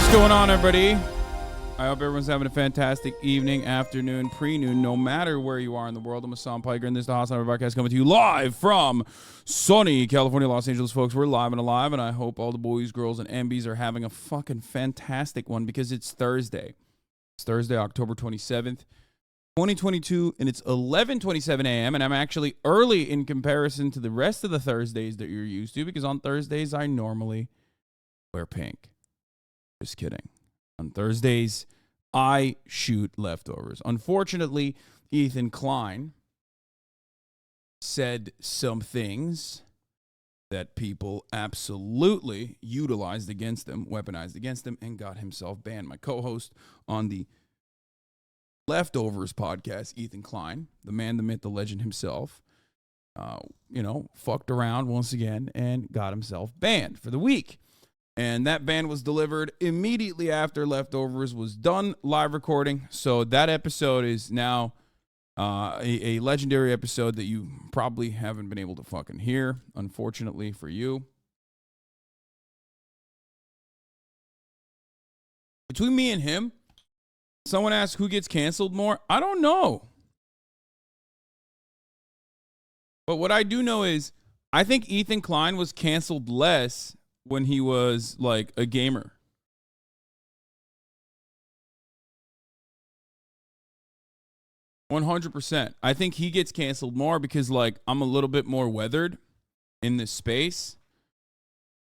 What's going on, everybody? I hope everyone's having a fantastic evening, afternoon, pre-noon, no matter where you are in the world. I'm Hassan Piker, and this is the HasanAbi podcast coming to you live from sunny California, Los Angeles, folks. We're live and alive, and I hope all the boys, girls, and MBs are having a fucking fantastic one because it's Thursday. It's Thursday, October 27th, 2022, and it's 11:27 a.m., and I'm actually early in comparison to the rest of the Thursdays that you're used to because on Thursdays I normally wear pink. Just kidding. On Thursdays, I shoot leftovers. Unfortunately, Ethan Klein said some things that people absolutely utilized against him, weaponized against him, and got himself banned. My co-host on the Leftovers podcast, Ethan Klein, the man, the myth, the legend himself, fucked around once again and got himself banned for the week. And that ban was delivered immediately after Leftovers was done live recording. So that episode is now a legendary episode that you probably haven't been able to fucking hear, unfortunately for you. Between me and him, someone asked who gets canceled more. I don't know. But what I do know is I think Ethan Klein was canceled less when he was like a gamer. %100%. I think he gets canceled more because like I'm a little bit more weathered in this space.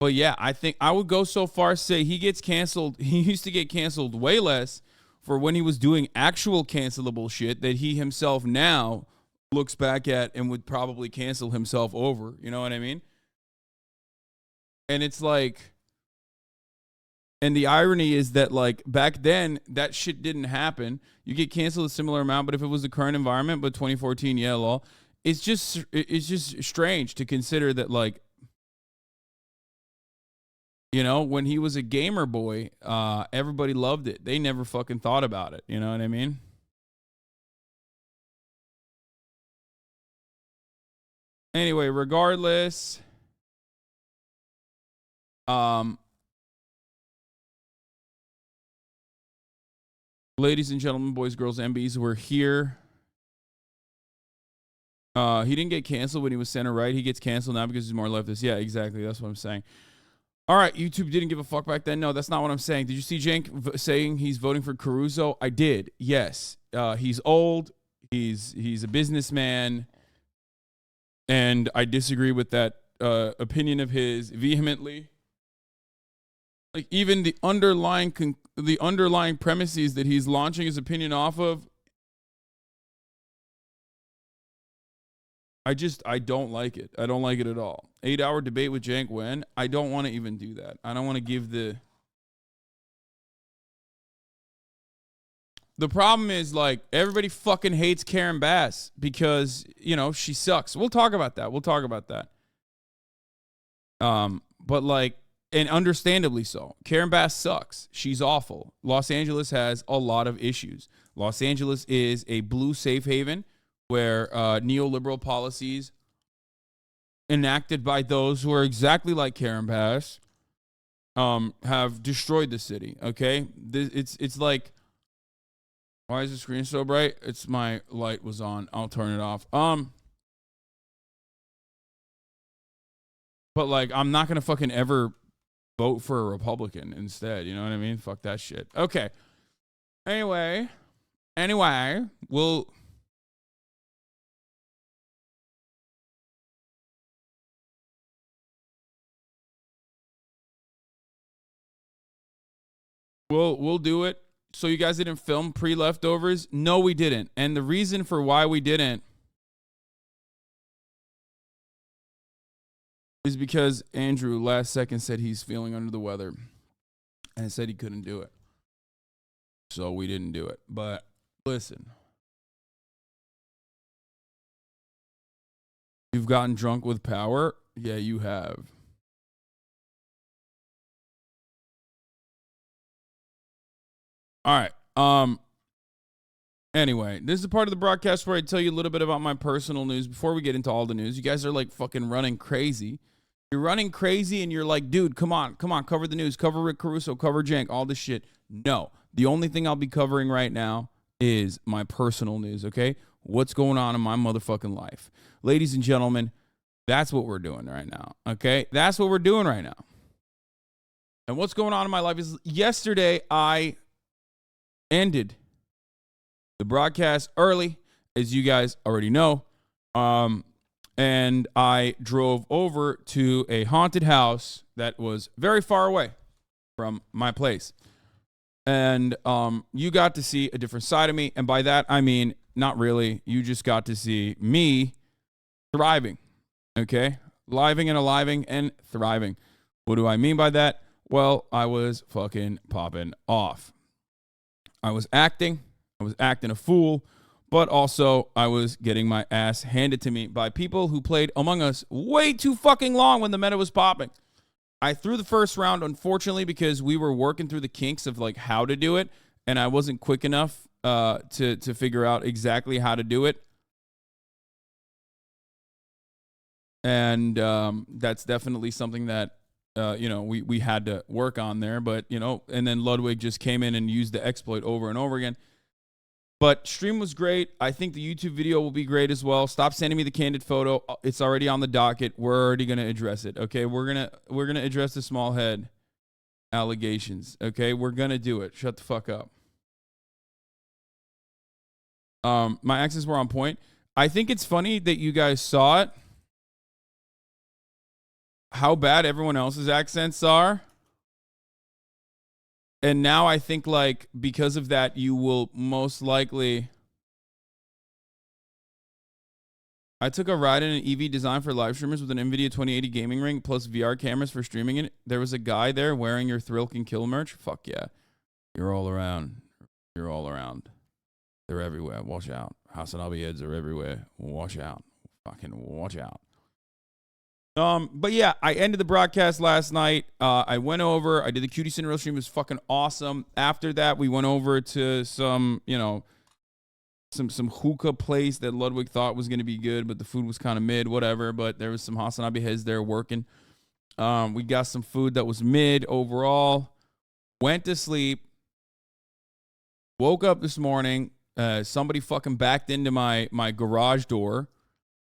But yeah, I think I would go so far as to say he gets canceled. He used to get canceled way less for when he was doing actual cancelable shit that he himself now looks back at and would probably cancel himself over. You know what I mean? And it's like, and the irony is that like back then that shit didn't happen. You get canceled a similar amount, but if it was the current environment, but 2014, yeah, lol. It's just strange to consider that like, you know, when he was a gamer boy, everybody loved it. They never fucking thought about it. You know what I mean? Anyway, regardless. Ladies and gentlemen, boys, girls, MBs, we're here. He didn't get canceled when he was center right. He gets canceled now because he's more leftist. Yeah, exactly. That's what I'm saying. All right, YouTube didn't give a fuck back then. No, that's not what I'm saying. Did you see Jank saying he's voting for Caruso? I did. Yes. He's old. He's a businessman, and I disagree with that opinion of his vehemently. Like even the underlying premises that he's launching his opinion off of, I don't like it. I don't like it at all. 8-hour debate with Jank Wen. I don't want to even do that. I don't want to give the problem is like everybody fucking hates Karen Bass because, you know, she sucks. We'll talk about that. But like, and understandably so. Karen Bass sucks. She's awful. Los Angeles has a lot of issues. Los Angeles is a blue safe haven where neoliberal policies enacted by those who are exactly like Karen Bass have destroyed the city. Okay, it's like, why is the screen so bright? It's my light was on. I'll turn it off. But like, I'm not gonna fucking ever vote for a Republican instead. You know what I mean? Fuck that shit. Okay. Anyway, we'll do it. So you guys didn't film pre-leftovers? No, we didn't. And the reason for why we didn't is because Andrew last second said he's feeling under the weather and said he couldn't do it. So we didn't do it. But listen, you've gotten drunk with power? Yeah, you have. All right. Anyway, this is a part of the broadcast where I tell you a little bit about my personal news before we get into all the news. You guys are like fucking running crazy You're running crazy and you're like, dude, come on, cover the news, cover Rick Caruso, cover Jank, all this shit. No. The only thing I'll be covering right now is my personal news, okay? What's going on in my motherfucking life. Ladies and gentlemen, that's what we're doing right now, okay? That's what we're doing right now. And what's going on in my life is yesterday I ended the broadcast early, as you guys already know. And I drove over to a haunted house that was very far away from my place. And you got to see a different side of me. And by that, I mean, not really. You just got to see me thriving, okay? Living and aliving and thriving. What do I mean by that? Well, I was fucking popping off. I was acting a fool. But also, I was getting my ass handed to me by people who played Among Us way too fucking long when the meta was popping. I threw the first round, unfortunately, because we were working through the kinks of like how to do it, and I wasn't quick enough to figure out exactly how to do it. And that's definitely something that we had to work on there. But and then Ludwig just came in and used the exploit over and over again. But stream was great. I think the YouTube video will be great as well. Stop sending me the candid photo. It's already on the docket. We're already gonna address it. Okay, we're gonna address the small head allegations. Okay, we're gonna do it. Shut the fuck up. My accents were on point. I think it's funny that you guys saw it. How bad everyone else's accents are. And now I think, like, because of that, you will most likely... I took a ride in an EV designed for live streamers with an NVIDIA 2080 gaming ring plus VR cameras for streaming it. There was a guy there wearing your Thrill Can Kill merch. Fuck yeah. You're all around. You're all around. They're everywhere. Watch out. HasanAbi heads are everywhere. Watch out. Fucking watch out. But yeah, I ended the broadcast last night. I went over. I did the Cutie Cinderella stream. It was fucking awesome. After that, we went over to some hookah place that Ludwig thought was going to be good, but the food was kind of mid, whatever. But there was some HasanAbi heads there working. We got some food that was mid overall. Went to sleep. Woke up this morning. Somebody fucking backed into my garage door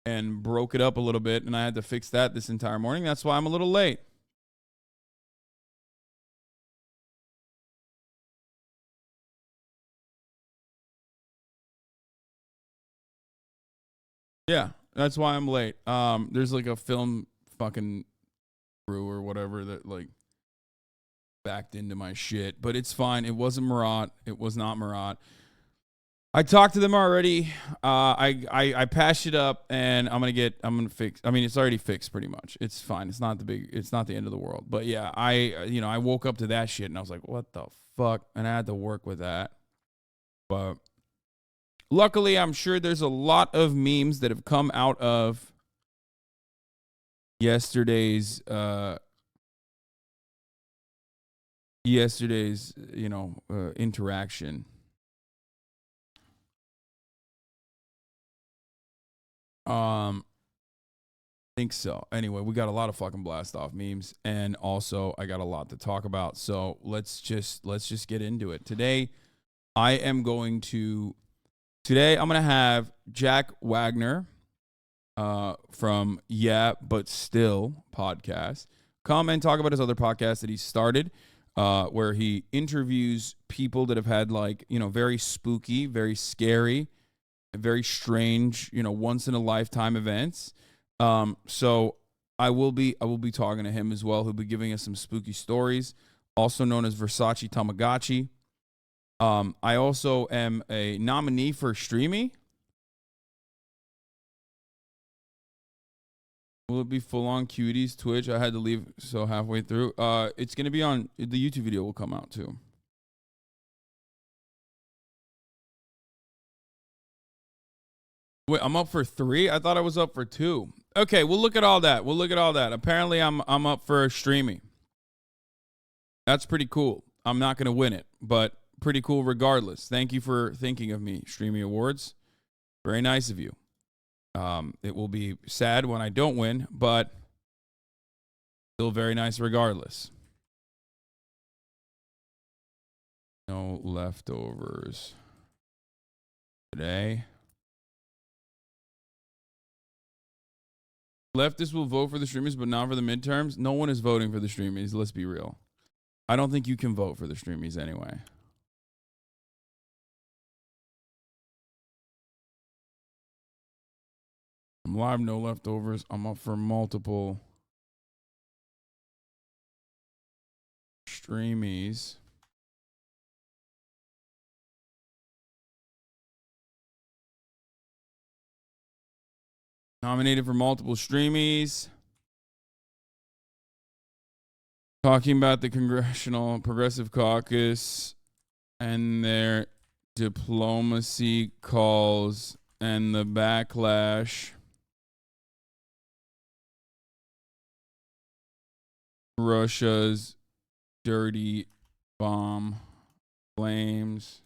and broke it up a little bit, and I had to fix that this entire morning. That's why I'm a little late. Yeah, that's why I'm late. There's like a film fucking crew or whatever that like backed into my shit, but it's fine. It wasn't Murat. It was not Murat. I talked to them already. I patched it up, and I'm gonna fix. I mean, it's already fixed pretty much. It's fine. It's not the end of the world. But yeah, I woke up to that shit, and I was like, what the fuck? And I had to work with that. But luckily, I'm sure there's a lot of memes that have come out of yesterday's interaction. I think so. Anyway, we got a lot of fucking blast off memes, and also I got a lot to talk about. So let's just get into it. Today I'm gonna have Jack Wagner from Yeah But Still podcast come and talk about his other podcast that he started, where he interviews people that have had very spooky, very scary, very strange, once in a lifetime events. So I will be talking to him as well. He'll be giving us some spooky stories, also known as Versace Tamagotchi. I also am a nominee for Streamy. Will it be full on cuties Twitch? I had to leave so halfway through. It's gonna be on the YouTube video will come out too. Wait, I'm up for 3? I thought I was up for 2. Okay, we'll look at all that. Apparently, I'm up for streaming. That's pretty cool. I'm not gonna win it, but pretty cool regardless. Thank you for thinking of me, Streamy Awards. Very nice of you. It will be sad when I don't win, but Still very nice regardless. No leftovers today. Leftists will vote for the streamers, but not for the midterms. No one is voting for the streamers. Let's be real. I don't think you can vote for the streamers anyway. I'm live, no leftovers. I'm up for multiple streamies. Nominated for multiple streamies. Talking about the Congressional Progressive Caucus and their diplomacy calls and the backlash. Russia's dirty bomb claims.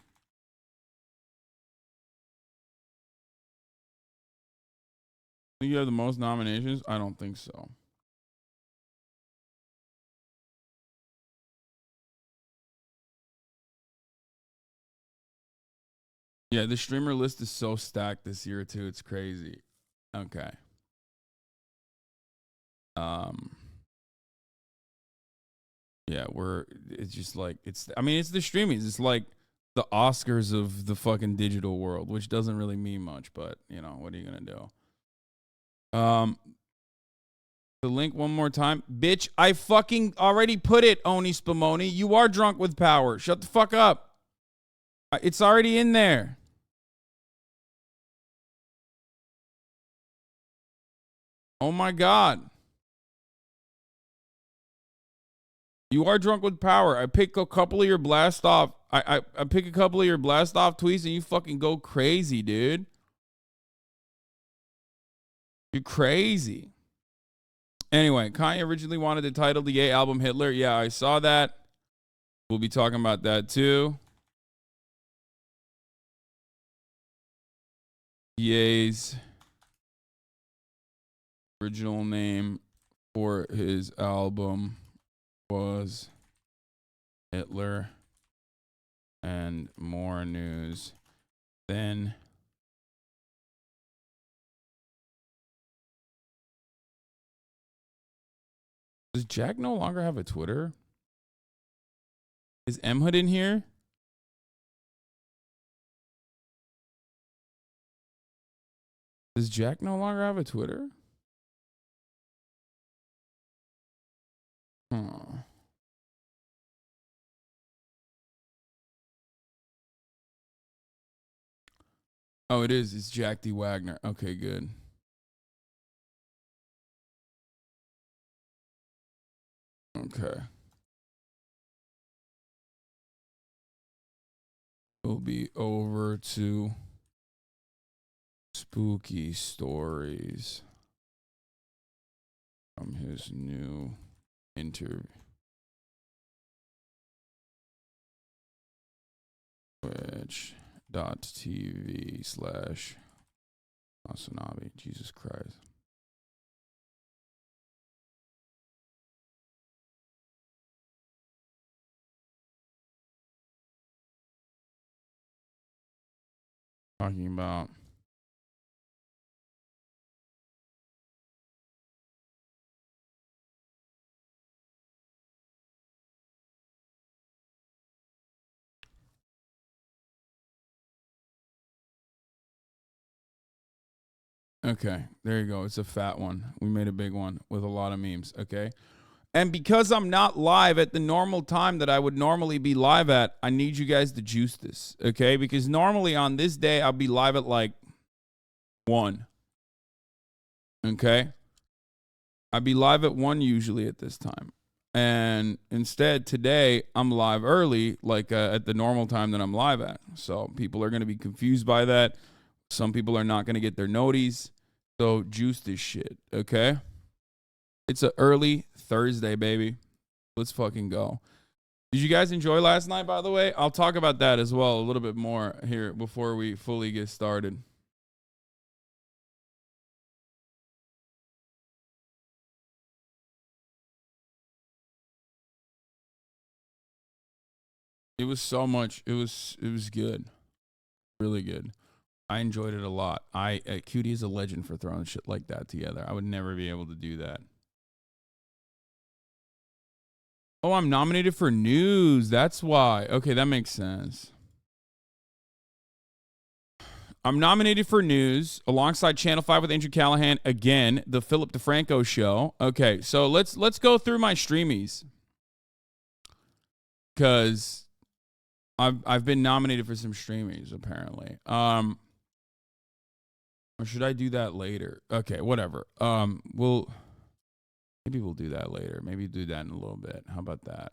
Think you have the most nominations? I don't think so. Yeah, the streamer list is so stacked this year too. It's crazy. Okay. Yeah, it's just like it's the streamings. It's like the Oscars of the fucking digital world, which doesn't really mean much, but what are you gonna do? The link one more time. Bitch, I fucking already put it, Oni Spumoni. You are drunk with power. Shut the fuck up. It's already in there. Oh my God. You are drunk with power. I pick a couple of your blast off. I pick a couple of your blast off tweets and you fucking go crazy, dude. You're crazy. Anyway, Kanye originally wanted to title the Ye album Hitler. Yeah, I saw that. We'll be talking about that too. Ye's original name for his album was Hitler, and more news. Then does Jack no longer have a Twitter? Is M Hood in here? Does Jack no longer have a Twitter? Huh. Oh, it is. It's Jack D. Wagner. Okay, good. Okay. We'll be over to spooky stories from his new interview. Twitch.tv/HasanAbi. Jesus Christ. Talking about okay, there you go. It's a fat one. We made a big one with a lot of memes. Okay. And because I'm not live at the normal time that I would normally be live at, I need you guys to juice this. Okay. Because normally on this day, I'll be live at like 1. Okay. I'd be live at 1 usually at this time. And instead, today, I'm live early, like at the normal time that I'm live at. So people are going to be confused by that. Some people are not going to get their noties. So juice this shit, okay? It's a early Thursday, baby. Let's fucking go. Did you guys enjoy last night, by the way? I'll talk about that as well a little bit more here before we fully get started. It was so much. It was good. Really good. I enjoyed it a lot. Cutie is a legend for throwing shit like that together. I would never be able to do that. Oh, I'm nominated for news. That's why. Okay, that makes sense. I'm nominated for news alongside Channel 5 with Andrew Callahan. Again, the Philip DeFranco show. Okay, so let's go through my streamies. Because I've been nominated for some streamies, apparently. Or should I do that later? Okay, whatever. Maybe we'll do that later. Maybe do that in a little bit. How about that?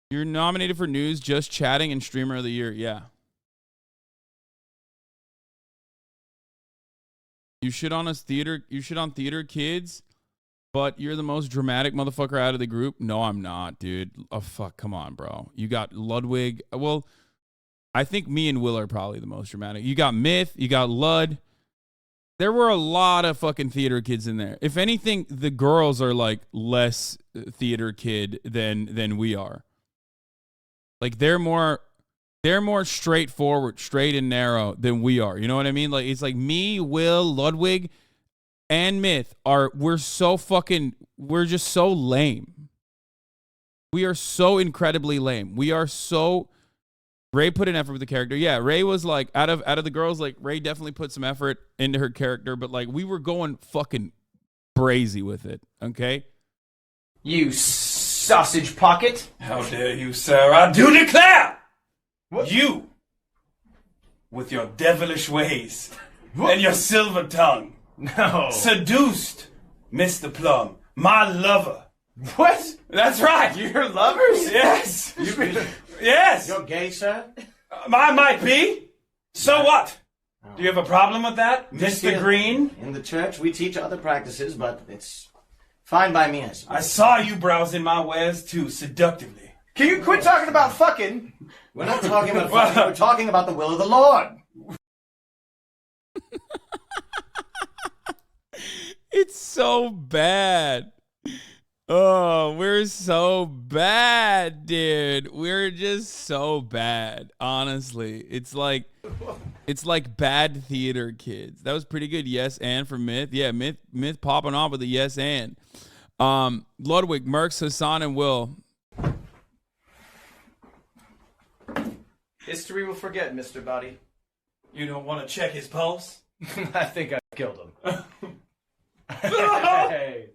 You're nominated for news, just chatting, and streamer of the year. Yeah. You shit on us theater. You shit on theater kids, but you're the most dramatic motherfucker out of the group. No, I'm not, dude. Oh fuck, come on, bro. You got Ludwig. Well, I think me and Will are probably the most dramatic. You got Myth. You got Lud. There were a lot of fucking theater kids in there. If anything, the girls are like less theater kid than we are. Like they're more straightforward, straight and narrow than we are. You know what I mean? Like it's like me, Will, Ludwig, and Myth we're just so lame. We are so incredibly lame. Ray put an effort with the character. Yeah, Ray was like out of the girls, like Ray definitely put some effort into her character, but like we were going fucking brazy with it. Okay. You sausage pocket! How dare you, sir? I do declare! What? You, with your devilish ways and your silver tongue, seduced Mr. Plum, my lover. What? That's right. You're lovers? Yes. Yes. You're gay, sir? I might be. So what? Do you have a problem with that, Mr. Green? In the church, we teach other practices, but it's fine by me. I saw you browsing my wares too seductively. Can you quit talking about fucking? We're not talking about fucking. We're talking about the will of the Lord. It's so bad. Oh, we're so bad, dude. We're just so bad. Honestly, it's like bad theater kids. That was pretty good. Yes, and for Myth. Yeah, Myth popping off with a yes and. Ludwig, Mercs, Hassan, and Will. History will forget, Mr. Body. You don't want to check his pulse? I think I killed him. Hey.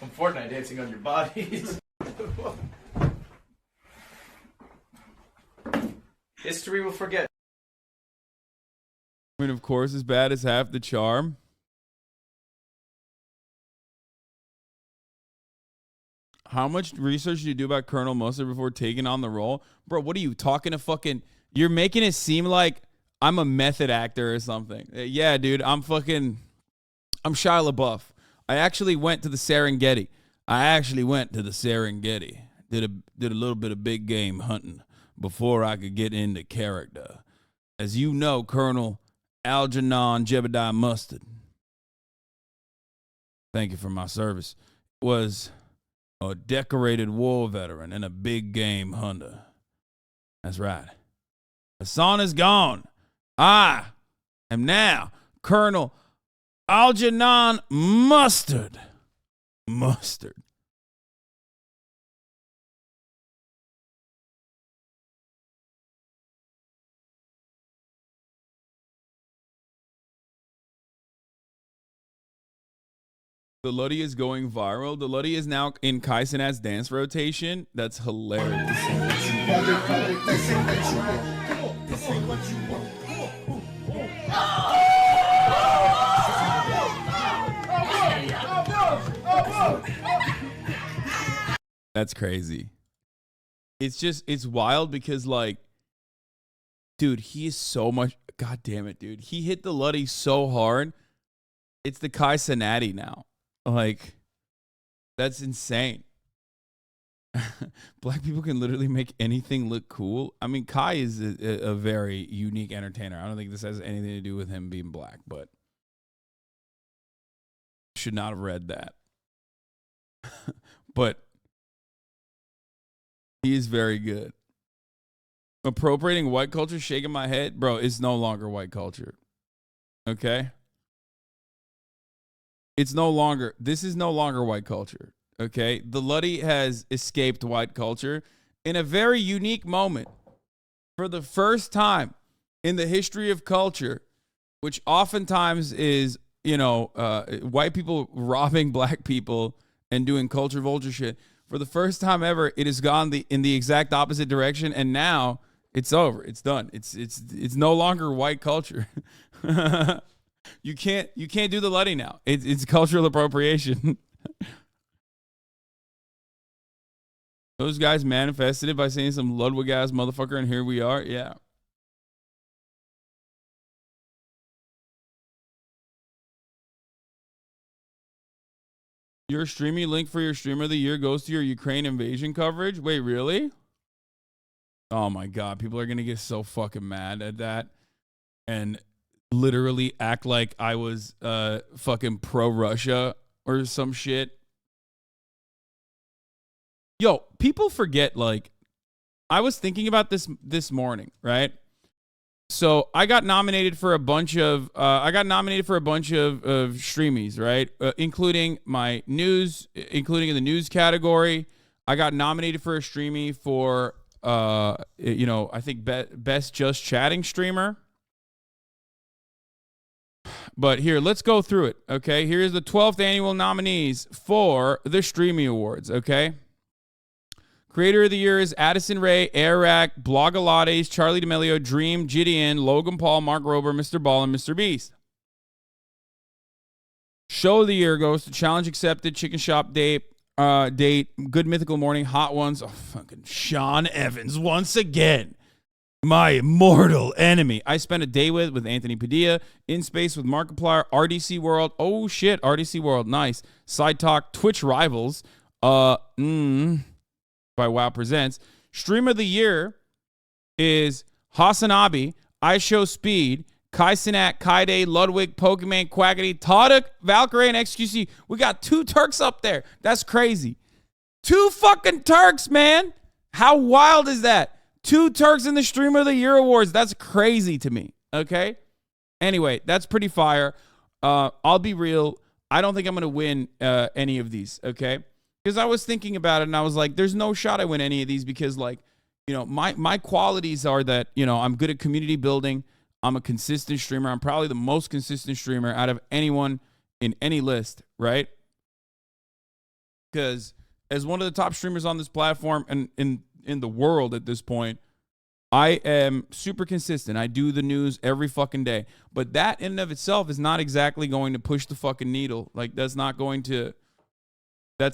I'm Fortnite dancing on your bodies. History will forget. I mean, of course, as bad as half the charm. How much research did you do about Colonel Mustard before taking on the role? Bro, what are you talking to fucking... You're making it seem like I'm a method actor or something. Yeah, dude, I'm Shia LaBeouf. I actually went to the Serengeti. Did a little bit of big game hunting before I could get into character. As you know, Colonel Algernon Jebediah Mustard, thank you for my service, was a decorated war veteran and a big game hunter. That's right. Hassan is gone. I am now Colonel Algernon Mustard. The Luddy is going viral. The Luddy is now in Kai Cenat's dance rotation. That's hilarious. That's crazy. It's wild because, like, dude, he is so much. God damn it, dude. He hit the Luddy so hard. It's the Kai Cenat now. Like, that's insane. Black people can literally make anything look cool. I mean, Kai is a very unique entertainer. I don't think this has anything to do with him being black, but should not have read that. But he is very good. Appropriating white culture, shaking my head. Bro, it's no longer white culture. Okay? This is no longer white culture. Okay? The Luddy has escaped white culture in a very unique moment. For the first time in the history of culture, which oftentimes is, white people robbing black people and doing culture vulture shit. For the first time ever, it has gone in the exact opposite direction, and now it's over. It's done. It's no longer white culture. You can't do the Luddy now. It's cultural appropriation. Those guys manifested it by saying some Ludwig ass motherfucker, and here we are. Yeah. Your streaming link for your streamer of the year goes to your Ukraine invasion coverage? Wait, really? Oh my God. People are going to get so fucking mad at that and literally act like I was fucking pro-Russia or some shit. Yo, people forget, like, I was thinking about this morning, right? So I got nominated for a bunch of streamies, right? Including my news, including in the news category. I got nominated for a streamie for, I think best just chatting streamer. But here, let's go through it, okay? Here's the 12th annual nominees for the Streamy Awards, okay? Creator of the Year is Addison Ray, Airac, Blogalates, Charlie D'Amelio, Dream, Gideon, Logan Paul, Mark Rober, Mr. Ball, and Mr. Beast. Show of the Year goes to Challenge Accepted, Chicken Shop Date, Good Mythical Morning, Hot Ones. Oh, fucking Sean Evans once again. My immortal enemy. I spent a day with Anthony Padilla, In Space with Markiplier, RDC World. Oh, shit, RDC World. Nice. Side Talk, Twitch Rivals. By WoW Presents. Stream of the Year is HasanAbi, I Show Speed, Kai Sinat, Kaide, Ludwig, Pokemon, Quackity, Toduk, Valkyrie, and XQC. We got 2 Turks up there. That's crazy. 2 fucking Turks, man. How wild is that? 2 Turks in the Stream of the Year Awards. That's crazy to me. Okay? Anyway, that's pretty fire. I'll be real. I don't think I'm going to win any of these. Okay? Because I was thinking about it and I was like, there's no shot I win any of these because, like, my qualities are that, I'm good at community building. I'm a consistent streamer. I'm probably the most consistent streamer out of anyone in any list, right? Because as one of the top streamers on this platform and in the world at this point, I am super consistent. I do the news every fucking day. But that in and of itself is not exactly going to push the fucking needle. Like, that's not going to, and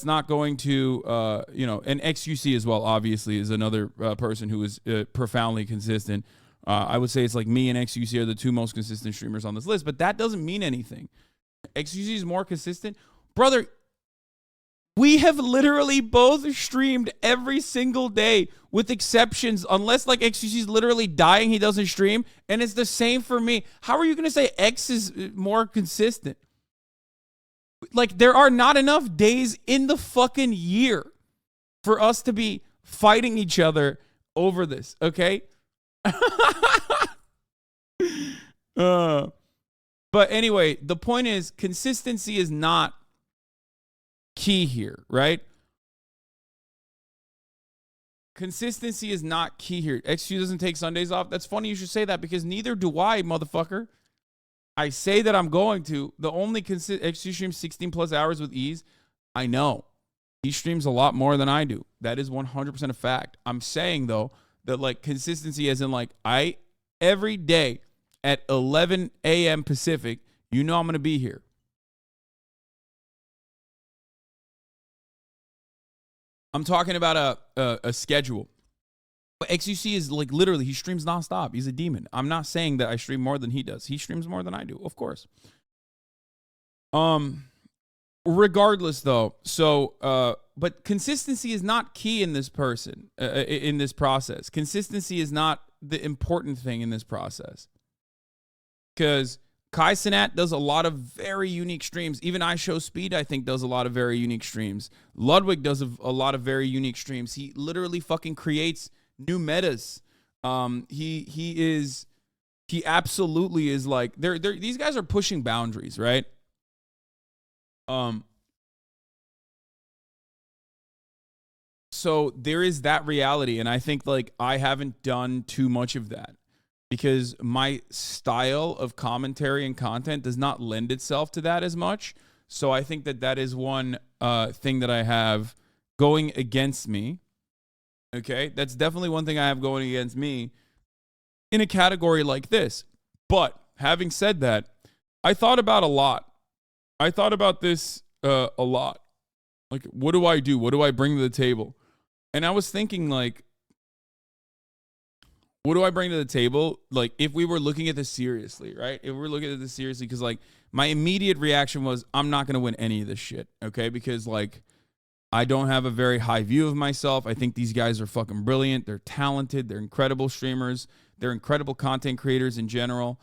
XUC as well, obviously, is another person who is profoundly consistent. I would say it's like me and XUC are the 2 most consistent streamers on this list, but that doesn't mean anything. XUC is more consistent. Brother, we have literally both streamed every single day with exceptions, unless like XUC is literally dying, he doesn't stream, and it's the same for me. How are you going to say X is more consistent? Like, there are not enough days in the fucking year for us to be fighting each other over this, okay? But anyway, the point is, consistency is not key here, right? Consistency is not key here. XQ doesn't take Sundays off. That's funny you should say that because neither do I, motherfucker. I say that I'm going to. The only XQ streams 16 plus hours with ease. I know. He streams a lot more than I do. That is 100% a fact. I'm saying, though, that, like, consistency as in, like, every day at 11 a.m. Pacific, I'm going to be here. I'm talking about a schedule. But XUC is like literally, he streams nonstop. He's a demon. I'm not saying that I stream more than he does. He streams more than I do, of course. Regardless, though, but consistency is not key in this in this process. Consistency is not the important thing in this process. Because Kai Cenat does a lot of very unique streams. Even I Show Speed, I think, does a lot of very unique streams. Ludwig does a lot of very unique streams. He literally fucking creates new metas. He absolutely is like, these guys are pushing boundaries, right? So there is that reality, and I think like I haven't done too much of that because my style of commentary and content does not lend itself to that as much. So I think that is one thing that I have going against me. Okay, that's definitely one thing I have going against me in a category like this. But having said that, I thought about a lot. I thought about this a lot. Like, what do I do? What do I bring to the table? And I was thinking, like, what do I bring to the table? Like, if we were looking at this seriously, right? If we're looking at this seriously, because, like, my immediate reaction was, I'm not going to win any of this shit, okay? Because, like, I don't have a very high view of myself. I think these guys are fucking brilliant. They're talented. They're incredible streamers. They're incredible content creators in general.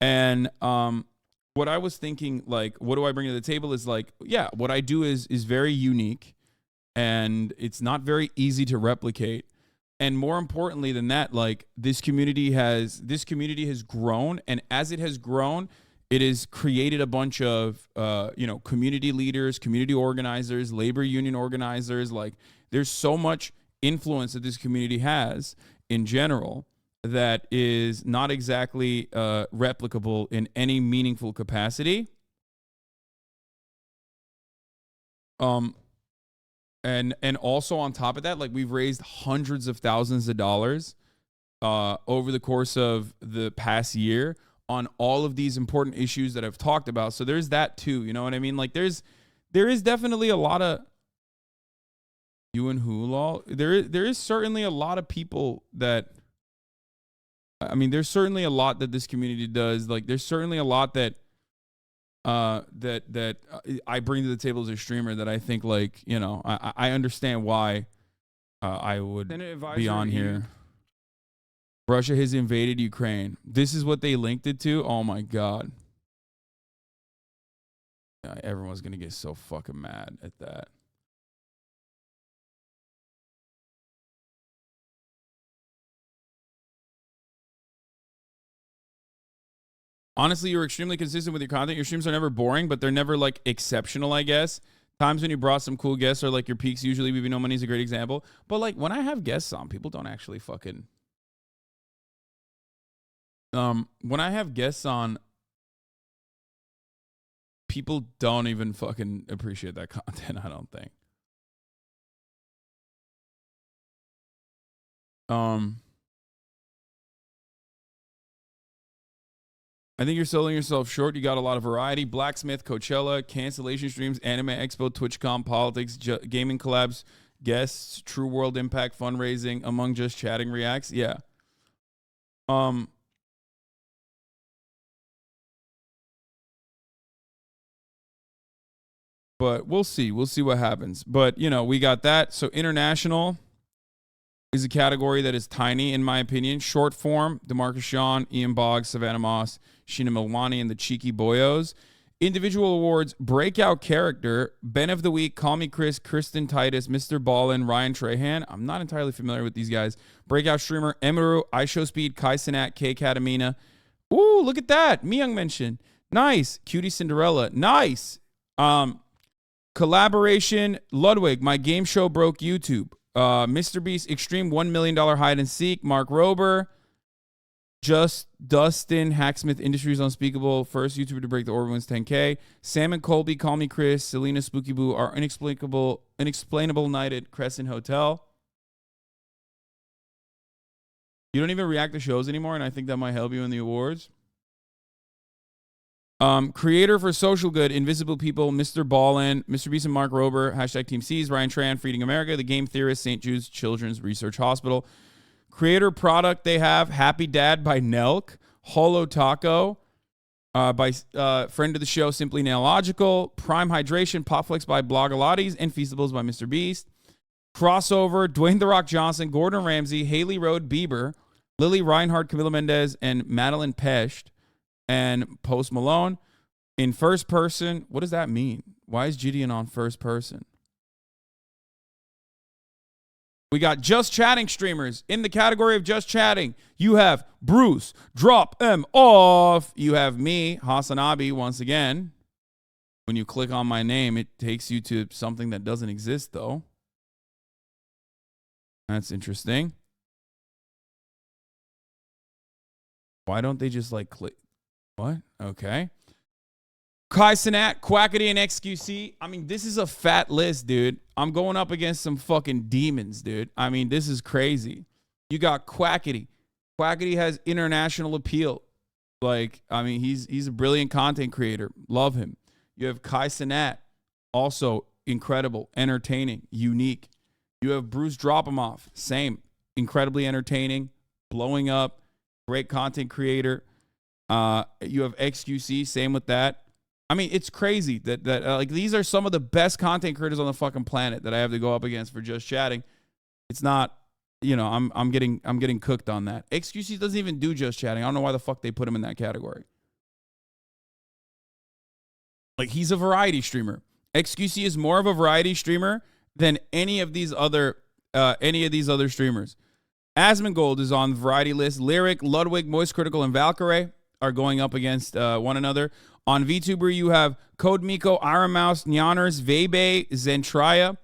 And what I was thinking, like, what do I bring to the table is, like, yeah, what I do is very unique, and it's not very easy to replicate. And more importantly than that, like, this community has grown, and as it has grown, it has created a bunch of community leaders, community organizers, labor union organizers. Like, there's so much influence that this community has in general that is not exactly replicable in any meaningful capacity. And also on top of that, like, we've raised hundreds of thousands of dollars over the course of the past year on all of these important issues that I've talked about. So there's that too, you know what I mean? Like, there is definitely a lot of you and who, lol. There is certainly a lot of people that, I mean, there's certainly a lot that this community does. Like, there's certainly a lot that that I bring to the table as a streamer that I think, like, you know, I understand why I would be on here. Russia has invaded Ukraine. This is what they linked it to. Oh my God. Yeah, everyone's gonna get so fucking mad at that. Honestly, you're extremely consistent with your content. Your streams are never boring, but they're never, like, exceptional, I guess. Times when you brought some cool guests are, like, your peaks usually. BB No Money is a great example. But, like, when I have guests on, people don't actually fucking... when I have guests on, people don't even fucking appreciate that content, I don't think. I think you're selling yourself short. You got a lot of variety. Blacksmith, Coachella, cancellation streams, Anime Expo, TwitchCon, politics, gaming collabs, guests, True World Impact, fundraising, Among Just Chatting reacts. Yeah. But we'll see. We'll see what happens. But, you know, we got that. So international is a category that is tiny, in my opinion. Short form, DeMarcus Sean, Ian Boggs, Savannah Moss, Sheena Milwani, and the Cheeky Boyos. Individual awards, breakout character, Ben of the Week, Call Me Chris, Kristen Titus, Mr. Ballin, Ryan Trahan. I'm not entirely familiar with these guys. Breakout streamer, Emiru, iShow Speed, Kai Cenat, K Katamina. Ooh, look at that. Myung mentioned. Nice. Cutie Cinderella. Nice. Collaboration, Ludwig, My Game Show Broke YouTube. Mr. Beast Extreme $1 million Hide and Seek, Mark Rober, Just Dustin, Hacksmith Industries Unspeakable, first YouTuber to break the order, wins 10K. Sam and Colby, Call Me Chris, Selena Spooky Boo, Our Inexplainable Night at Crescent Hotel. You don't even react to shows anymore, and I think that might help you in the awards. Creator for Social Good, Invisible People, Mr. Ballin, Mr. Beast and Mark Rober, hashtag Team C's, Ryan Tran, Freeding America, The Game Theorist, St. Jude's Children's Research Hospital. Creator product they have, Happy Dad by Nelk, Holo Taco by friend of the show, Simply Nailogical, Prime Hydration, Popflex by Blogilates, and Feastables by Mr. Beast. Crossover, Dwayne The Rock Johnson, Gordon Ramsay, Haley Road Bieber, Lily Reinhardt, Camila Mendez, and Madeline Pesht. and Post Malone. In first person, what does that mean? Why is Gideon on first person? We got just chatting streamers. In the category of just chatting, you have Bruce, drop M off. You have me, HasanAbi, once again. When you click on my name, it takes you to something that doesn't exist, though. That's interesting. Why don't they just like click? What? Okay. Kai Sinat, Quackity, and XQC. I mean, this is a fat list, dude. I'm going up against some fucking demons, dude. I mean, this is crazy. You got Quackity. Quackity has international appeal. Like, I mean, he's a brilliant content creator. Love him. You have Kai Sinat, also incredible, entertaining, unique. You have Bruce Dropamoff, same, incredibly entertaining, blowing up, great content creator. You have XQC, same with that. I mean, it's crazy that like these are some of the best content creators on the fucking planet that I have to go up against for just chatting. It's not, you know, I'm getting cooked on that. XQC doesn't even do just chatting. I don't know why the fuck they put him in that category. Like, he's a variety streamer. XQC is more of a variety streamer than any of these other streamers. Asmongold is on the variety list. Lyric, Ludwig, Moist Critical, and Valkyrie are going up against one another. On VTuber, you have Code Miko, Iron Mouse, Nyaners, Vebe, Zentria.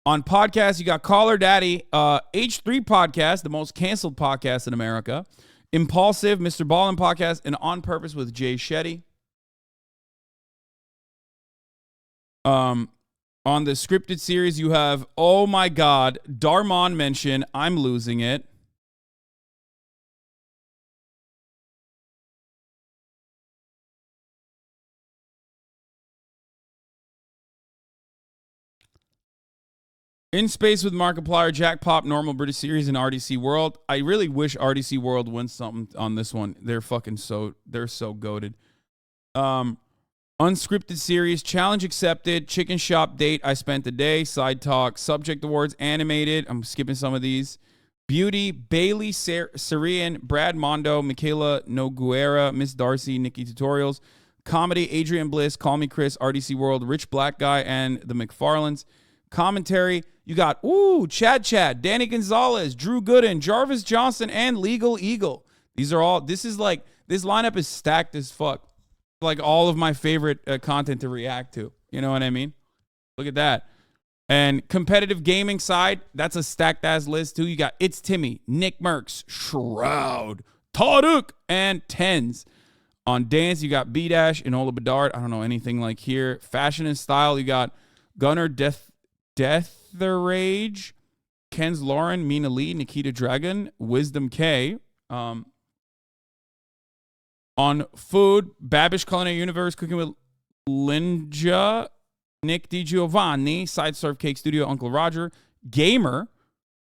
On podcast, you got Caller Daddy, H3 Podcast, the most canceled podcast in America. Impulsive, Mr. Ballin Podcast, and On Purpose with Jay Shetty. On the scripted series, you have, oh my God, Darmon mention, I'm losing it. In Space with Markiplier, Jack Pop, Normal British Series, and RDC World. I really wish RDC World wins something on this one. They're so goated. Unscripted series, Challenge Accepted, Chicken Shop Date, I Spent the Day, Side Talk, Subject Awards, Animated, I'm skipping some of these. Beauty, Bailey Syrian, Brad Mondo, Michaela Noguera, Miss Darcy, Nikki Tutorials. Comedy, Adrian Bliss, Call Me Chris, RDC World, Rich Black Guy, and the McFarlanes. Commentary, you got, Chad, Danny Gonzalez, Drew Gooden, Jarvis Johnson, and Legal Eagle. These are all, this lineup is stacked as fuck. Like all of my favorite content to react to. You know what I mean? Look at that. And competitive gaming side, that's a stacked ass list too. You got It's Timmy, Nick Merckx, Shroud, Taduk, and Tens. On dance, you got B-Dash and Ola Bedard. I don't know anything like here. Fashion and style, you got Gunnar the Rage, Ken's Lauren, Mina Lee, Nikita Dragon, Wisdom K. On food, Babish Culinary Universe, Cooking with Linja, Nick DiGiovanni, Side Surf Cake Studio, Uncle Roger, Gamer.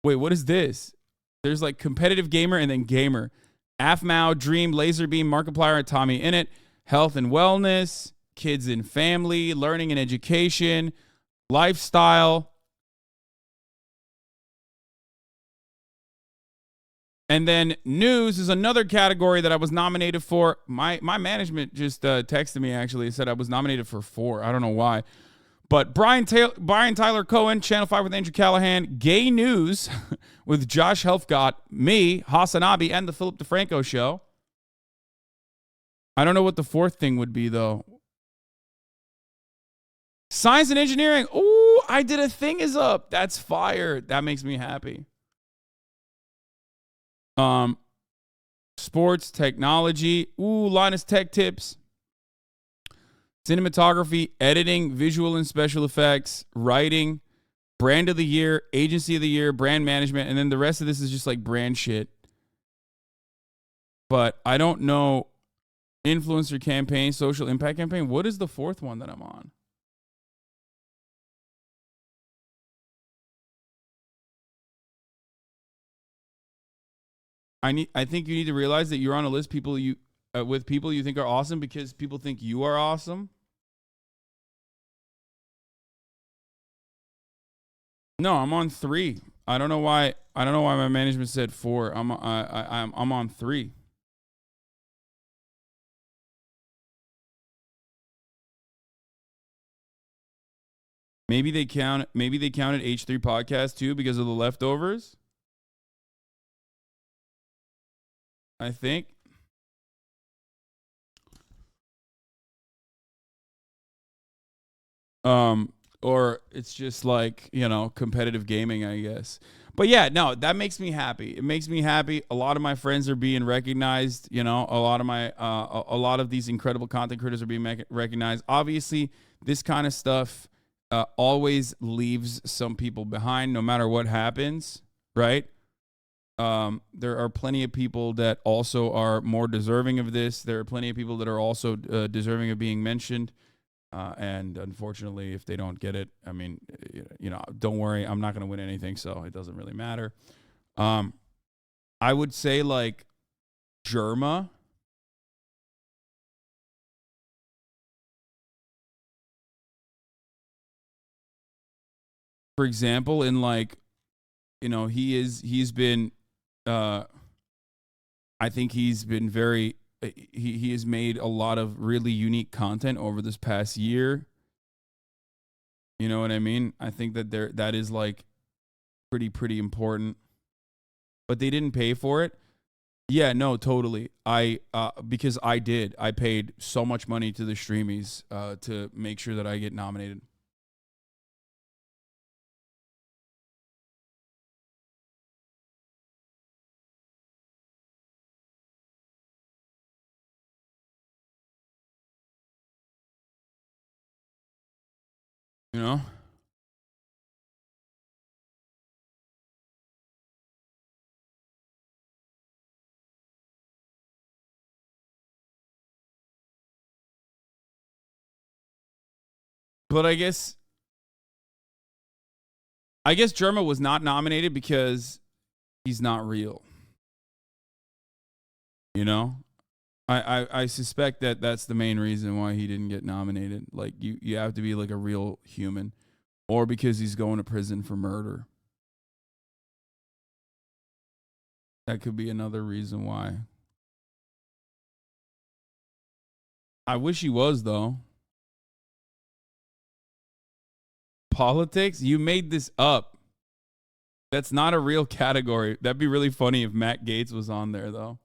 Wait, what is this? There's like competitive gamer and then gamer. Afmao, Dream, Laserbeam, Markiplier, and Tommy Innit, Health and Wellness, Kids and Family, Learning and Education, Lifestyle. And then news is another category that I was nominated for. My management just texted me, actually. Said I was nominated for 4. I don't know why. But Brian Tyler Cohen, Channel 5 with Andrew Callahan, Gay News with Josh Helfgott, me, HasanAbi, and the Philip DeFranco Show. I don't know what the 4th thing would be, though. Science and Engineering. Ooh, I did a thing is up. That's fire. That makes me happy. Sports, technology, Linus Tech Tips, cinematography, editing, visual and special effects, writing, brand of the year, agency of the year, brand management, and then the rest of this is just like brand shit. But I don't know, influencer campaign, social impact campaign. What is the 4th one that I'm on? I think you need to realize that you're on a list with people you think are awesome because people think you are awesome. No, I'm on 3. I don't know why my management said 4. I'm on 3. Maybe they counted H3 podcast too because of the leftovers. I think. Or it's just like, competitive gaming, I guess. But yeah, no, that makes me happy. It makes me happy. A lot of my friends are being recognized. A lot of these incredible content creators are being recognized. Obviously, this kind of stuff always leaves some people behind, no matter what happens, right? There are plenty of people that also are more deserving of this. There are plenty of people that are also deserving of being mentioned. And unfortunately, if they don't get it, I mean, don't worry. I'm not going to win anything, so it doesn't really matter. I would say like Germa. For example, in like, he's been, I think he's been very, he has made a lot of really unique content over this past year. You know what I mean? I think that that is like pretty important. But they didn't pay for it. Yeah, no, totally. Because I paid so much money to the streamies to make sure that I get nominated. You know? But I guess Germa was not nominated because he's not real. I suspect that that's the main reason why he didn't get nominated. Like, you have to be like a real human, or because he's going to prison for murder. That could be another reason why. I wish he was, though. Politics? You made this up. That's not a real category. That'd be really funny if Matt Gaetz was on there, though.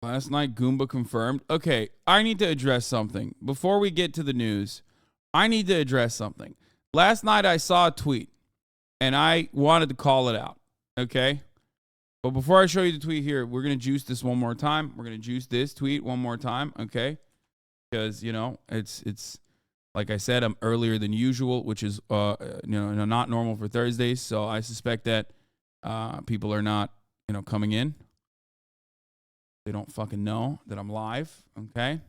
Last night, Goomba confirmed. Okay, I need to address something. Before we get to the news, I need to address something. Last night, I saw a tweet, and I wanted to call it out, okay? But before I show you the tweet here, we're going to juice this one more time. We're going to juice this tweet one more time, okay? Because, it's like I said, I'm earlier than usual, which is, not normal for Thursdays. So I suspect that people are not, coming in. They don't fucking know that I'm live, okay?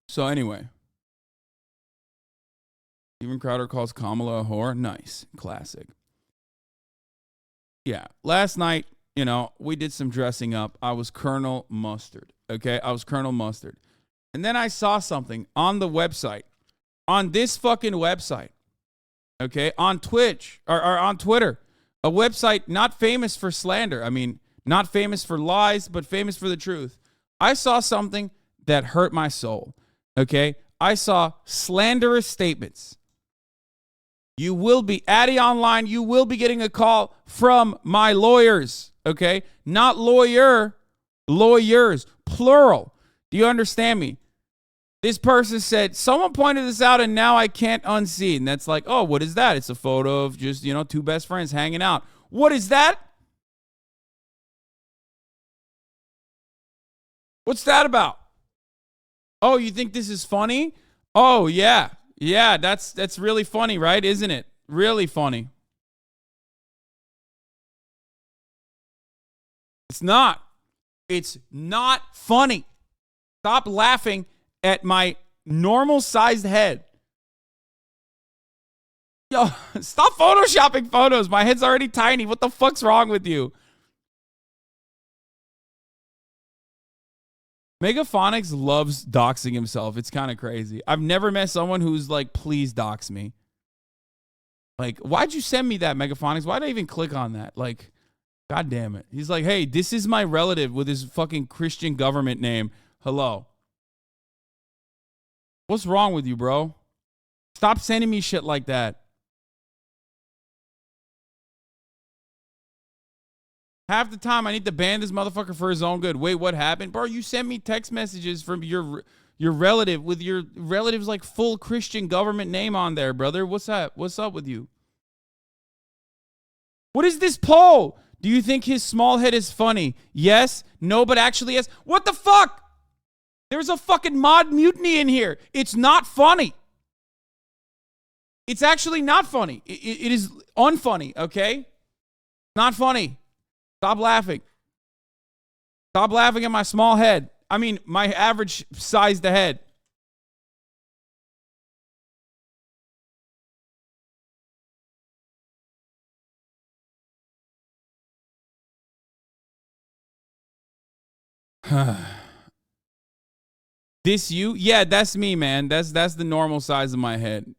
So anyway, Steven Crowder calls Kamala a whore. Nice. Classic. Yeah. Last night, we did some dressing up. I was Colonel Mustard, okay? I was Colonel Mustard. And then I saw something on the website, on this fucking website, okay, on Twitch or on Twitter, a website not famous for slander. I mean, not famous for lies, but famous for the truth. I saw something that hurt my soul, okay? I saw slanderous statements. You will be, Addy Online, you will be getting a call from my lawyers, okay? Not lawyer, lawyers, plural. Do you understand me? This person said, someone pointed this out and now I can't unsee. And that's like, oh, what is that? It's a photo of just, two best friends hanging out. What is that? What's that about? Oh, you think this is funny? Oh, yeah. Yeah, that's really funny, right? Isn't it? Really funny. It's not. It's not funny. Stop laughing at my normal-sized head. Yo, stop photoshopping photos. My head's already tiny. What the fuck's wrong with you? Megaphonics loves doxing himself. It's kind of crazy. I've never met someone who's like, please dox me. Like, why'd you send me that, Megaphonics? Why'd I even click on that? Like, God damn it. He's like, hey, this is my relative with his fucking Christian government name. Hello. What's wrong with you, bro? Stop sending me shit like that. Half the time I need to ban this motherfucker for his own good. Wait, what happened? Bro, you sent me text messages from your relative with your relative's like full Christian government name on there, brother. What's that? What's up with you? What is this poll? Do you think his small head is funny? Yes, no, but actually yes. What the fuck? There's a fucking mod mutiny in here. It's not funny. It's actually not funny. It is unfunny, okay? Not funny. Stop laughing. Stop laughing at my small head. I mean, my average sized head. This you? Yeah, that's me, man. That's the normal size of my head.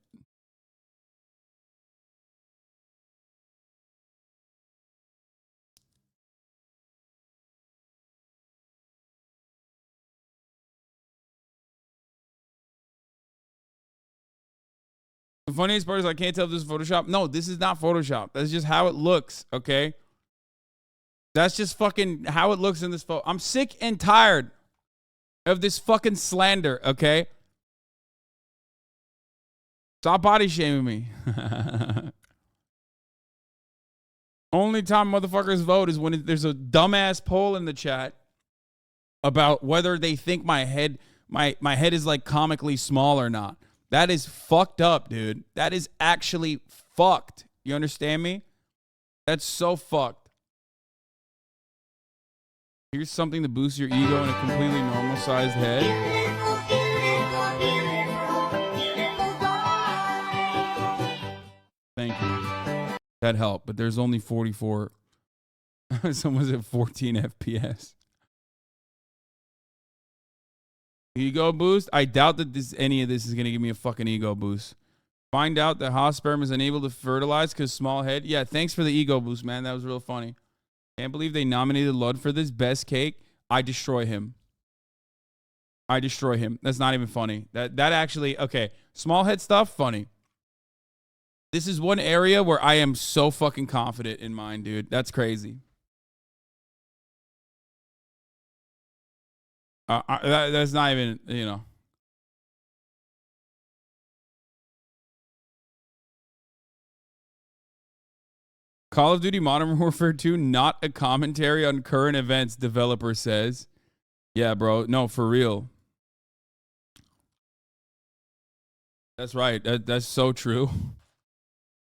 The funniest part is I can't tell if this is Photoshop. No, this is not Photoshop. That's just how it looks, okay? That's just fucking how it looks in this photo. I'm sick and tired of this fucking slander, okay? Stop body shaming me. Only time motherfuckers vote is when there's a dumbass poll in the chat about whether they think my head is like comically small or not. That is fucked up, dude. That is actually fucked. You understand me? That's so fucked. Here's something to boost your ego in a completely normal sized head. Thank you. That helped, but there's only 44. Someone's at 14 FPS. Ego boost? I doubt that any of this is going to give me a fucking ego boost. Find out that Haas sperm is unable to fertilize because small head. Yeah, thanks for the ego boost, man. That was real funny. Can't believe they nominated Lud for this best cake. I destroy him. I destroy him. That's not even funny. That actually, okay. Small head stuff, funny. This is one area where I am so fucking confident in mine, dude. That's crazy. That's not even, you know. Call of Duty Modern Warfare 2, not a commentary on current events, developer says. Yeah, bro. No, for real. That's right. That's so true.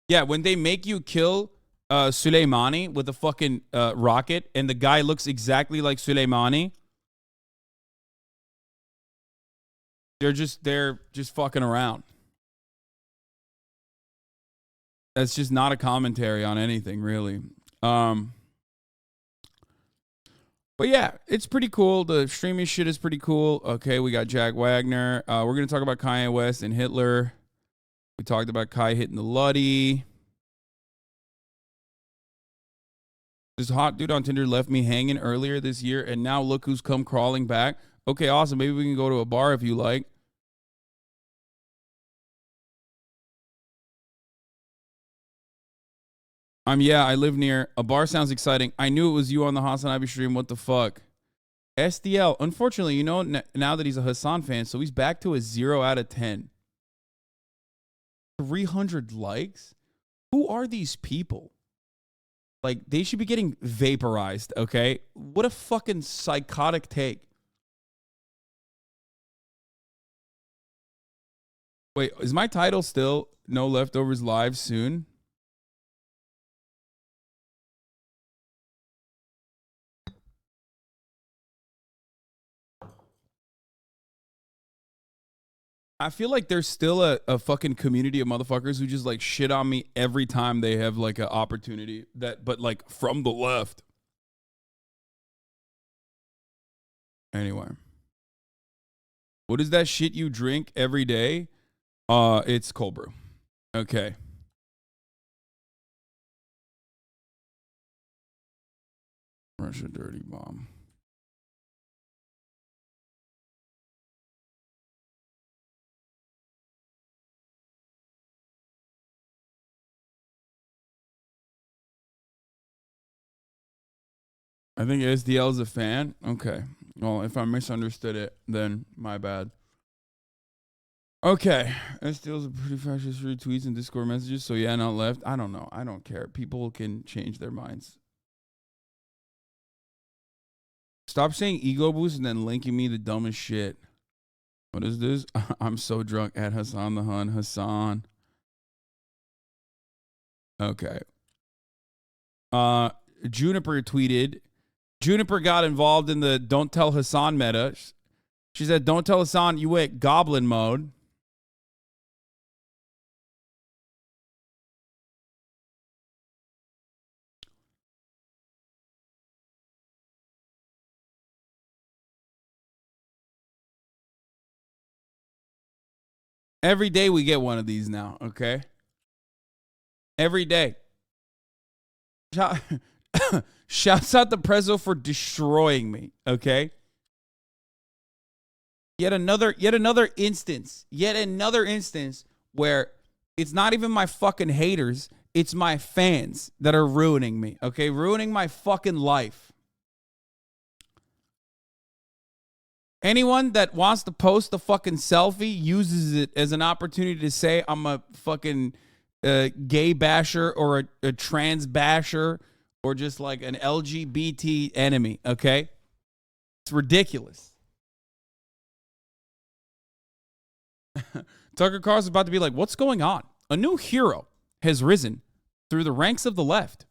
Yeah, when they make you kill Soleimani with a fucking rocket and the guy looks exactly like Soleimani, they're just fucking around. That's just not a commentary on anything, really. But yeah, it's pretty cool. The streaming shit is pretty cool. Okay, we got Jack Wagner. We're going to talk about Kanye West and Hitler. We talked about Kai hitting the Luddy. This hot dude on Tinder left me hanging earlier this year, and now look who's come crawling back. Okay, awesome. Maybe we can go to a bar if you like. Yeah, I live near. A bar sounds exciting. I knew it was you on the HasanAbi stream. What the fuck? SDL. Unfortunately, you know, now that he's a Hasan fan, so he's back to a 0 out of 10. 300 likes? Who are these people? Like, they should be getting vaporized, okay? What a fucking psychotic take. Wait, is my title still No Leftovers Live soon? I feel like there's still a fucking community of motherfuckers who just like shit on me every time they have like an opportunity but like from the left. Anyway. What is that shit you drink every day? It's cold brew. Okay. Russia dirty bomb. I think SDL is a fan. Okay. Well, if I misunderstood it, then my bad. Okay. SDL's a pretty fascist retweets and Discord messages. So yeah, not left. I don't know. I don't care. People can change their minds. Stop saying ego boost and then linking me the dumbest shit. What is this? I'm so drunk at Hasan the Hun. Hasan. Okay. Juniper tweeted. Juniper got involved in the don't tell Hasan meta. She said, don't tell Hasan you went goblin mode. Every day we get one of these now, okay? Every day. Shouts out to Prezzo for destroying me, okay? Yet another instance where it's not even my fucking haters, it's my fans that are ruining me, okay? Ruining my fucking life. Anyone that wants to post a fucking selfie uses it as an opportunity to say I'm a fucking gay basher or a trans basher or just like an LGBT enemy, okay? It's ridiculous. Tucker Carlson's about to be like, what's going on? A new hero has risen through the ranks of the left.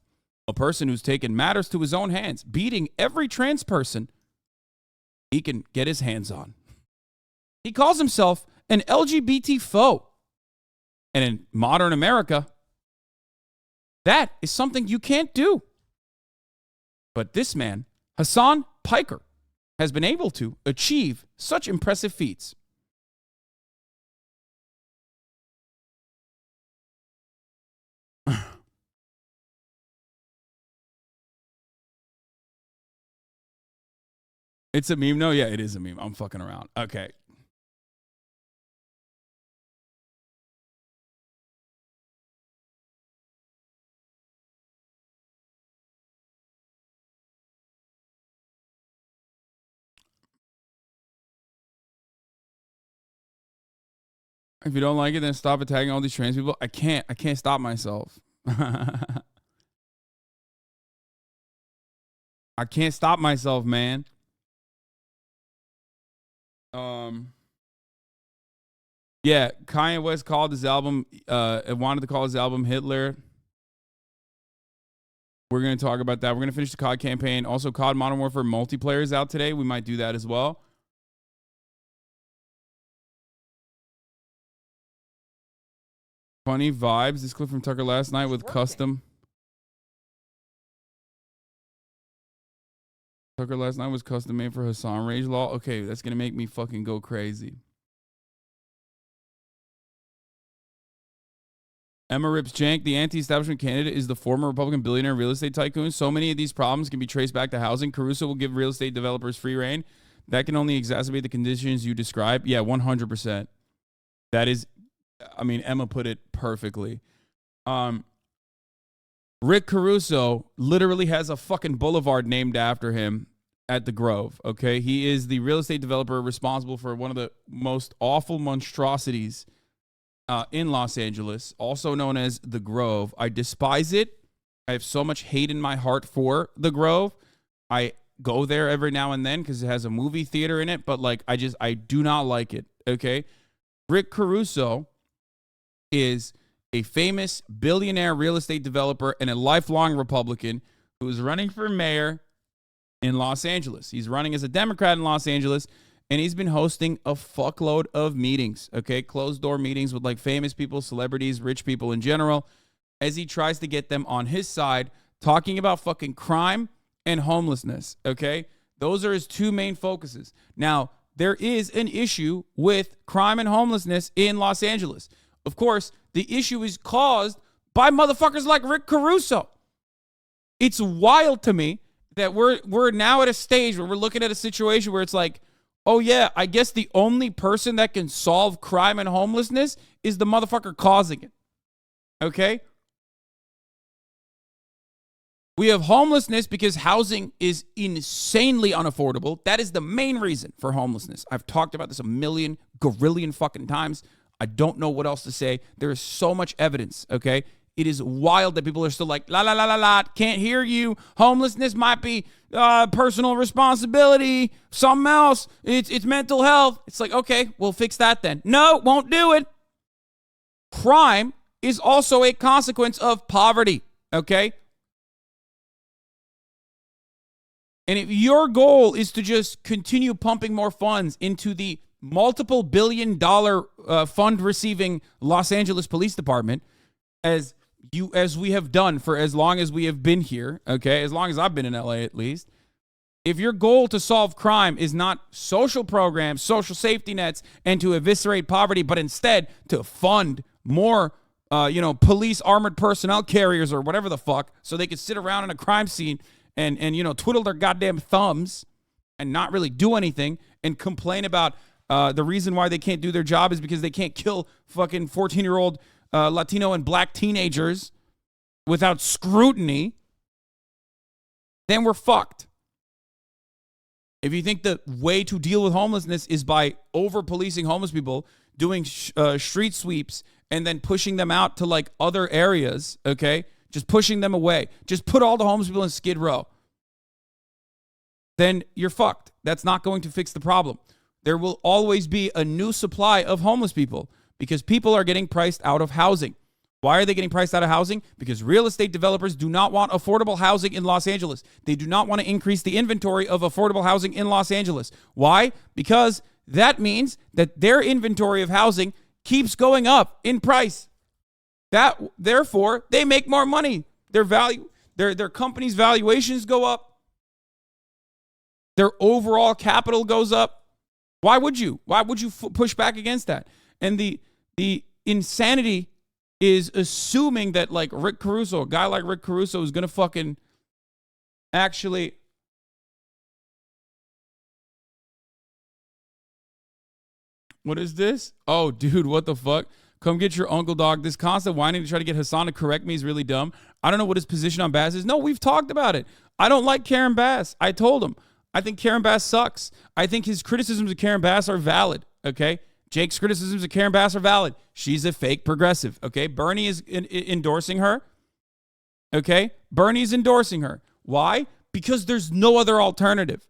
A person who's taken matters to his own hands, beating every trans person he can get his hands on. He calls himself an LGBT foe. And in modern America, that is something you can't do. But this man, Hasan Piker, has been able to achieve such impressive feats. It's a meme? No, yeah, it is a meme. I'm fucking around. Okay. If you don't like it, then stop attacking all these trans people. I can't stop myself. I can't stop myself, man. Yeah, Kanye West called his album, wanted to call his album Hitler. We're going to talk about that. We're going to finish the COD campaign. Also, COD Modern Warfare multiplayer is out today. We might do that as well. Funny vibes. This clip from Tucker last night with custom. Tucker last night was custom made for Hasan Rage Law. Okay, that's going to make me fucking go crazy. Emma Rips Jank, the anti-establishment candidate, is the former Republican billionaire real estate tycoon. So many of these problems can be traced back to housing. Caruso will give real estate developers free reign. That can only exacerbate the conditions you describe. Yeah, 100%. That is, I mean, Emma put it perfectly. Rick Caruso literally has a fucking boulevard named after him at the Grove, okay? He is the real estate developer responsible for one of the most awful monstrosities in Los Angeles, also known as the Grove. I despise it. I have so much hate in my heart for the Grove. I go there every now and then because it has a movie theater in it, but like I do not like it, okay? Rick Caruso is a famous billionaire real estate developer and a lifelong Republican who is running for mayor in Los Angeles. He's running as a Democrat in Los Angeles, and he's been hosting a fuckload of meetings, okay? Closed-door meetings with, like, famous people, celebrities, rich people in general, as he tries to get them on his side, talking about fucking crime and homelessness, okay? Those are his two main focuses. Now, there is an issue with crime and homelessness in Los Angeles. Of course, the issue is caused by motherfuckers like Rick Caruso. It's wild to me that we're now at a stage where we're looking at a situation where it's like, oh yeah, I guess the only person that can solve crime and homelessness is the motherfucker causing it. Okay? We have homelessness because housing is insanely unaffordable. That is the main reason for homelessness. I've talked about this a million, gorillion fucking times. I don't know what else to say. There is so much evidence, okay? It is wild that people are still like, la, la, la, la, la, can't hear you. Homelessness might be personal responsibility, something else. It's mental health. It's like, okay, we'll fix that then. No, won't do it. Crime is also a consequence of poverty, okay? And if your goal is to just continue pumping more funds into the multiple billion-dollar fund-receiving Los Angeles Police Department, as we have done for as long as we have been here, okay, as long as I've been in LA at least, if your goal to solve crime is not social programs, social safety nets, and to eviscerate poverty, but instead to fund more, police armored personnel carriers or whatever the fuck, so they could sit around in a crime scene and twiddle their goddamn thumbs and not really do anything and complain about the reason why they can't do their job is because they can't kill fucking 14-year-old Latino and black teenagers without scrutiny, then we're fucked. If you think the way to deal with homelessness is by over-policing homeless people, doing street sweeps, and then pushing them out to like other areas, okay? Just pushing them away. Just put all the homeless people in Skid Row. Then you're fucked. That's not going to fix the problem. There will always be a new supply of homeless people because people are getting priced out of housing. Why are they getting priced out of housing? Because real estate developers do not want affordable housing in Los Angeles. They do not want to increase the inventory of affordable housing in Los Angeles. Why? Because that means that their inventory of housing keeps going up in price. Therefore, they make more money. Their company's valuations go up. Their overall capital goes up. Why would you? Why would you push back against that? And the insanity is assuming that like Rick Caruso, a guy like Rick Caruso is going to fucking actually what is this? Oh, dude, what the fuck? Come get your uncle, dog. This constant whining to try to get Hasan to correct me is really dumb. I don't know what his position on Bass is. No, we've talked about it. I don't like Karen Bass. I told him. I think Karen Bass sucks. I think his criticisms of Karen Bass are valid, okay? Jake's criticisms of Karen Bass are valid. She's a fake progressive, okay? Bernie is endorsing her, okay? Bernie's endorsing her. Why? Because there's no other alternative.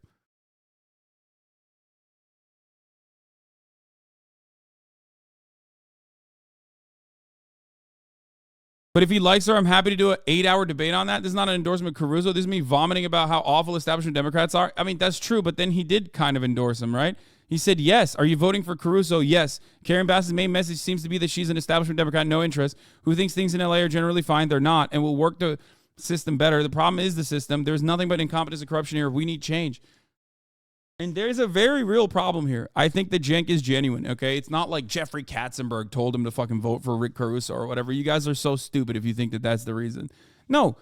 But if he likes her, I'm happy to do an 8-hour debate on that. This is not an endorsement of Caruso. This is me vomiting about how awful establishment Democrats are. I mean, that's true, but then he did kind of endorse him, right? He said, yes. Are you voting for Caruso? Yes. Karen Bass's main message seems to be that she's an establishment Democrat, no interest, who thinks things in LA are generally fine. They're not, and will work the system better. The problem is the system. There's nothing but incompetence and corruption here. We need change. And there's a very real problem here. I think that Cenk is genuine, okay? It's not like Jeffrey Katzenberg told him to fucking vote for Rick Caruso or whatever. You guys are so stupid if you think that that's the reason. No,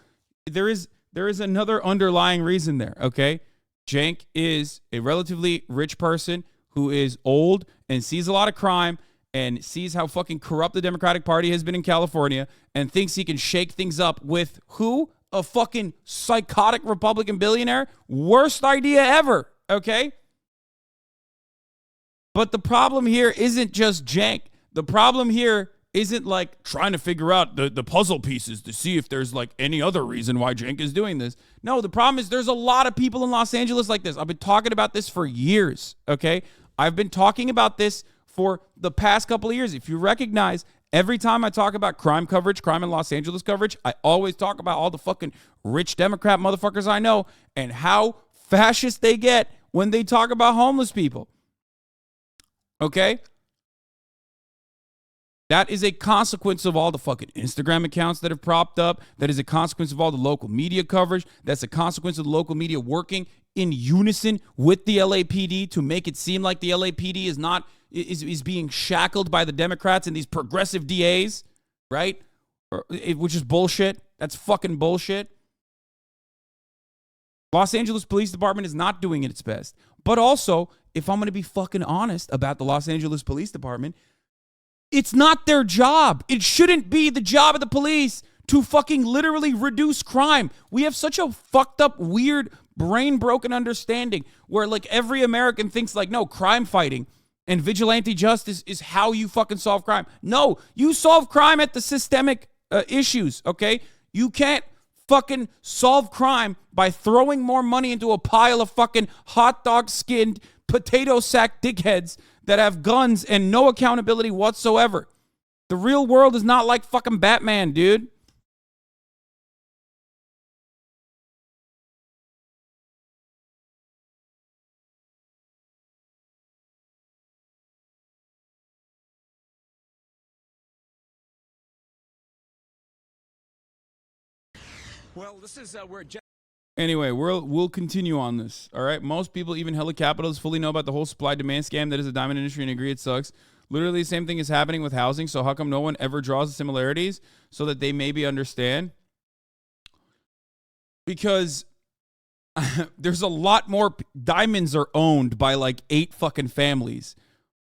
there is another underlying reason there, okay? Cenk is a relatively rich person who is old and sees a lot of crime and sees how fucking corrupt the Democratic Party has been in California and thinks he can shake things up with who? A fucking psychotic Republican billionaire? Worst idea ever. Okay? But the problem here isn't just Cenk. The problem here isn't like trying to figure out the puzzle pieces to see if there's like any other reason why Cenk is doing this. No, the problem is there's a lot of people in Los Angeles like this. I've been talking about this for years, okay? I've been talking about this for the past couple of years. If you recognize, every time I talk about crime coverage, crime in Los Angeles coverage, I always talk about all the fucking rich Democrat motherfuckers I know and how fascist they get when they talk about homeless people. Okay? That is a consequence of all the fucking Instagram accounts that have propped up. That is a consequence of all the local media coverage. That's a consequence of the local media working in unison with the LAPD to make it seem like the LAPD is being shackled by the Democrats and these progressive DAs, right? Which is bullshit. That's fucking bullshit. Los Angeles Police Department is not doing its best. But also, if I'm going to be fucking honest about the Los Angeles Police Department, it's not their job. It shouldn't be the job of the police to fucking literally reduce crime. We have such a fucked up, weird, brain-broken understanding where like every American thinks like, no, crime fighting and vigilante justice is how you fucking solve crime. No, you solve crime at the systemic issues, okay? You can't fucking solve crime by throwing more money into a pile of fucking hot dog skinned potato sack dickheads that have guns and no accountability whatsoever. The real world is not like fucking Batman, dude. Well, this is where. Anyway, we'll continue on this. All right. Most people, even hella capitalists, fully know about the whole supply-demand scam that is the diamond industry and agree it sucks. Literally the same thing is happening with housing. So how come no one ever draws the similarities so that they maybe understand? Because there's a lot more diamonds are owned by like 8 fucking families,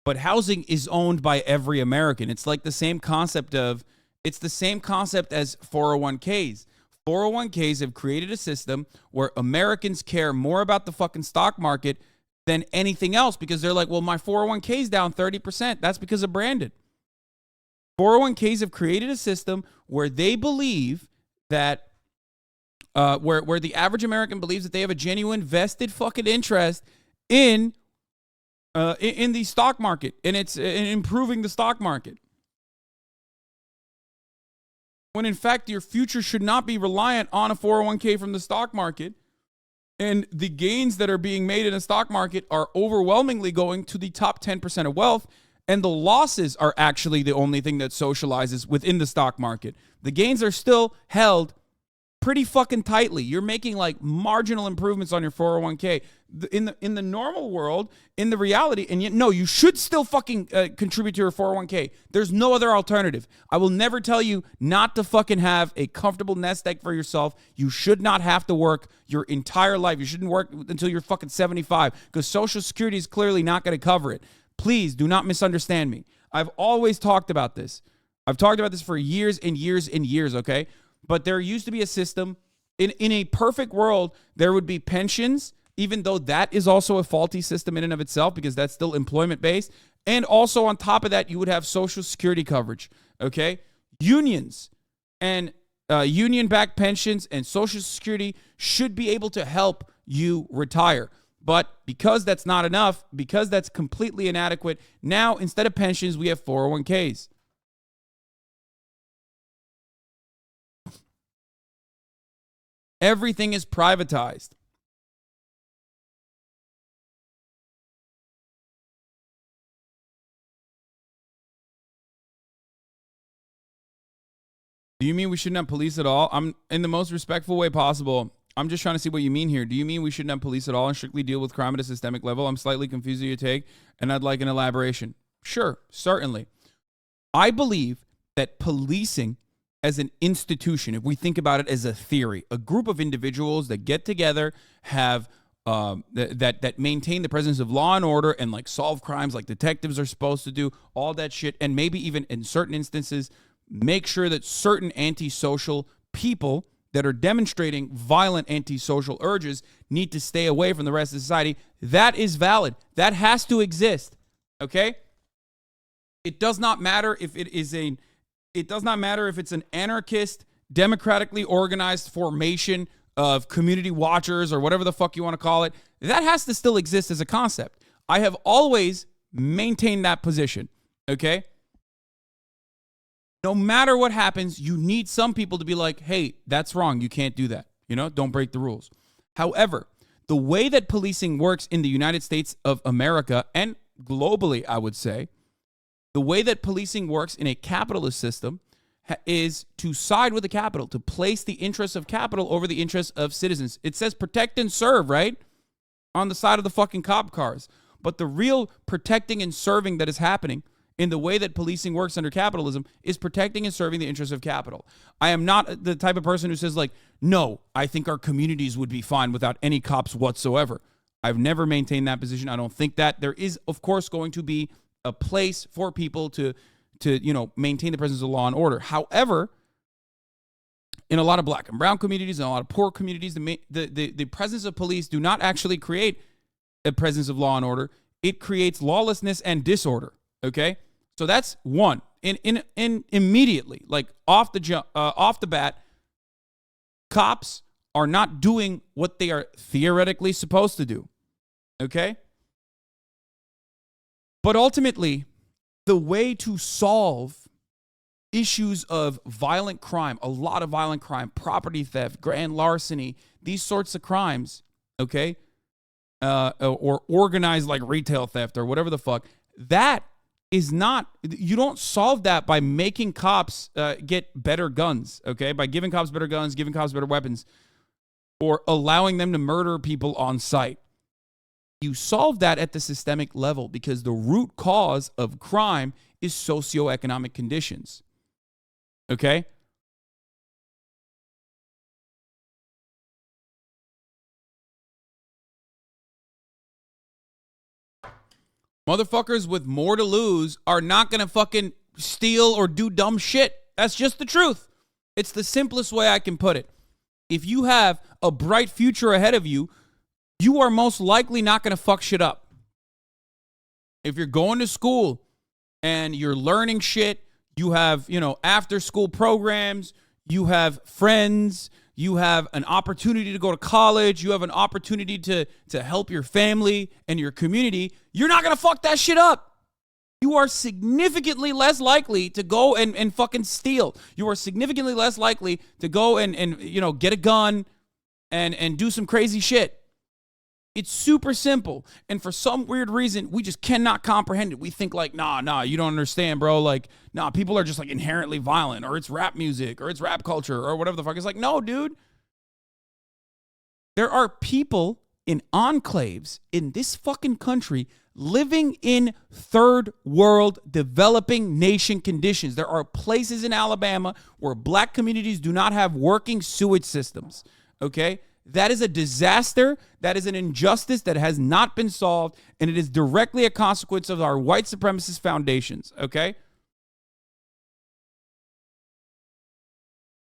but housing is owned by every American. It's like the same concept as 401ks. 401ks have created a system where Americans care more about the fucking stock market than anything else because they're like, well, my 401k is down 30%. That's because of Brandon. 401ks have created a system where they believe that, where the average American believes that they have a genuine vested fucking interest in the stock market, and it's in improving the stock market. When in fact, your future should not be reliant on a 401k from the stock market. And the gains that are being made in the stock market are overwhelmingly going to the top 10% of wealth. And the losses are actually the only thing that socializes within the stock market. The gains are still held pretty fucking tightly. You're making like marginal improvements on your 401k. In the normal world, in the reality, and yet, no, you should still fucking contribute to your 401k. There's no other alternative. I will never tell you not to fucking have a comfortable nest egg for yourself. You should not have to work your entire life. You shouldn't work until you're fucking 75 because Social Security is clearly not going to cover it. Please do not misunderstand me. I've always talked about this. I've talked about this for years and years and years, okay? But there used to be a system. In a perfect world, there would be pensions, even though that is also a faulty system in and of itself because that's still employment-based. And also on top of that, you would have Social Security coverage, okay? Unions and union-backed pensions and Social Security should be able to help you retire. But because that's not enough, because that's completely inadequate, now instead of pensions, we have 401ks. Everything is privatized. Do you mean we shouldn't have police at all? I'm in the most respectful way possible. I'm just trying to see what you mean here. Do you mean we shouldn't have police at all and strictly deal with crime at a systemic level? I'm slightly confused at your take, and I'd like an elaboration. Sure, certainly. I believe that policing as an institution, if we think about it as a theory, a group of individuals that get together, have that maintain the presence of law and order and like solve crimes like detectives are supposed to do, all that shit, and maybe even in certain instances, make sure that certain antisocial people that are demonstrating violent antisocial urges need to stay away from the rest of society. That is valid. That has to exist. Okay? It does not matter if it's an anarchist, democratically organized formation of community watchers or whatever the fuck you want to call it. That has to still exist as a concept. I have always maintained that position. Okay? No matter what happens, you need some people to be like, hey, that's wrong. You can't do that. You know, don't break the rules. However, the way that policing works in the United States of America and globally, I would say, the way that policing works in a capitalist system is to side with the capital, to place the interests of capital over the interests of citizens. It says protect and serve, right? on the side of the fucking cop cars. But the real protecting and serving that is happening in the way that policing works under capitalism is protecting and serving the interests of capital. I am not the type of person who says, like, no, I think our communities would be fine without any cops whatsoever. I've never maintained that position. I don't think that. There is, of course, going to be a place for people to maintain the presence of law and order. However, in a lot of black and brown communities and a lot of poor communities, the presence of police do not actually create a presence of law and order. It creates lawlessness and disorder. Okay, so that's one. In immediately, like off the bat, cops are not doing what they are theoretically supposed to do. Okay, but ultimately, the way to solve issues of violent crime, a lot of violent crime, property theft, grand larceny, these sorts of crimes, okay, or organized like retail theft or whatever the fuck, that is not, you don't solve that by making cops get better guns, okay, by giving cops better guns, giving cops better weapons, or allowing them to murder people on sight. You solve that at the systemic level because the root cause of crime is socioeconomic conditions. Okay? Motherfuckers with more to lose are not going to fucking steal or do dumb shit. That's just the truth. It's the simplest way I can put it. If you have a bright future ahead of you, you are most likely not going to fuck shit up. If you're going to school and you're learning shit, you have, after school programs, you have friends, you have an opportunity to go to college, you have an opportunity to help your family and your community, you're not going to fuck that shit up. You are significantly less likely to go and fucking steal. You are significantly less likely to go and get a gun and do some crazy shit. It's super simple. And for some weird reason, we just cannot comprehend it. We think like, nah, you don't understand, bro. Like, nah, people are just like inherently violent, or it's rap music, or it's rap culture, or whatever the fuck. It's like, no, dude. There are people in enclaves in this fucking country living in third world developing nation conditions. There are places in Alabama where black communities do not have working sewage systems, okay? That is a disaster. That is an injustice that has not been solved, and it is directly a consequence of our white supremacist foundations, okay?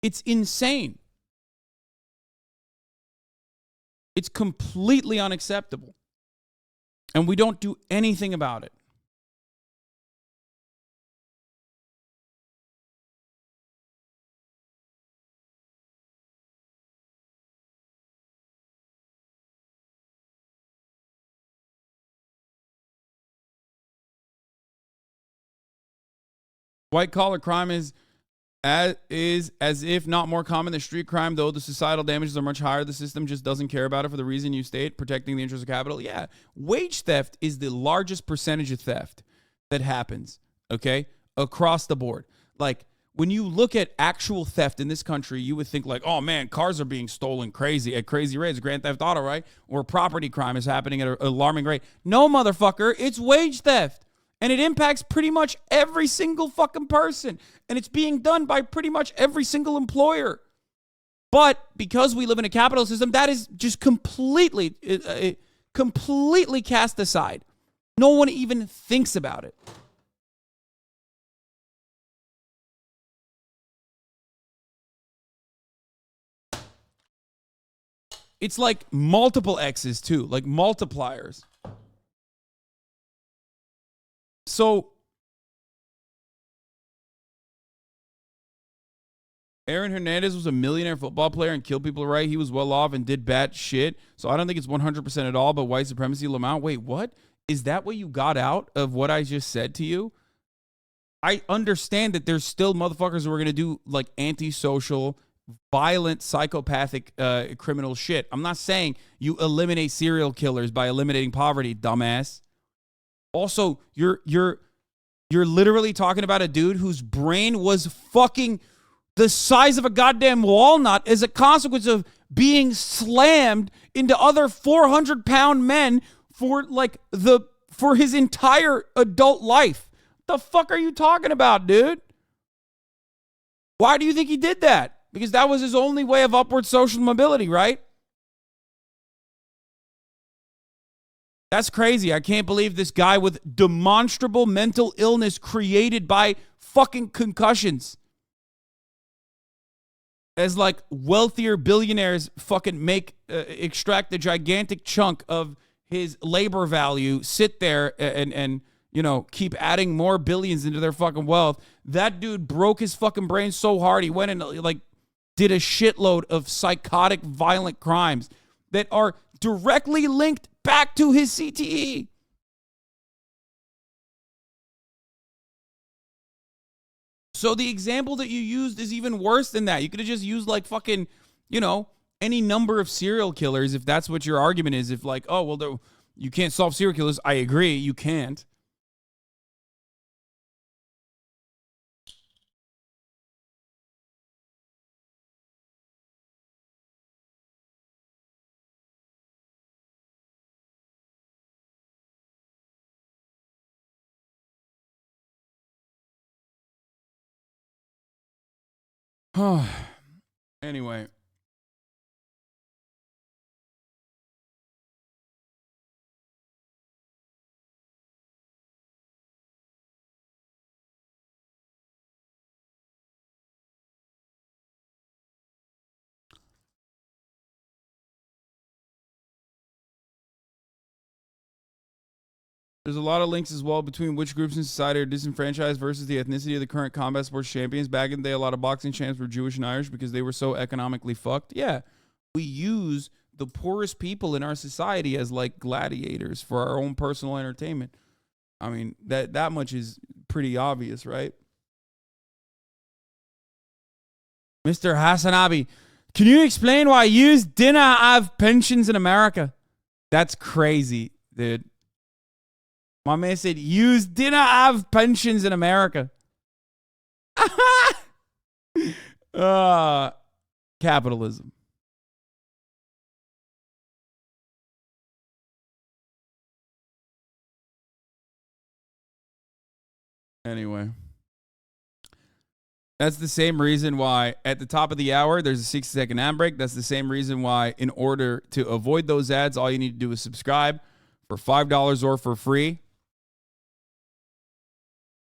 It's insane. It's completely unacceptable. And we don't do anything about it. White collar crime is as if not more common than street crime, though the societal damages are much higher. The system just doesn't care about it for the reason you state, protecting the interests of capital. Yeah, wage theft is the largest percentage of theft that happens, okay, across the board. Like, when you look at actual theft in this country, you would think like, oh man, cars are being stolen at crazy rates, Grand Theft Auto, right? Or property crime is happening at an alarming rate. No, motherfucker, it's wage theft. And it impacts pretty much every single fucking person. And it's being done by pretty much every single employer. But because we live in a capitalist system, that is just completely cast aside. No one even thinks about it. It's like multiple X's too, like multipliers. So, Aaron Hernandez was a millionaire football player and killed people, right? He was well off and did bad shit. So I don't think it's 100% at all, but white supremacy, Lamont. Wait, what? Is that what you got out of what I just said to you? I understand that there's still motherfuckers who are going to do like antisocial, violent, psychopathic, criminal shit. I'm not saying you eliminate serial killers by eliminating poverty, dumbass. Also, you're literally talking about a dude whose brain was fucking the size of a goddamn walnut as a consequence of being slammed into other 400-pound men for his entire adult life. The fuck are you talking about, dude? Why do you think he did that? Because that was his only way of upward social mobility, right? That's crazy. I can't believe this guy with demonstrable mental illness created by fucking concussions, as like wealthier billionaires fucking extract a gigantic chunk of his labor value, sit there and keep adding more billions into their fucking wealth. That dude broke his fucking brain so hard he went and did a shitload of psychotic violent crimes that are directly linked back to his CTE. So the example that you used is even worse than that. You could have just used any number of serial killers if that's what your argument is. If you can't solve serial killers. I agree, you can't. Anyway. There's a lot of links as well between which groups in society are disenfranchised versus the ethnicity of the current combat sports champions. Back in the day, a lot of boxing champs were Jewish and Irish because they were so economically fucked. Yeah, we use the poorest people in our society as like gladiators for our own personal entertainment. I mean, that much is pretty obvious, right? Mr. HasanAbi, can you explain why yous didn't have pensions in America? That's crazy, dude. My man said, yous didn't have pensions in America. Capitalism. Anyway. That's the same reason why at the top of the hour, there's a 60-second ad break. That's the same reason why in order to avoid those ads, all you need to do is subscribe for $5 or for free.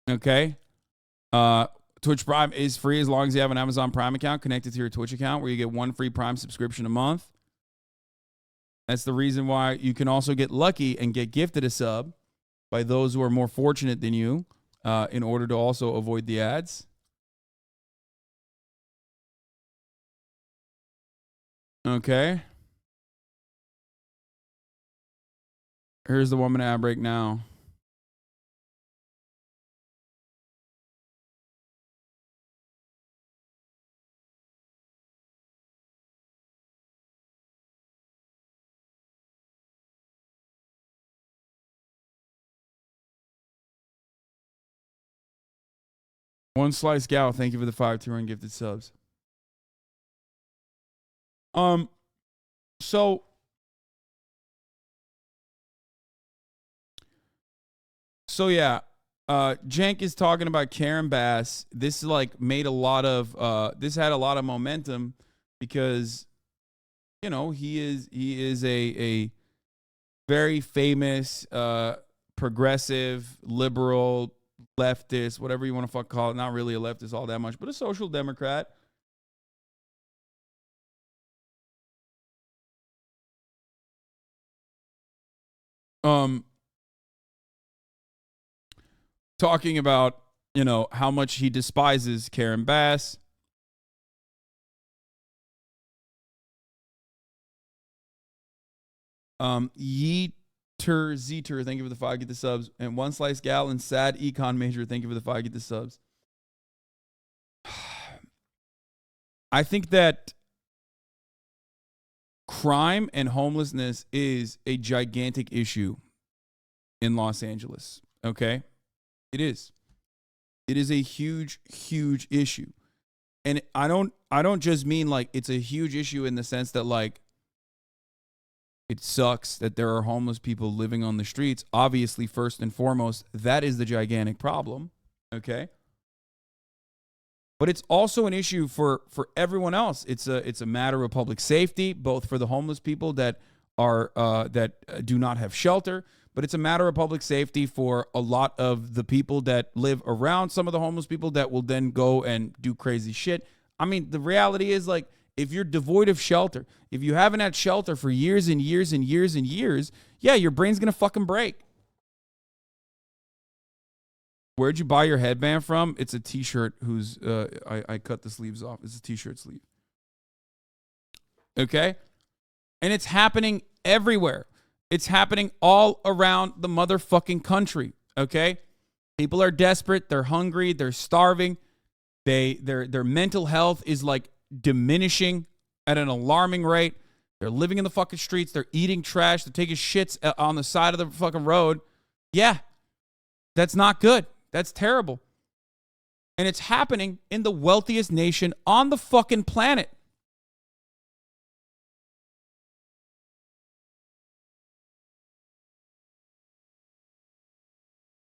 Okay. Twitch Prime is free as long as you have an Amazon Prime account connected to your Twitch account where you get one free Prime subscription a month. That's the reason why you can also get lucky and get gifted a sub by those who are more fortunate than you in order to also avoid the ads. Okay. Here's the 1 minute ad break now. One Slice Gal, thank you for the 5 2 gifted subs. So yeah, Jank is talking about Karen Bass. This made a lot of this had a lot of momentum because he is a very famous progressive liberal leftist, whatever you want to call it. Not really a leftist all that much, but a social democrat. Talking about, how much he despises Karen Bass. Yeeter Zeter, thank you for the 5, get the subs. And One Slice Gal and Sad Econ Major, thank you for the 5, get the subs. I think that crime and homelessness is a gigantic issue in Los Angeles. Okay? It is. It is a huge, huge issue. And I don't just mean like it's a huge issue in the sense that like it sucks that there are homeless people living on the streets. Obviously, first and foremost, that is the gigantic problem. Okay. But it's also an issue for everyone else. It's a matter of public safety, both for the homeless people that are do not have shelter, but it's a matter of public safety for a lot of the people that live around some of the homeless people that will then go and do crazy shit. I mean, the reality is like if you're devoid of shelter, if you haven't had shelter for years and years and years and years, yeah, your brain's gonna fucking break. Where'd you buy your headband from? It's a t-shirt whose I cut the sleeves off. It's a t-shirt sleeve. Okay? And it's happening everywhere. It's happening all around the motherfucking country. Okay? People are desperate, they're hungry, they're starving. Their mental health is like diminishing at an alarming rate. They're living in the fucking streets, they're eating trash, they're taking shits on the side of the fucking road. Yeah. That's not good. That's terrible. And it's happening in the wealthiest nation on the fucking planet.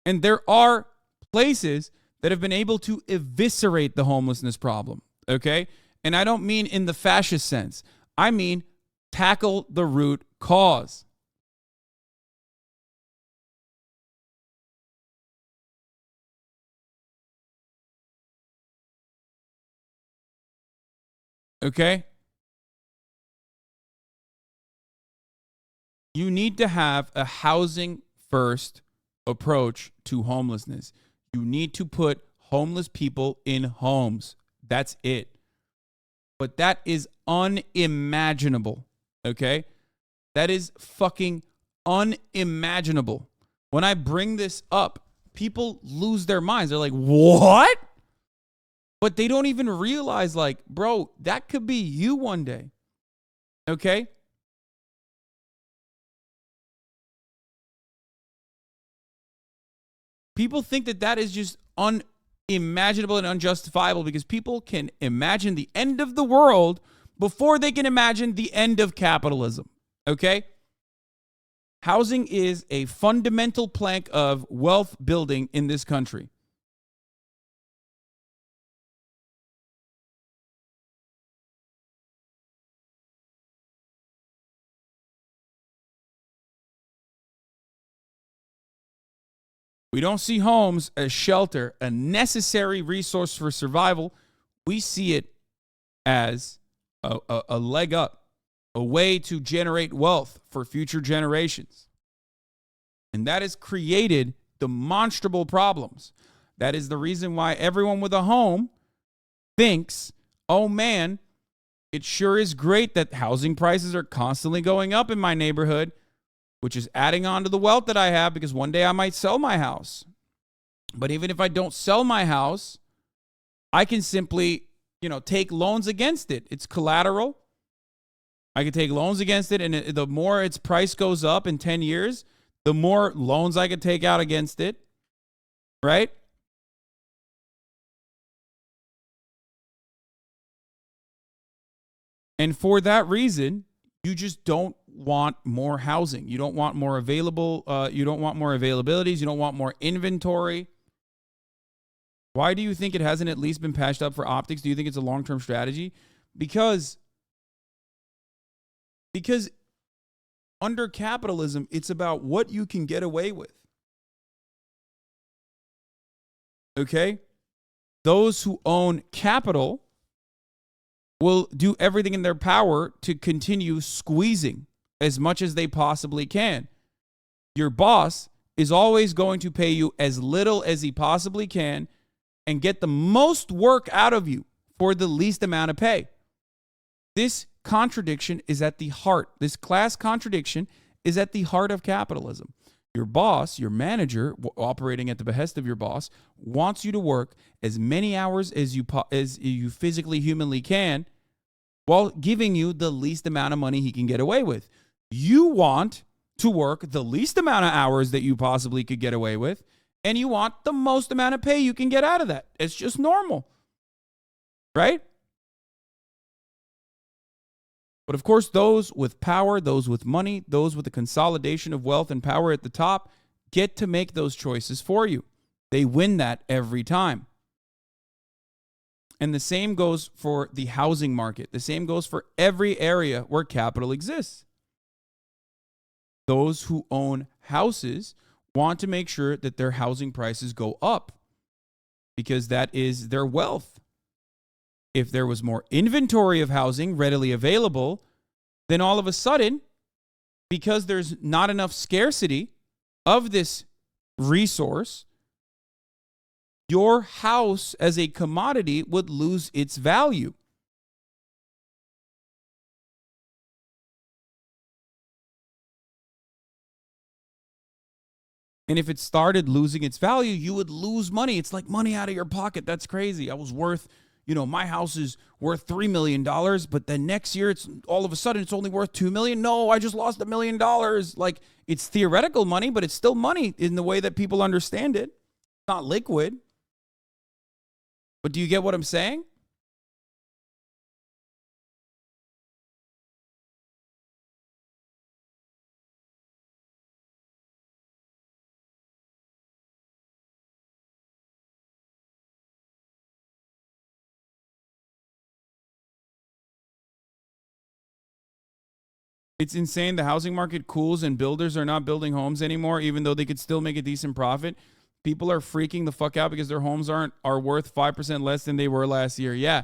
And there are places that have been able to eviscerate the homelessness problem, okay? And I don't mean in the fascist sense. I mean tackle the root cause. Okay? You need to have a housing first approach to homelessness. You need to put homeless people in homes. That's it. But that is unimaginable. Okay? That is fucking unimaginable. When I bring this up, people lose their minds. They're like, what? But they don't even realize, like, bro, that could be you one day. Okay? People think that that is just unimaginable and unjustifiable because people can imagine the end of the world before they can imagine the end of capitalism. Okay? Housing is a fundamental plank of wealth building in this country. We don't see homes as shelter, a necessary resource for survival. We see it as a leg up, a way to generate wealth for future generations. And that has created demonstrable problems. That is the reason why everyone with a home thinks, oh man, it sure is great that housing prices are constantly going up in my neighborhood, which is adding on to the wealth that I have because one day I might sell my house. But even if I don't sell my house, I can simply, take loans against it. It's collateral. I can take loans against it, and the more its price goes up in 10 years, the more loans I could take out against it, right? And for that reason, you just don't want more housing. You don't want more available. You don't want more availabilities. You don't want more inventory. Why do you think it hasn't at least been patched up for optics? Do you think it's a long-term strategy? Because under capitalism, it's about what you can get away with. Okay? Those who own capital will do everything in their power to continue squeezing as much as they possibly can. Your boss is always going to pay you as little as he possibly can and get the most work out of you for the least amount of pay. This contradiction is at the heart. This class contradiction is at the heart of capitalism. Your boss, your manager, operating at the behest of your boss, wants you to work as many hours as you physically, humanly can, while giving you the least amount of money he can get away with. You want to work the least amount of hours that you possibly could get away with, and you want the most amount of pay you can get out of that. It's just normal. right? But of course, those with power, those with money, those with the consolidation of wealth and power at the top get to make those choices for you. They win that every time. And the same goes for the housing market. The same goes for every area where capital exists. Those who own houses want to make sure that their housing prices go up because that is their wealth. If there was more inventory of housing readily available, then all of a sudden, because there's not enough scarcity of this resource, your house as a commodity would lose its value. And if it started losing its value, you would lose money. It's like money out of your pocket. That's crazy. I was worth, my house is worth $3 million, but then next year it's all of a sudden it's only worth $2 million. No, I just lost $1 million. Like, it's theoretical money, but it's still money in the way that people understand it. It's not liquid. But do you get what I'm saying? It's insane. The housing market cools and builders are not building homes anymore, even though they could still make a decent profit. People are freaking the fuck out because their homes are worth 5% less than they were last year. Yeah.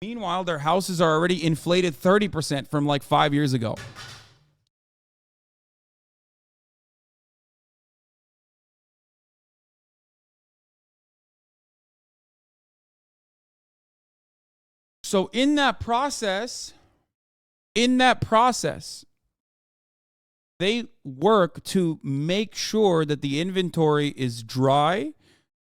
Meanwhile, their houses are already inflated 30% from like 5 years ago. So in that process, they work to make sure that the inventory is dry,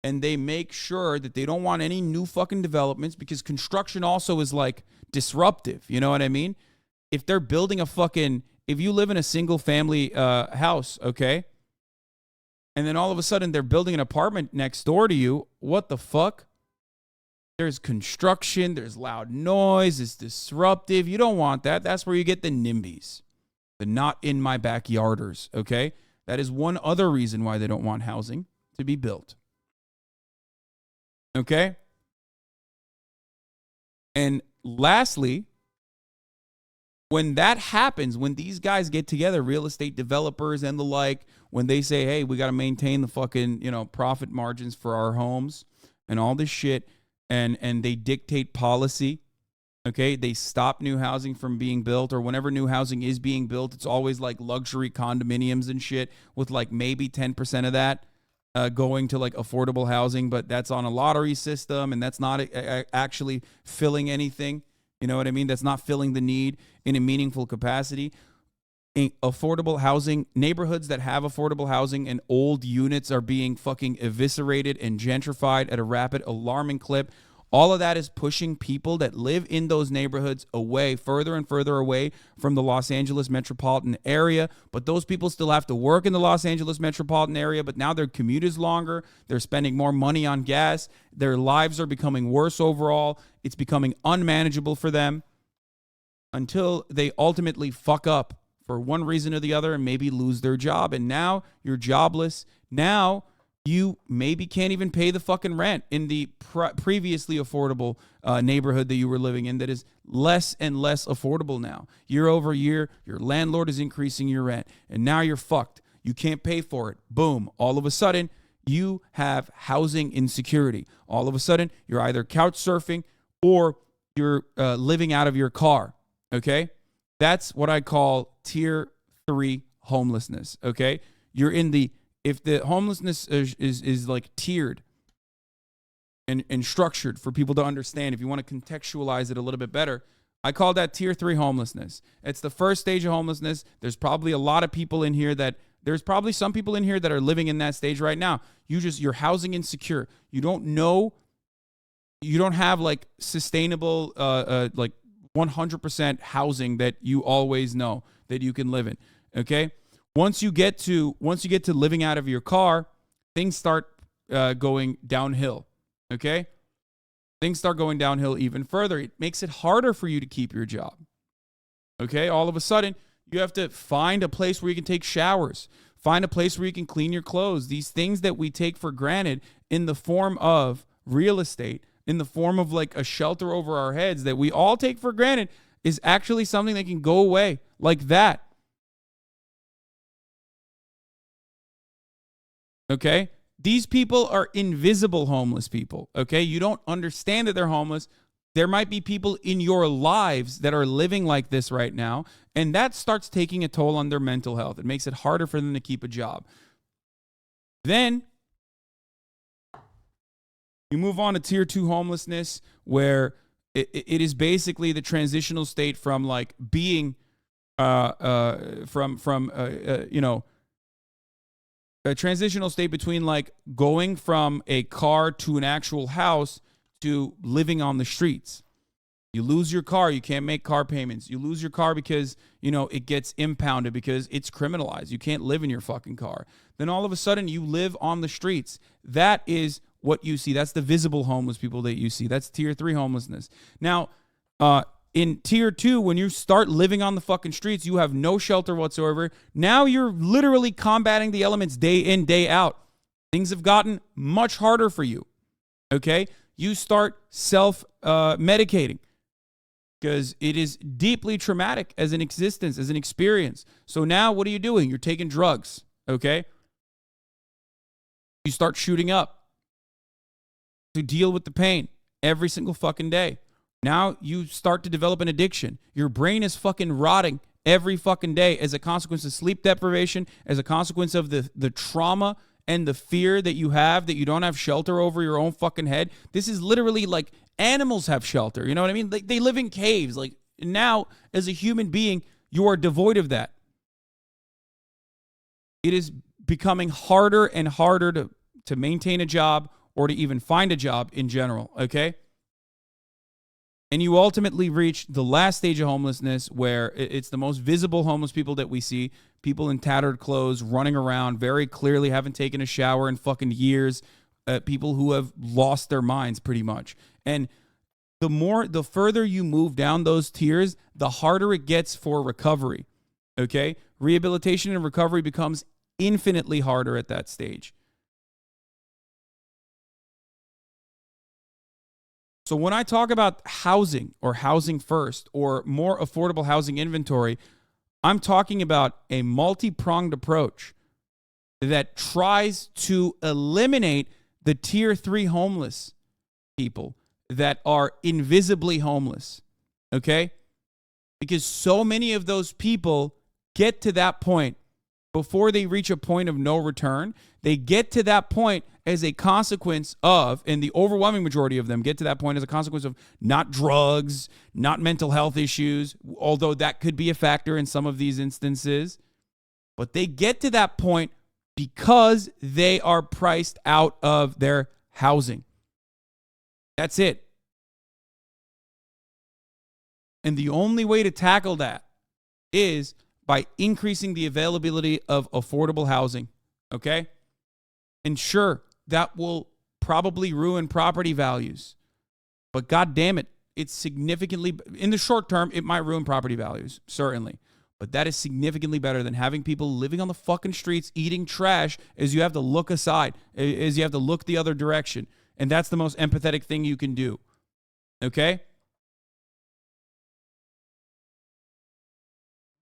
and they make sure that they don't want any new fucking developments, because construction also is like disruptive. You know what I mean? If they're building if you live in a single family house, okay, and then all of a sudden they're building an apartment next door to you, what the fuck? There's construction, there's loud noise, it's disruptive. You don't want that. That's where you get the NIMBYs, the not in my backyarders, okay? That is one other reason why they don't want housing to be built. Okay? And lastly, when that happens, when these guys get together, real estate developers and the like, when they say, hey, we got to maintain the fucking, profit margins for our homes and all this shit, and they dictate policy, okay? They stop new housing from being built, or whenever new housing is being built, it's always like luxury condominiums and shit with like maybe 10% of that going to like affordable housing, but that's on a lottery system, and that's not actually filling anything. You know what I mean? That's not filling the need in a meaningful capacity. Affordable housing, neighborhoods that have affordable housing and old units are being fucking eviscerated and gentrified at a rapid, alarming clip. All of that is pushing people that live in those neighborhoods away, further and further away from the Los Angeles metropolitan area. But those people still have to work in the Los Angeles metropolitan area, but now their commute is longer. They're spending more money on gas. Their lives are becoming worse overall. It's becoming unmanageable for them until they ultimately fuck up for one reason or the other and maybe lose their job. And now you're jobless. Now you maybe can't even pay the fucking rent in the previously affordable neighborhood that you were living in that is less and less affordable now. Year over year, your landlord is increasing your rent, and now you're fucked. You can't pay for it. Boom. All of a sudden, you have housing insecurity. All of a sudden, you're either couch surfing or you're living out of your car, okay? That's what I call tier 3 homelessness, okay? You're in if the homelessness is like tiered and structured for people to understand, if you want to contextualize it a little bit better, I call that tier 3 homelessness. It's the first stage of homelessness. There's probably a lot of people in here there's probably some people in here that are living in that stage right now. You're housing insecure. You don't have like sustainable, like 100% housing that you always know that you can live in. Okay. Once you get to living out of your car, things start going downhill. Okay. things start going downhill even further. It makes it harder for you to keep your job. Okay? All of a sudden, you have to find a place where you can take showers. Find a place where you can clean your clothes. These things that we take for granted in the form of real estate, in the form of like a shelter over our heads that we all take for granted, is actually something that can go away like that. Okay? These people are invisible homeless people. Okay? You don't understand that they're homeless. There might be people in your lives that are living like this right now, and that starts taking a toll on their mental health. It makes it harder for them to keep a job. Then you move on to tier 2 homelessness, where it is basically the transitional state from like being a transitional state between like going from a car to an actual house to living on the streets. You lose your car, you can't make car payments. You lose your car because, it gets impounded because it's criminalized. You can't live in your fucking car. Then all of a sudden you live on the streets. That is what you see. That's the visible homeless people that you see. That's tier 3 homelessness. Now, in tier 2, when you start living on the fucking streets, you have no shelter whatsoever. Now you're literally combating the elements day in, day out. Things have gotten much harder for you. Okay? You start self-medicating because it is deeply traumatic as an existence, as an experience. So now what are you doing? You're taking drugs, okay? You start shooting up to deal with the pain every single fucking day. Now you start to develop an addiction. Your brain is fucking rotting every fucking day as a consequence of sleep deprivation, as a consequence of the trauma and the fear that you have that you don't have shelter over your own fucking head. This is literally like animals have shelter. You know what I mean? Like they live in caves. Like now, as a human being, you are devoid of that. It is becoming harder and harder to maintain a job or to even find a job in general, okay? And you ultimately reach the last stage of homelessness, where it's the most visible homeless people that we see. People in tattered clothes running around, very clearly haven't taken a shower in fucking years. People who have lost their minds pretty much. And the further you move down those tiers, the harder it gets for recovery. Okay? Rehabilitation and recovery becomes infinitely harder at that stage. So when I talk about housing or housing first or more affordable housing inventory, I'm talking about a multi-pronged approach that tries to eliminate the tier 3 homeless people that are invisibly homeless, okay? Because so many of those people get to that point before they reach a point of no return. They get to that point as a consequence of, and the overwhelming majority of them get to that point as a consequence of not drugs, not mental health issues, although that could be a factor in some of these instances. But they get to that point because they are priced out of their housing. That's it. And the only way to tackle that is by increasing the availability of affordable housing, okay? And sure, that will probably ruin property values. But God damn it, it's significantly, in the short term, it might ruin property values, certainly. But that is significantly better than having people living on the fucking streets, eating trash, as you have to look aside, as you have to look the other direction. And that's the most empathetic thing you can do, okay?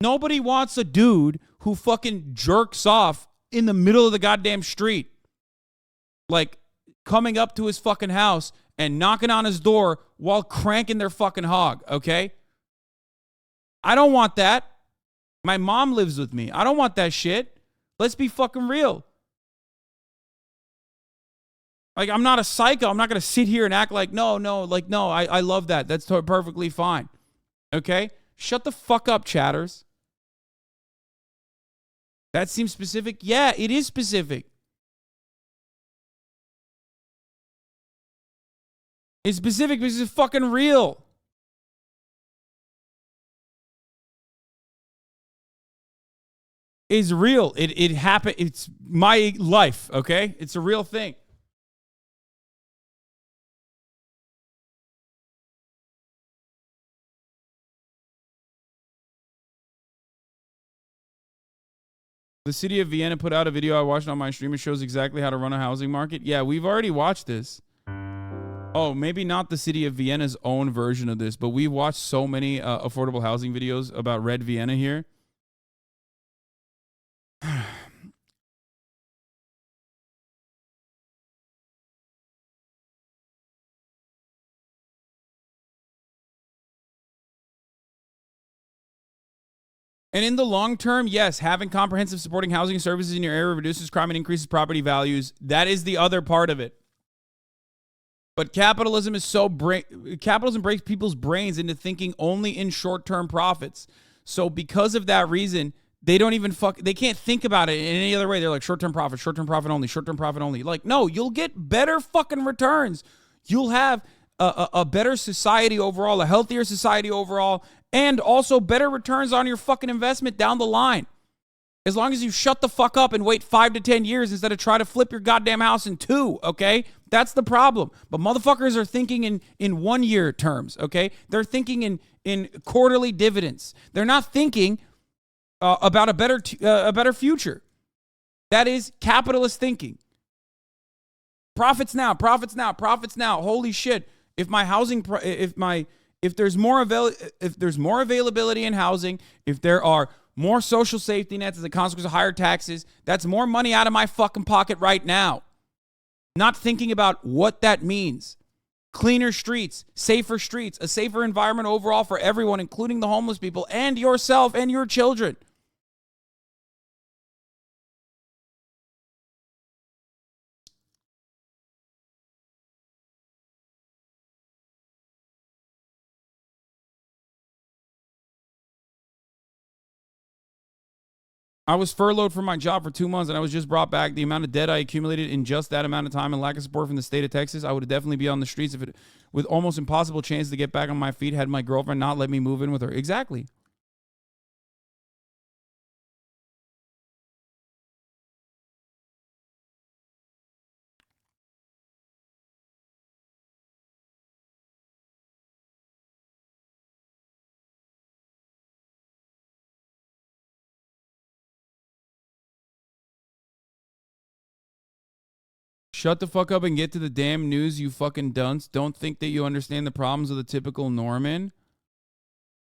Nobody wants a dude who fucking jerks off in the middle of the goddamn street. Like, coming up to his fucking house and knocking on his door while cranking their fucking hog, okay? I don't want that. My mom lives with me. I don't want that shit. Let's be fucking real. Like, I'm not a psycho. I'm not going to sit here and act like, no, I love that. That's perfectly fine. Okay? Shut the fuck up, chatters. That seems specific? Yeah, it is specific. It's specific because it's fucking real. It's real. It happened. It's my life, okay? It's a real thing. The city of Vienna put out a video I watched on my stream. It shows exactly how to run a housing market. Yeah, we've already watched this. Oh, maybe not the city of Vienna's own version of this, but we've watched so many affordable housing videos about Red Vienna here. And in the long term, yes, having comprehensive supporting housing services in your area reduces crime and increases property values. That is the other part of it. But capitalism is capitalism breaks people's brains into thinking only in short-term profits. So because of that reason, they don't even they can't think about it in any other way. They're like short-term profit only, short-term profit only. Like, no, you'll get better fucking returns. You'll have a better society overall, a healthier society overall, and also better returns on your fucking investment down the line. As long as you shut the fuck up and wait 5 to 10 years instead of try to flip your goddamn house in 2, okay? That's the problem. But motherfuckers are thinking in 1 year terms, okay? They're thinking in quarterly dividends. They're not thinking about a better future. That is capitalist thinking. Profits now, profits now, profits now. Holy shit. If my housing if there's more availability in housing, if there are more social safety nets as a consequence of higher taxes, that's more money out of my fucking pocket right now. Not thinking about what that means. Cleaner streets, a safer environment overall for everyone, including the homeless people and yourself and your children. I was furloughed from my job for 2 months and I was just brought back. The amount of debt I accumulated in just that amount of time and lack of support from the state of Texas, I would definitely be on the streets if it, with almost impossible chance to get back on my feet had my girlfriend not let me move in with her. Exactly. Shut the fuck up and get to the damn news, you fucking dunce. Don't think that you understand the problems of the typical Norman.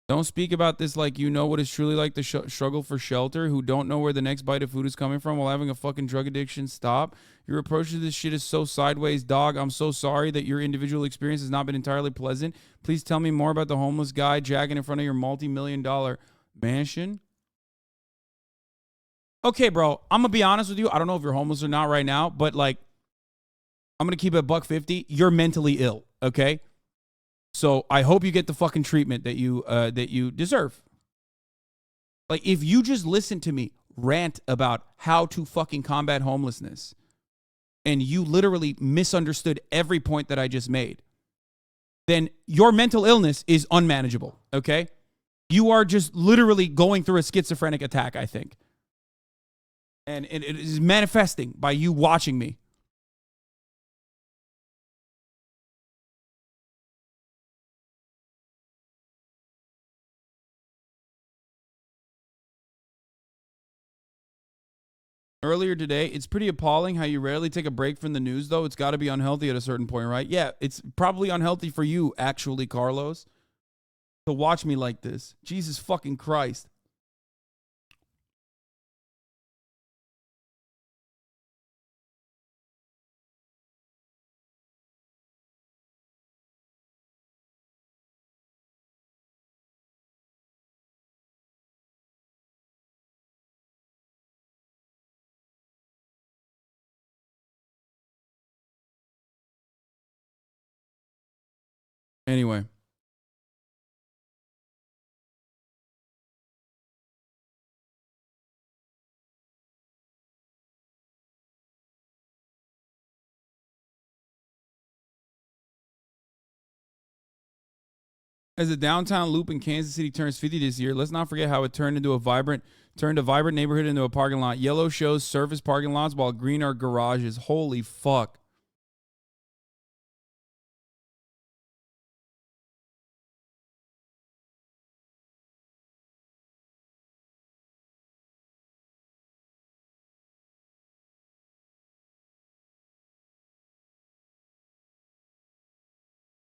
Don't speak about this like you know what it's truly like to struggle for shelter, who don't know where the next bite of food is coming from while having a fucking drug addiction. Stop. Your approach to this shit is so sideways, dog. I'm so sorry that your individual experience has not been entirely pleasant. Please tell me more about the homeless guy jacking in front of your multi-million-dollar mansion. Okay, bro, I'm going to be honest with you. I don't know if you're homeless or not right now, but like, I'm going to keep it $150. You're mentally ill, okay? So I hope you get the fucking treatment that you deserve. Like, if you just listen to me rant about how to fucking combat homelessness and you literally misunderstood every point that I just made, then your mental illness is unmanageable, okay? You are just literally going through a schizophrenic attack, I think. And it is manifesting by you watching me. Earlier today, it's pretty appalling how you rarely take a break from the news, though. It's got to be unhealthy at a certain point, right? Yeah, it's probably unhealthy for you, actually, Carlos, to watch me like this. Jesus fucking Christ. Anyway. As the downtown loop in Kansas City turns 50 this year, let's not forget how it turned a vibrant neighborhood into a parking lot. Yellow shows surface parking lots while green are garages. Holy fuck.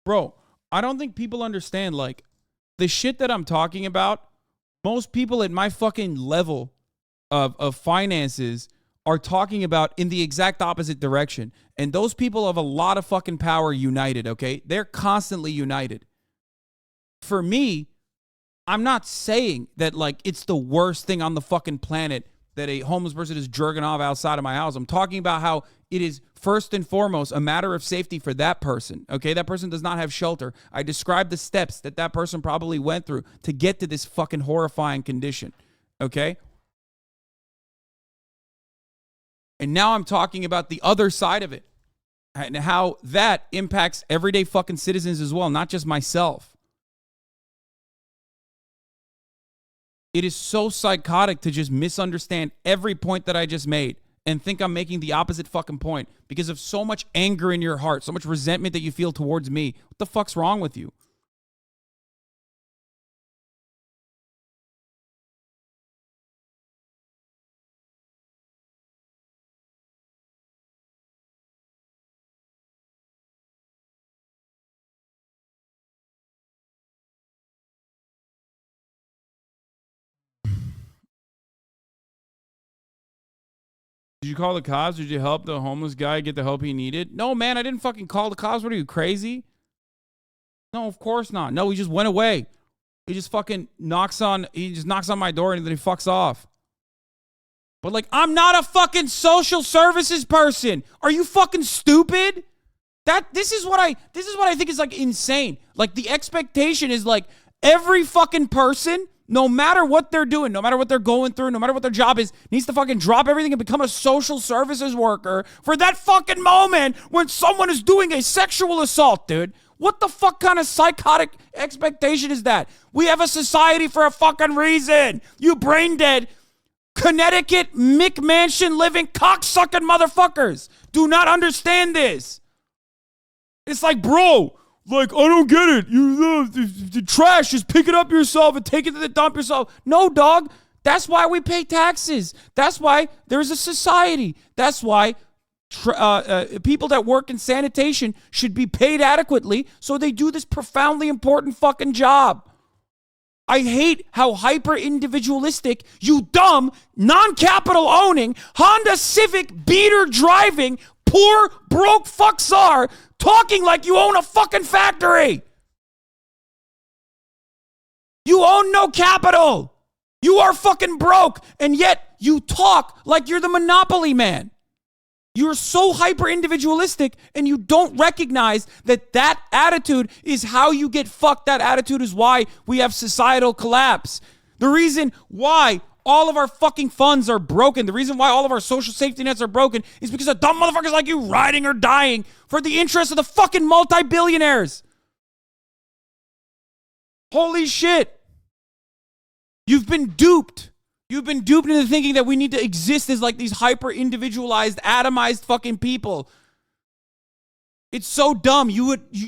Bro, I don't think people understand, like, the shit that I'm talking about, most people at my fucking level of finances are talking about in the exact opposite direction. And those people have a lot of fucking power united, okay? They're constantly united. For me, I'm not saying that, like, it's the worst thing on the fucking planet that a homeless person is jerking off outside of my house. I'm talking about how it is first and foremost a matter of safety for that person, okay? That person does not have shelter. I described the steps that that person probably went through to get to this fucking horrifying condition, okay? And now I'm talking about the other side of it and how that impacts everyday fucking citizens as well, not just myself. It is so psychotic to just misunderstand every point that I just made and think I'm making the opposite fucking point because of so much anger in your heart, so much resentment that you feel towards me. What the fuck's wrong with you? Did you call the cops? Did you help the homeless guy get the help he needed? No, man, I didn't fucking call the cops. What are you, crazy? No, of course not. No, he just went away. He just knocks on my door and then he fucks off. But, like, I'm not a fucking social services person. Are you fucking stupid? This is what I think is, like, insane. Like, the expectation is, like, every fucking person, no matter what they're doing, no matter what they're going through, no matter what their job is, needs to fucking drop everything and become a social services worker for that fucking moment when someone is doing a sexual assault, dude. What the fuck kind of psychotic expectation is that? We have a society for a fucking reason. You brain dead, Connecticut McMansion living cocksucking motherfuckers do not understand this. It's like, bro, like, I don't get it. The trash, just pick it up yourself and take it to the dump yourself. No, dog. That's why we pay taxes. That's why there's a society. That's why people that work in sanitation should be paid adequately so they do this profoundly important fucking job. I hate how hyper-individualistic you dumb, non-capital owning, Honda Civic beater driving, poor, broke fucks are talking like you own a fucking factory. You own no capital. You are fucking broke, and yet you talk like you're the monopoly man. You're so hyper-individualistic, and you don't recognize that that attitude is how you get fucked. That attitude is why we have societal collapse. The reason why all of our fucking funds are broken, the reason why all of our social safety nets are broken is because of dumb motherfuckers like you riding or dying for the interest of the fucking multi-billionaires. Holy shit. You've been duped. You've been duped into thinking that we need to exist as like these hyper-individualized, atomized fucking people. It's so dumb.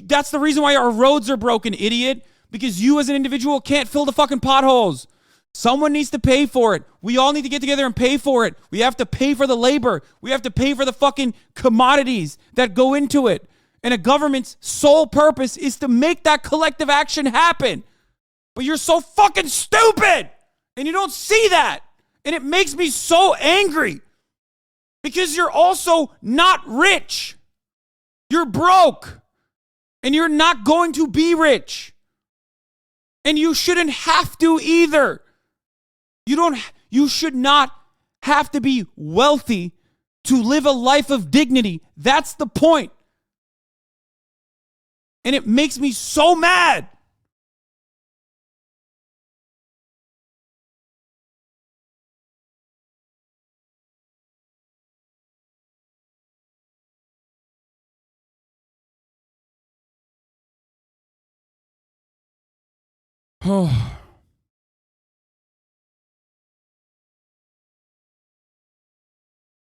That's the reason why our roads are broken, idiot. Because you as an individual can't fill the fucking potholes. Someone needs to pay for it. We all need to get together and pay for it. We have to pay for the labor. We have to pay for the fucking commodities that go into it. And a government's sole purpose is to make that collective action happen. But you're so fucking stupid. And you don't see that. And it makes me so angry. Because you're also not rich. You're broke. And you're not going to be rich. And you shouldn't have to either. You should not have to be wealthy to live a life of dignity. That's the point. And it makes me so mad. Oh.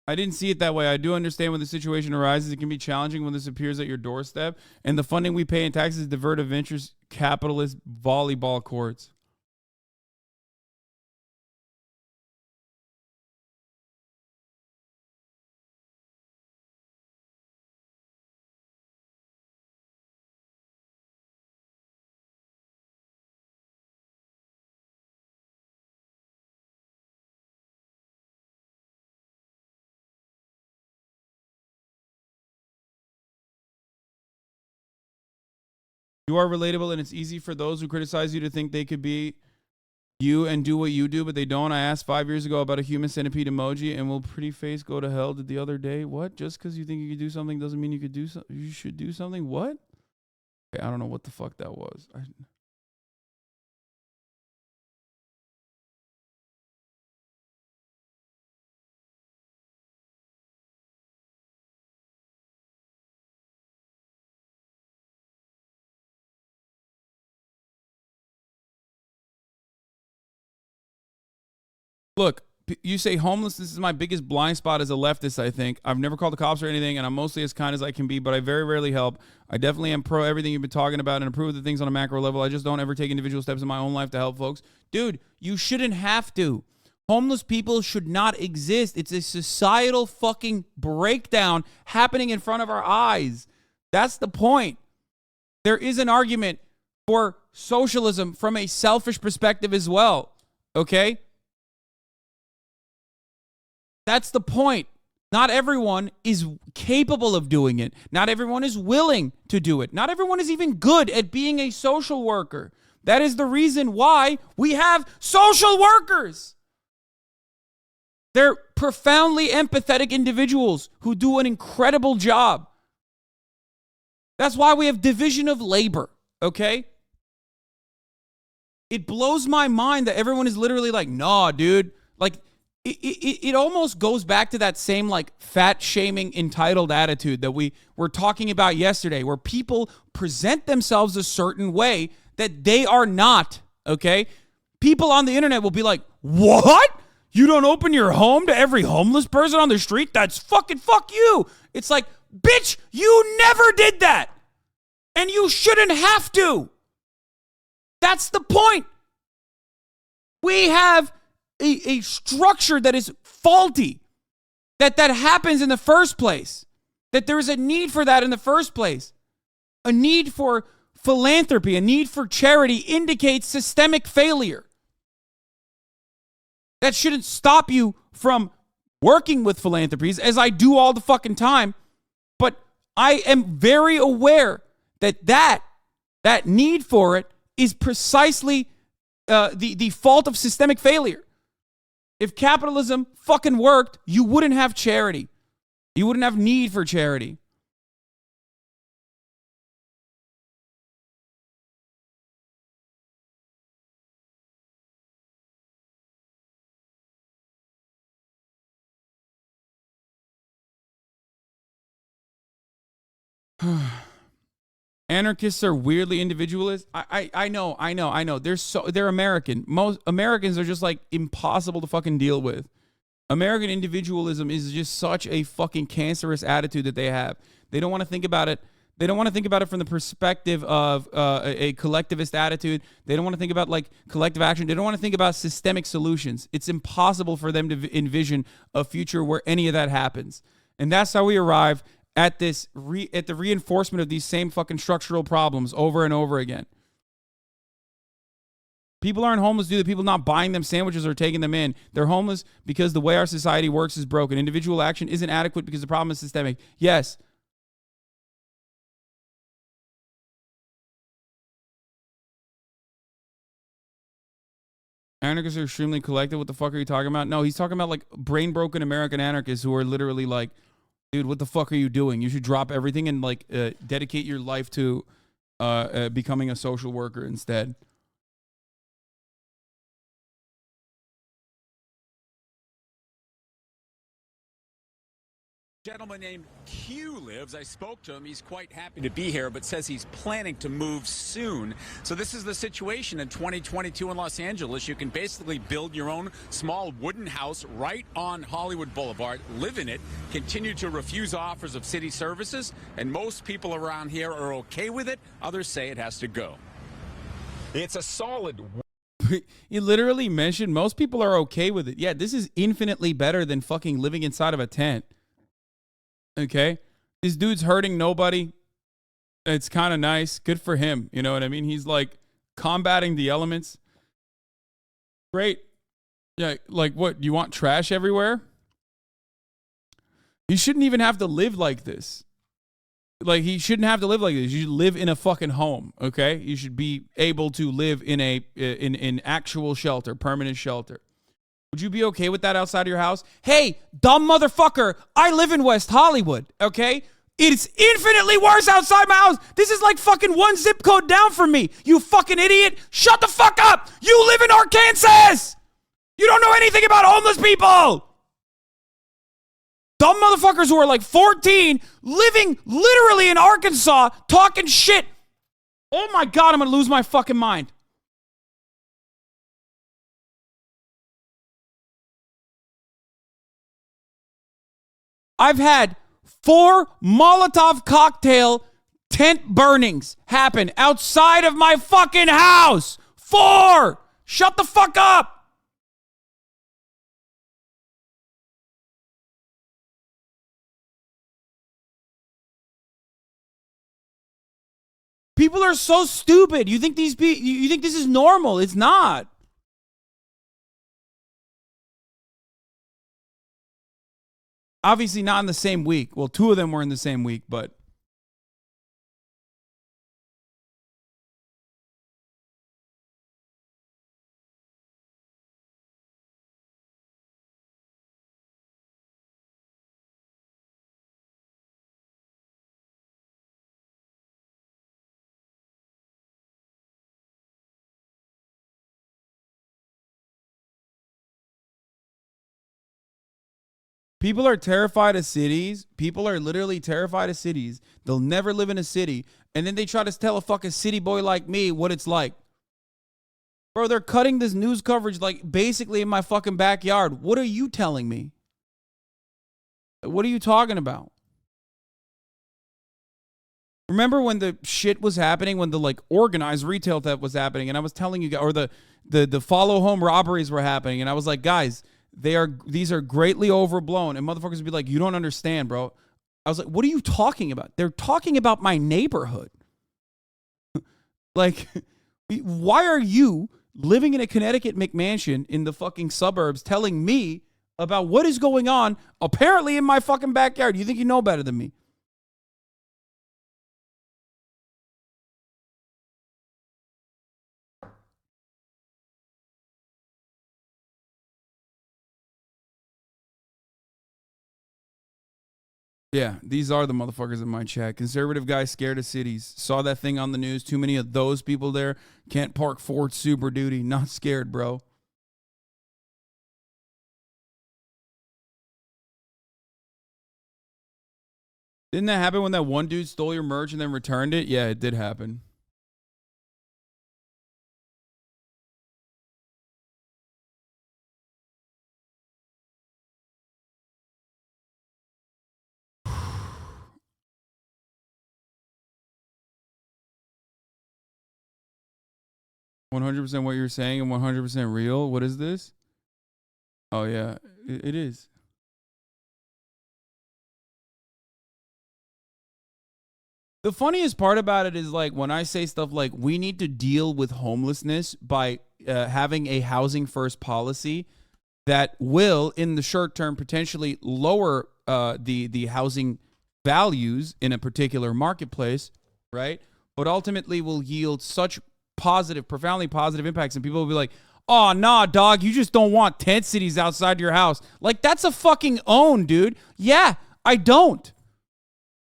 I didn't see it that way. I do understand when the situation arises, it can be challenging when this appears at your doorstep, and the funding we pay in taxes divert to ventures capitalist volleyball courts. You are relatable, and it's easy for those who criticize you to think they could be you and do what you do, but they don't. I asked 5 years ago about a human centipede emoji, and will pretty face go to hell? Did the other day? What? Just because you think you could do something doesn't mean you could do you should do something? What? Okay, I don't know what the fuck that was. Look, you say homelessness is my biggest blind spot as a leftist, I think. I've never called the cops or anything, and I'm mostly as kind as I can be, but I very rarely help. I definitely am pro everything you've been talking about and approve of the things on a macro level. I just don't ever take individual steps in my own life to help folks. Dude, you shouldn't have to. Homeless people should not exist. It's a societal fucking breakdown happening in front of our eyes. That's the point. There is an argument for socialism from a selfish perspective as well, okay? That's the point. Not everyone is capable of doing it. Not everyone is willing to do it. Not everyone is even good at being a social worker. That is the reason why we have social workers. They're profoundly empathetic individuals who do an incredible job. That's why we have division of labor, okay? It blows my mind that everyone is literally like, nah, dude. Like, it almost goes back to that same like fat shaming entitled attitude that we were talking about yesterday, where people present themselves a certain way that they are not, okay? People on the internet will be like, what? You don't open your home to every homeless person on the street? That's fucking fuck you. It's like, bitch, you never did that. And you shouldn't have to. That's the point. We have a structure that is faulty, that happens in the first place, that there is a need for that in the first place. A need for philanthropy, a need for charity indicates systemic failure. That shouldn't stop you from working with philanthropies, as I do all the fucking time, but I am very aware that need for it is precisely the fault of systemic failure. If capitalism fucking worked, you wouldn't have charity. You wouldn't have need for charity. Anarchists are weirdly individualist. I know. They're American. Most Americans are just like impossible to fucking deal with. American individualism is just such a fucking cancerous attitude that they have. They don't want to think about it. They don't want to think about it from the perspective of a collectivist attitude. They don't want to think about like collective action. They don't want to think about systemic solutions. It's impossible for them to envision a future where any of that happens. And that's how we arrive at this at the reinforcement of these same fucking structural problems over and over again. People aren't homeless due to people not buying them sandwiches or taking them in. They're homeless because the way our society works is broken. Individual action isn't adequate because the problem is systemic. Yes. Anarchists are extremely collective. What the fuck are you talking about? No, he's talking about like brain broken American anarchists who are literally like, dude, what the fuck are you doing? You should drop everything and like dedicate your life to becoming a social worker instead. Gentleman named Q lives. I spoke to him. He's quite happy to be here, but says he's planning to move soon. So this is the situation in 2022 in Los Angeles. You can basically build your own small wooden house right on Hollywood Boulevard, live in it, continue to refuse offers of city services, and most people around here are okay with it. Others say it has to go. It's a solid... You literally mentioned most people are okay with it. Yeah, this is infinitely better than fucking living inside of a tent. Okay, this dude's hurting nobody. It's kind of nice. Good for him. You know what I mean? He's like combating the elements. Great. Yeah, like what? You want trash everywhere? You shouldn't even have to live like this. Like, he shouldn't have to live like this. You should live in a fucking home, okay? You should be able to live in in actual shelter, permanent shelter. Would you be okay with that outside of your house? Hey, dumb motherfucker, I live in West Hollywood, okay? It's infinitely worse outside my house. This is like fucking one zip code down from me. You fucking idiot. Shut the fuck up. You live in Arkansas. You don't know anything about homeless people. Dumb motherfuckers who are like 14, living literally in Arkansas, talking shit. Oh my God, I'm going to lose my fucking mind. I've had 4 Molotov cocktail tent burnings happen outside of my fucking house. 4! Shut the fuck up. People are so stupid. You think you think this is normal? It's not. Obviously not in the same week. Well, 2 of them were in the same week, but people are terrified of cities. People are literally terrified of cities. They'll never live in a city. And then they try to tell a fucking city boy like me what it's like. Bro, they're cutting this news coverage like basically in my fucking backyard. What are you telling me? What are you talking about? Remember when the shit was happening, when the like organized retail theft was happening, and I was telling you guys, or the follow home robberies were happening, and I was like, guys, these are greatly overblown, and motherfuckers would be like, you don't understand, bro. I was like, what are you talking about? They're talking about my neighborhood. Like, why are you living in a Connecticut McMansion in the fucking suburbs telling me about what is going on apparently in my fucking backyard? You think you know better than me? Yeah, these are the motherfuckers in my chat. Conservative guy scared of cities. Saw that thing on the news. Too many of those people there. Can't park Ford Super Duty. Not scared, bro. Didn't that happen when that one dude stole your merch and then returned it? Yeah, it did happen. "100% what you're saying and 100% real." What is this? Oh, yeah, it is. The funniest part about it is like when I say stuff like we need to deal with homelessness by having a housing first policy that will, in the short term, potentially lower the housing values in a particular marketplace, right? But ultimately will yield such positive, profoundly positive impacts, and people will be like, "Oh, nah, dog, you just don't want tent cities outside your house." Like, that's a fucking own, dude. Yeah, I don't.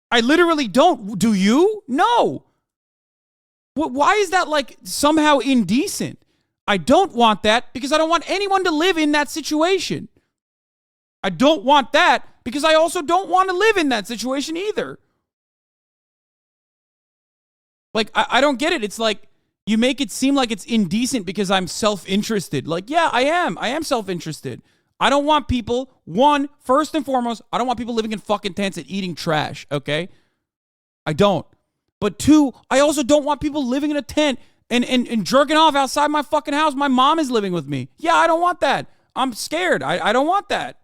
I literally don't. Do you? No. Why is that like somehow indecent? I don't want that because I don't want anyone to live in that situation. I don't want that because I also don't want to live in that situation either. Like, I don't get it. It's like you make it seem like it's indecent because I'm self-interested. Like, yeah, I am. I am self-interested. I don't want people, first and foremost, I don't want people living in fucking tents and eating trash, okay? I don't. But 2, I also don't want people living in a tent and jerking off outside my fucking house. My mom is living with me. Yeah, I don't want that. I'm scared. I don't want that.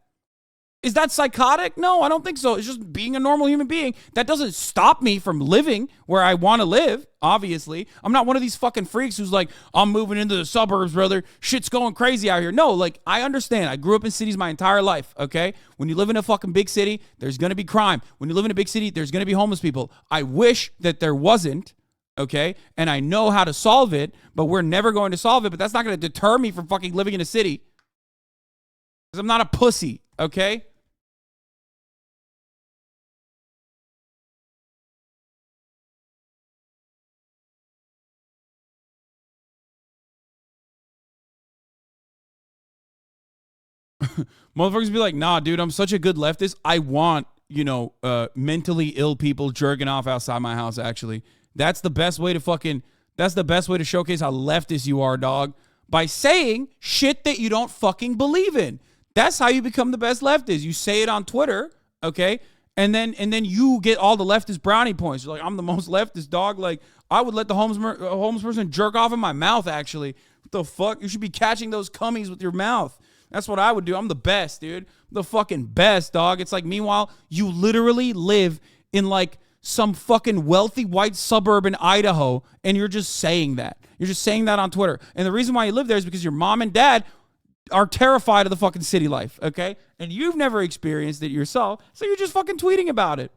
Is that psychotic? No, I don't think so. It's just being a normal human being. That doesn't stop me from living where I want to live, obviously. I'm not one of these fucking freaks who's like, I'm moving into the suburbs, brother. Shit's going crazy out here. No, like, I understand. I grew up in cities my entire life, okay? When you live in a fucking big city, there's going to be crime. When you live in a big city, there's going to be homeless people. I wish that there wasn't, okay? And I know how to solve it, but we're never going to solve it. But that's not going to deter me from fucking living in a city. Because I'm not a pussy, okay? Motherfuckers be like, nah, dude, I'm such a good leftist. I want, mentally ill people jerking off outside my house, actually. That's the best way to showcase how leftist you are, dog. By saying shit that you don't fucking believe in. That's how you become the best leftist. You say it on Twitter, okay? And then you get all the leftist brownie points. You're like, I'm the most leftist, dog. Like, I would let the homeless person jerk off in my mouth, actually. What the fuck? You should be catching those cummies with your mouth. That's what I would do. I'm the best, dude. I'm the fucking best, dog. It's like, meanwhile, you literally live in like some fucking wealthy white suburb in Idaho, and you're just saying that. You're just saying that on Twitter. And the reason why you live there is because your mom and dad are terrified of the fucking city life, okay? And you've never experienced it yourself, so you're just fucking tweeting about it.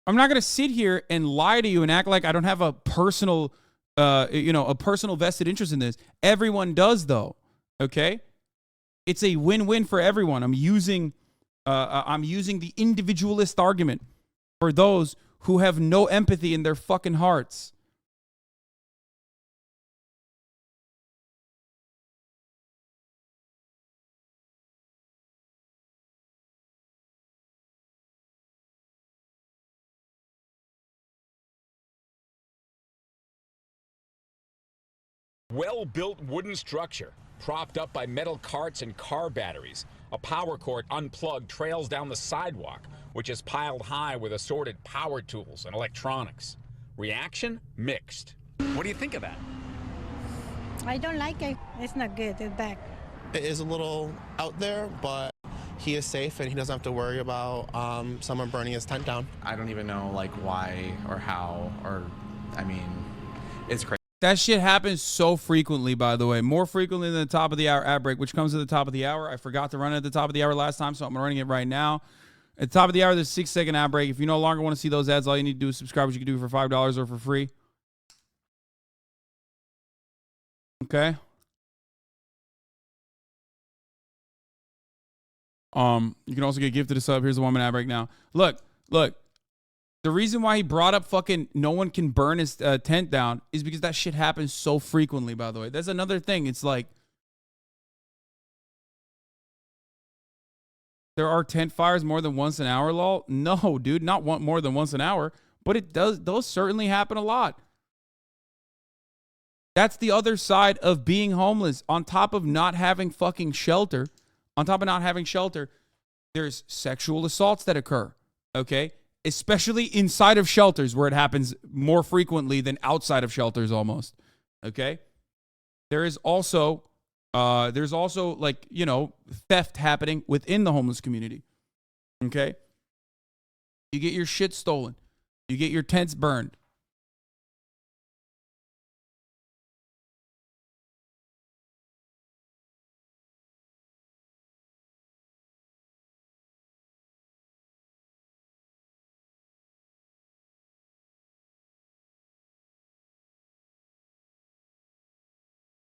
I'm not going to sit here and lie to you and act like I don't have a personal, a personal vested interest in this. Everyone does, though. Okay, it's a win-win for everyone. I'm using the individualist argument for those who have no empathy in their fucking hearts. Well-built wooden structure, propped up by metal carts and car batteries. A power cord unplugged trails down the sidewalk, which is piled high with assorted power tools and electronics. Reaction? Mixed. What do you think of that? I don't like it. It's not good. It's bad. It is a little out there, but he is safe and he doesn't have to worry about someone burning his tent down. I don't even know like why or how it's crazy. That shit happens so frequently, by the way. More frequently than the top of the hour ad break, which comes at the top of the hour. I forgot to run it at the top of the hour last time, so I'm running it right now. At the top of the hour, there's a 6-second ad break. If you no longer want to see those ads, all you need to do is subscribe, which you can do for $5 or for free. Okay. You can also get gifted a sub. Here's the 1 minute ad break now. Look. The reason why he brought up fucking no one can burn his tent down is because that shit happens so frequently, by the way. That's another thing. It's like, there are tent fires more than once an hour, lol? No, dude, not more than once an hour. But it does. Those certainly happen a lot. That's the other side of being homeless. On top of not having fucking shelter, there's sexual assaults that occur, okay? Especially inside of shelters where it happens more frequently than outside of shelters almost, okay? There's also like, theft happening within the homeless community, okay? You get your shit stolen. You get your tents burned.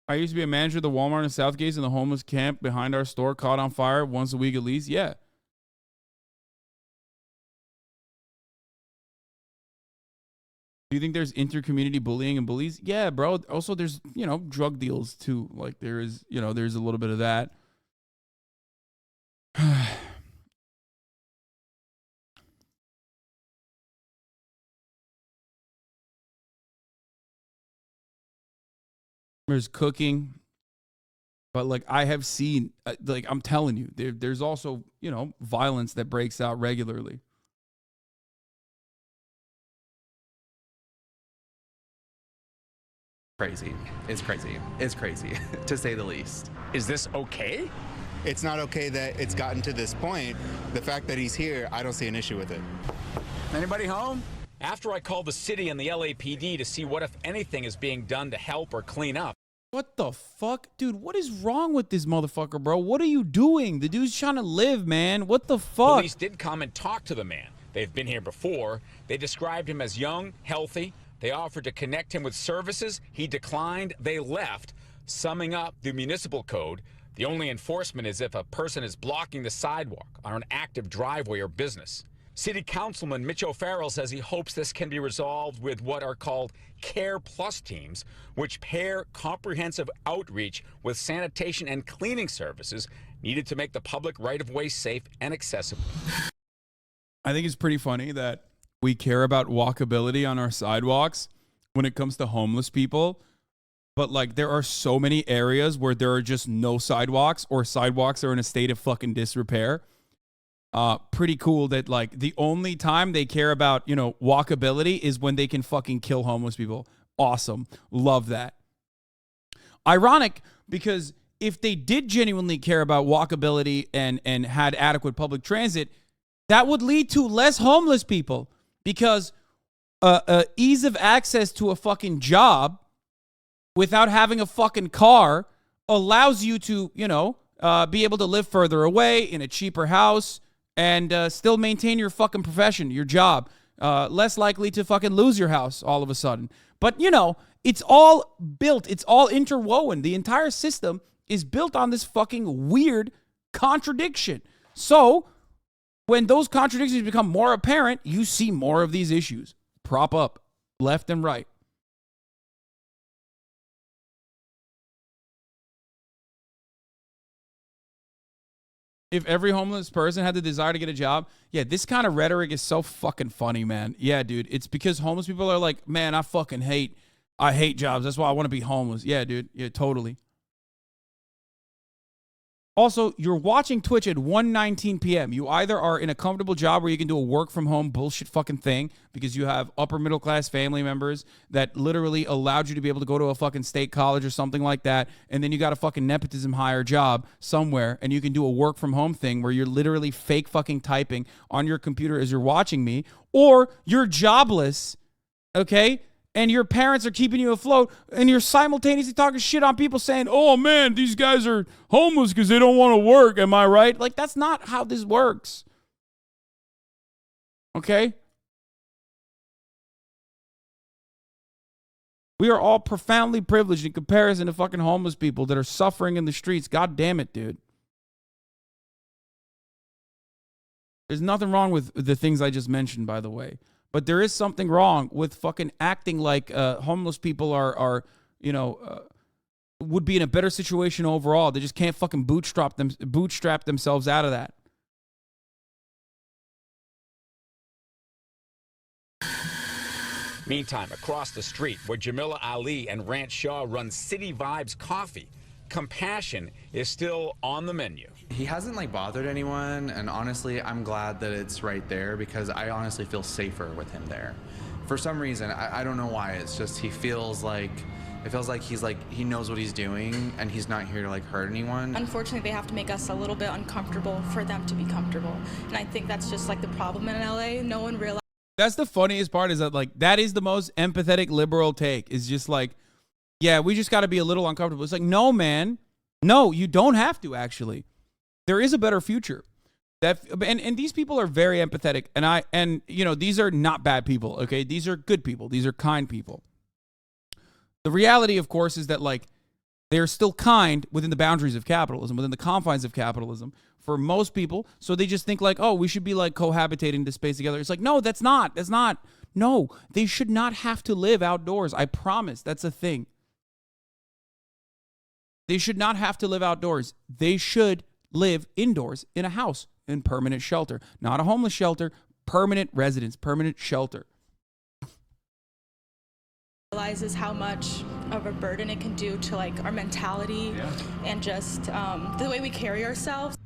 I used to be a manager of the Walmart in Southgate, and the homeless camp behind our store caught on fire once a week at least. Yeah. Do you think there's inter-community bullying and bullies? Yeah, bro. Also, there's, drug deals too. Like there's a little bit of that. There's cooking. But like I have seen, like I'm telling you, there's also, you know, violence that breaks out regularly. Crazy. It's crazy. It's crazy, to say the least. Is this okay? It's not okay that it's gotten to this point. The fact that he's here, I don't see an issue with it. Anybody home? After I called the city and the LAPD to see what, if anything, is being done to help or clean up. What the fuck? Dude, what is wrong with this motherfucker, bro? What are you doing? The dude's trying to live, man. What the fuck? Police did come and talk to the man. They've been here before. They described him as young, healthy. They offered to connect him with services. He declined. They left. Summing up the municipal code, the only enforcement is if a person is blocking the sidewalk on an active driveway or business. City Councilman Mitch O'Farrell says he hopes this can be resolved with what are called Care Plus teams, which pair comprehensive outreach with sanitation and cleaning services needed to make the public right-of-way safe and accessible. I think it's pretty funny that we care about walkability on our sidewalks when it comes to homeless people. But like there are so many areas where there are just no sidewalks or sidewalks are in a state of fucking disrepair. Pretty cool that like the only time they care about, you know, walkability is when they can fucking kill homeless people. Awesome. Love that. Ironic because if they did genuinely care about walkability and had adequate public transit, that would lead to less homeless people because ease of access to a fucking job without having a fucking car allows you to, you know, be able to live further away in a cheaper house and still maintain your fucking profession, your job. Less likely to fucking lose your house all of a sudden. But, you know, it's all built. It's all interwoven. The entire system is built on this fucking weird contradiction. So when those contradictions become more apparent, you see more of these issues prop up left and right. If every homeless person had the desire to get a job, yeah, this kind of rhetoric is so fucking funny, man. Yeah, dude, it's because homeless people are like, man, I hate jobs. That's why I want to be homeless. Yeah, dude. Yeah, totally. Also, you're watching Twitch at 1:19 p.m. You either are in a comfortable job where you can do a work from home bullshit fucking thing because you have upper middle class family members that literally allowed you to be able to go to a fucking state college or something like that, and then you got a fucking nepotism hire job somewhere and you can do a work from home thing where you're literally fake fucking typing on your computer as you're watching me, or you're jobless, okay? And your parents are keeping you afloat, and you're simultaneously talking shit on people saying, oh, man, these guys are homeless because they don't want to work. Am I right? Like, that's not how this works. Okay? We are all profoundly privileged in comparison to fucking homeless people that are suffering in the streets. God damn it, dude. There's nothing wrong with the things I just mentioned, by the way. But there is something wrong with fucking acting like homeless people are you know, would be in a better situation overall. They just can't fucking bootstrap themselves out of that. Meantime, across the street, where Jamila Ali and Rance Shaw run City Vibes Coffee, compassion is still on the menu. He hasn't like bothered anyone, and honestly, I'm glad that it's right there because I honestly feel safer with him there. For some reason, I don't know why. It's just it feels like he's like he knows what he's doing and he's not here to like hurt anyone. Unfortunately, they have to make us a little bit uncomfortable for them to be comfortable, and I think that's just like the problem in LA. No one realizes. That's the funniest part is that like that is the most empathetic liberal take is just like, yeah, we just got to be a little uncomfortable. It's like, no, man. No, you don't have to, actually. There is a better future. And these people are very empathetic. And you know, these are not bad people, okay? These are good people. These are kind people. The reality, of course, is that, like, they're still kind within the boundaries of capitalism, within the confines of capitalism for most people. So they just think, like, oh, we should be, like, cohabitating this space together. It's like, no, that's not. No, they should not have to live outdoors. I promise. That's a thing. They should not have to live outdoors. They should live indoors in a house in permanent shelter. Not a homeless shelter, permanent residence, permanent shelter. realizes how much of a burden it can do to like our mentality and just the way we carry ourselves.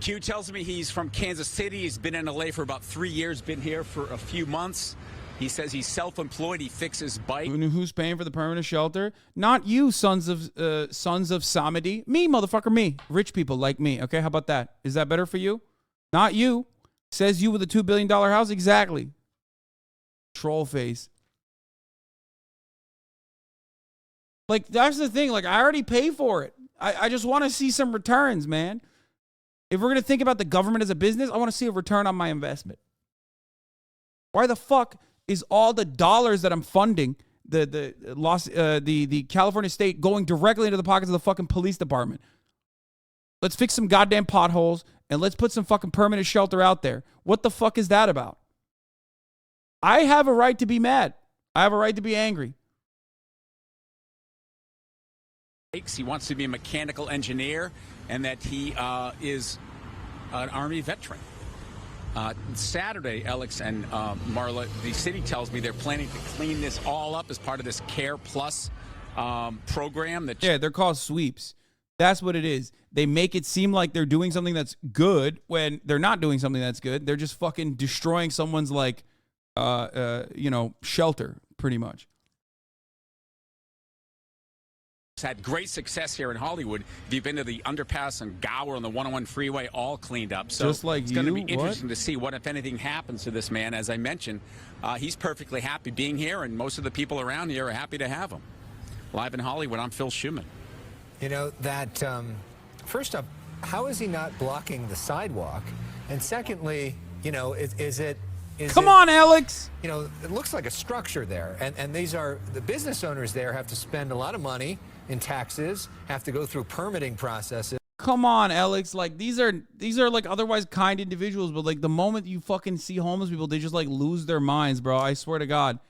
Q tells me he's from Kansas City. He's been in LA for about 3 years, been here for a few months. He says he's self-employed. He fixes bikes. Who's paying for the permanent shelter? Not you, sons of HasanAbi. Me, motherfucker, me. Rich people like me. Okay, how about that? Is that better for you? Not you. Says you with a $2 billion house? Exactly. Troll face. Like, that's the thing. Like, I already pay for it. I just want to see some returns, man. If we're going to think about the government as a business, I want to see a return on my investment. Why the fuck is all the dollars that I'm funding the California state going directly into the pockets of the fucking police department? Let's fix some goddamn potholes and let's put some fucking permanent shelter out there. What the fuck is that about? I have a right to be mad. I have a right to be angry. He wants to be a mechanical engineer and that he is an Army veteran. Saturday, Alex and Marla, the city tells me they're planning to clean this all up as part of this Care Plus program. Yeah, they're called sweeps. That's what it is. They make it seem like they're doing something that's good when they're not doing something that's good. They're just fucking destroying someone's, like, shelter, pretty much. Had great success here in Hollywood. If you've been to the underpass and Gower on the 101 freeway, all cleaned up. So just like it's going to be interesting to see what, if anything, happens to this man. As I mentioned, he's perfectly happy being here, and most of the people around here are happy to have him. Live in Hollywood, I'm Phil Schumann. You know, that, first up, how is he not blocking the sidewalk? And secondly, you know, is it... Come on, Alex. You know, it looks like a structure there. And these are, the business owners there have to spend a lot of money in taxes, have to go through permitting processes. Come on, Alex. Like, these are like otherwise kind individuals, but like the moment you fucking see homeless people, they just like lose their minds, bro. I swear to God.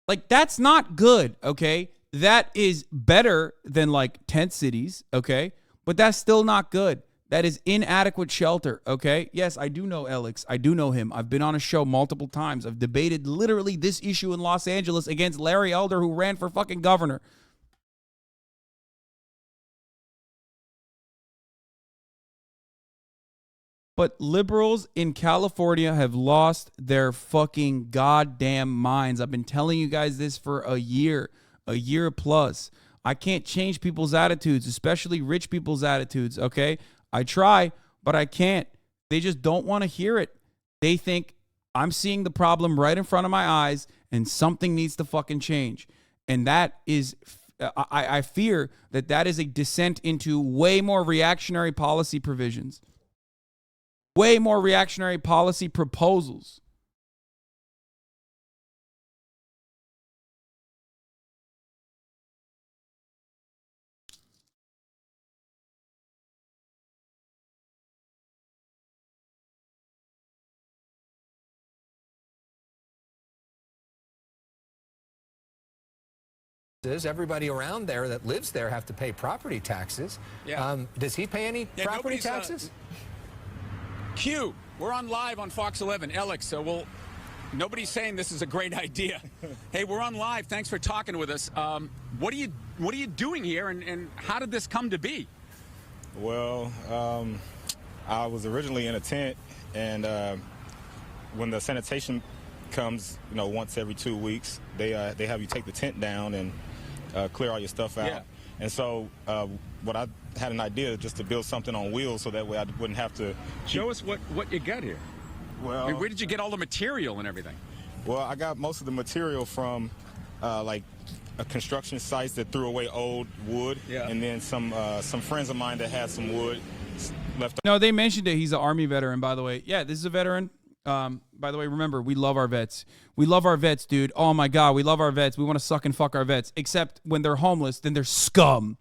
Like, that's not good, okay? That is better than like tent cities, okay? But that's still not good. That is inadequate shelter, okay? Yes, I do know Alex. I do know him. I've been on a show multiple times. I've debated literally this issue in Los Angeles against Larry Elder, who ran for fucking governor. But liberals in California have lost their fucking goddamn minds. I've been telling you guys this for a year plus. I can't change people's attitudes, especially rich people's attitudes, okay? I try, but I can't. They just don't want to hear it. They think I'm seeing the problem right in front of my eyes and something needs to fucking change. And that is, I fear that is a descent into way more reactionary policy provisions. Way more reactionary policy proposals. Everybody around there that lives there have to pay property taxes. Yeah. Does he pay any property taxes? Q, we're on live on Fox 11. Alex, so nobody's saying this is a great idea. Hey, we're on live. Thanks for talking with us. What are you doing here, and how did this come to be? Well, I was originally in a tent, and when the sanitation comes, you know, once every 2 weeks, they have you take the tent down and clear all your stuff out. Yeah. And so what I had an idea just to build something on wheels so that way I wouldn't have to... Show us what you got here. Well, I mean, where did you get all the material and everything? Well, I got most of the material from like a construction sites that threw away old wood, and then some friends of mine that had some wood left. No, they mentioned it. He's an Army veteran, by the way. Yeah, this is a veteran. By the way, remember, we love our vets. We love our vets, dude. Oh my God, we love our vets. We want to suck and fuck our vets. Except when they're homeless, then they're scum,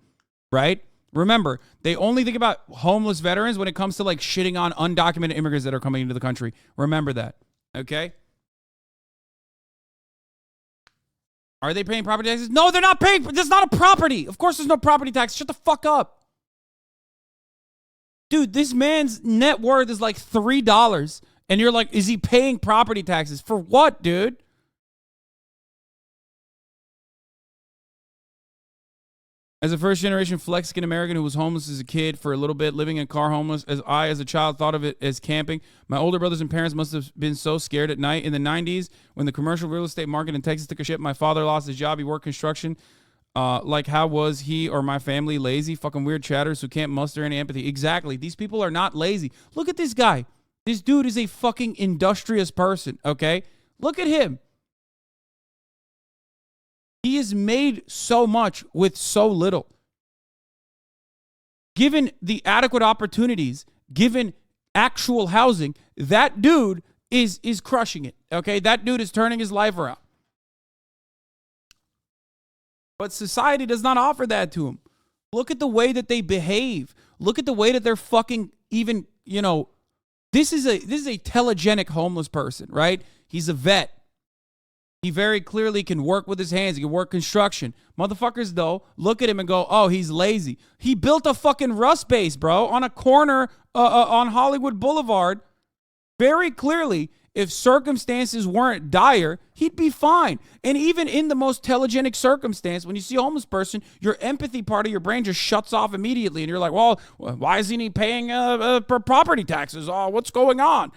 right? Remember, they only think about homeless veterans when it comes to like shitting on undocumented immigrants that are coming into the country. Remember that, okay? Are they paying property taxes? No, they're not paying. There's not a property. Of course there's no property tax. Shut the fuck up. Dude, this man's net worth is like $3. And you're like, is he paying property taxes? For what, dude? As a first-generation Flexican American who was homeless as a kid for a little bit, living in car homeless, as a child, thought of it as camping. My older brothers and parents must have been so scared at night. In the 90s, when the commercial real estate market in Texas took a shit, my father lost his job. He worked construction. Like, how was he or my family lazy? Fucking weird chatters who can't muster any empathy. Exactly. These people are not lazy. Look at this guy. This dude is a fucking industrious person, okay? Look at him. He has made so much with so little. Given the adequate opportunities, given actual housing, that dude is crushing it, okay? That dude is turning his life around. But society does not offer that to him. Look at the way that they behave. Look at the way that they're fucking even, you know, this is a telegenic homeless person, right? He's a vet. He very clearly can work with his hands. He can work construction. Motherfuckers, though, look at him and go, oh, he's lazy. He built a fucking rust base, bro, on a corner on Hollywood Boulevard. Very clearly, if circumstances weren't dire, he'd be fine. And even in the most telegenic circumstance, when you see a homeless person, your empathy part of your brain just shuts off immediately. And you're like, well, why isn't he paying property taxes? Oh, what's going on?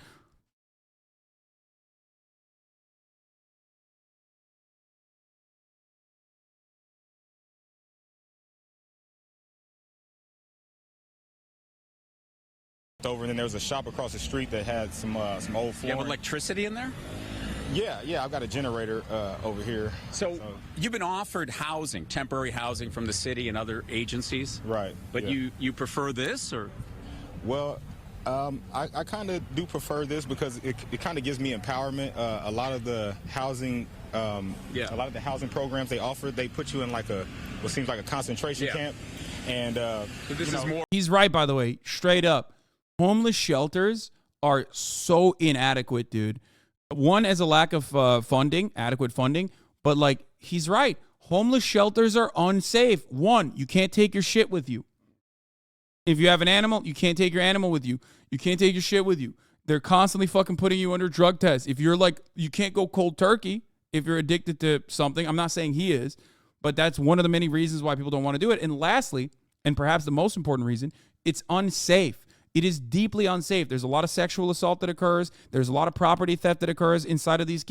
Over, and then there was a shop across the street that had some old flooring. You have electricity in there? Yeah, I've got a generator over here. So you've been offered housing, temporary housing from the city and other agencies? Right. But yeah. you prefer this, or? Well, I kind of do prefer this because it kind of gives me empowerment. A lot of the housing, a lot of the housing programs they offer, they put you in like what seems like a concentration camp. And so this is more. He's right, by the way, straight up. Homeless shelters are so inadequate, dude. One, as a lack of adequate funding, but like, he's right. Homeless shelters are unsafe. One, you can't take your shit with you. If you have an animal, you can't take your animal with you. You can't take your shit with you. They're constantly fucking putting you under drug tests. If you're like, you can't go cold turkey if you're addicted to something. I'm not saying he is, but that's one of the many reasons why people don't want to do it. And lastly, and perhaps the most important reason, it's unsafe. It is deeply unsafe. There's a lot of sexual assault that occurs. There's a lot of property theft that occurs inside of these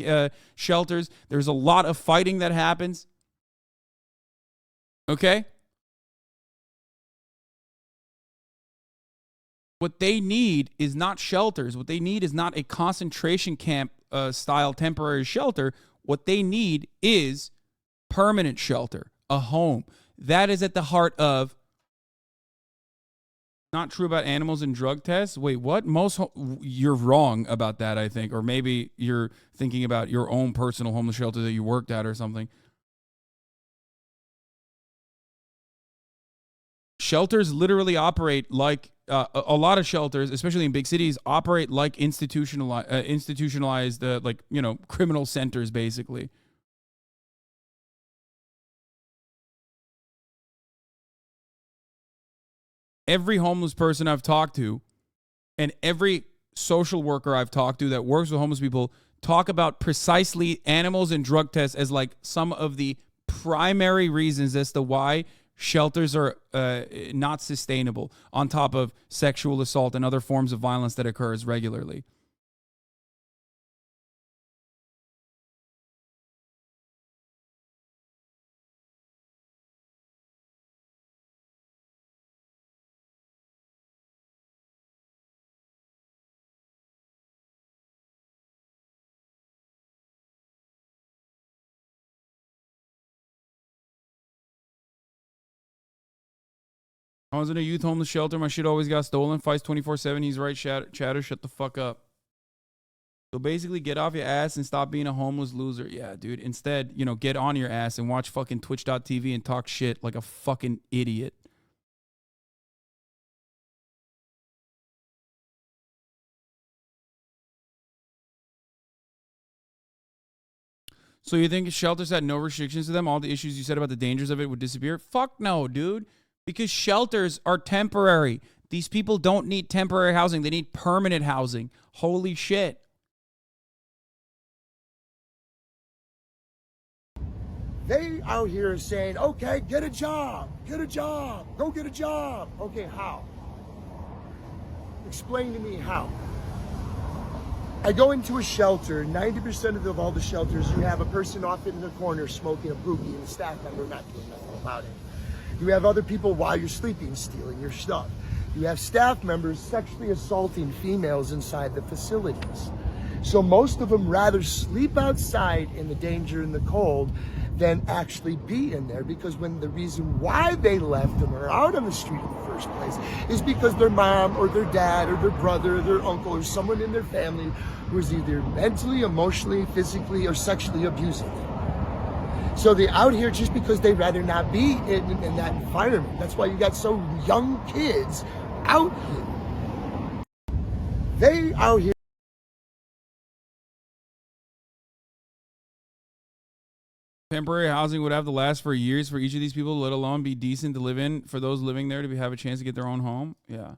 shelters. There's a lot of fighting that happens. Okay? What they need is not shelters. What they need is not a concentration camp style temporary shelter. What they need is permanent shelter, a home. That is at the heart of. Not true about animals and drug tests. Wait, what? You're wrong about that, I think. Or maybe you're thinking about your own personal homeless shelter that you worked at or something. Shelters literally operate like a lot of shelters, especially in big cities, operate like institutionalized criminal centers, basically. Every homeless person I've talked to and every social worker I've talked to that works with homeless people talk about precisely animals and drug tests as like some of the primary reasons as to why shelters are not sustainable, on top of sexual assault and other forms of violence that occurs regularly. I was in a youth homeless shelter. My shit always got stolen. Fights 24/7. He's right, chatter. Shut the fuck up. So basically, get off your ass and stop being a homeless loser. Yeah, dude. Instead, get on your ass and watch fucking Twitch.tv and talk shit like a fucking idiot. So you think if shelters had no restrictions to them, all the issues you said about the dangers of it would disappear? Fuck no, dude. Because shelters are temporary. These people don't need temporary housing. They need permanent housing. Holy shit. They out here saying, okay, get a job, go get a job. Okay, how? Explain to me how. I go into a shelter, 90% of all the shelters, you have a person off in the corner smoking a boogie and the staff member not doing nothing about it. You have other people while you're sleeping stealing your stuff. You have staff members sexually assaulting females inside the facilities. So most of them rather sleep outside in the danger and the cold than actually be in there, because when the reason why they left them or out on the street in the first place is because their mom or their dad or their brother or their uncle or someone in their family was either mentally, emotionally, physically, or sexually abusing them. So they're out here just because they'd rather not be in that environment. That's why you got so young kids out here. They out here. Temporary housing would have to last for years for each of these people, let alone be decent to live in for those living there to have a chance to get their own home. Yeah.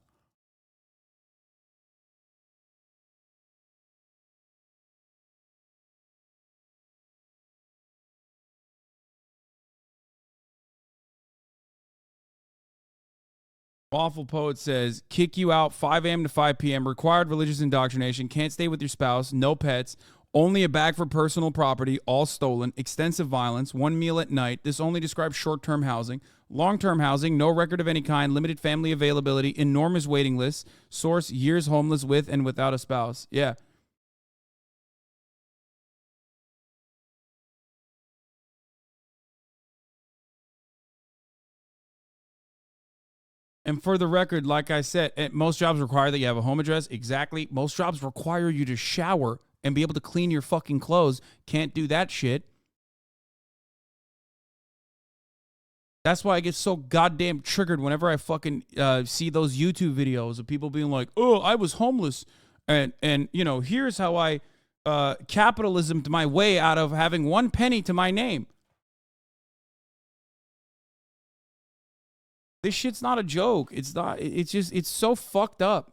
Awful Poet says, kick you out 5 a.m. to 5 p.m., required religious indoctrination, can't stay with your spouse, no pets, only a bag for personal property, all stolen, extensive violence, 1 meal at night. This only describes short-term housing. Long-term housing, no record of any kind, limited family availability, enormous waiting lists, source, years homeless with and without a spouse. Yeah. And for the record, like I said, most jobs require that you have a home address. Exactly. Most jobs require you to shower and be able to clean your fucking clothes. Can't do that shit. That's why I get so goddamn triggered whenever I fucking see those YouTube videos of people being like, oh, I was homeless. And you know, here's how I capitalismed my way out of having 1 penny to my name. This shit's not a joke. It's not. It's just, it's so fucked up.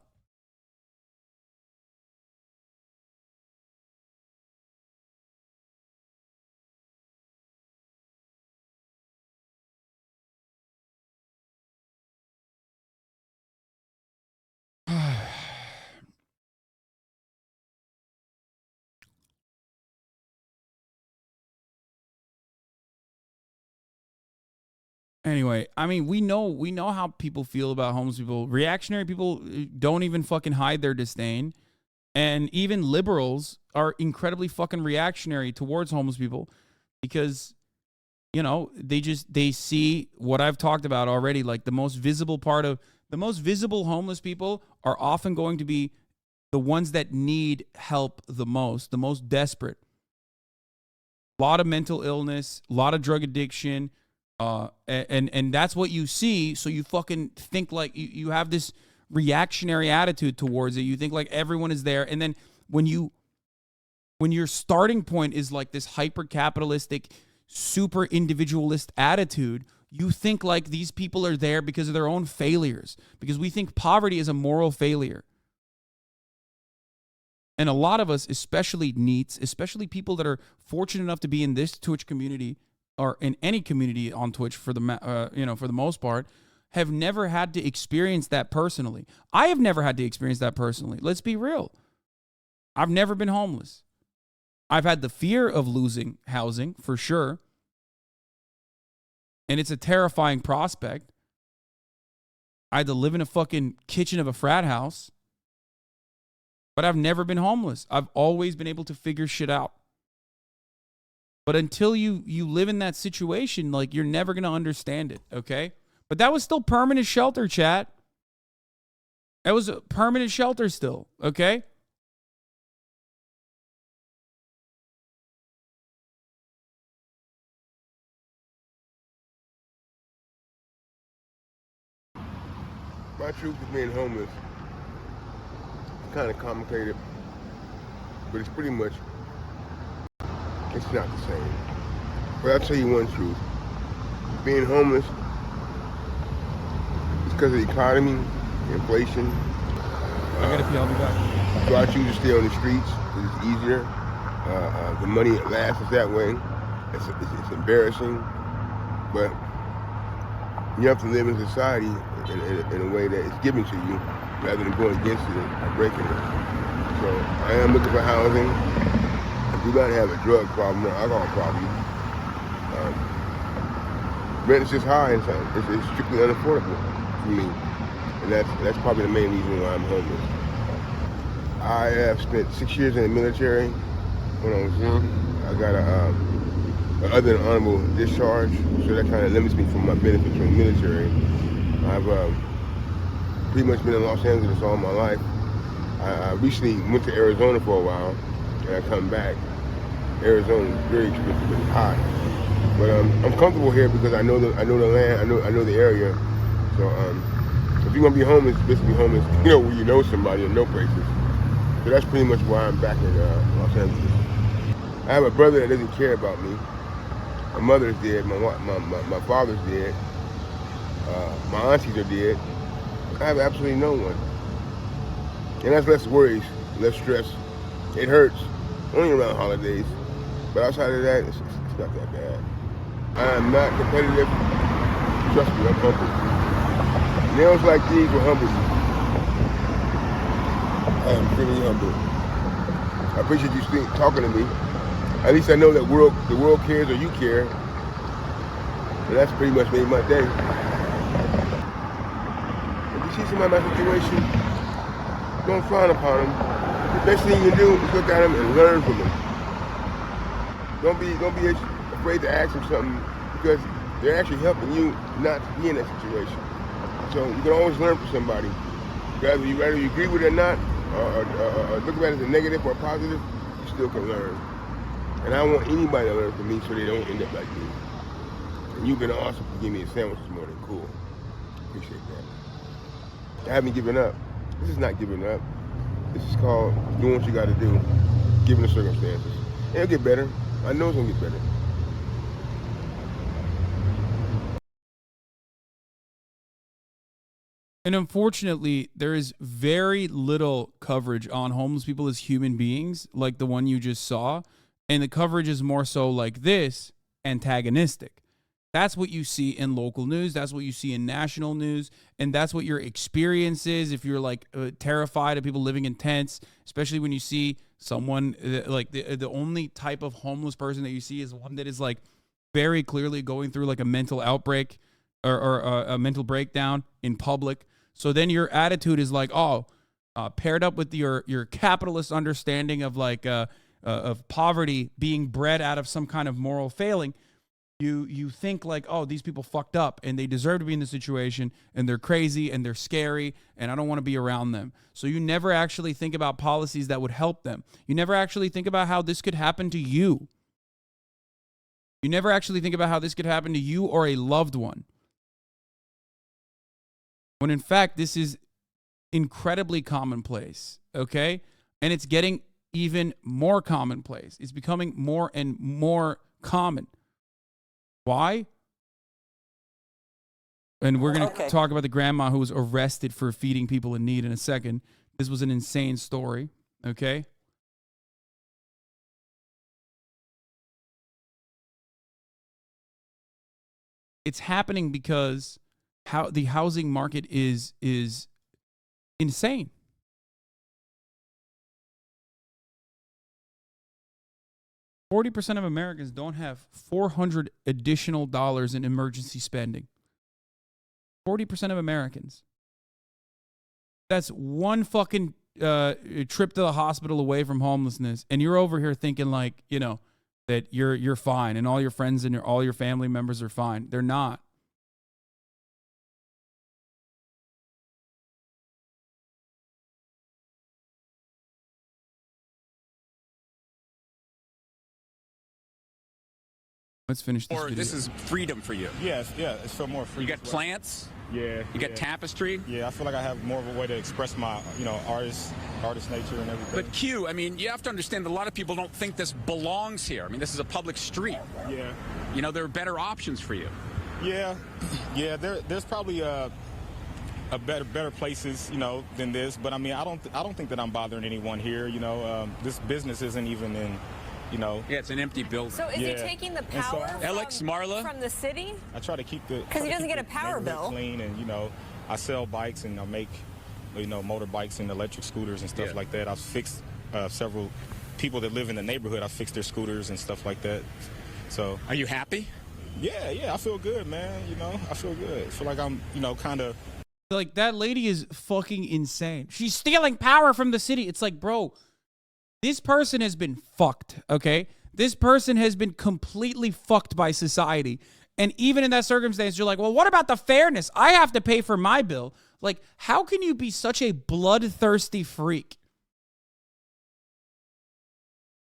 Anyway, I mean, we know how people feel about homeless people. Reactionary people don't even fucking hide their disdain. And even liberals are incredibly fucking reactionary towards homeless people because, you know, they see what I've talked about already. Like the most visible homeless people are often going to be the ones that need help the most desperate. A lot of mental illness, a lot of drug addiction. And that's what you see. So you fucking think like you have this reactionary attitude towards it. You think like everyone is there. And then when your starting point is like this hyper capitalistic, super individualist attitude, you think like these people are there because of their own failures, because we think poverty is a moral failure. And a lot of us, especially NEETs, especially people that are fortunate enough to be in this Twitch community, or in any community on Twitch for the most part, have never had to experience that personally. I have never had to experience that personally. Let's be real. I've never been homeless. I've had the fear of losing housing for sure. And it's a terrifying prospect. I had to live in a fucking kitchen of a frat house. But I've never been homeless. I've always been able to figure shit out. But until you live in that situation, like, you're never going to understand it, okay? But that was still permanent shelter, chat. That was a permanent shelter still, okay? My truth with being homeless is kind of complicated, but it's pretty much, it's not the same. But I'll tell you one truth. Being homeless is because of the economy, inflation. I gotta pee, I'll be back. So I choose to stay on the streets because it's easier. The money lasts us that way. It's embarrassing, but you have to live in society in a way that is given to you rather than going against it or breaking it. So I am looking for housing. I do not have a drug problem or alcohol problem. Rent is just high and it's strictly unaffordable for me. And that's probably the main reason why I'm homeless. I have spent 6 years in the military when I was young. I got other than honorable discharge, so that kind of limits me from my benefits from the military. I've pretty much been in Los Angeles all my life. I recently went to Arizona for a while, and I come back. Arizona is very expensive and hot, but I'm comfortable here because I know the land, I know the area. So if you're gonna be homeless, basically homeless, where you know somebody and know places. So that's pretty much why I'm back in Los Angeles. I have a brother that doesn't care about me. My mother's dead, my father's dead, my aunties are dead. I have absolutely no one. And that's less worries, less stress. It hurts, only around holidays. But outside of that, it's not that bad. I am not competitive. Trust me, I'm humble. Nails like these will humble you. I am really humble. I appreciate you talking to me. At least I know that the world cares or you care. And that's pretty much made my day. If you see somebody in my situation, don't frown upon them. The best thing you can do is look at them and learn from them. Don't be afraid to ask them something because they're actually helping you not to be in that situation. So you can always learn from somebody. Whether you agree with it or not, or look at it as a negative or a positive, you still can learn. And I want anybody to learn from me so they don't end up like me. And you've been awesome for giving me a sandwich this morning. Cool. Appreciate that. I haven't given up. This is not giving up. This is called doing what you got to do, given the circumstances. And it'll get better. I know it's going to get better. And unfortunately, there is very little coverage on homeless people as human beings, like the one you just saw. And the coverage is more so like this, antagonistic. That's what you see in local news. That's what you see in national news. And that's what your experience is if you're like terrified of people living in tents, especially when you see someone like the only type of homeless person that you see is one that is like very clearly going through like a mental outbreak or a mental breakdown in public. So then your attitude is like, paired up with your capitalist understanding of like of poverty being bred out of some kind of moral failing, you think like, oh, these people fucked up and they deserve to be in this situation and they're crazy and they're scary and I don't want to be around them. So you never actually think about policies that would help them. You never actually think about how this could happen to you. You never actually think about how this could happen to you or a loved one. When in fact, this is incredibly commonplace, okay? And it's getting even more commonplace. It's becoming more and more common. Why? And we're going to talk about the grandma who was arrested for feeding people in need in a second. This was an insane story, okay? It's happening because how the housing market is insane. $40% of Americans don't have $400 additional dollars in emergency spending. 40% of Americans. That's one fucking trip to the hospital away from homelessness, and you're over here thinking like, that you're fine, and all your friends and all your family members are fine. They're not. Let's finish this video. This is freedom for you. Yeah, it's for more freedom. You got plants. Yeah. You got tapestry. Yeah, I feel like I have more of a way to express my, artist nature and everything. But Q, I mean, you have to understand that a lot of people don't think this belongs here. I mean, this is a public street. Yeah. There are better options for you. Yeah. There's probably better places, you know, than this. But I mean, I don't think that I'm bothering anyone here. You know, this business isn't even in, you know. Yeah, it's an empty building. So is he taking the power from the city? I try to keep the because he doesn't get a power bill clean, and you know, I sell bikes and I make, you know, motorbikes and electric scooters and stuff like that. I've fixed several people that live in the neighborhood. I fixed their scooters and stuff like that. So are you happy? Yeah, I feel good, man. You know, I feel good. I feel like I'm, you know, kind of. Like, that lady is fucking insane. She's stealing power from the city. It's like, bro, this person has been fucked, okay? This person has been completely fucked by society. And even in that circumstance, you're like, well, what about the fairness? I have to pay for my bill. Like, how can you be such a bloodthirsty freak?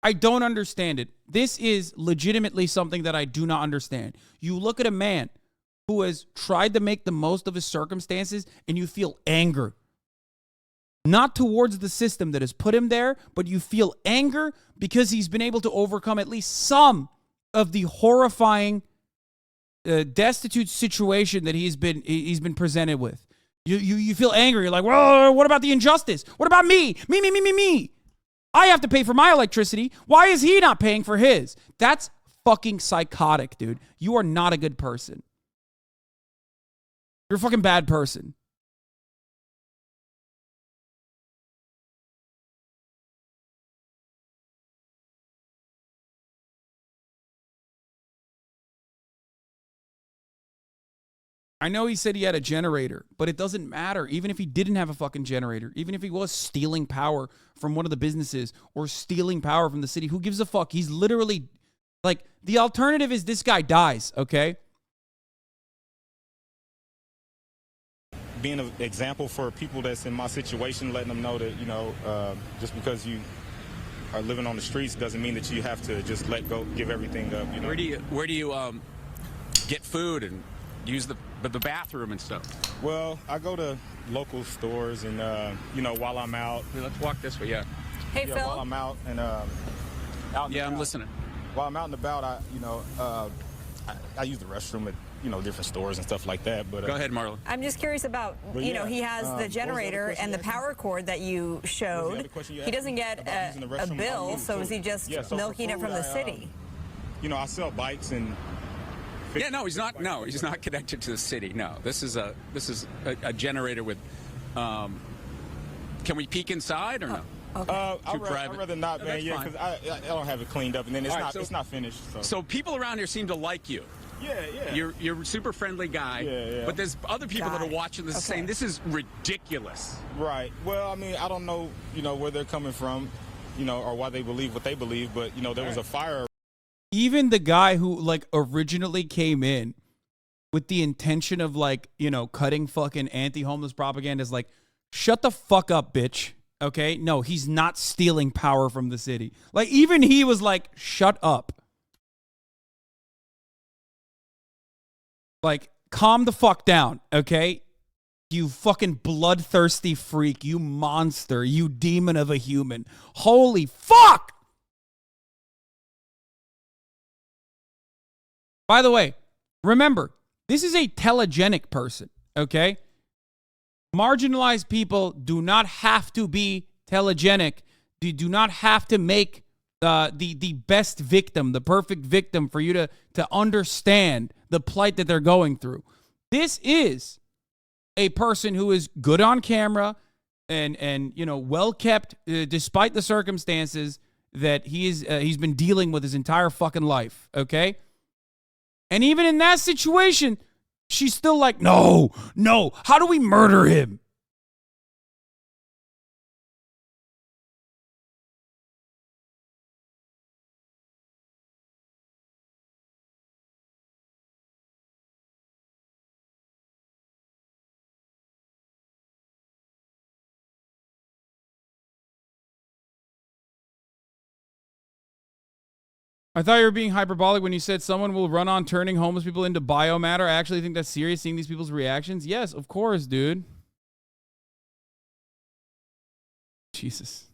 I don't understand it. This is legitimately something that I do not understand. You look at a man who has tried to make the most of his circumstances, and you feel anger. Not towards the system that has put him there, but you feel anger because he's been able to overcome at least some of the horrifying, destitute situation that he's been presented with. You feel angry. You're like, whoa, what about the injustice? What about me? Me. I have to pay for my electricity. Why is he not paying for his? That's fucking psychotic, dude. You are not a good person. You're a fucking bad person. I know he said he had a generator, but it doesn't matter. Even if he didn't have a fucking generator, even if he was stealing power from one of the businesses or stealing power from the city, who gives a fuck? He's literally, like, the alternative is this guy dies, okay? Being an example for people that's in my situation, letting them know that, you know, just because you are living on the streets doesn't mean that you have to just let go, give everything up, you know? Where do you get food and use the bathroom and stuff? Well, I go to local stores and, you know, while I'm out. Let's walk this way, Hey, Phil. While I'm out and, I'm listening. While I'm out and about, I use the restroom at, you know, different stores and stuff like that. But go ahead, Marlon. I'm just curious about, you know, he has the generator and the power cord that you showed. He doesn't get a bill, so is he just milking it from the city? You know, I sell bikes and. Yeah, no, he's not. No, he's not connected to the city. No, this is a generator with. Can we peek inside or no? Okay. I'd rather not, man. Yeah, because I don't have it cleaned up, and then it's not finished. So people around here seem to like you. Yeah. You're a super friendly guy. Yeah. But there's other people that are watching this saying this is ridiculous. Right. Well, I mean, I don't know, you know, where they're coming from, you know, or why they believe what they believe, but you know, there was a fire. Even the guy who, like, originally came in with the intention of, like, you know, cutting fucking anti-homeless propaganda is like, shut the fuck up, bitch. Okay? No, he's not stealing power from the city. Like, even he was like, shut up. Like, calm the fuck down, okay? You fucking bloodthirsty freak. You monster. You demon of a human. Holy fuck! By the way, remember, this is a telegenic person, okay? Marginalized people do not have to be telegenic. They do not have to make the best victim, the perfect victim for you to understand the plight that they're going through. This is a person who is good on camera and you know, well kept despite the circumstances that he's been dealing with his entire fucking life, okay? And even in that situation, she's still like, no, how do we murder him? I thought you were being hyperbolic when you said someone will run on turning homeless people into biomatter. I actually think that's serious, seeing these people's reactions. Yes, of course, dude. Jesus.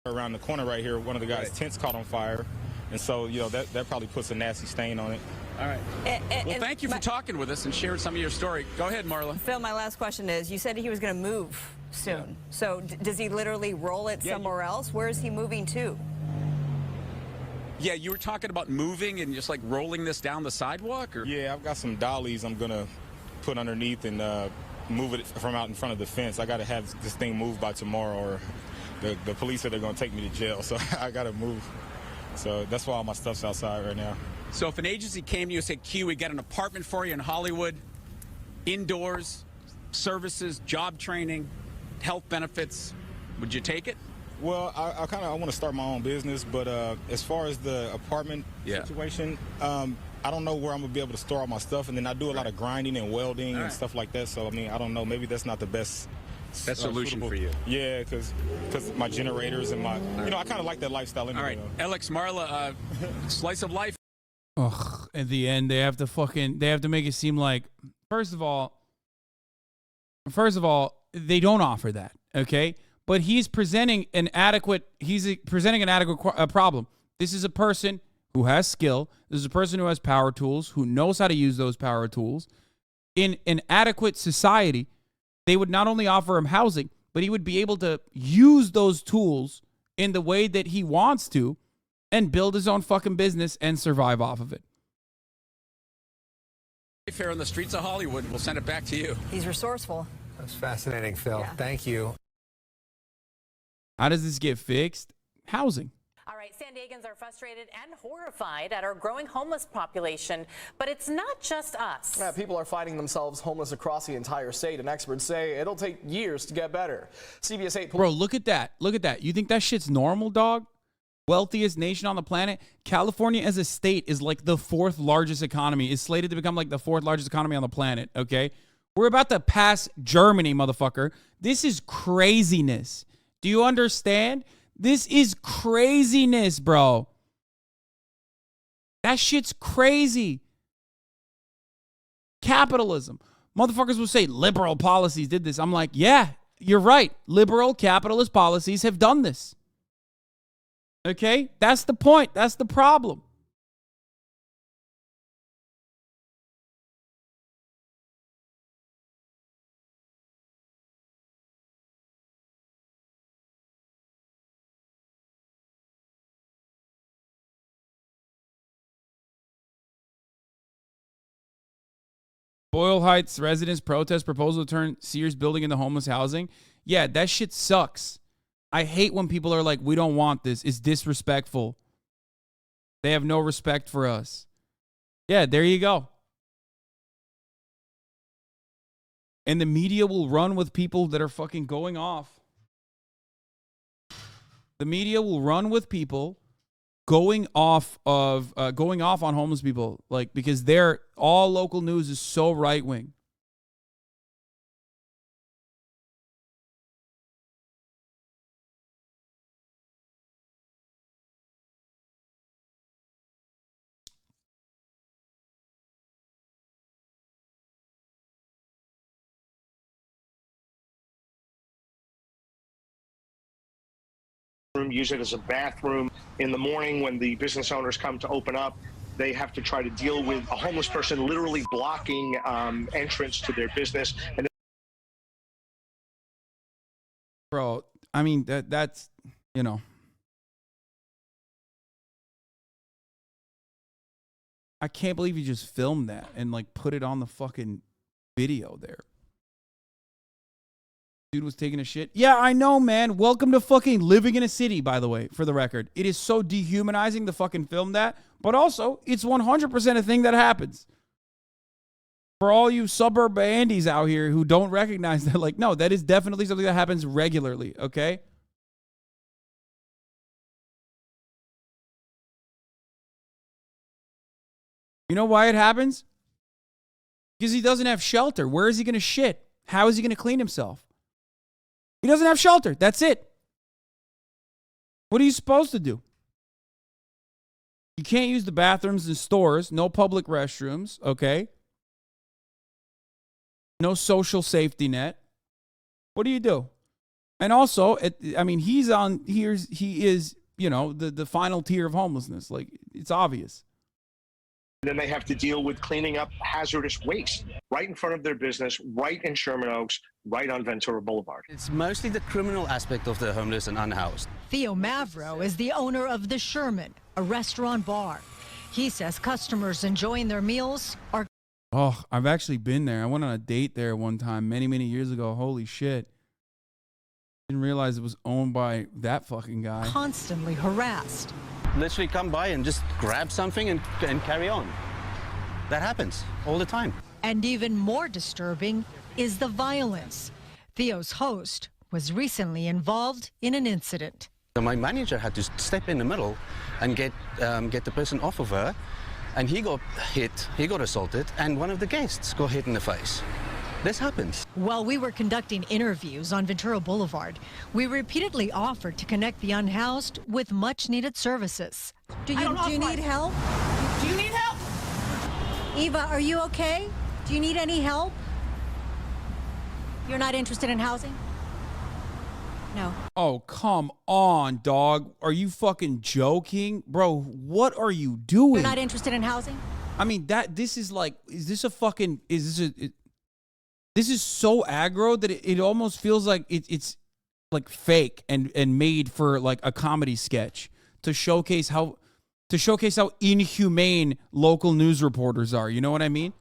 Around the corner right here, one of the guys' tents caught on fire. And so, you know, that probably puts a nasty stain on it. All right. Well, thank you for talking with us and sharing some of your story. Go ahead, Marla. Phil, my last question is, you said he was going to move soon. So does he literally roll it somewhere else? Where is he moving to? Yeah, you were talking about moving and just like rolling this down the sidewalk? Or? Yeah, I've got some dollies I'm going to put underneath and move it from out in front of the fence. I got to have this thing moved by tomorrow, or the police said they're going to take me to jail. So I got to move. So that's why all my stuff's outside right now. So if an agency came to you and said, Q, we got an apartment for you in Hollywood, indoors, services, job training, health benefits, would you take it? Well, I want to start my own business, but as far as the apartment situation, I don't know where I'm going to be able to store all my stuff, and then I do a lot of grinding and welding and stuff like that, so, I mean, I don't know, maybe that's not the best solution for you. Yeah, because my generators and my, I kind of like that lifestyle anyway. All right, Alex, Marla, slice of life. Ugh, at the end, they have to make it seem like, first of all, they don't offer that, okay? But he's presenting an adequate problem. This is a person who has skill. This is a person who has power tools, who knows how to use those power tools. In an adequate society, they would not only offer him housing, but he would be able to use those tools in the way that he wants to and build his own fucking business and survive off of it. Fair on the streets of Hollywood. We'll send it back to you. He's resourceful. That's fascinating, Phil. Yeah. Thank you. How does this get fixed? Housing. All right, San Diegans are frustrated and horrified at our growing homeless population, but it's not just us. Yeah, people are finding themselves homeless across the entire state, and experts say it'll take years to get better. CBS 8. Bro, look at that. Look at that. You think that shit's normal, dog? Wealthiest nation on the planet. California as a state is like the 4th largest economy. Is slated to become like the 4th largest economy on the planet, okay? We're about to pass Germany, motherfucker. This is craziness. Do you understand? This is craziness, bro. That shit's crazy. Capitalism. Motherfuckers will say liberal policies did this. I'm like, yeah, you're right. Liberal capitalist policies have done this. Okay? That's the point. That's the problem. Boyle Heights residents protest proposal to turn Sears building into homeless housing. Yeah, that shit sucks. I hate when people are like, we don't want this. It's disrespectful. They have no respect for us. Yeah, there you go. And the media will run with people that are fucking going off. The media will run with people going off on homeless people, like, because they're all local news is so right wing. Use it as a bathroom. In the morning when the business owners come to open up, they have to try to deal with a homeless person literally blocking entrance to their business. And Bro, I mean, that's, you know. I can't believe you just filmed that and like put it on the fucking video there. Dude was taking a shit. Yeah, I know, man. Welcome to fucking living in a city, by the way, for the record. It is so dehumanizing to fucking film that. But also, it's 100% a thing that happens. For all you suburb Andes out here who don't recognize that, like, no, that is definitely something that happens regularly, okay? You know why it happens? Because he doesn't have shelter. Where is he going to shit? How is he going to clean himself? He doesn't have shelter. That's it. What are you supposed to do? You can't use the bathrooms in stores. No public restrooms, okay? No social safety net. What do? And also, I mean, he is, you know, the final tier of homelessness. Like, it's obvious. Then they have to deal with cleaning up hazardous waste right in front of their business, right in Sherman Oaks, right on Ventura Boulevard. It's mostly the criminal aspect of the homeless and unhoused. Theo Mavro is the owner of the Sherman, a restaurant bar. He says customers enjoying their meals are... Oh, I've actually been there. I went on a date there one time many, many years ago. Holy shit. Didn't realize it was owned by that fucking guy. Constantly harassed. Literally come by and just grab something and carry on. That happens all the time. And even more disturbing is the violence. Theo's host was recently involved in an incident. So my manager had to step in the middle and get the person off of her, and he got hit, he got assaulted, and one of the guests got hit in the face. This happens. While we were conducting interviews on Ventura Boulevard, we repeatedly offered to connect the unhoused with much-needed services. Do you need help? Do you need help? Eva, are you okay? Do you need any help? You're not interested in housing? No. Oh, come on, dog. Are you fucking joking? Bro, what are you doing? You're not interested in housing? I mean, this is like, is this a fucking, this is so aggro that it almost feels like it's like fake and made for like a comedy sketch to showcase how inhumane local news reporters are. You know what I mean?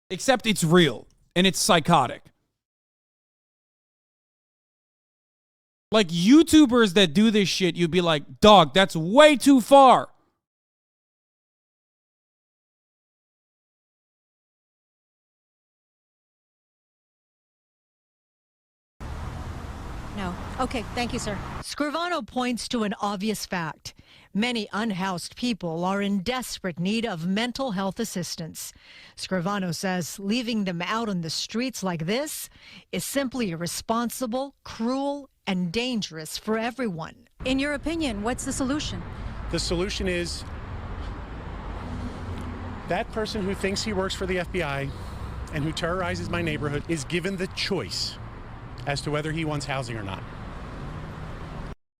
Except it's real and it's psychotic. Like YouTubers that do this shit, you'd be like, dog, that's way too far. No. Okay, thank you, sir. Scrivano points to an obvious fact. Many unhoused people are in desperate need of mental health assistance. Scrivano says leaving them out on the streets like this is simply irresponsible, cruel, and dangerous for everyone. In your opinion, what's the solution? The solution is that person who thinks he works for the FBI and who terrorizes my neighborhood is given the choice as to whether he wants housing or not.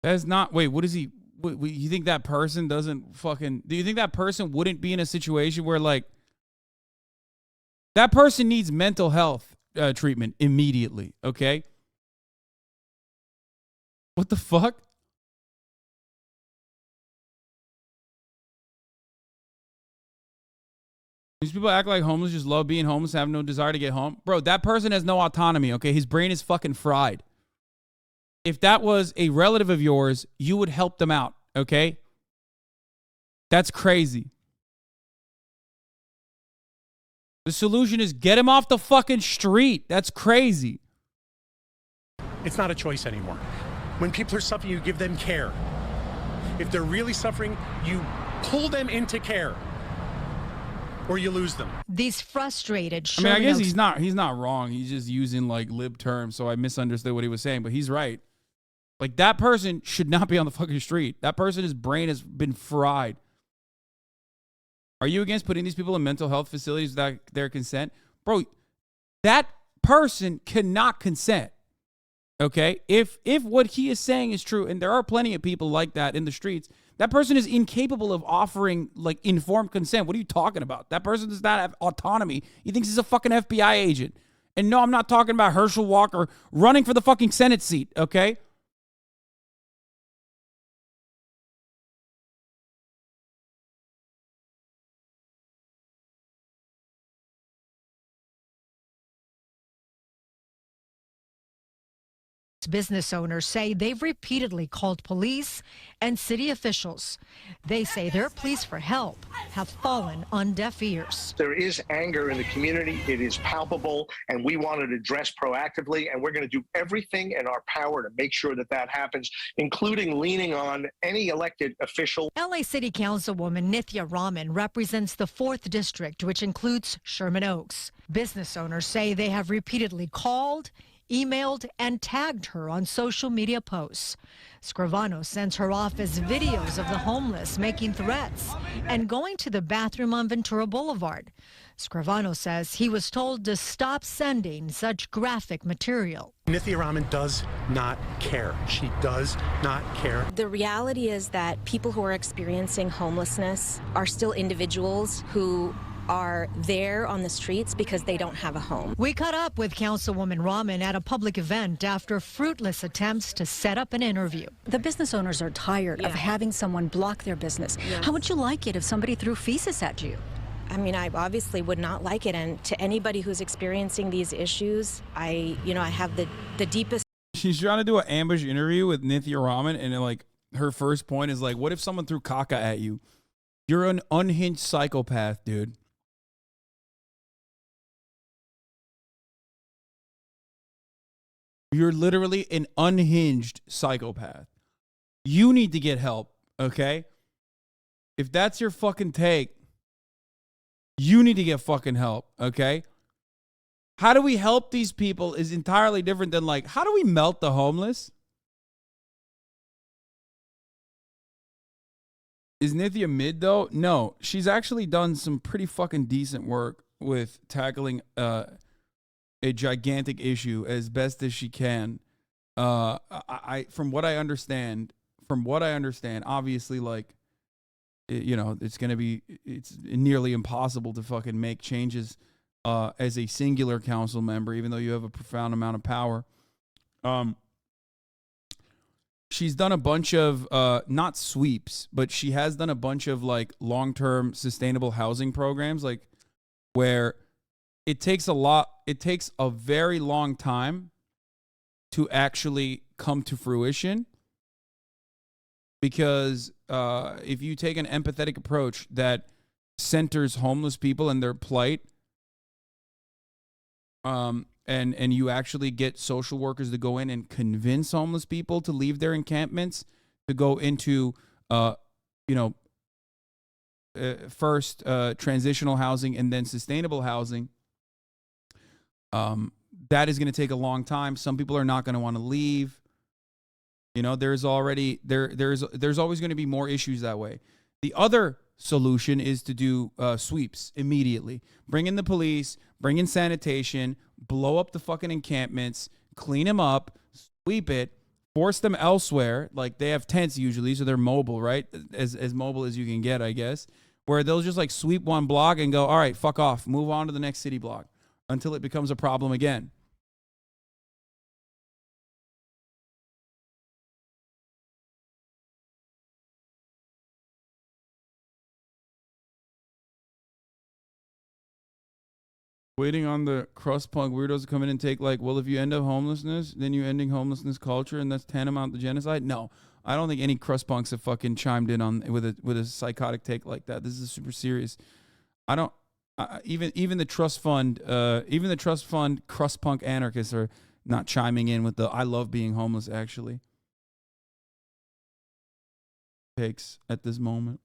That's not, wait, what is he, you think that person doesn't fucking, do you think that person wouldn't be in a situation where like, that person needs mental health treatment immediately, okay? What the fuck? These people act like homeless just love being homeless, have no desire to get home. Bro, that person has no autonomy, okay? His brain is fucking fried. If that was a relative of yours, you would help them out, okay? That's crazy. The solution is get him off the fucking street. That's crazy. It's not a choice anymore. When people are suffering, you give them care. If they're really suffering, you pull them into care, or you lose them. These frustrated I mean, I guess he's not wrong. He's just using like lib terms, so I misunderstood what he was saying, but he's right. Like, that person should not be on the fucking street. That person's brain has been fried. Are you against putting these people in mental health facilities without their consent? Bro, that person cannot consent. Okay? If what he is saying is true, and there are plenty of people like that in the streets, that person is incapable of offering like informed consent. What are you talking about? That person does not have autonomy. He thinks he's a fucking FBI agent. And no, I'm not talking about Herschel Walker running for the fucking Senate seat, okay? Business owners say they've repeatedly called police and city officials. They say their pleas for help have fallen on deaf ears. There is anger in the community. It is palpable, and we want it addressed proactively, and we're going to do everything in our power to make sure that that happens, including leaning on any elected official. LA City Councilwoman Nithya Raman represents the 4th District, which includes Sherman Oaks. Business owners say they have repeatedly called, emailed, and tagged her on social media posts. Scrivano sends her office videos of the homeless making threats and going to the bathroom on Ventura Boulevard. Scrivano says he was told to stop sending such graphic material. Nithya Raman does not care. She does not care. The reality is that people who are experiencing homelessness are still individuals who are there on the streets because they don't have a home. We caught up with Councilwoman Rahman at a public event after fruitless attempts to set up an interview. The business owners are tired of having someone block their business. Yes. How would you like it if somebody threw feces at you? I mean, I obviously would not like it, and to anybody who's experiencing these issues, I have the deepest. She's trying to do an ambush interview with Nithya Raman, and like her first point is like, what if someone threw caca at you? You're an unhinged psychopath, dude. You're literally an unhinged psychopath. You need to get help, okay? If that's your fucking take, you need to get fucking help, okay? How do we help these people is entirely different than like, how do we melt the homeless? Is Nithya mid though? No, she's actually done some pretty fucking decent work with tackling a gigantic issue as best as she can. From what I understand, obviously, like, it's nearly impossible to fucking make changes as a singular council member, even though you have a profound amount of power. She's done a bunch of, not sweeps, but she has done a bunch of like long-term sustainable housing programs, like where it takes a very long time to actually come to fruition. Because if you take an empathetic approach that centers homeless people and their plight, and you actually get social workers to go in and convince homeless people to leave their encampments, to go into, first transitional housing and then sustainable housing, that is going to take a long time. Some people are not going to want to leave. There's always going to be more issues that way. The other solution is to do sweeps immediately. Bring in the police, bring in sanitation, blow up the fucking encampments, clean them up, sweep it, force them elsewhere. Like, they have tents usually, so they're mobile, right? As mobile as you can get, I guess. Where they'll just like sweep one block and go, all right, fuck off, move on to the next city block until it becomes a problem again. Waiting on the crust punk weirdos to come in and take, like, well, if you end up homelessness, then you're ending homelessness culture, and that's tantamount to genocide. No, I don't think any crust punks have fucking chimed in on with a psychotic take like that. This is super serious. I don't even the trust fund crust punk anarchists are not chiming in with the I love being homeless actually takes at this moment.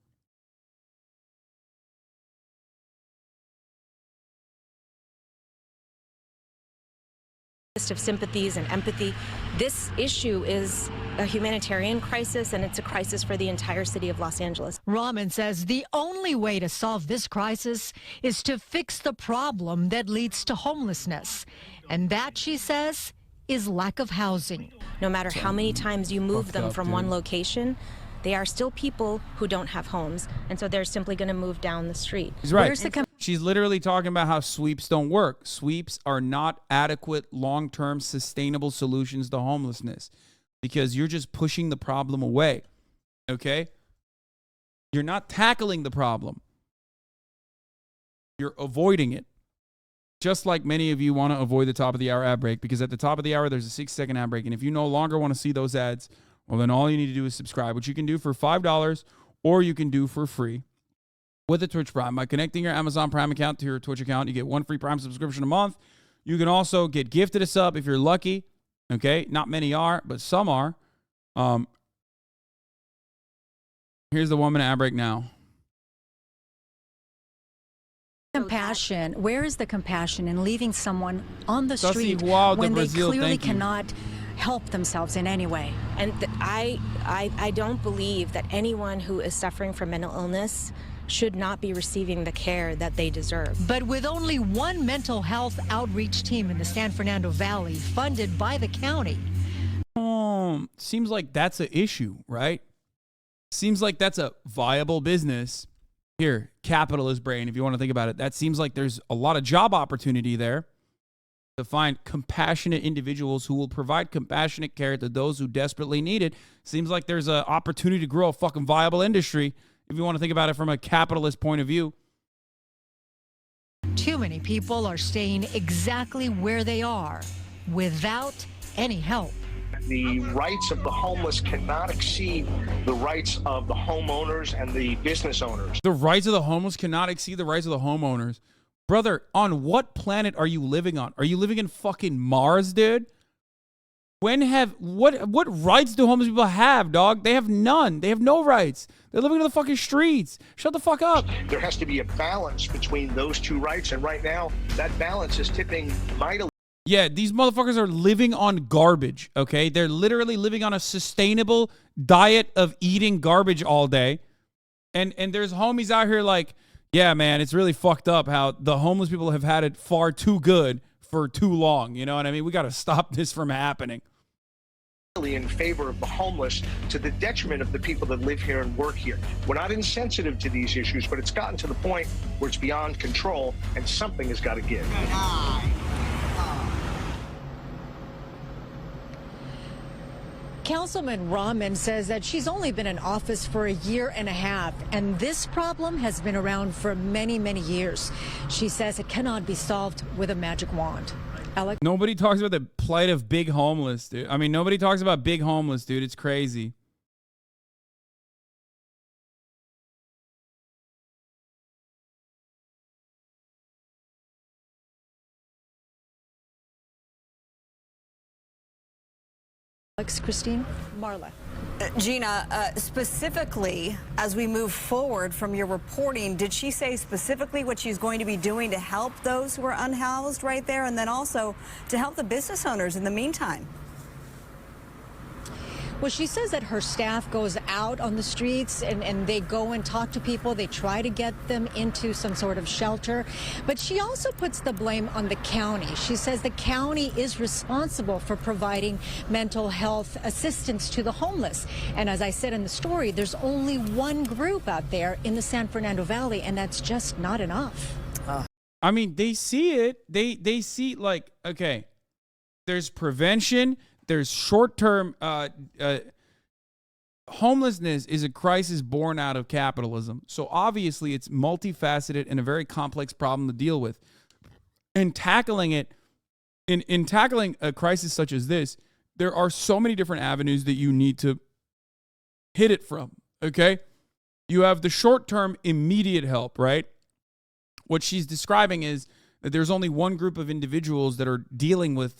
Of sympathies and empathy. This issue is a humanitarian crisis, and it's a crisis for the entire city of Los Angeles. Rahman says the only way to solve this crisis is to fix the problem that leads to homelessness. And that, she says, is lack of housing. No matter how many times you move them from one location, they are still people who don't have homes, and so they're simply going to move down the street. He's right. She's literally talking about how sweeps don't work. Sweeps are not adequate, long-term, sustainable solutions to homelessness because you're just pushing the problem away, okay? You're not tackling the problem. You're avoiding it. Just like many of you want to avoid the top of the hour ad break, because at the top of the hour, there's a 6-second ad break, and if you no longer want to see those ads, well, then all you need to do is subscribe, which you can do for $5 or you can do for free with a Twitch Prime. By connecting your Amazon Prime account to your Twitch account, you get one free Prime subscription a month. You can also get gifted a sub if you're lucky. Okay, not many are, but some are. Here's the 1 minute ad break now. Compassion. Where is the compassion in leaving someone on the street Wow, when they Brazil, clearly cannot help themselves in any way. And I don't believe that anyone who is suffering from mental illness should not be receiving the care that they deserve. But with only one mental health outreach team in the San Fernando Valley, funded by the county. Seems like that's an issue, right? Seems like that's a viable business. Here, capitalist brain, if you want to think about it. That seems like there's a lot of job opportunity there to find compassionate individuals who will provide compassionate care to those who desperately need it. Seems like there's an opportunity to grow a fucking viable industry if you want to think about it from a capitalist point of view. Too many people are staying exactly where they are without any help. The rights of the homeless cannot exceed the rights of the homeowners and the business owners. The rights of the homeless cannot exceed the rights of the homeowners. Brother, on what planet are you living on? Are you living in fucking Mars, dude? What rights do homeless people have, dog? They have none. They have no rights. They're living in the fucking streets. Shut the fuck up. There has to be a balance between those two rights, and right now, that balance is tipping mightily. Yeah, these motherfuckers are living on garbage, okay? They're literally living on a sustainable diet of eating garbage all day. And there's homies out here like, yeah, man, it's really fucked up how the homeless people have had it far too good for too long. You know what I mean? We got to stop this from happening. In favor of the homeless to the detriment of the people that live here and work here. We're not insensitive to these issues, but it's gotten to the point where it's beyond control and something has got to give. Councilman Rahman says that she's only been in office for a year and a half, and this problem has been around for many, many years. She says it cannot be solved with a magic wand. Alex? Nobody talks about the plight of big homeless, dude. I mean, nobody talks about big homeless, dude. It's crazy. Christine? Marla. Gina, specifically, as we move forward from your reporting, did she say specifically what she's going to be doing to help those who are unhoused right there, and then also to help the business owners in the meantime? Well, she says that her staff goes out on the streets and they go and talk to people. They try to get them into some sort of shelter. But she also puts the blame on the county. She says the county is responsible for providing mental health assistance to the homeless. And as I said in the story, there's only one group out there in the San Fernando Valley, and that's just not enough. I mean, they see it. They see, like, okay, there's prevention. There's short-term homelessness is a crisis born out of capitalism. So obviously it's multifaceted and a very complex problem to deal with. And tackling it, in tackling a crisis such as this, there are so many different avenues that you need to hit it from, okay? You have the short-term immediate help, right? What she's describing is that there's only one group of individuals that are dealing with,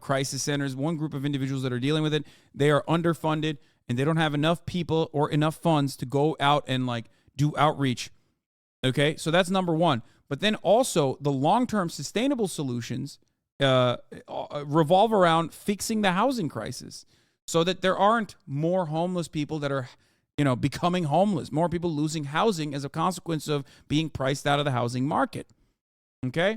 crisis centers, one group of individuals that are dealing with it. They are underfunded, and they don't have enough people or enough funds to go out and, like, do outreach. Okay? So that's number one. But then also the long-term sustainable solutions revolve around fixing the housing crisis so that there aren't more homeless people that are, becoming homeless, more people losing housing as a consequence of being priced out of the housing market. Okay?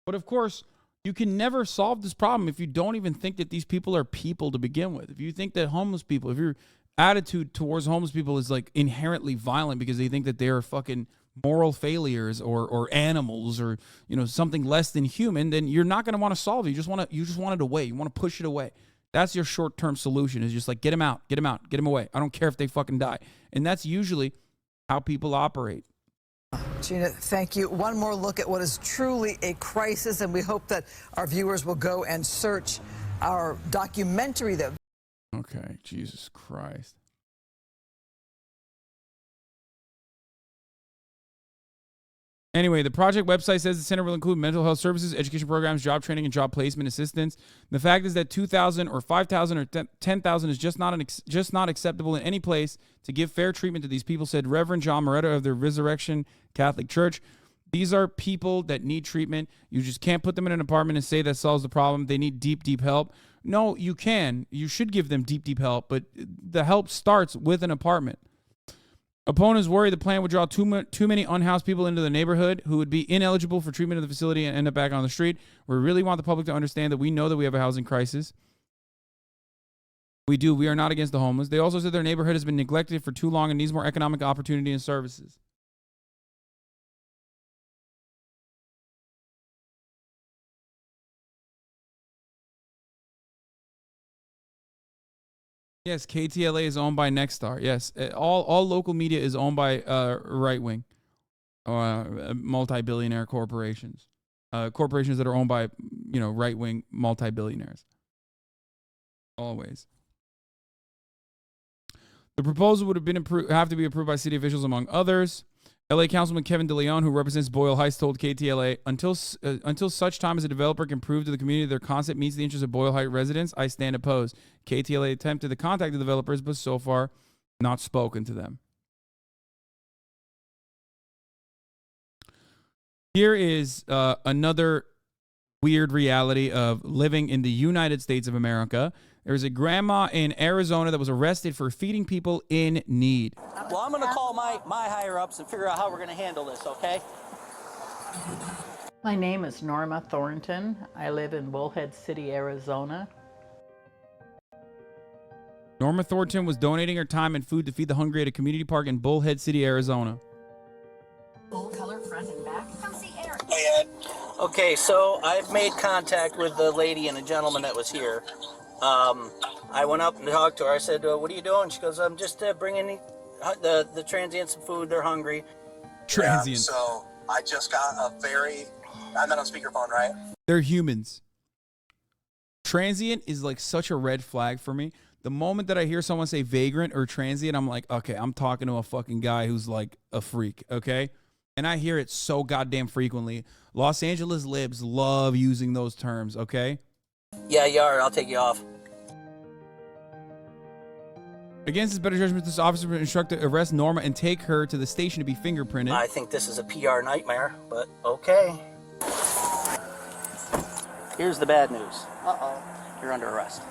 But of course, you can never solve this problem if you don't even think that these people are people to begin with. If you think that homeless people, if your attitude towards homeless people is like inherently violent because they think that they are fucking moral failures or animals or, something less than human, then you're not going to want to solve it. You just want it away. You want to push it away. That's your short-term solution, is just like, get them out, get them away. I don't care if they fucking die. And that's usually how people operate. Gina, thank you. One more look at what is truly a crisis, and we hope that our viewers will go and search our documentary that... Okay, Jesus Christ. Anyway, the project website says the center will include mental health services, education programs, job training, and job placement assistance. The fact is that 2,000 or 5,000 or 10,000 is just not acceptable in any place to give fair treatment to these people, said Reverend John Moretta of the Resurrection Catholic Church. These are people that need treatment. You just can't put them in an apartment and say that solves the problem. They need deep, deep help. No, you can. You should give them deep, deep help, but the help starts with an apartment. Opponents worry the plan would draw too many unhoused people into the neighborhood who would be ineligible for treatment in the facility and end up back on the street. We really want the public to understand that we know that we have a housing crisis. We do. We are not against the homeless. They also said their neighborhood has been neglected for too long and needs more economic opportunity and services. Yes, KTLA is owned by Nexstar. Yes, all local media is owned by right-wing, multi-billionaire corporations, corporations that are owned by right-wing multi-billionaires. Always. The proposal would have been have to be approved by city officials, among others. LA Councilman Kevin DeLeon, who represents Boyle Heights, told KTLA, until such time as a developer can prove to the community their concept meets the interests of Boyle Heights residents, I stand opposed. KTLA attempted to contact the developers, but so far not spoken to them. Here is another weird reality of living in the United States of America. There's a grandma in Arizona that was arrested for feeding people in need. Well, I'm going to call my higher-ups and figure out how we're going to handle this, okay? My name is Norma Thornton. I live in Bullhead City, Arizona. Norma Thornton was donating her time and food to feed the hungry at a community park in Bullhead City, Arizona. Full color front and back. Come see Eric. Hey, Ed. Okay, so I've made contact with the lady and a gentleman that was here. I went up and talked to her. I said, what are you doing? She goes, I'm just bringing the transients some food. They're hungry. Transients. So I just got I'm not on speakerphone, right? They're humans. Transient is like such a red flag for me. The moment that I hear someone say vagrant or transient, I'm like, okay, I'm talking to a fucking guy who's like a freak, okay? And I hear it so goddamn frequently. Los Angeles libs love using those terms, okay? Yeah, you are. I'll take you off. Against his better judgment, this officer was instructed to arrest Norma and take her to the station to be fingerprinted. I think this is a PR nightmare, but okay. Here's the bad news. Uh-oh. You're under arrest.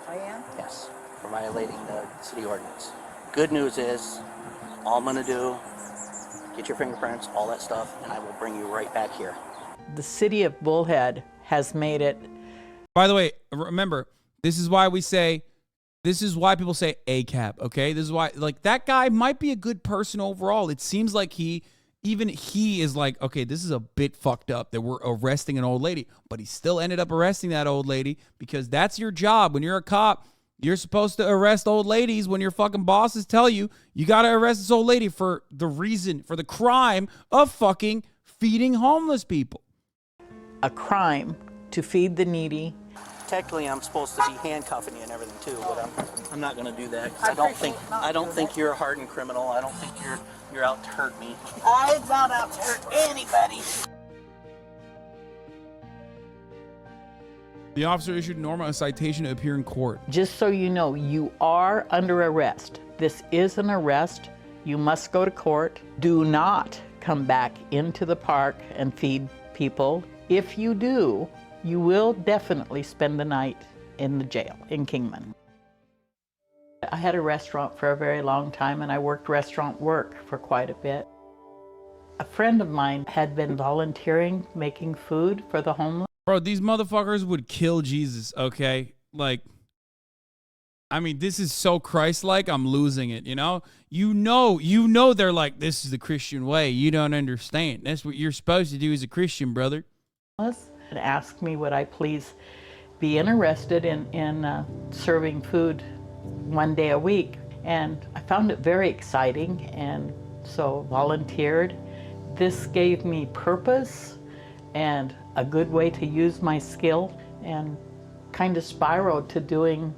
I am? Yes, for violating the city ordinance. Good news is, all I'm going to do, get your fingerprints, all that stuff, and I will bring you right back here. The city of Bullhead has made it. By the way, remember, this is why people say ACAB, okay? This is why, like, that guy might be a good person overall. It seems like he is like, okay, this is a bit fucked up that we're arresting an old lady, but he still ended up arresting that old lady because that's your job. When you're a cop, you're supposed to arrest old ladies when your fucking bosses tell you got to arrest this old lady for the crime of fucking feeding homeless people. A crime to feed the needy. Technically, I'm supposed to be handcuffing you and everything too, but I'm not going to do that. I don't think you're a hardened criminal. I don't think you're out to hurt me. I'm not out to hurt anybody. The officer issued Norma a citation to appear in court. Just so you know, you are under arrest. This is an arrest. You must go to court. Do not come back into the park and feed people. If you do, you will definitely spend the night in the jail in Kingman. I had a restaurant for a very long time, and I worked restaurant work for quite a bit. A friend of mine had been volunteering making food for the homeless. Bro, these motherfuckers would kill Jesus, okay? Like, I mean, this is so Christ-like, I'm losing it, you know? You know they're like, this is the Christian way. You don't understand. That's what you're supposed to do as a Christian, brother. And asked me would I please be interested in serving food one day a week. And I found it very exciting, and so volunteered. This gave me purpose and a good way to use my skill, and kind of spiraled to doing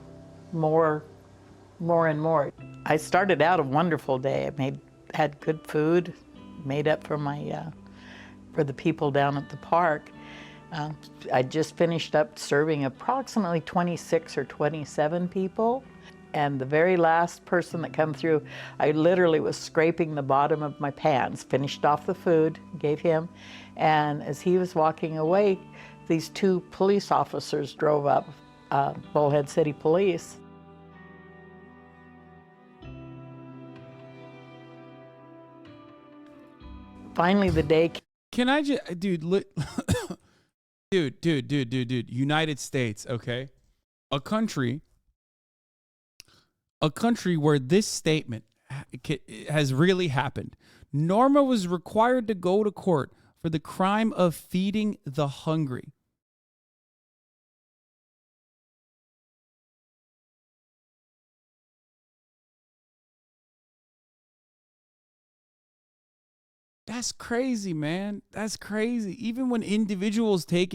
more and more. I started out a wonderful day. I had good food, made up for for the people down at the park. I just finished up serving approximately 26 or 27 people. And the very last person that come through, I literally was scraping the bottom of my pants, finished off the food, gave him, and as he was walking away, these two police officers drove up, Bullhead City Police. Finally, the day. Can I just, dude, dude, United States, okay? A country where this statement has really happened. Norma was required to go to court for the crime of feeding the hungry. That's crazy, man. That's crazy. Even when individuals take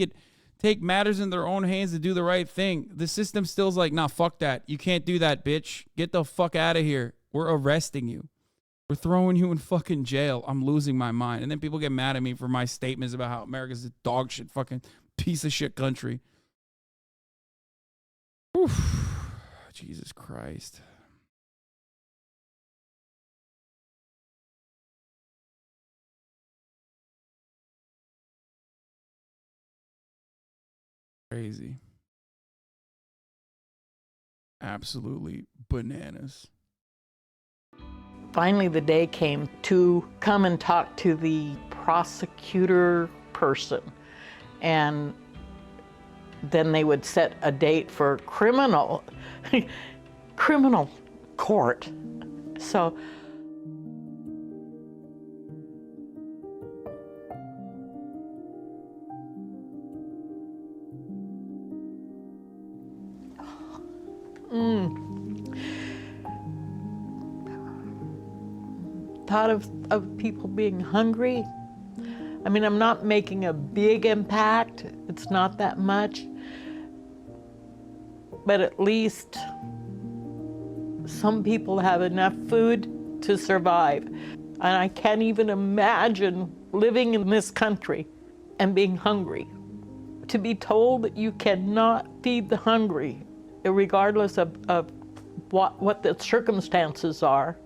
matters in their own hands to do the right thing, the system still's like, nah, fuck that. You can't do that, bitch. Get the fuck out of here. We're arresting you. We're throwing you in fucking jail. I'm losing my mind. And then people get mad at me for my statements about how America's a dog shit fucking piece of shit country. Oof. Jesus Christ. Crazy. Absolutely bananas. Finally, the day came to come and talk to the prosecutor person. And then they would set a date for criminal court. So thought of people being hungry. I mean, I'm not making a big impact. It's not that much. But at least some people have enough food to survive. And I can't even imagine living in this country and being hungry. To be told that you cannot feed the hungry, regardless of what the circumstances are,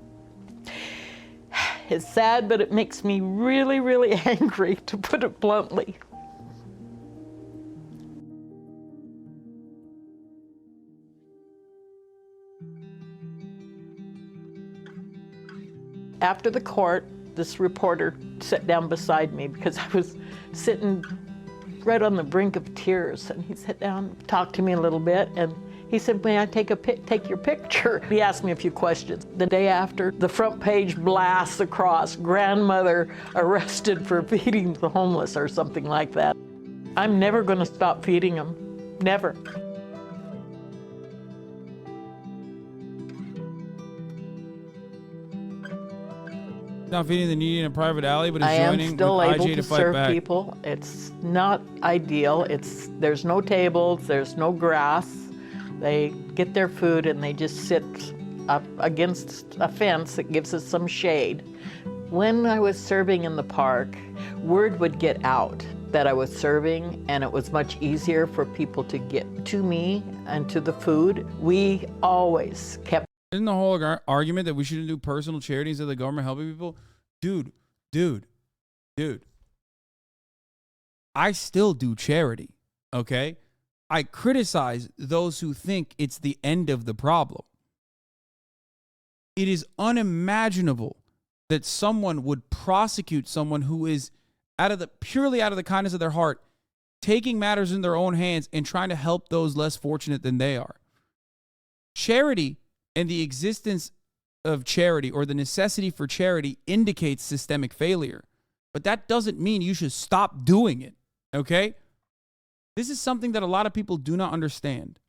is sad, but it makes me really, really angry, to put it bluntly. After the court, this reporter sat down beside me because I was sitting right on the brink of tears, and he sat down, talked to me a little bit, and he said, may I take your picture? He asked me a few questions. The day after, the front page blasts across, grandmother arrested for feeding the homeless or something like that. I'm never going to stop feeding them, never. Not feeding the needy in a private alley, but is I am joining still with able IJ to to fight serve back. people. It's not ideal. There's no tables, there's no grass. They get their food and they just sit up against a fence that gives us some shade. When I was serving in the park, word would get out that I was serving, and it was much easier for people to get to me and to the food. We always kept. Isn't the whole argument that we shouldn't do personal charities of the government helping people? Dude. I still do charity, okay? I criticize those who think it's the end of the problem. It is unimaginable that someone would prosecute someone who is purely out of the kindness of their heart, taking matters in their own hands and trying to help those less fortunate than they are. Charity and the existence of charity, or the necessity for charity, indicates systemic failure. But that doesn't mean you should stop doing it, okay? This is something that a lot of people do not understand.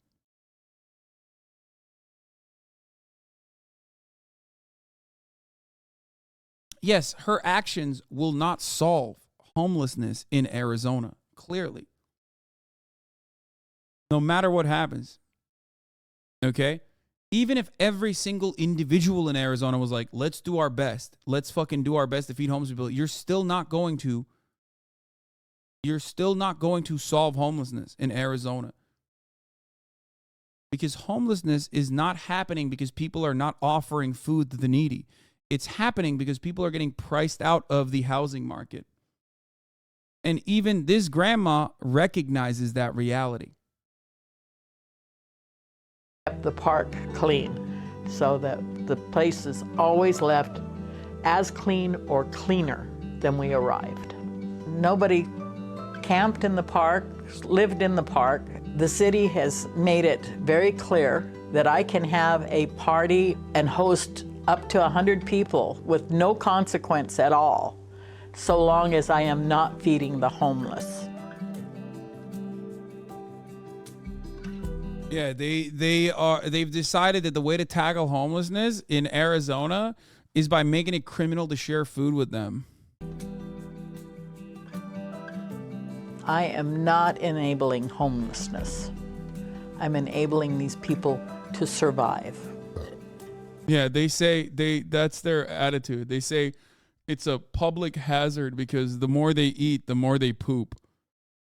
Yes, her actions will not solve homelessness in Arizona, clearly. No matter what happens, okay? Even if every single individual in Arizona was like, let's do our best. Let's fucking do our best to feed homeless people. You're still not going to solve homelessness in Arizona. Because homelessness is not happening because people are not offering food to the needy. It's happening because people are getting priced out of the housing market. And even this grandma recognizes that reality. Kept the park clean so that the place is always left as clean or cleaner than we arrived. Nobody camped in the park, lived in the park. The city has made it very clear that I can have a party and host up to 100 people with no consequence at all, so long as I am not feeding the homeless. Yeah, they've decided that the way to tackle homelessness in Arizona is by making it criminal to share food with them. I am not enabling homelessness. I'm enabling these people to survive. Yeah, they say that's their attitude. They say it's a public hazard because the more they eat, the more they poop.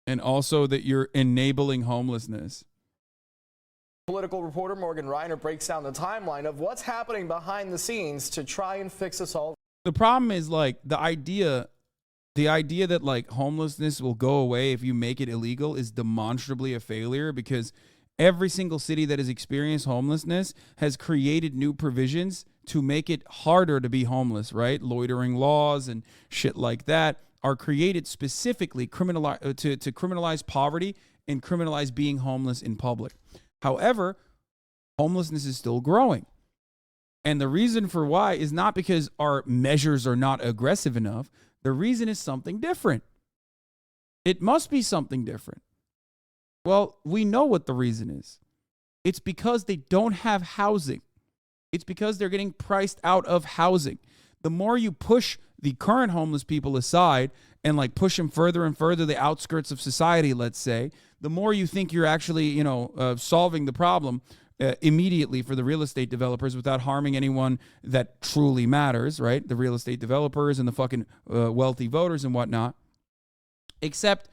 And also that you're enabling homelessness. Political reporter Morgan Reiner breaks down the timeline of what's happening behind the scenes to try and fix us all. The problem is like the idea that like homelessness will go away if you make it illegal is demonstrably a failure, because every single city that has experienced homelessness has created new provisions to make it harder to be homeless, right? Loitering laws and shit like that are created specifically to criminalize poverty and criminalize being homeless in public. However, homelessness is still growing. And the reason for why is not because our measures are not aggressive enough. The reason is something different. It must be something different. Well, we know what the reason is. It's because they don't have housing. It's because they're getting priced out of housing. The more you push the current homeless people aside and like push them further and further the outskirts of society, let's say, the more you think you're actually, solving the problem immediately for the real estate developers without harming anyone that truly matters, right? The real estate developers and the fucking wealthy voters and whatnot. Except,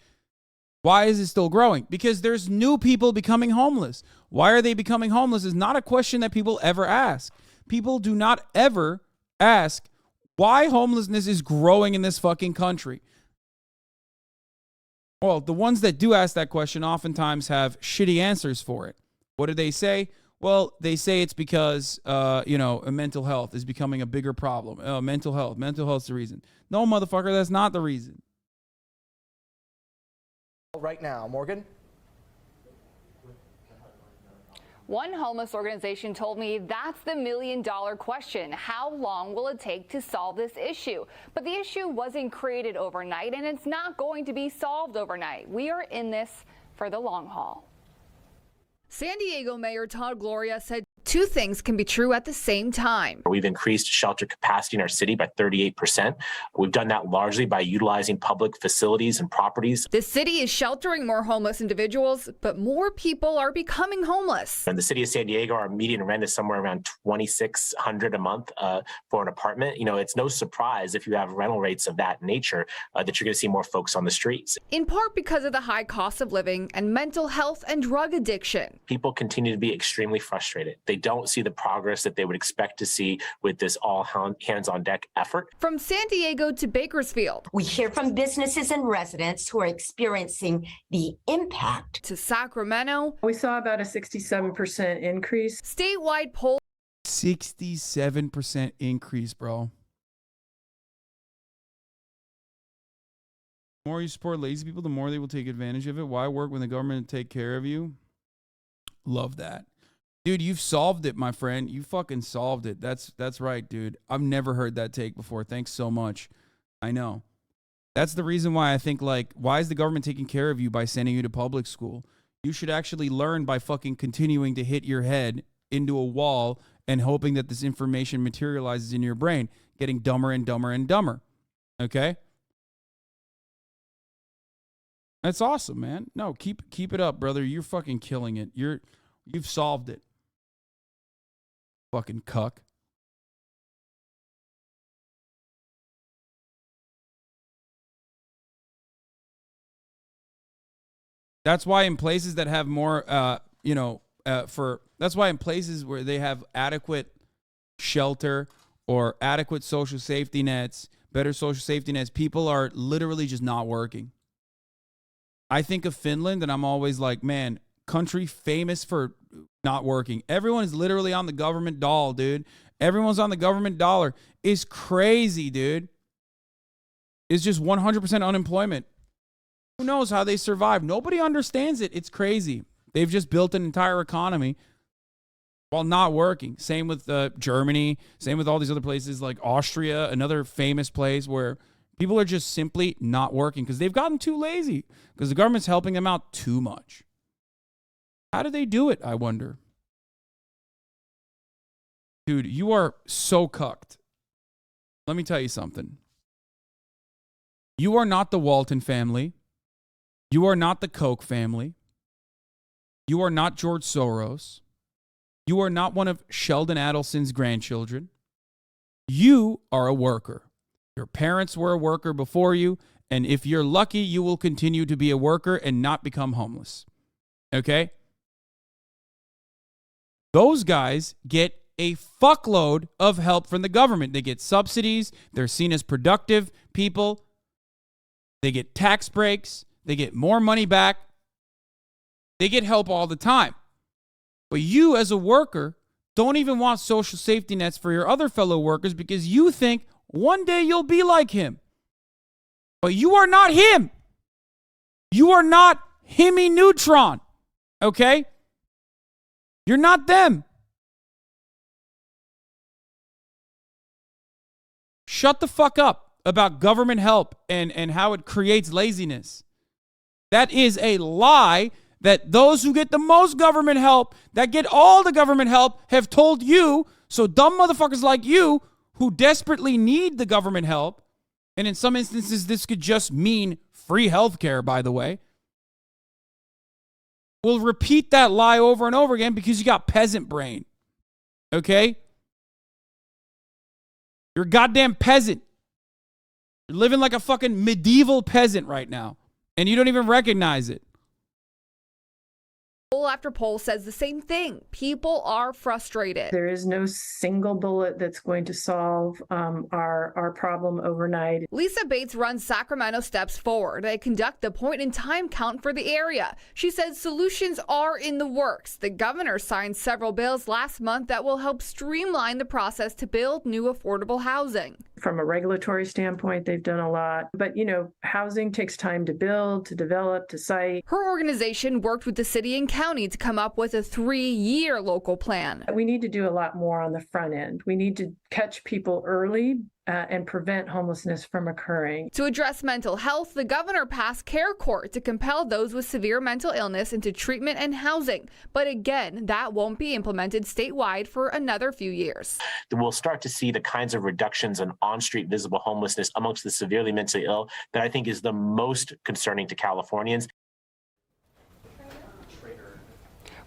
why is it still growing? Because there's new people becoming homeless. Why are they becoming homeless is not a question that people ever ask. People do not ever ask why homelessness is growing in this fucking country. Well, the ones that do ask that question oftentimes have shitty answers for it. What do they say? Well, they say it's because, mental health is becoming a bigger problem. Mental health's the reason. No, motherfucker, that's not the reason. Right now, Morgan. One homeless organization told me that's the million-dollar question. How long will it take to solve this issue? But the issue wasn't created overnight, and it's not going to be solved overnight. We are in this for the long haul. San Diego Mayor Todd Gloria said two things can be true at the same time. We've increased shelter capacity in our city by 38%. We've done that largely by utilizing public facilities and properties. The city is sheltering more homeless individuals, but more people are becoming homeless. In the city of San Diego, our median rent is somewhere around $2,600 a month for an apartment. It's no surprise if you have rental rates of that nature that you're going to see more folks on the streets. In part because of the high cost of living and mental health and drug addiction. People continue to be extremely frustrated. They don't see the progress that they would expect to see with this all hands on deck effort. From San Diego to Bakersfield. We hear from businesses and residents who are experiencing the impact. To Sacramento. We saw about a 67% increase. Statewide poll. 67% increase, bro. The more you support lazy people, the more they will take advantage of it. Why work when the government take care of you? Love that. Dude, you've solved it, my friend. You fucking solved it. That's right, dude. I've never heard that take before. Thanks so much. I know. That's the reason why I think, why is the government taking care of you by sending you to public school? You should actually learn by fucking continuing to hit your head into a wall and hoping that this information materializes in your brain, getting dumber and dumber and dumber. Okay? That's awesome, man. No, keep it up, brother. You're fucking killing it. You've solved it. Fucking cuck. That's why in places that have more, That's why in places where they have adequate shelter or adequate social safety nets, better social safety nets, people are literally just not working. I think of Finland and I'm always like, man, country famous for not working. Everyone is literally on the government dole, dude. Everyone's on the government dollar. It's crazy, dude. It's just 100% unemployment. Who knows how they survive? Nobody understands it. It's crazy. They've just built an entire economy while not working. Same with Germany. Same with all these other places like Austria, another famous place where people are just simply not working because they've gotten too lazy because the government's helping them out too much. How do they do it, I wonder? Dude, you are so cucked. Let me tell you something. You are not the Walton family. You are not the Koch family. You are not George Soros. You are not one of Sheldon Adelson's grandchildren. You are a worker. Your parents were a worker before you, and if you're lucky, you will continue to be a worker and not become homeless. Okay? Those guys get a fuckload of help from the government. They get subsidies. They're seen as productive people. They get tax breaks. They get more money back. They get help all the time. But you as a worker don't even want social safety nets for your other fellow workers because you think one day you'll be like him. But you are not him. You are not Himmy Neutron. Okay? You're not them. Shut the fuck up about government help and how it creates laziness. That is a lie that those who get the most government help, that get all the government help, have told you. So dumb motherfuckers like you who desperately need the government help, and in some instances this could just mean free healthcare, by the way, will repeat that lie over and over again because you got peasant brain. Okay? You're a goddamn peasant. You're living like a fucking medieval peasant right now, and you don't even recognize it. Poll after poll says the same thing. People are frustrated. There is no single bullet that's going to solve our problem overnight. Lisa Bates runs Sacramento Steps Forward. They conduct the point-in-time count for the area. She says solutions are in the works. The governor signed several bills last month that will help streamline the process to build new affordable housing. From a regulatory standpoint, they've done a lot. But, you know, housing takes time to build, to develop, to site. Her organization worked with the city and county to come up with a 3-year local plan. We need to do a lot more on the front end. We need to catch people early and prevent homelessness from occurring. To address mental health, the governor passed Care Court to compel those with severe mental illness into treatment and housing. But again, that won't be implemented statewide for another few years. We'll start to see the kinds of reductions in on-street visible homelessness amongst the severely mentally ill that I think is the most concerning to Californians.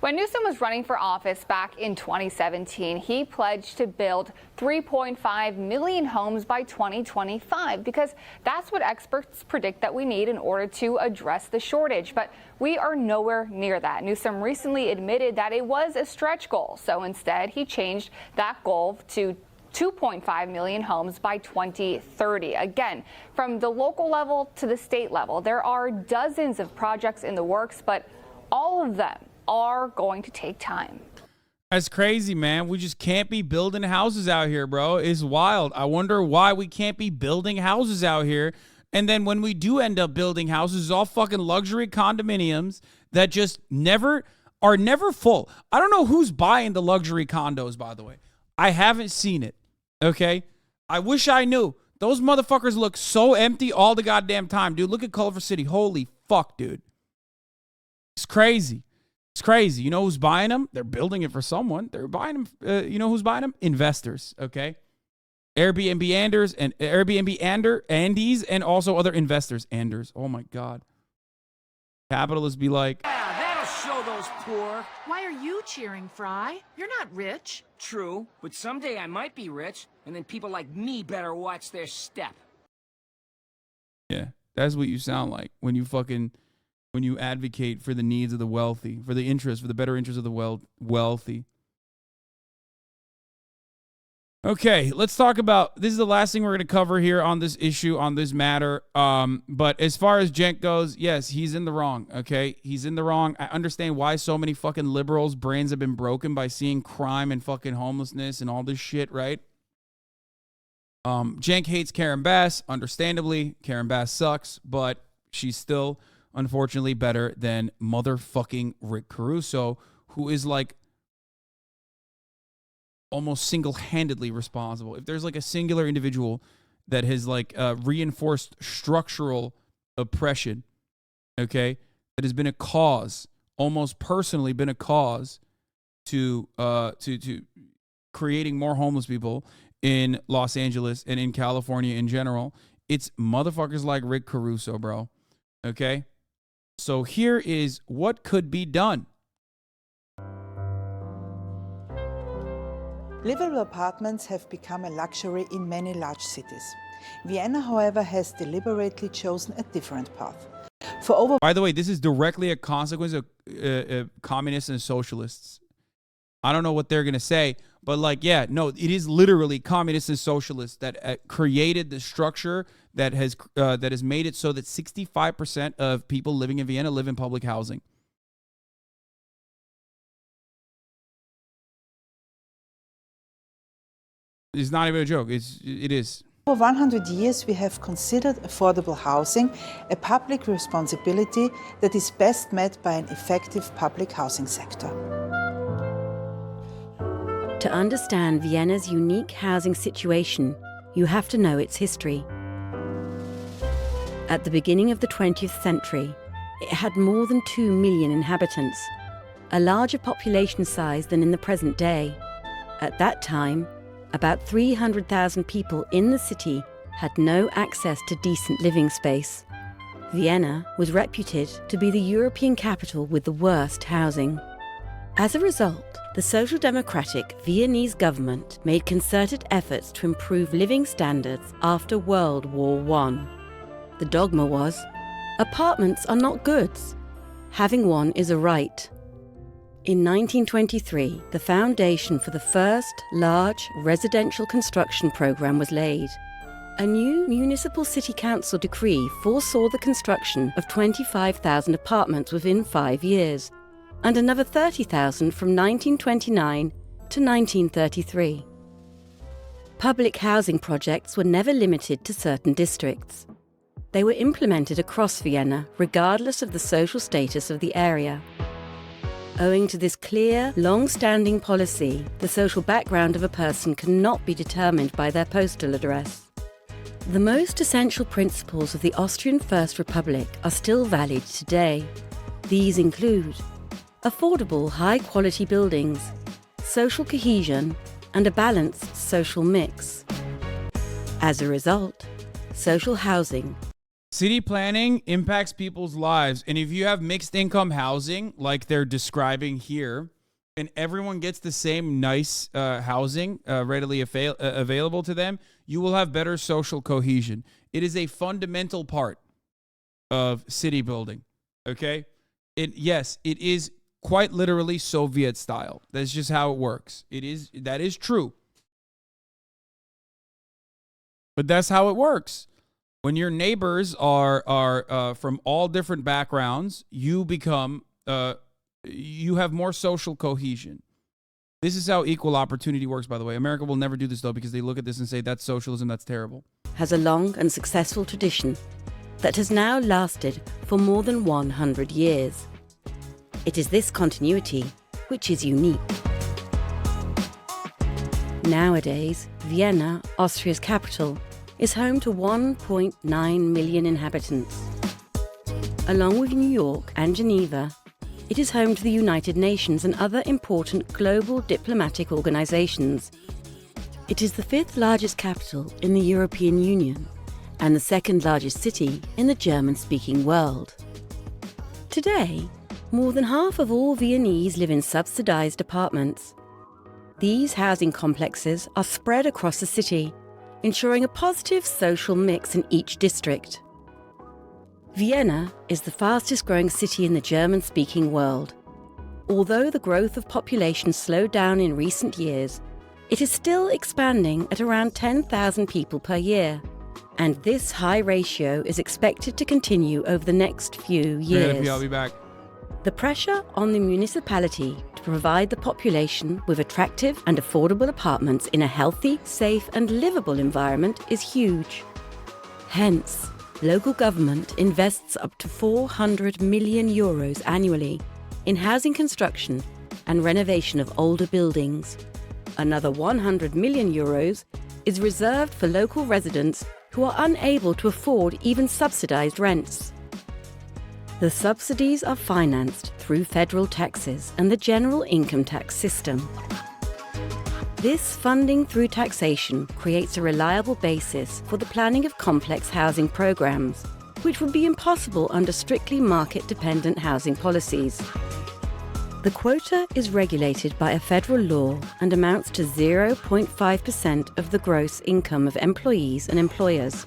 When Newsom was running for office back in 2017, he pledged to build 3.5 million homes by 2025 because that's what experts predict that we need in order to address the shortage. But we are nowhere near that. Newsom recently admitted that it was a stretch goal. So instead, he changed that goal to 2.5 million homes by 2030. Again, from the local level to the state level, there are dozens of projects in the works, but all of them are going to take time. That's crazy, man. We just can't be building houses out here, bro. It's wild. I wonder why we can't be building houses out here. And then when we do end up building houses, it's all fucking luxury condominiums that just are never full. I don't know who's buying the luxury condos, by the way. I haven't seen it. Okay? I wish I knew. Those motherfuckers look so empty all the goddamn time. Dude, look at Culver City. Holy fuck, dude. It's crazy. It's crazy. You know who's buying them? They're building it for someone. They're buying them. You know who's buying them? Investors, okay? Airbnb Andes, and also other investors. Anders. Oh, my God. Capitalists be like, yeah, that'll show those poor. Why are you cheering, Fry? You're not rich. True, but someday I might be rich, and then people like me better watch their step. Yeah, that's what you sound like when you fucking when you advocate for the needs of the wealthy, for the better interests of the wealthy. Okay, let's talk about, this is the last thing we're going to cover here on this issue, on this matter. But as far as Cenk goes, yes, he's in the wrong, okay? He's in the wrong. I understand why so many fucking liberals' brains have been broken by seeing crime and fucking homelessness and all this shit, right? Cenk hates Karen Bass, understandably. Karen Bass sucks, but she's still, unfortunately, better than motherfucking Rick Caruso, who is like almost single-handedly responsible. If there's like a singular individual that has like reinforced structural oppression, okay, that has been a cause, almost personally been a cause to creating more homeless people in Los Angeles and in California in general, it's motherfuckers like Rick Caruso, bro. Okay? So here is what could be done. Livable apartments have become a luxury in many large cities. Vienna, however, has deliberately chosen a different path. By the way, this is directly a consequence of communists and socialists. I don't know what they're going to say, but like, yeah, no, it is literally communists and socialists that created the structure that has made it so that 65% of people living in Vienna live in public housing. It's not even a joke. It is. For 100 years, we have considered affordable housing a public responsibility that is best met by an effective public housing sector. To understand Vienna's unique housing situation, you have to know its history. At the beginning of the 20th century, it had more than 2 million inhabitants, a larger population size than in the present day. At that time, about 300,000 people in the city had no access to decent living space. Vienna was reputed to be the European capital with the worst housing. As a result, the Social Democratic Viennese government made concerted efforts to improve living standards after World War I. The dogma was, apartments are not goods. Having one is a right. In 1923, the foundation for the first large residential construction program was laid. A new municipal city council decree foresaw the construction of 25,000 apartments within 5 years, and another 30,000 from 1929 to 1933. Public housing projects were never limited to certain districts. They were implemented across Vienna, regardless of the social status of the area. Owing to this clear, long-standing policy, the social background of a person cannot be determined by their postal address. The most essential principles of the Austrian First Republic are still valid today. These include affordable, high-quality buildings, social cohesion, and a balanced social mix. As a result, social housing. City planning impacts people's lives. And if you have mixed income housing, like they're describing here, and everyone gets the same nice housing readily available to them, you will have better social cohesion. It is a fundamental part of city building, okay? Yes, it is quite literally Soviet style. That's just how it works. That is true. But that's how it works. When your neighbors are from all different backgrounds, you have more social cohesion. This is how equal opportunity works, by the way. America will never do this, though, because they look at this and say, that's socialism, that's terrible. Has a long and successful tradition that has now lasted for more than 100 years. It is this continuity which is unique. Nowadays, Vienna, Austria's capital, is home to 1.9 million inhabitants. Along with New York and Geneva, it is home to the United Nations and other important global diplomatic organizations. It is the 5th largest capital in the European Union and the 2nd largest city in the German-speaking world. Today, more than half of all Viennese live in subsidized apartments. These housing complexes are spread across the city, ensuring a positive social mix in each district. Vienna is the fastest growing city in the German-speaking world. Although the growth of population slowed down in recent years, it is still expanding at around 10,000 people per year. And this high ratio is expected to continue over the next few years. I'll be back. The pressure on the municipality to provide the population with attractive and affordable apartments in a healthy, safe and livable environment is huge. Hence, local government invests up to 400 million euros annually in housing construction and renovation of older buildings. Another 100 million euros is reserved for local residents who are unable to afford even subsidized rents. The subsidies are financed through federal taxes and the general income tax system. This funding through taxation creates a reliable basis for the planning of complex housing programs, which would be impossible under strictly market-dependent housing policies. The quota is regulated by a federal law and amounts to 0.5% of the gross income of employees and employers.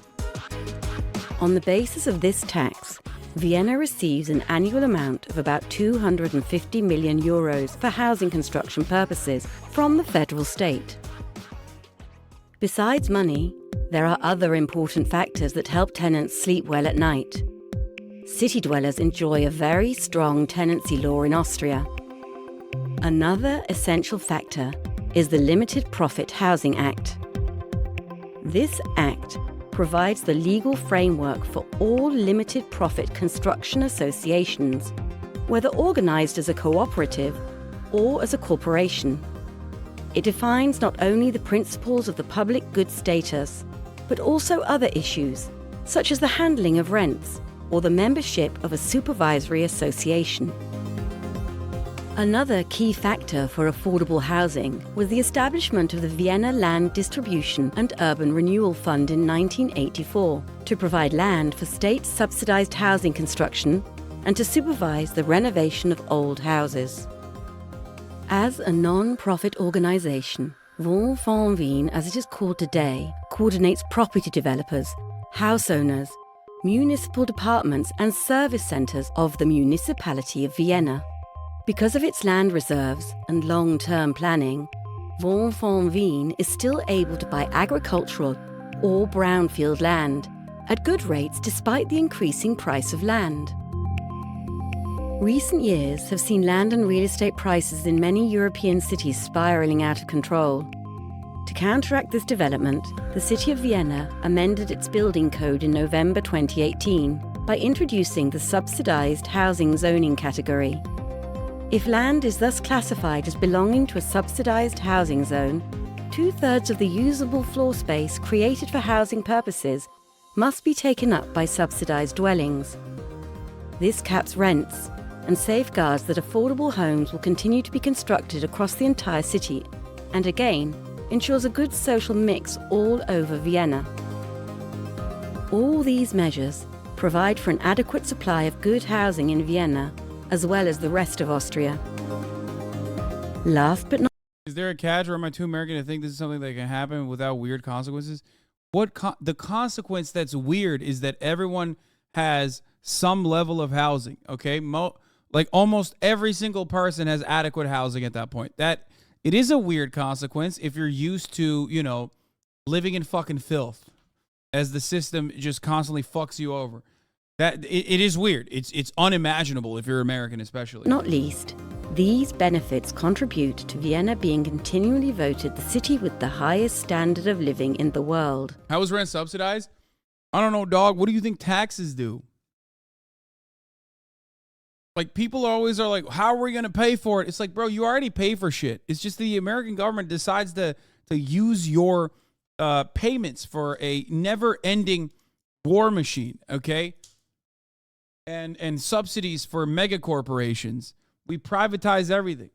On the basis of this tax, Vienna receives an annual amount of about 250 million euros for housing construction purposes from the federal state. Besides money, there are other important factors that help tenants sleep well at night. City dwellers enjoy a very strong tenancy law in Austria. Another essential factor is the Limited Profit Housing Act. This act provides the legal framework for all limited profit construction associations, whether organized as a cooperative or as a corporation. It defines not only the principles of the public good status, but also other issues, such as the handling of rents or the membership of a supervisory association. Another key factor for affordable housing was the establishment of the Vienna Land Distribution and Urban Renewal Fund in 1984 to provide land for state-subsidized housing construction and to supervise the renovation of old houses. As a non-profit organization, Wohnfonds Wien, as it is called today, coordinates property developers, house owners, municipal departments and service centers of the municipality of Vienna. Because of its land reserves and long-term planning, Wohnfonds Wien is still able to buy agricultural or brownfield land at good rates despite the increasing price of land. Recent years have seen land and real estate prices in many European cities spiraling out of control. To counteract this development, the city of Vienna amended its building code in November 2018 by introducing the subsidized housing zoning category. If land is thus classified as belonging to a subsidized housing zone, 2/3 of the usable floor space created for housing purposes must be taken up by subsidized dwellings. This caps rents and safeguards that affordable homes will continue to be constructed across the entire city, and again, ensures a good social mix all over Vienna. All these measures provide for an adequate supply of good housing in Vienna, as well as the rest of Austria. Last but not... Is there a catch, or am I too American to think this is something that can happen without weird consequences? The consequence that's weird is that everyone has some level of housing, okay? Like almost every single person has adequate housing at that point. That it is a weird consequence if you're used to, you know, living in fucking filth as the system just constantly fucks you over. That it is weird. It's unimaginable if you're American, especially. Not least, these benefits contribute to Vienna being continually voted the city with the highest standard of living in the world. How is rent subsidized? I don't know, dog. What do you think taxes do? Like, people always are like, how are we going to pay for it? It's like, bro, you already pay for shit. It's just the American government decides to use your payments for a never-ending war machine, okay? And subsidies for mega corporations. We privatize everything.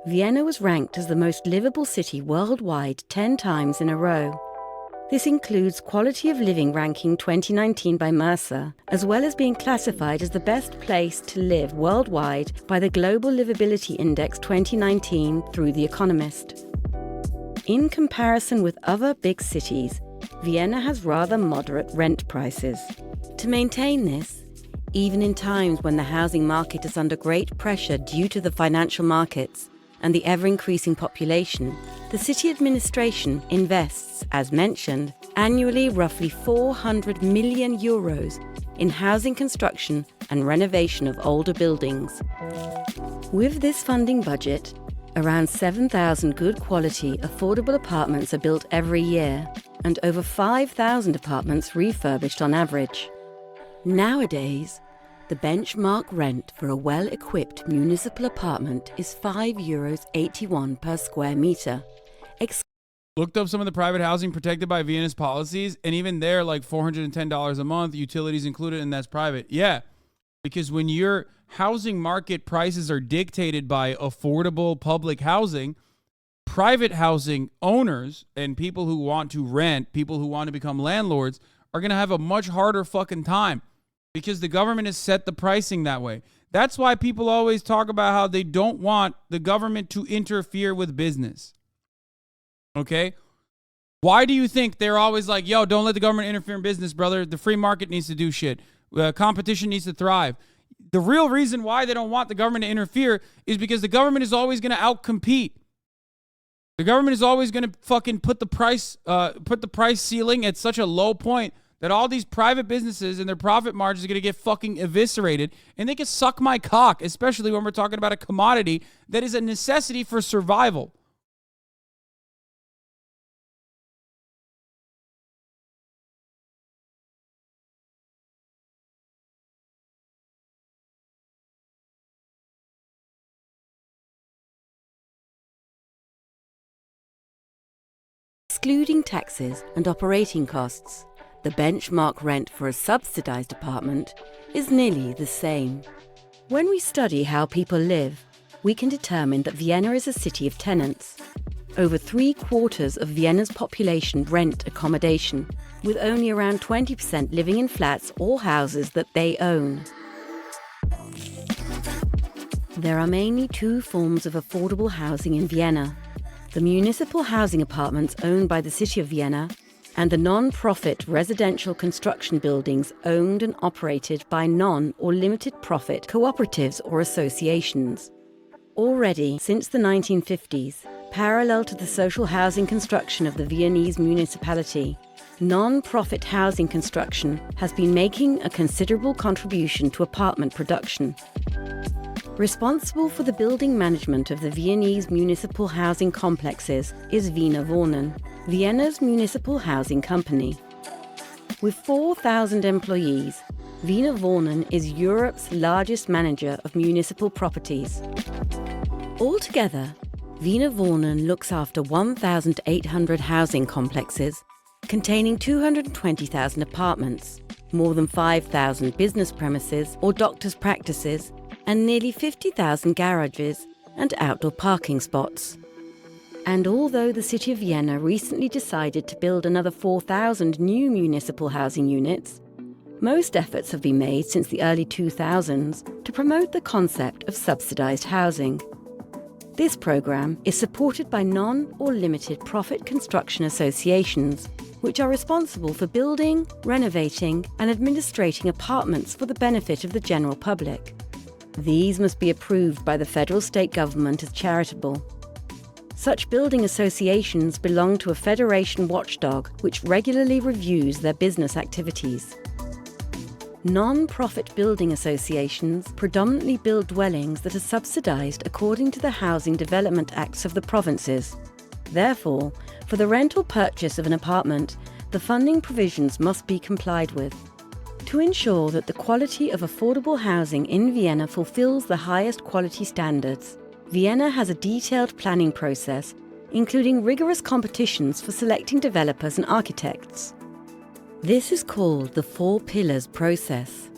Vienna was ranked as the most livable city worldwide 10 times in a row. This includes Quality of Living ranking 2019 by Mercer, as well as being classified as the best place to live worldwide by the Global Livability Index 2019 through The Economist. In comparison with other big cities, Vienna has rather moderate rent prices. To maintain this, even in times when the housing market is under great pressure due to the financial markets and the ever-increasing population, the city administration invests, as mentioned, annually roughly 400 million euros in housing construction and renovation of older buildings. With this funding budget, around 7,000 good-quality, affordable apartments are built every year, and over 5,000 apartments refurbished on average. Nowadays, the benchmark rent for a well-equipped municipal apartment is €5.81 per square meter. Looked up some of the private housing protected by Vienna's policies, and even there, like $410 a month, utilities included, and that's private. Yeah, because when your housing market prices are dictated by affordable public housing, private housing owners and people who want to rent, people who want to become landlords, are going to have a much harder fucking time because the government has set the pricing that way. That's why people always talk about how they don't want the government to interfere with business. Okay? Why do you think they're always like, yo, don't let the government interfere in business, brother? The free market needs to do shit. Competition needs to thrive. The real reason why they don't want the government to interfere is because the government is always going to outcompete. The government is always going to fucking put the price ceiling at such a low point that all these private businesses and their profit margins are going to get fucking eviscerated, and they can suck my cock, especially when we're talking about a commodity that is a necessity for survival. Excluding taxes and operating costs, the benchmark rent for a subsidized apartment is nearly the same. When we study how people live, we can determine that Vienna is a city of tenants. Over 3/4 of Vienna's population rent accommodation, with only around 20% living in flats or houses that they own. There are mainly two forms of affordable housing in Vienna: the municipal housing apartments owned by the City of Vienna, and the non-profit residential construction buildings owned and operated by non- or limited-profit cooperatives or associations. Already, since the 1950s, parallel to the social housing construction of the Viennese municipality, non-profit housing construction has been making a considerable contribution to apartment production. Responsible for the building management of the Viennese municipal housing complexes is Wiener Wohnen, Vienna's municipal housing company. With 4,000 employees, Wiener Wohnen is Europe's largest manager of municipal properties. Altogether, Wiener Wohnen looks after 1,800 housing complexes containing 220,000 apartments, more than 5,000 business premises or doctors' practices, and nearly 50,000 garages and outdoor parking spots. And although the City of Vienna recently decided to build another 4,000 new municipal housing units, most efforts have been made since the early 2000s to promote the concept of subsidized housing. This program is supported by non- or limited-profit construction associations, which are responsible for building, renovating, and administrating apartments for the benefit of the general public. These must be approved by the federal state government as charitable. Such building associations belong to a federation watchdog which regularly reviews their business activities. Non-profit building associations predominantly build dwellings that are subsidized according to the Housing Development Acts of the provinces. Therefore, for the rental purchase of an apartment, the funding provisions must be complied with. To ensure that the quality of affordable housing in Vienna fulfills the highest quality standards, Vienna has a detailed planning process, including rigorous competitions for selecting developers and architects. This is called the 4 pillars process.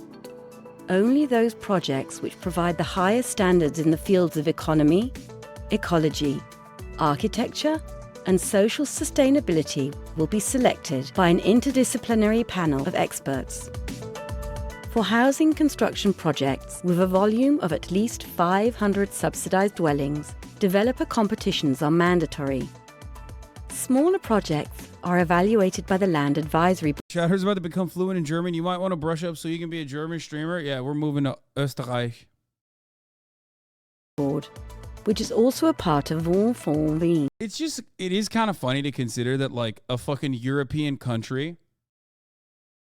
Only those projects which provide the highest standards in the fields of economy, ecology, architecture, and social sustainability will be selected by an interdisciplinary panel of experts. For housing construction projects with a volume of at least 500 subsidized dwellings, developer competitions are mandatory. smaller projects are evaluated by the Land Advisory Chatter's about to become fluent in German. You might want to brush up so you can be a German streamer. Yeah, we're moving to Österreich. Board, which is also a part of Wien. It is kind of funny to consider that like a fucking European country,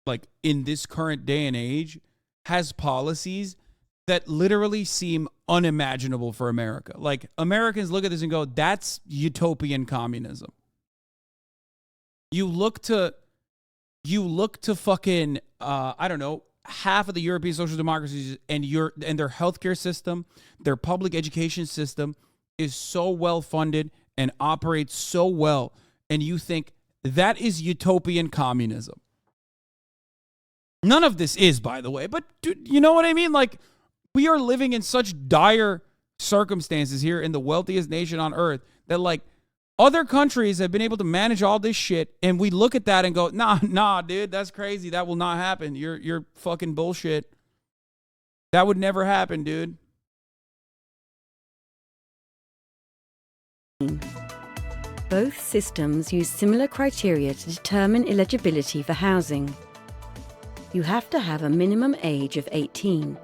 like in this current day and age, has policies that literally seem unimaginable for America. Like Americans look at this and go, that's utopian communism. You look to fucking I don't know, half of the European social democracies and their healthcare system, their public education system is so well funded and operates so well, and you think that is utopian communism. None of this is, by the way, but dude, you know what I mean? Like, we are living in such dire circumstances here in the wealthiest nation on earth that like other countries have been able to manage all this shit, and we look at that and go, nah, dude, that's crazy. That will not happen. You're fucking bullshit. That would never happen, dude. Both systems use similar criteria to determine eligibility for housing. You have to have a minimum age of 18.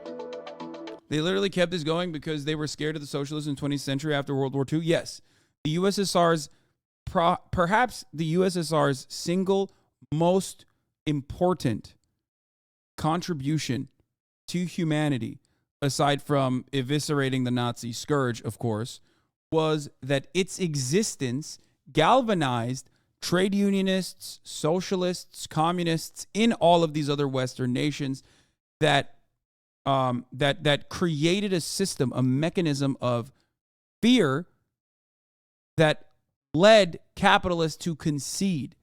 They literally kept this going because they were scared of the socialists in the 20th century after World War II. Yes, the USSR's, perhaps the USSR's single most important contribution to humanity, aside from eviscerating the Nazi scourge, of course, was that its existence galvanized trade unionists, socialists, communists in all of these other Western nations that created a system, a mechanism of fear that led capitalists to concede.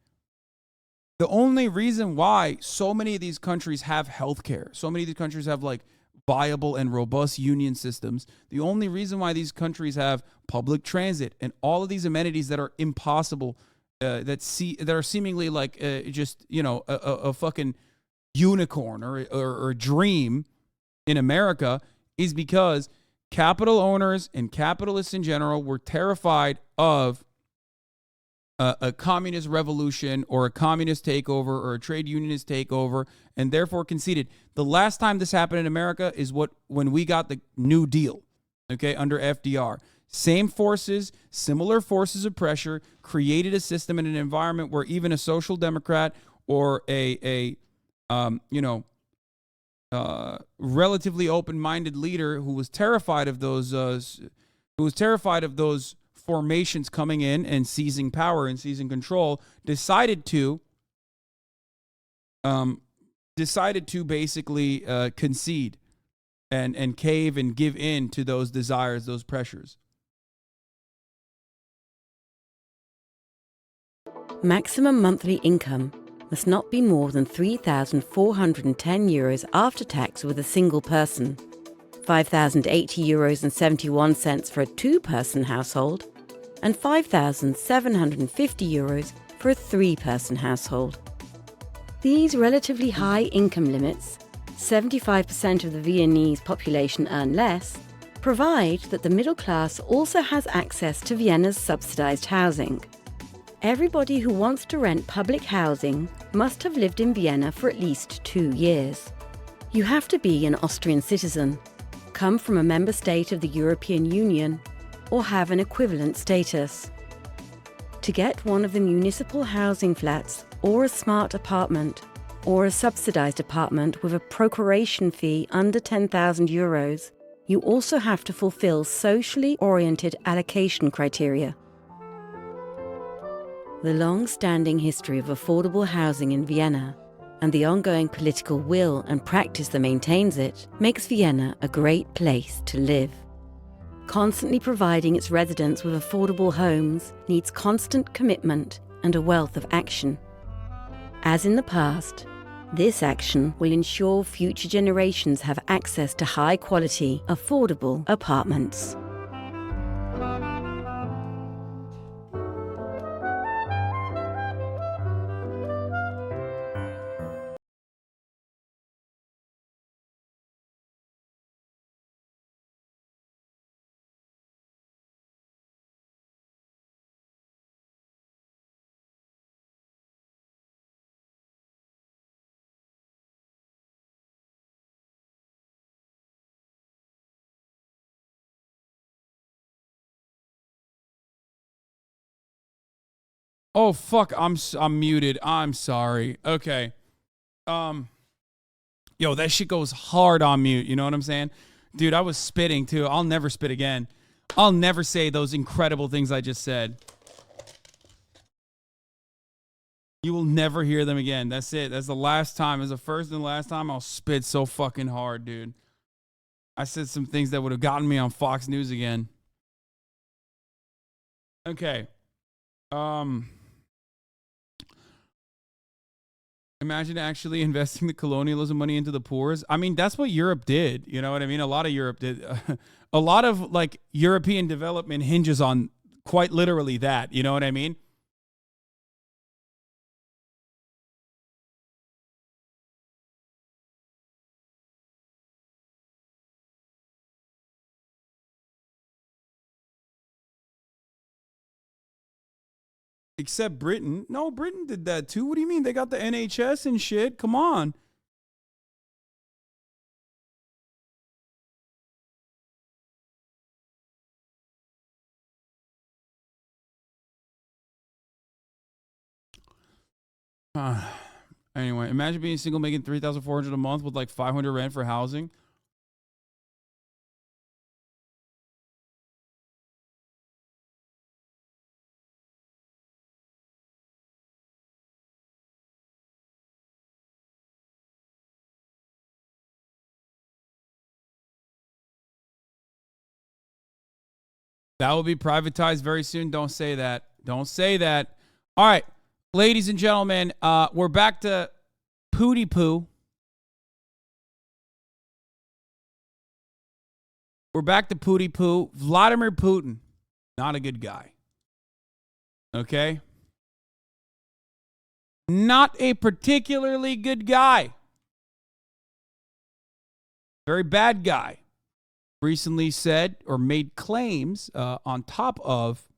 The only reason why so many of these countries have healthcare, so many of these countries have like viable and robust union systems, the only reason why these countries have public transit and all of these amenities that are impossible, that are seemingly like just, you know, a fucking unicorn or a dream in America, is because capital owners and capitalists in general were terrified of a communist revolution or a communist takeover or a trade unionist takeover, and therefore conceded. The last time this happened in America is when we got the New Deal, okay, under FDR. Same forces, similar forces of pressure created a system and an environment where even a social democrat or a relatively open-minded leader who was terrified of those formations coming in and seizing power and seizing control, decided to basically concede and cave and give in to those desires, those pressures. Maximum monthly income must not be more than €3,410 after tax with a single person, €5,080.71 for a two-person household, and €5,750 for a three-person household. These relatively high income limits, 75% of the Viennese population earn less, provide that the middle class also has access to Vienna's subsidized housing. Everybody who wants to rent public housing must have lived in Vienna for at least 2 years. You have to be an Austrian citizen, come from a member state of the European Union, or have an equivalent status. To get one of the municipal housing flats, or a smart apartment, or a subsidized apartment with a procuration fee under €10,000, you also have to fulfill socially oriented allocation criteria. The long-standing history of affordable housing in Vienna and the ongoing political will and practice that maintains it makes Vienna a great place to live. Constantly providing its residents with affordable homes needs constant commitment and a wealth of action. As in the past, this action will ensure future generations have access to high-quality, affordable apartments. Oh fuck, I'm muted. I'm sorry. Okay. Yo, that shit goes hard on mute. You know what I'm saying? Dude, I was spitting too. I'll never spit again. I'll never say those incredible things I just said. You will never hear them again. That's it. That's the last time. It's the first and last time I'll spit so fucking hard, dude. I said some things that would have gotten me on Fox News again. Okay. Imagine actually investing the colonialism money into the poor. I mean, that's what Europe did. You know what I mean? A lot of Europe did. A lot of like European development hinges on quite literally that. You know what I mean? Except Britain. No, Britain did that too. What do you mean? They got the NHS and shit. Come on. Anyway, imagine being single making $3,400 a month with like $500 rent for housing. That will be privatized very soon. Don't say that. Don't say that. All right, ladies and gentlemen, we're back to Pooty Poo. We're back to Pooty Poo. Vladimir Putin, not a good guy. Okay? Not a particularly good guy. Very bad guy. Recently said or made claims on top of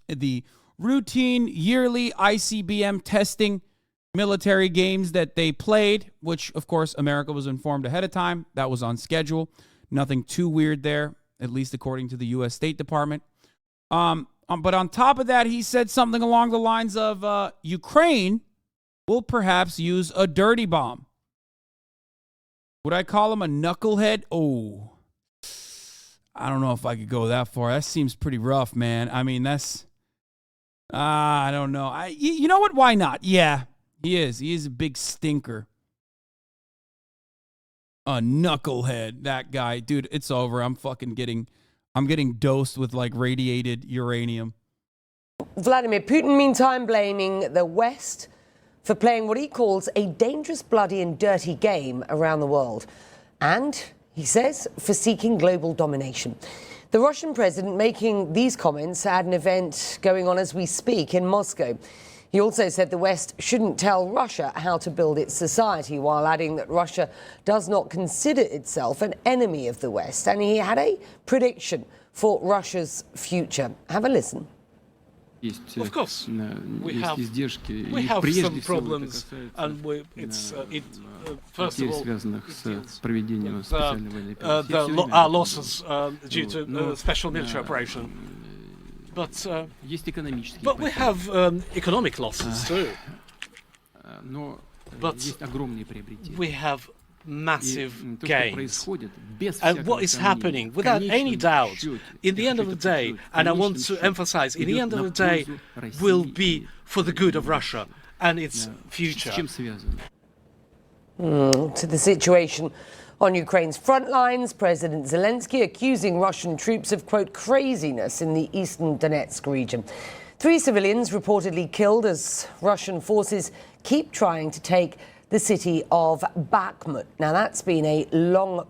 the routine yearly ICBM testing military games that they played, which, of course, America was informed ahead of time. That was on schedule. Nothing too weird there, at least according to the U.S. State Department. But on top of that, he said something along the lines of Ukraine will perhaps use a dirty bomb. Would I call him a knucklehead? Oh, I don't know if I could go that far. That seems pretty rough, man. I mean, that's... I don't know. You know what? Why not? Yeah, he is. He is a big stinker. A knucklehead. That guy. Dude, it's over. I'm getting dosed with, like, radiated uranium. Vladimir Putin, meantime, blaming the West for playing what he calls a dangerous, bloody and dirty game around the world. And... he says, for seeking global domination. The Russian president making these comments at an event going on as we speak in Moscow. He also said the West shouldn't tell Russia how to build its society, while adding that Russia does not consider itself an enemy of the West. And he had a prediction for Russia's future. Have a listen. Of course, we have some problems, and first of all, our losses due to special military operation. But we have economic losses too. But we have massive gains. And what is happening, without any doubt, in the end of the day, and I want to emphasize, in the end of the day, will be for the good of Russia and its future. To the situation on Ukraine's front lines, President Zelensky accusing Russian troops of, quote, craziness in the eastern Donetsk region. 3 civilians reportedly killed as Russian forces keep trying to take the city of Bakhmut. Now, that's been a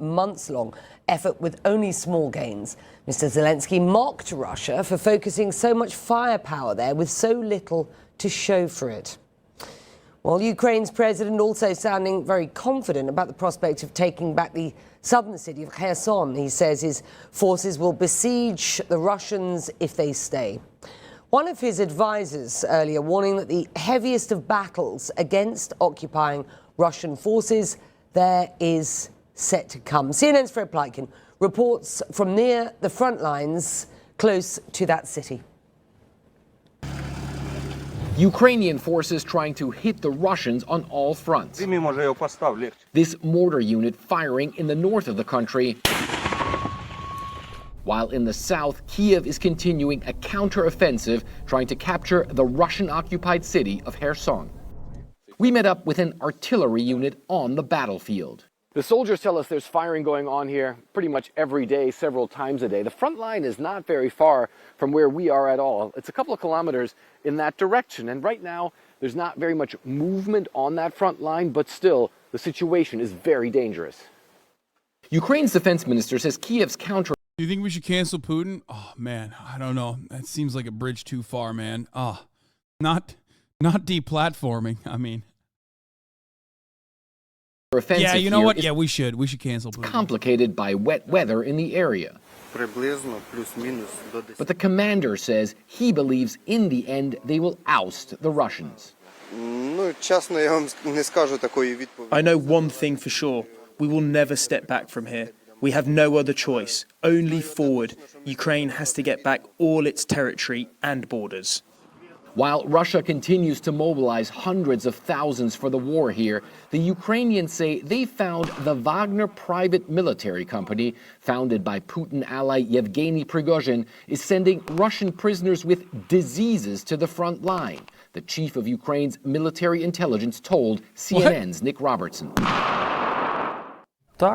months-long effort with only small gains. Mr. Zelensky mocked Russia for focusing so much firepower there with so little to show for it. Well, Ukraine's president also sounding very confident about the prospect of taking back the southern city of Kherson. He says his forces will besiege the Russians if they stay. One of his advisors earlier warning that the heaviest of battles against occupying Russian forces there is set to come. CNN's Fred Plotkin reports from near the front lines close to that city. Ukrainian forces trying to hit the Russians on all fronts. This mortar unit firing in the north of the country, while in the south, Kiev is continuing a counter-offensive trying to capture the Russian-occupied city of Kherson. We met up with an artillery unit on the battlefield. The soldiers tell us there's firing going on here pretty much every day, several times a day. The front line is not very far from where we are at all. It's a couple of kilometers in that direction. And right now, there's not very much movement on that front line, but still, the situation is very dangerous. Ukraine's defense minister says Kiev's counter... Do you think we should cancel Putin? Oh, man, I don't know. That seems like a bridge too far, man. Not deplatforming, I mean... Yeah, you know what? Yeah, we should cancel Putin. Complicated by wet weather in the area. But the commander says he believes in the end they will oust the Russians. I know one thing for sure. We will never step back from here. We have no other choice. Only forward. Ukraine has to get back all its territory and borders. While Russia continues to mobilize hundreds of thousands for the war here, the Ukrainians say they found the Wagner private military company, founded by Putin ally Yevgeny Prigozhin, is sending Russian prisoners with diseases to the front line. The chief of Ukraine's military intelligence told CNN's Nick Robertson. They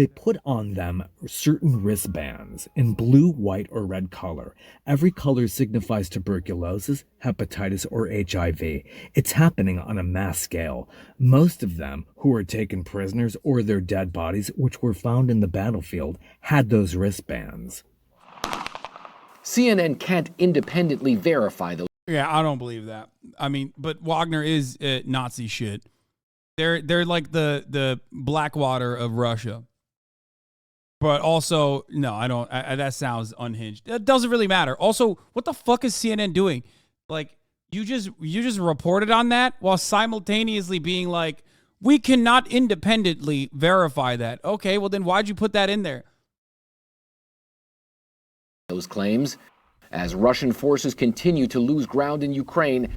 put on them certain wristbands in blue, white, or red color. Every color signifies tuberculosis, hepatitis, or HIV. It's happening on a mass scale. Most of them who were taken prisoners or their dead bodies, which were found in the battlefield, had those wristbands. CNN can't independently verify those. Yeah, I don't believe that. I mean, but Wagner is Nazi shit. They're like the Blackwater of Russia. But also, no, I don't. That sounds unhinged. It doesn't really matter. Also, what the fuck is CNN doing? Like, you just reported on that while simultaneously being like, we cannot independently verify that. Okay, well then why'd you put that in there? Those claims, as Russian forces continue to lose ground in Ukraine,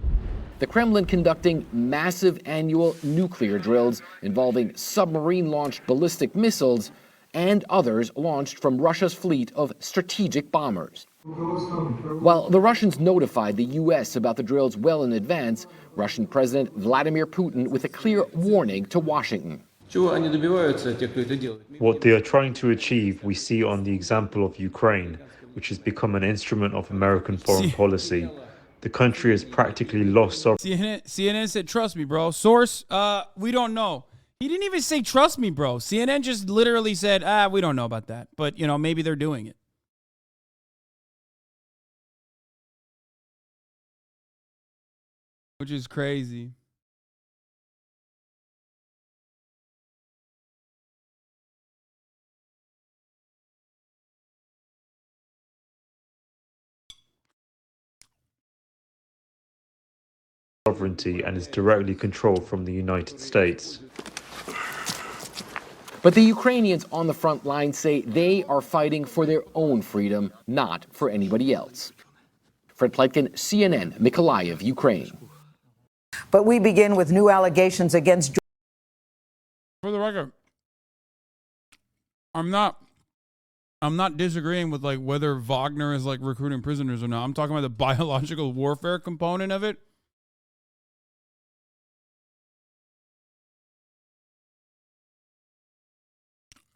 the Kremlin conducting massive annual nuclear drills involving submarine-launched ballistic missiles and others launched from Russia's fleet of strategic bombers. While the Russians notified the U.S. about the drills well in advance, Russian President Vladimir Putin with a clear warning to Washington. What they are trying to achieve, we see on the example of Ukraine, which has become an instrument of American foreign policy. The country has practically lost sovereignty. CNN said, trust me, bro. Source, we don't know. He didn't even say, trust me, bro. CNN just literally said, we don't know about that. But, maybe they're doing it. Which is crazy. Sovereignty and is directly controlled from the United States. But the Ukrainians on the front line say they are fighting for their own freedom, not for anybody else. Fred Pleitkin, CNN, Mykolaiv, Ukraine. But we begin with new allegations against... For the record, I'm not disagreeing with whether Wagner is recruiting prisoners or not. I'm talking about the biological warfare component of it.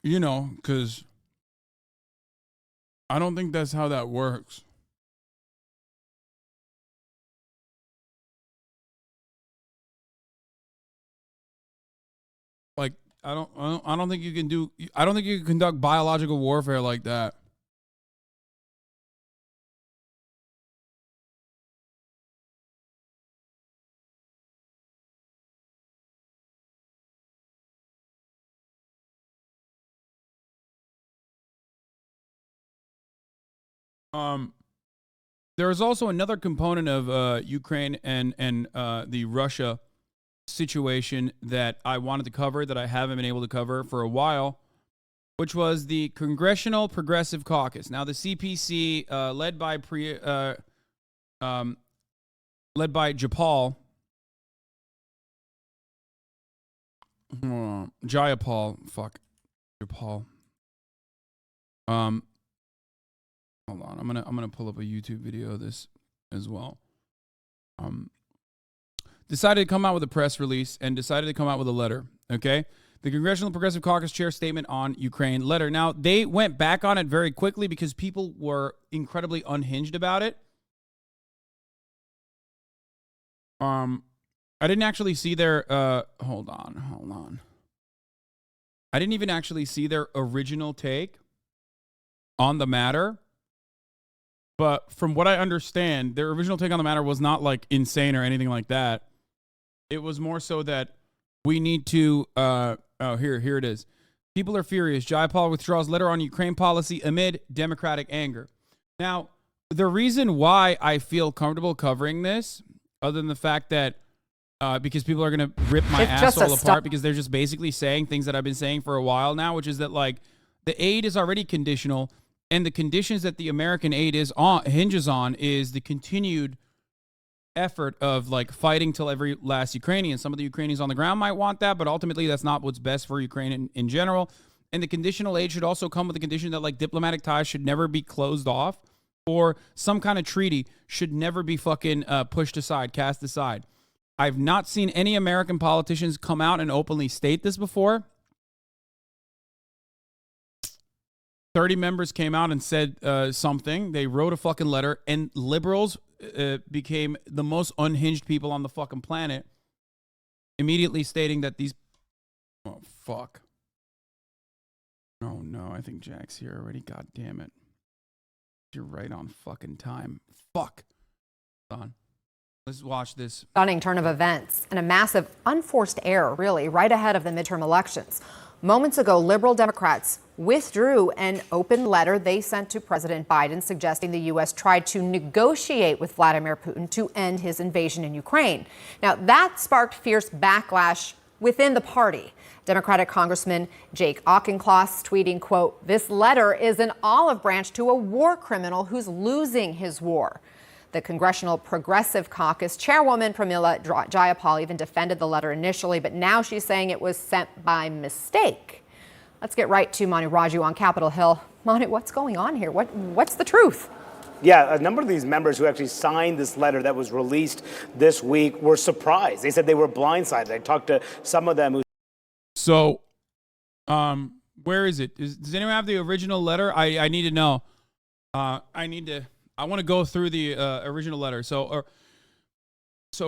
Because I don't think that's how that works. I don't think you can conduct biological warfare like that. There is also another component of Ukraine and the Russia situation that I wanted to cover that I haven't been able to cover for a while, which was the Congressional Progressive Caucus. Now, the CPC, led by led by Jayapal. Jayapal. Fuck. Jayapal. Hold on. I'm gonna pull up a YouTube video of this as well. Decided to come out with a press release and decided to come out with a letter. Okay. The Congressional Progressive Caucus Chair statement on Ukraine letter. Now, they went back on it very quickly because people were incredibly unhinged about it. I didn't actually see their, hold on. I didn't even actually see their original take on the matter. But from what I understand, their original take on the matter was not like insane or anything like that. It was more so that we need to, here it is. People are furious. Jayapal withdraws letter on Ukraine policy amid Democratic anger. Now, the reason why I feel comfortable covering this, other than the fact that, because people are going to rip my asshole apart because they're just basically saying things that I've been saying for a while now, which is that like the aid is already conditional, and the conditions that the American aid hinges on is the continued effort of like fighting till every last Ukrainian. Some of the Ukrainians on the ground might want that, but ultimately that's not what's best for Ukraine in general. And the conditional aid should also come with the condition that like diplomatic ties should never be closed off, or some kind of treaty should never be fucking pushed aside, cast aside. I've not seen any American politicians come out and openly state this before. 30 members came out and said something. They wrote a fucking letter, and liberals became the most unhinged people on the fucking planet, immediately stating that these... Oh, fuck. Oh, no, I think Jack's here already. God damn it. You're right on fucking time. Fuck. Hold on. Let's watch this. Stunning turn of events and a massive unforced error, really, right ahead of the midterm elections. Moments ago, liberal Democrats withdrew an open letter they sent to President Biden suggesting the U.S. tried to negotiate with Vladimir Putin to end his invasion in Ukraine. Now, that sparked fierce backlash within the party. Democratic Congressman Jake Auchincloss tweeting, quote, "This letter is an olive branch to a war criminal who's losing his war." The Congressional Progressive Caucus chairwoman Pramila Jayapal even defended the letter initially, but now she's saying it was sent by mistake. Let's get right to Manu Raju on Capitol Hill. Manu, what's going on here? What's the truth? Yeah, a number of these members who actually signed this letter that was released this week were surprised. They said they were blindsided. I talked to some of them who... So, where is it? Does anyone have the original letter? I need to know. I want to go through the original letter. So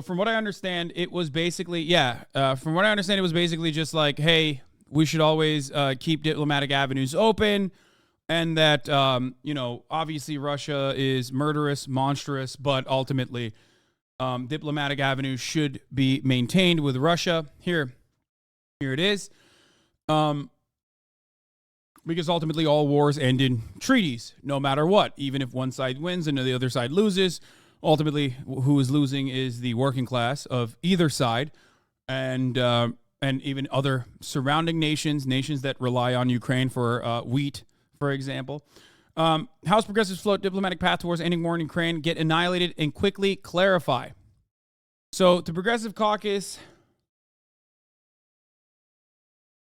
from what I understand, it was basically, from what I understand, it was basically just like, hey, we should always keep diplomatic avenues open, and that, obviously Russia is murderous, monstrous, but ultimately diplomatic avenues should be maintained with Russia. Here it is. Because ultimately all wars end in treaties, no matter what. Even if one side wins and the other side loses, ultimately who is losing is the working class of either side, and even other surrounding nations that rely on Ukraine for wheat, for example. House progressives float diplomatic path towards ending war in Ukraine, get annihilated, and quickly clarify. So the Progressive Caucus...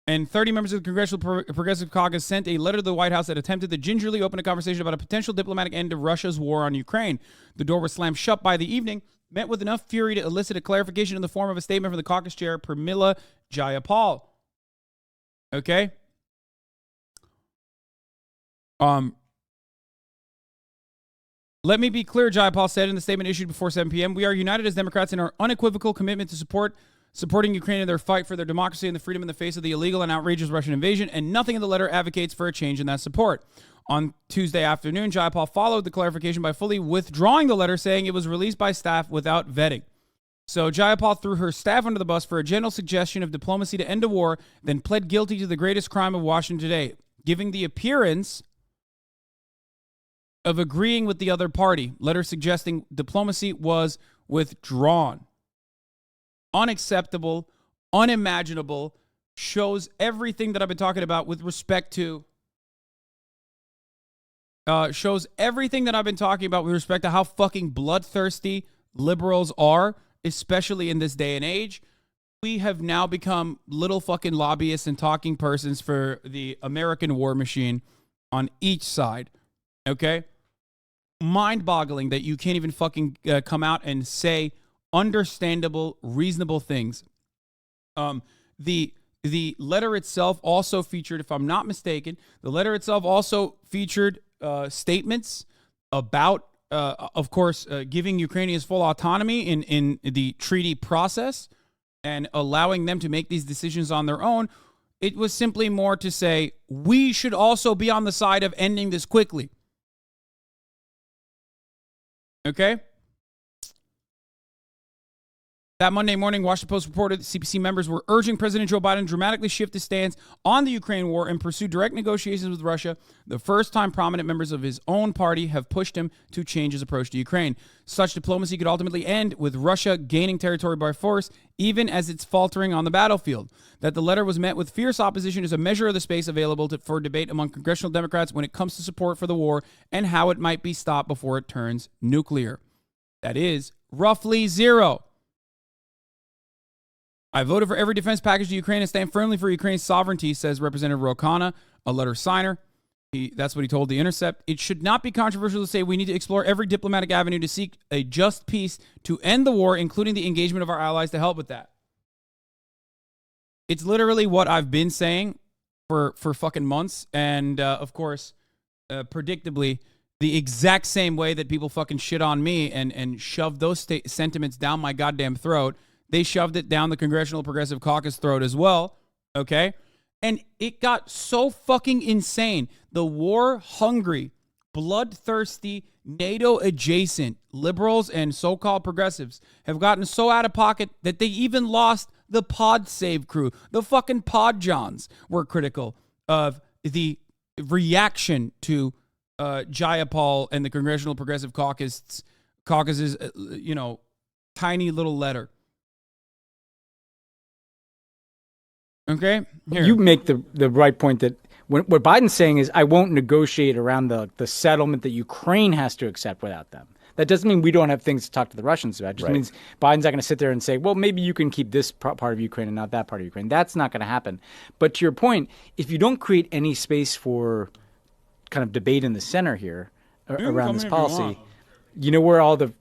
and 30 members of the Congressional Progressive Caucus sent a letter to the White House that attempted to gingerly open a conversation about a potential diplomatic end to Russia's war on Ukraine. The door was slammed shut by the evening, met with enough fury to elicit a clarification in the form of a statement from the caucus chair, Pramila Jayapal. Okay? Let me be clear, Jayapal said in the statement issued before 7 p.m. We are united as Democrats in our unequivocal commitment to supporting Ukraine in their fight for their democracy and the freedom in the face of the illegal and outrageous Russian invasion, and nothing in the letter advocates for a change in that support. On Tuesday afternoon, Jayapal followed the clarification by fully withdrawing the letter, saying it was released by staff without vetting. So Jayapal threw her staff under the bus for a general suggestion of diplomacy to end a war, then pled guilty to the greatest crime of Washington today, giving the appearance of agreeing with the other party. Letter suggesting diplomacy was withdrawn. Unacceptable, unimaginable, shows everything that I've been talking about with respect to shows everything that I've been talking about with respect to how fucking bloodthirsty liberals are, especially in this day and age. We have now become little fucking lobbyists and talking persons for the American war machine on each side. Okay? Mind-boggling that you can't even fucking come out and say understandable, reasonable things. The letter itself also featured, if I'm not mistaken, the letter itself also featured statements about, of course, giving Ukrainians full autonomy in the treaty process and allowing them to make these decisions on their own. It was simply more to say, we should also be on the side of ending this quickly. Okay? That Monday morning, Washington Post reported that CPC members were urging President Joe Biden to dramatically shift his stance on the Ukraine war and pursue direct negotiations with Russia, the first time prominent members of his own party have pushed him to change his approach to Ukraine. Such diplomacy could ultimately end with Russia gaining territory by force, even as it's faltering on the battlefield. That the letter was met with fierce opposition is a measure of the space available for debate among congressional Democrats when it comes to support for the war and how it might be stopped before it turns nuclear. That is roughly zero. I voted for every defense package to Ukraine and stand firmly for Ukraine's sovereignty, says Representative Rokana, a letter signer. That's what he told The Intercept. It should not be controversial to say we need to explore every diplomatic avenue to seek a just peace to end the war, including the engagement of our allies to help with that. It's literally what I've been saying for fucking months. And, of course, predictably, the exact same way that people fucking shit on me and shove those sentiments down my goddamn throat, they shoved it down the Congressional Progressive Caucus throat as well, okay? And it got so fucking insane. The war-hungry, bloodthirsty, NATO-adjacent liberals and so-called progressives have gotten so out of pocket that they even lost the Pod Save crew. The fucking Pod Johns were critical of the reaction to Jayapal and the Congressional Progressive Caucus's, tiny little letter. Okay, here. You make the right point that what Biden's saying is, I won't negotiate around the settlement that Ukraine has to accept without them. That doesn't mean we don't have things to talk to the Russians about. It just means Biden's not going to sit there and say, well, maybe you can keep this part of Ukraine and not that part of Ukraine. That's not going to happen. But to your point, if you don't create any space for kind of debate in the center here around this policy, you know where all the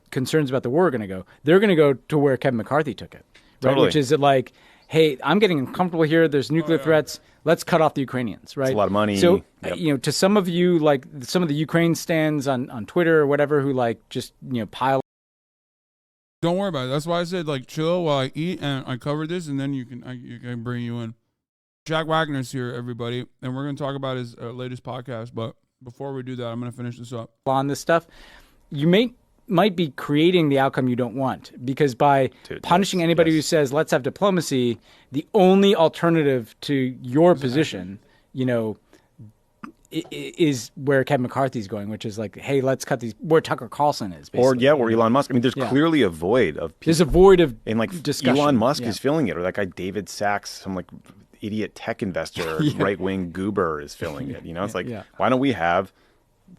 concerns about the war are going to go? They're going to go to where Kevin McCarthy took it, right? Totally. Which is that like, hey, I'm getting uncomfortable here. There's nuclear threats. Let's cut off the Ukrainians, right? It's a lot of money. So, to some of you, like some of the Ukraine stands on Twitter or whatever who like just, pile. Don't worry about it. That's why I said, like, chill while I eat and I cover this, and then I can bring you in. Jack Wagner's here, everybody, and we're going to talk about his latest podcast. But before we do that, I'm going to finish this up. On this stuff, you might be creating the outcome you don't want, because by punishing anybody who says, let's have diplomacy, the only alternative to your position, is where Kevin McCarthy's going, which is like, hey, let's cut these, where Tucker Carlson is, basically. Or Elon Musk. I mean, there's clearly a void of people. There's a void of and like discussion. Elon Musk is filling it, or that guy David Sachs, some like idiot tech investor, right-wing goober is filling it. It's like, why don't we have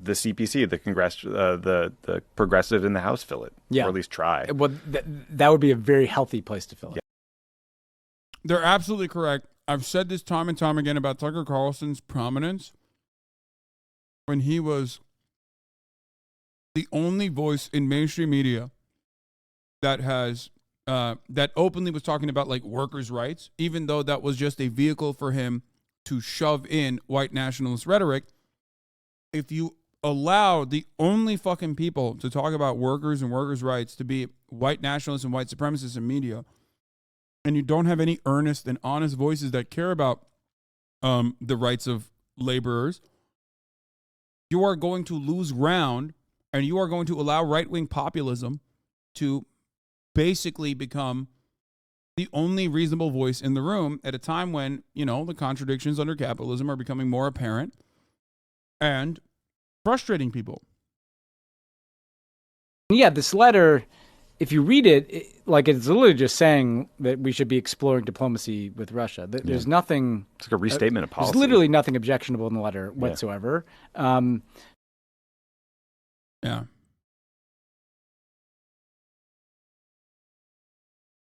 the CPC, the progressive in the House fill it, or at least try. Well, that would be a very healthy place to fill it. They're absolutely correct. I've said this time and time again about Tucker Carlson's prominence when he was the only voice in mainstream media that has that openly was talking about like workers' rights, even though that was just a vehicle for him to shove in white nationalist rhetoric. If you allow the only fucking people to talk about workers and workers' rights to be white nationalists and white supremacists in media, and you don't have any earnest and honest voices that care about the rights of laborers, you are going to lose ground, and you are going to allow right-wing populism to basically become the only reasonable voice in the room at a time when, the contradictions under capitalism are becoming more apparent and frustrating people. Yeah, this letter, if you read it, it's literally just saying that we should be exploring diplomacy with Russia. There's nothing. It's like a restatement of policy. There's literally nothing objectionable in the letter whatsoever. Yeah.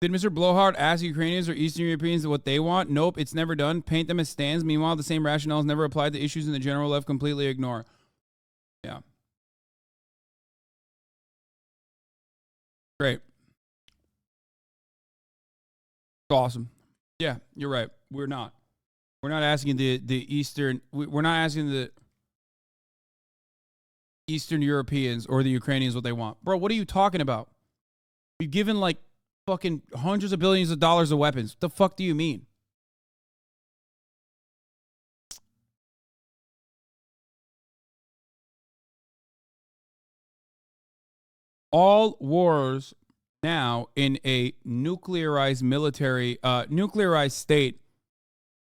Did Mr. Blowhard ask Ukrainians or Eastern Europeans what they want? Nope, it's never done. Paint them as stands. Meanwhile, the same rationale is never applied to issues in the general left completely ignore. Yeah. Great. Awesome. Yeah, you're right. We're not asking the Eastern. We're not asking the Eastern Europeans or the Ukrainians what they want. Bro, what are you talking about? We've given like fucking hundreds of billions of dollars of weapons. What the fuck do you mean? All wars now in a nuclearized nuclearized state,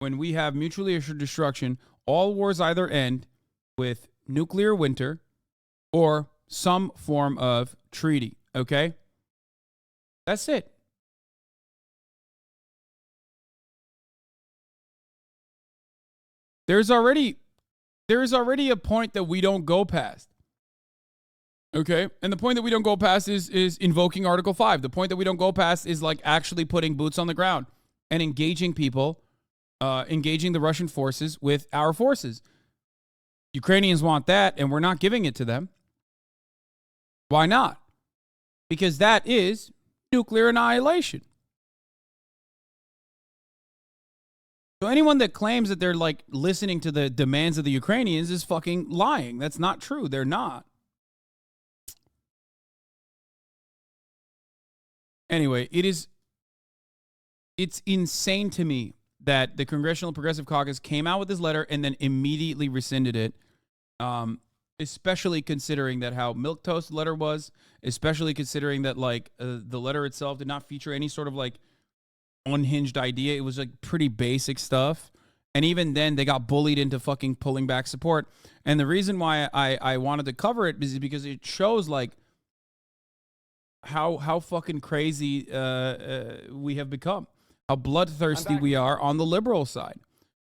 when we have mutually assured destruction, all wars either end with nuclear winter or some form of treaty, okay? That's it. There is already a point that we don't go past. Okay, and the point that we don't go past is invoking Article 5. The point that we don't go past is like actually putting boots on the ground and engaging people, engaging the Russian forces with our forces. Ukrainians want that, and we're not giving it to them. Why not? Because that is nuclear annihilation. So anyone that claims that they're like listening to the demands of the Ukrainians is fucking lying. That's not true. They're not. Anyway, it's insane to me that the Congressional Progressive Caucus came out with this letter and then immediately rescinded it, especially considering that how milquetoast the letter was, especially considering that like the letter itself did not feature any sort of like unhinged idea. It was like pretty basic stuff. And even then they got bullied into fucking pulling back support. And the reason why I wanted to cover it is because it shows like how fucking crazy we have become, how bloodthirsty we are on the liberal side.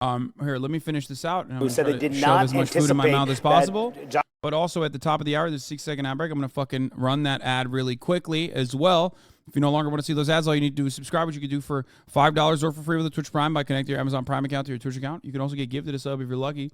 Here, let me finish this out. And I'm Who said gonna they did shove not as much food in my anticipate mouth as that possible. But also at the top of the hour, there's a 6-second ad break. I'm going to fucking run that ad really quickly as well. If you no longer want to see those ads, all you need to do is subscribe, which you can do for $5 or for free with a Twitch Prime by connecting your Amazon Prime account to your Twitch account. You can also get gifted a sub if you're lucky.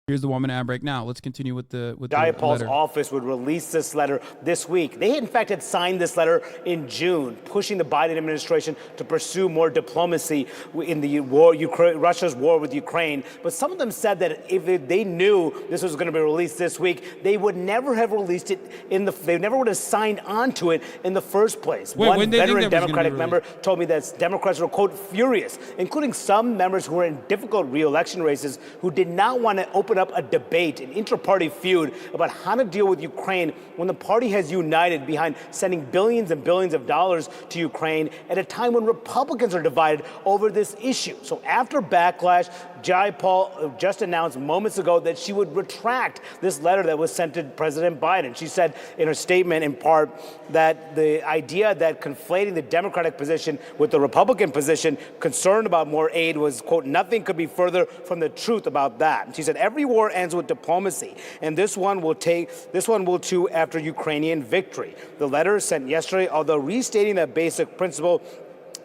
Here's the 1-minute ad break now. Let's continue with the Jayapal's letter. office would release this letter this week. They, in fact, had signed this letter in June, pushing the Biden administration to pursue more diplomacy in the war, Russia's war with Ukraine. But some of them said that if they knew this was going to be released this week, they would never have released it they never would have signed on to it in the first place. Wait, One veteran Democratic member told me that Democrats were, quote, furious, including some members who were in difficult re-election races who did not want to open up a debate, an inter-party feud about how to deal with Ukraine when the party has united behind sending billions and billions of dollars to Ukraine at a time when Republicans are divided over this issue. So after backlash, Jayapal just announced moments ago that she would retract this letter that was sent to President Biden. She said in her statement, in part, that the idea that conflating the Democratic position with the Republican position, concerned about more aid, was, quote, nothing could be further from the truth about that. She said every war ends with diplomacy, and this one will too after Ukrainian victory. The letter sent yesterday, although restating that basic principle,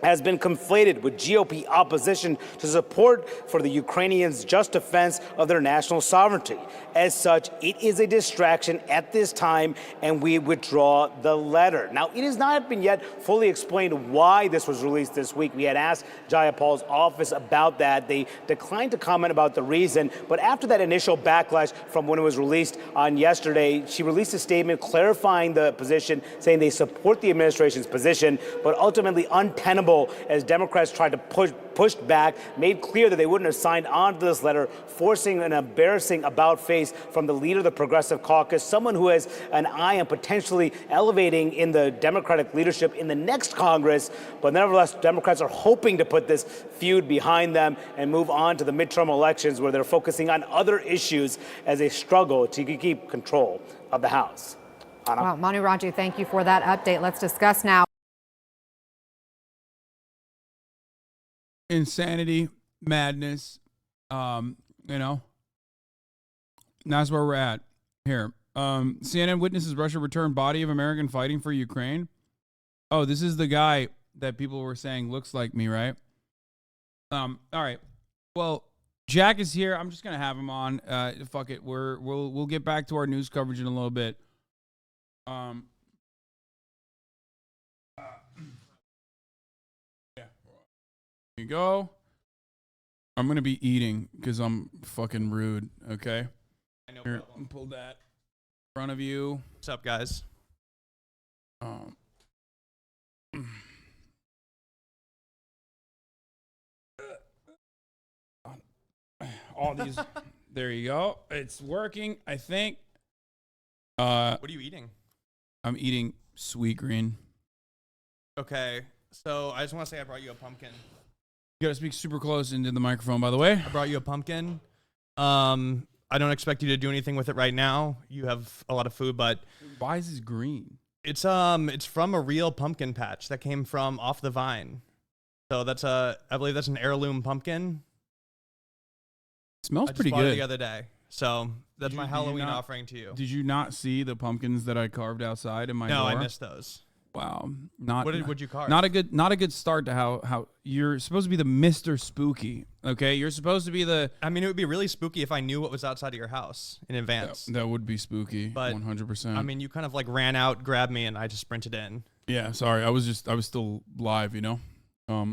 has been conflated with GOP opposition to support for the Ukrainians' just defense of their national sovereignty. As such, it is a distraction at this time, and we withdraw the letter. Now, it has not been yet fully explained why this was released this week. We had asked Jayapal's office about that. They declined to comment about the reason, but after that initial backlash from when it was released on yesterday, she released a statement clarifying the position, saying they support the administration's position, but ultimately untenable as Democrats tried to push back, made clear that they wouldn't have signed on to this letter, forcing an embarrassing about-face from the leader of the Progressive Caucus, someone who has an eye on potentially elevating in the Democratic leadership in the next Congress. But nevertheless, Democrats are hoping to put this feud behind them and move on to the midterm elections, where they're focusing on other issues as they struggle to keep control of the House. Well, Manu Raju, thank you for that update. Let's discuss now. Insanity, madness, you know, that's where we're at here. CNN witnesses Russia return body of American fighting for Ukraine. Oh, this is the guy that people were saying looks like me, right? All right. Well, Jack is here. I'm just gonna have him on. Fuck it. We'll get back to our news coverage in a little bit. Yeah. Here you go. I'm gonna be eating because I'm fucking rude. Okay. I know. Here, pull that in front of you. What's up, guys? All these. There you go. It's working, I think. What are you eating? I'm eating sweet green. Okay, so I just want to say I brought you a pumpkin. You gotta speak super close into the microphone, by the way. I brought you a pumpkin. I don't expect you to do anything with it right now. You have a lot of food, but why is this green? It's from a real pumpkin patch that came from off the vine. So I believe that's an heirloom pumpkin. It smells I just pretty bought it good the other day. So that's my Halloween offering to you. Did you not see the pumpkins that I carved outside in my door? No, I missed those. Wow. What'd you carve? Not a good start to how you're supposed to be the Mr. Spooky. Okay? You're supposed to be the I mean, it would be really spooky if I knew what was outside of your house in advance. That would be spooky, but 100%. I mean, you kind of like ran out, grabbed me, and I just sprinted in. Yeah, sorry. I was still live, you know?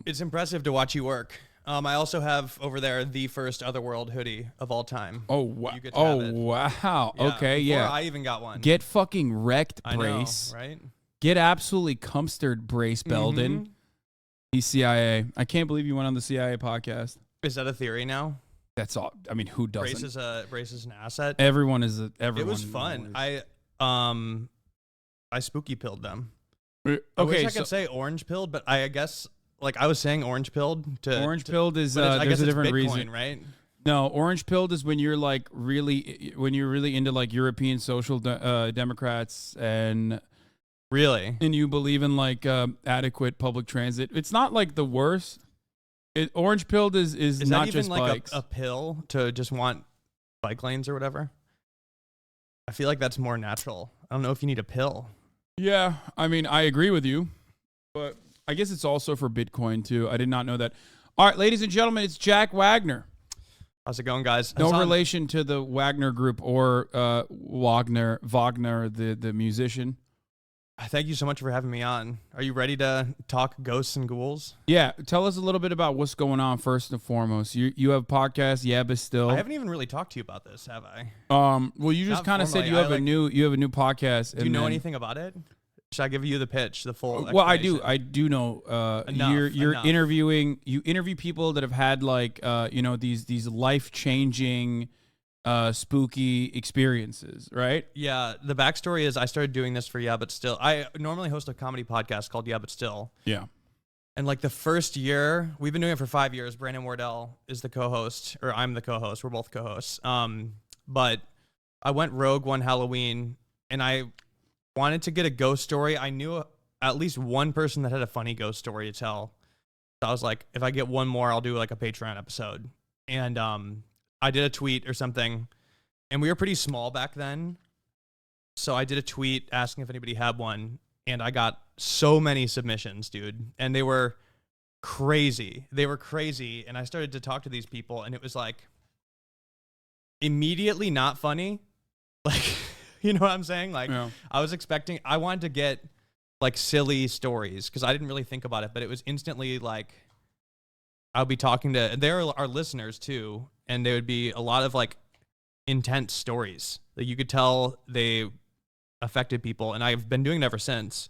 It's impressive to watch you work. I also have over there the first Otherworld hoodie of all time. Oh, wow. You get to have it. Wow. Yeah, Okay, before yeah. I even got one. Get fucking wrecked, I know, Brace. right? Get absolutely cumstered, Brace Belden. He's CIA. I can't believe you went on the CIA podcast. Is that a theory now? That's all. I mean, who doesn't? Brace is an asset. Everyone is It was fun. I spooky pilled them. Okay, I wish I could say orange pilled, but I guess like I was saying orange pilled to orange pilled is I guess there's a different Bitcoin, reason, right? No, orange pilled is when you're like when you're really into like European social democrats and you believe in like adequate public transit. It's not like the worst. Orange pilled is not that even just like bikes. a pill to just want bike lanes or whatever. I feel like that's more natural. I don't know if you need a pill. Yeah, I mean, I agree with you, but I guess it's also for Bitcoin too. I did not know that. All right, ladies and gentlemen, it's Jack Wagner. How's it going, guys? No relation to the Wagner Group or Wagner, the musician. Thank you so much for having me on. Are you ready to talk ghosts and ghouls? Yeah, tell us a little bit about what's going on first and foremost. You have a podcast, yeah, but still. I haven't even really talked to you about this, have I? Well, you just kind of said you have a new podcast. Do you know anything about it? Should I give you the pitch, the full? Well, I do know. You're interviewing. You interview people that have had like these life-changing spooky experiences, right? Yeah, the backstory is I started doing this for Yeah But Still. I normally host a comedy podcast called Yeah But Still. Yeah. And like the first year, we've been doing it for 5 years. Brandon Wardell is the co-host, or I'm the co-host. We're both co-hosts. But I went rogue one Halloween, and I wanted to get a ghost story. I knew at least one person that had a funny ghost story to tell. So I was like, if I get one more, I'll do like a Patreon episode. And I did a tweet or something, and we were pretty small back then. So I did a tweet asking if anybody had one, and I got so many submissions, dude. And they were crazy. And I started to talk to these people, and it was like immediately not funny. Like, you know what I'm saying? Like, yeah. I wanted to get like silly stories because I didn't really think about it, but it was instantly like, I'll be talking to, they're our listeners too, and there would be a lot of like intense stories that you could tell they affected people, and I've been doing it ever since.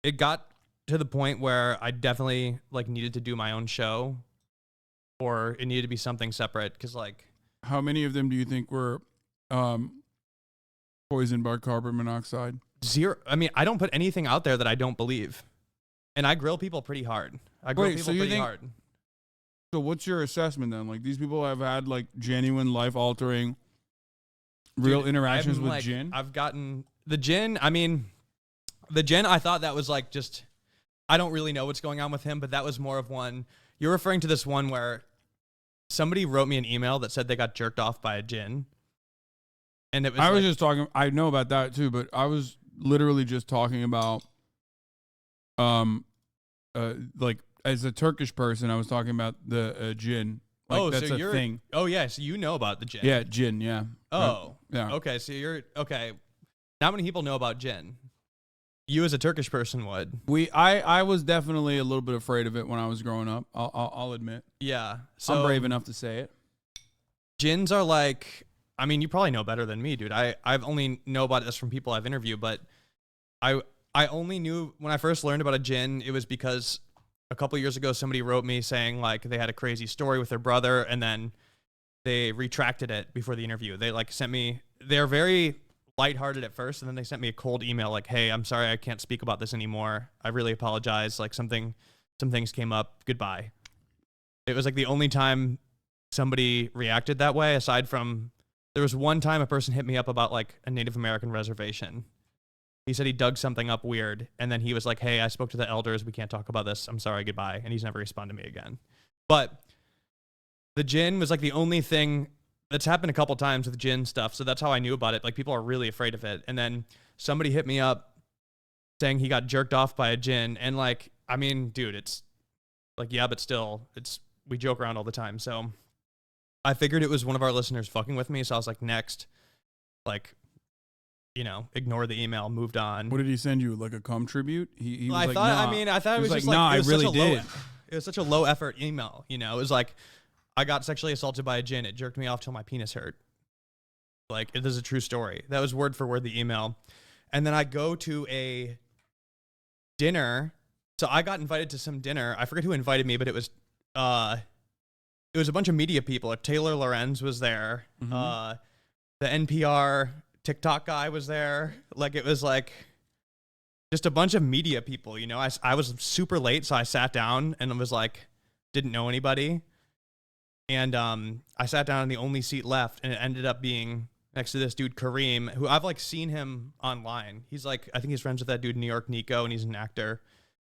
It got to the point where I definitely like needed to do my own show, or it needed to be something separate because like. How many of them do you think were poisoned by carbon monoxide? 0. I mean, I don't put anything out there that I don't believe, and I grill people pretty hard. So what's your assessment then? Like, these people have had like genuine life altering real interactions with like, gin? I've gotten The gin, I mean, I thought that was like just, I don't really know what's going on with him, but that was more of one. You're referring to this one where somebody wrote me an email that said they got jerked off by a gin. And it was I was just talking, I know about that too, but I was literally just talking about, like as a Turkish person, I was talking about the gin. Like, that's so a thing. Oh, yeah. So you know about the gin. Yeah, gin, yeah. Oh, yeah. Okay, so okay. Not many people know about gin. You as a Turkish person would. I was definitely a little bit afraid of it when I was growing up. I'll admit. Yeah. So I'm brave enough to say it. Gins are like, I mean, you probably know better than me, dude. I've only know about this from people I've interviewed, but I only knew when I first learned about a gin, it was because a couple years ago somebody wrote me saying like they had a crazy story with their brother, and then they retracted it before the interview. They like sent me, they're very lighthearted at first, and then they sent me a cold email like, hey, I'm sorry I can't speak about this anymore. I really apologize. Like some things came up. Goodbye. It was like the only time somebody reacted that way, aside from there was one time a person hit me up about like a Native American reservation. He said he dug something up weird, and then he was like, hey, I spoke to the elders. We can't talk about this. I'm sorry, goodbye. And he's never responded to me again. But the gin was like the only thing that's happened a couple times with gin stuff. So that's how I knew about it. Like people are really afraid of it. And then somebody hit me up saying he got jerked off by a gin. And like, I mean, dude, it's like, yeah, but still, we joke around all the time. So I figured it was one of our listeners fucking with me. So I was like, next, like, you know, ignore the email, moved on. What did he send you? Like a cum tribute? He was I like, thought, nah. I mean, I thought it was like, just like, nah, I really did. It was such a low effort email, you know. It was like, I got sexually assaulted by a gin. It jerked me off till my penis hurt. Like, it is a true story. That was word for word the email. And then I go to a dinner. So I got invited to some dinner. I forget who invited me, but it was a bunch of media people. Like Taylor Lorenz was there. Mm-hmm. The NPR TikTok guy was there. Like, it was like just a bunch of media people, you know. I was super late, so I sat down and was like, didn't know anybody. And I sat down in the only seat left, and it ended up being next to this dude, Kareem, who I've like seen him online. He's like, I think he's friends with that dude, New York Nico, and he's an actor.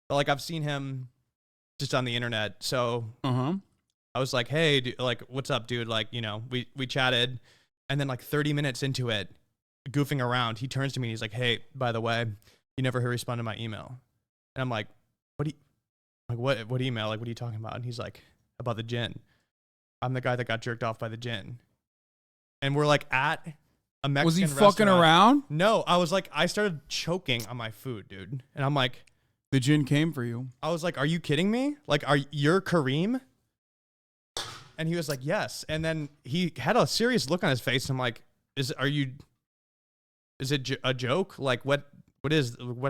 But like, I've seen him just on the internet. So I was like, hey, dude, like, what's up, dude? Like, you know, we chatted, and then like 30 minutes into it, goofing around, he turns to me and he's like, hey, by the way, you never responded to my email. And I'm like, what email? Like, what are you talking about? And he's like, about the gin. I'm the guy that got jerked off by the gin. And we're like at a Mexican Was he restaurant. fucking around? No, I was like, I started choking on my food, dude. And I'm like, the gin came for you. I was like, are you kidding me? Like, you're Kareem? And he was like, yes. And then he had a serious look on his face. I'm like, is it a joke? Like, what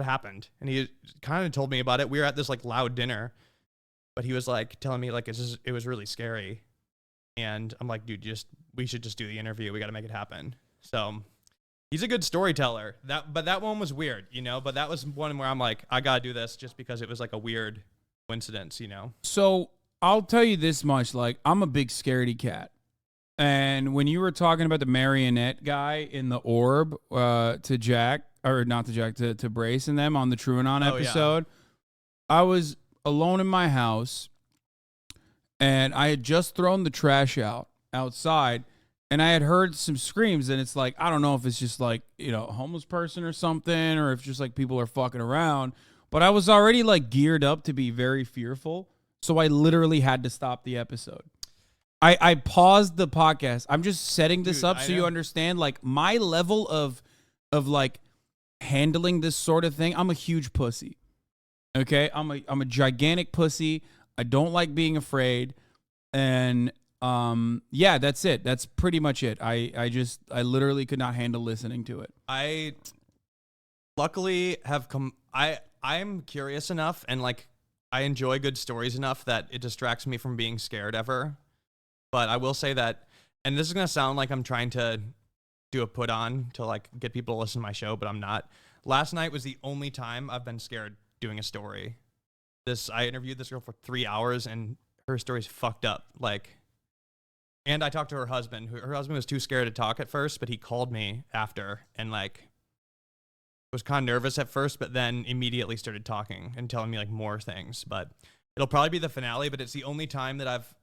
happened? And he kind of told me about it. We were at this like loud dinner, but he was like telling me like, it was really scary. And I'm like, dude, we should just do the interview. We got to make it happen. So he's a good storyteller. But that one was weird, you know, but that was one where I'm like, I got to do this just because it was like a weird coincidence, you know? So I'll tell you this much, like, I'm a big scaredy cat. And when you were talking about the marionette guy in the orb to Jack, or not to Jack, to Brace and them on the TrueAnon episode, yeah. I was alone in my house, and I had just thrown the trash outside, and I had heard some screams, and it's like, I don't know if it's just like, you know, a homeless person or something, or if just like people are fucking around, but I was already like geared up to be very fearful, so I literally had to stop the episode. I paused the podcast. I'm just setting this up so you understand, like, my level of like handling this sort of thing. I'm a huge pussy. Okay? I'm a gigantic pussy. I don't like being afraid. And yeah, that's it. That's pretty much it. I literally could not handle listening to it. I luckily have I'm curious enough, and like I enjoy good stories enough that it distracts me from being scared ever. But I will say that, and this is going to sound like I'm trying to do a put on to like get people to listen to my show, but I'm not. Last night was the only time I've been scared doing a story. I interviewed this girl for 3 hours, and her story's fucked up. Like, and I talked to her husband. Her husband was too scared to talk at first, but he called me after, and like, was kind of nervous at first, but then immediately started talking and telling me like more things. But it'll probably be the finale, but it's the only time that I've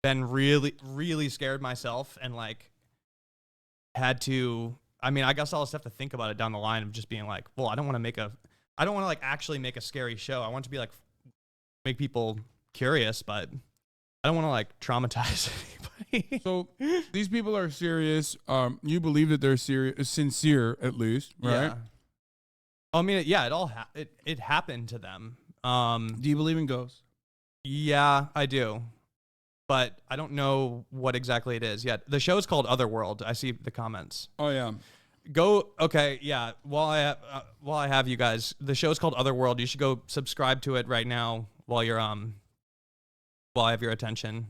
been really, really scared myself and like had to, I mean, I guess I'll just have to think about it down the line of just being like, well, I don't want to like actually make a scary show. I want it to be like, make people curious, but I don't want to like traumatize anybody. So these people are serious. You believe that they're sincere at least, right? Yeah. I mean, yeah, it happened to them. Do you believe in ghosts? Yeah, I do. But I don't know what exactly it is yet. The show is called Otherworld. I see the comments. Oh yeah. Okay, yeah. While I have you guys, the show is called Otherworld. You should go subscribe to it right now while I have your attention.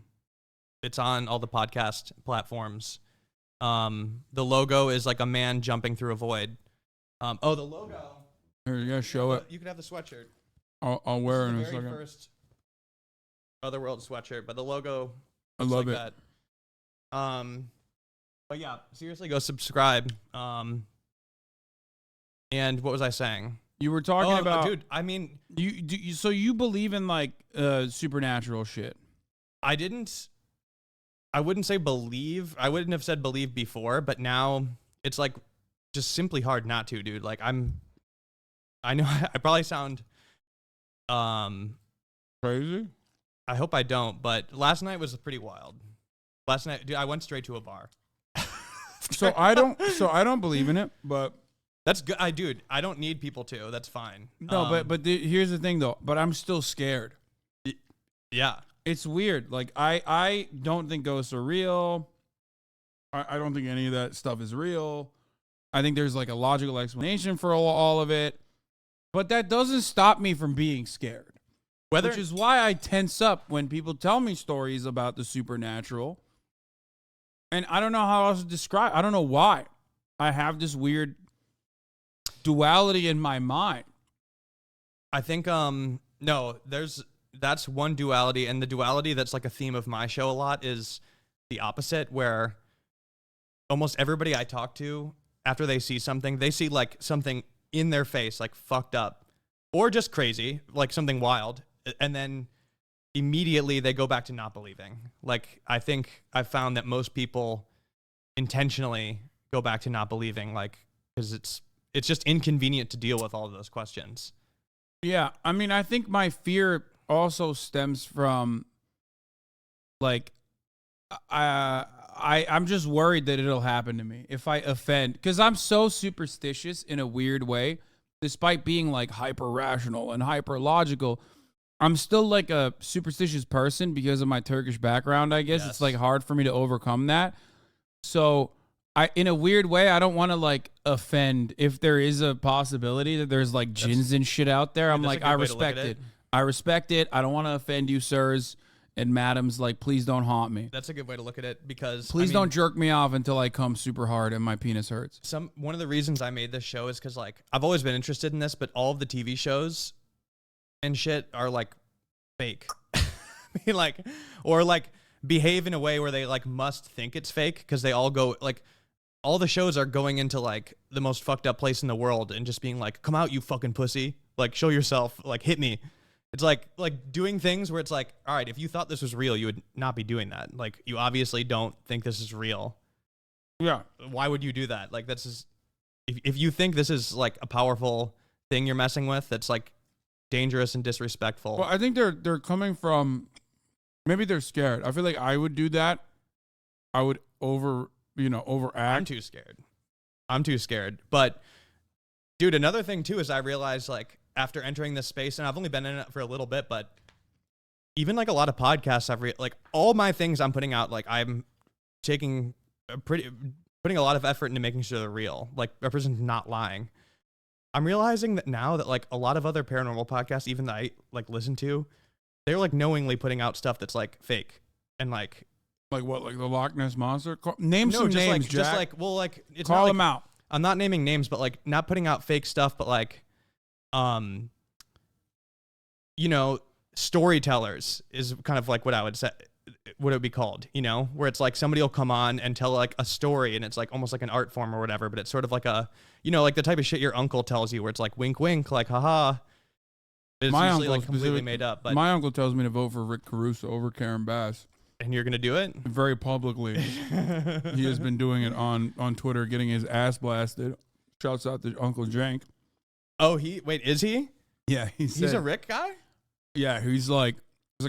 It's on all the podcast platforms. The logo is like a man jumping through a void. The logo. Here, you gotta show it. You can have the sweatshirt. I'll wear it in a the very second. first Otherworld sweatshirt, but the logo I looks love like it. that. But yeah, seriously, go subscribe. And what was I saying? You were talking about, dude. I mean, so you believe in like supernatural shit? I wouldn't say believe. I wouldn't have said believe before, but now it's like just simply hard not to, dude. Like I know I probably sound crazy. I hope I don't, but last night was pretty wild. Last night, dude, I went straight to a bar. So I don't believe in it, but that's good. I don't need people to. That's fine. No, but here's the thing though. But I'm still scared. Yeah, it's weird. Like I don't think ghosts are real. I don't think any of that stuff is real. I think there's like a logical explanation for all of it, but that doesn't stop me from being scared. Which is why I tense up when people tell me stories about the supernatural. And I don't know how else to describe. I don't know why. I have this weird duality in my mind. I think no, that's one duality, and the duality that's like a theme of my show a lot is the opposite, where almost everybody I talk to after they see something, they see like something in their face, like fucked up or just crazy, like something wild, and then immediately they go back to not believing. Like, I think I've found that most people intentionally go back to not believing, like, because it's just inconvenient to deal with all of those questions. Yeah, I mean, I think my fear also stems from, like, I'm just worried that it'll happen to me if I offend, because I'm so superstitious in a weird way, despite being like hyper rational and hyper logical. I'm still like a superstitious person because of my Turkish background, I guess. Yes. It's like hard for me to overcome that. So in a weird way, I don't want to like offend if there is a possibility that there's like jinns and shit out there. I'm like, I respect it. I respect it. I don't want to offend you, sirs and madams. Like, please don't haunt me. That's a good way to look at it, because please don't jerk me off until I come super hard and my penis hurts. One of the reasons I made this show is because like I've always been interested in this, but all of the TV shows and shit are like fake. I mean, like, or like behave in a way where they like must think it's fake, because they all go like, all the shows are going into like the most fucked up place in the world and just being like, come out, you fucking pussy, like show yourself, like hit me. It's like doing things where it's like, all right, if you thought this was real, you would not be doing that. Like, you obviously don't think this is real. Yeah. Why would you do that? Like, that's just, if you think this is like a powerful thing you're messing with, that's like dangerous and disrespectful. Well, I think they're coming from, maybe they're scared. I feel like I would do that. I would overact. I'm too scared. But dude, another thing too is I realized, like, after entering this space, and I've only been in it for a little bit, but even like a lot of podcasts, like all my things I'm putting out, like I'm putting a lot of effort into making sure they're real. Like, a person's not lying. I'm realizing that now that like a lot of other paranormal podcasts, even that I like listen to, they're like knowingly putting out stuff that's like fake and like what, like the Loch Ness Monster? Name some names, like, Jack. Just like, well, like it's call not, them like, out. I'm not naming names, but like not putting out fake stuff, but like, you know, storytellers is kind of like what I would say. would it be called? You know, where it's like somebody will come on and tell like a story, and it's like almost like an art form or whatever, but it's sort of like a, you know, like the type of shit your uncle tells you, where it's like wink, wink, like haha. It's My usually uncle like completely made up. But my uncle tells me to vote for Rick Caruso over Karen Bass. And you're gonna do it very publicly. He has been doing it on Twitter, getting his ass blasted. Shouts out to Uncle Jank. Oh, is he? Yeah, he's a Rick guy. Yeah, he's like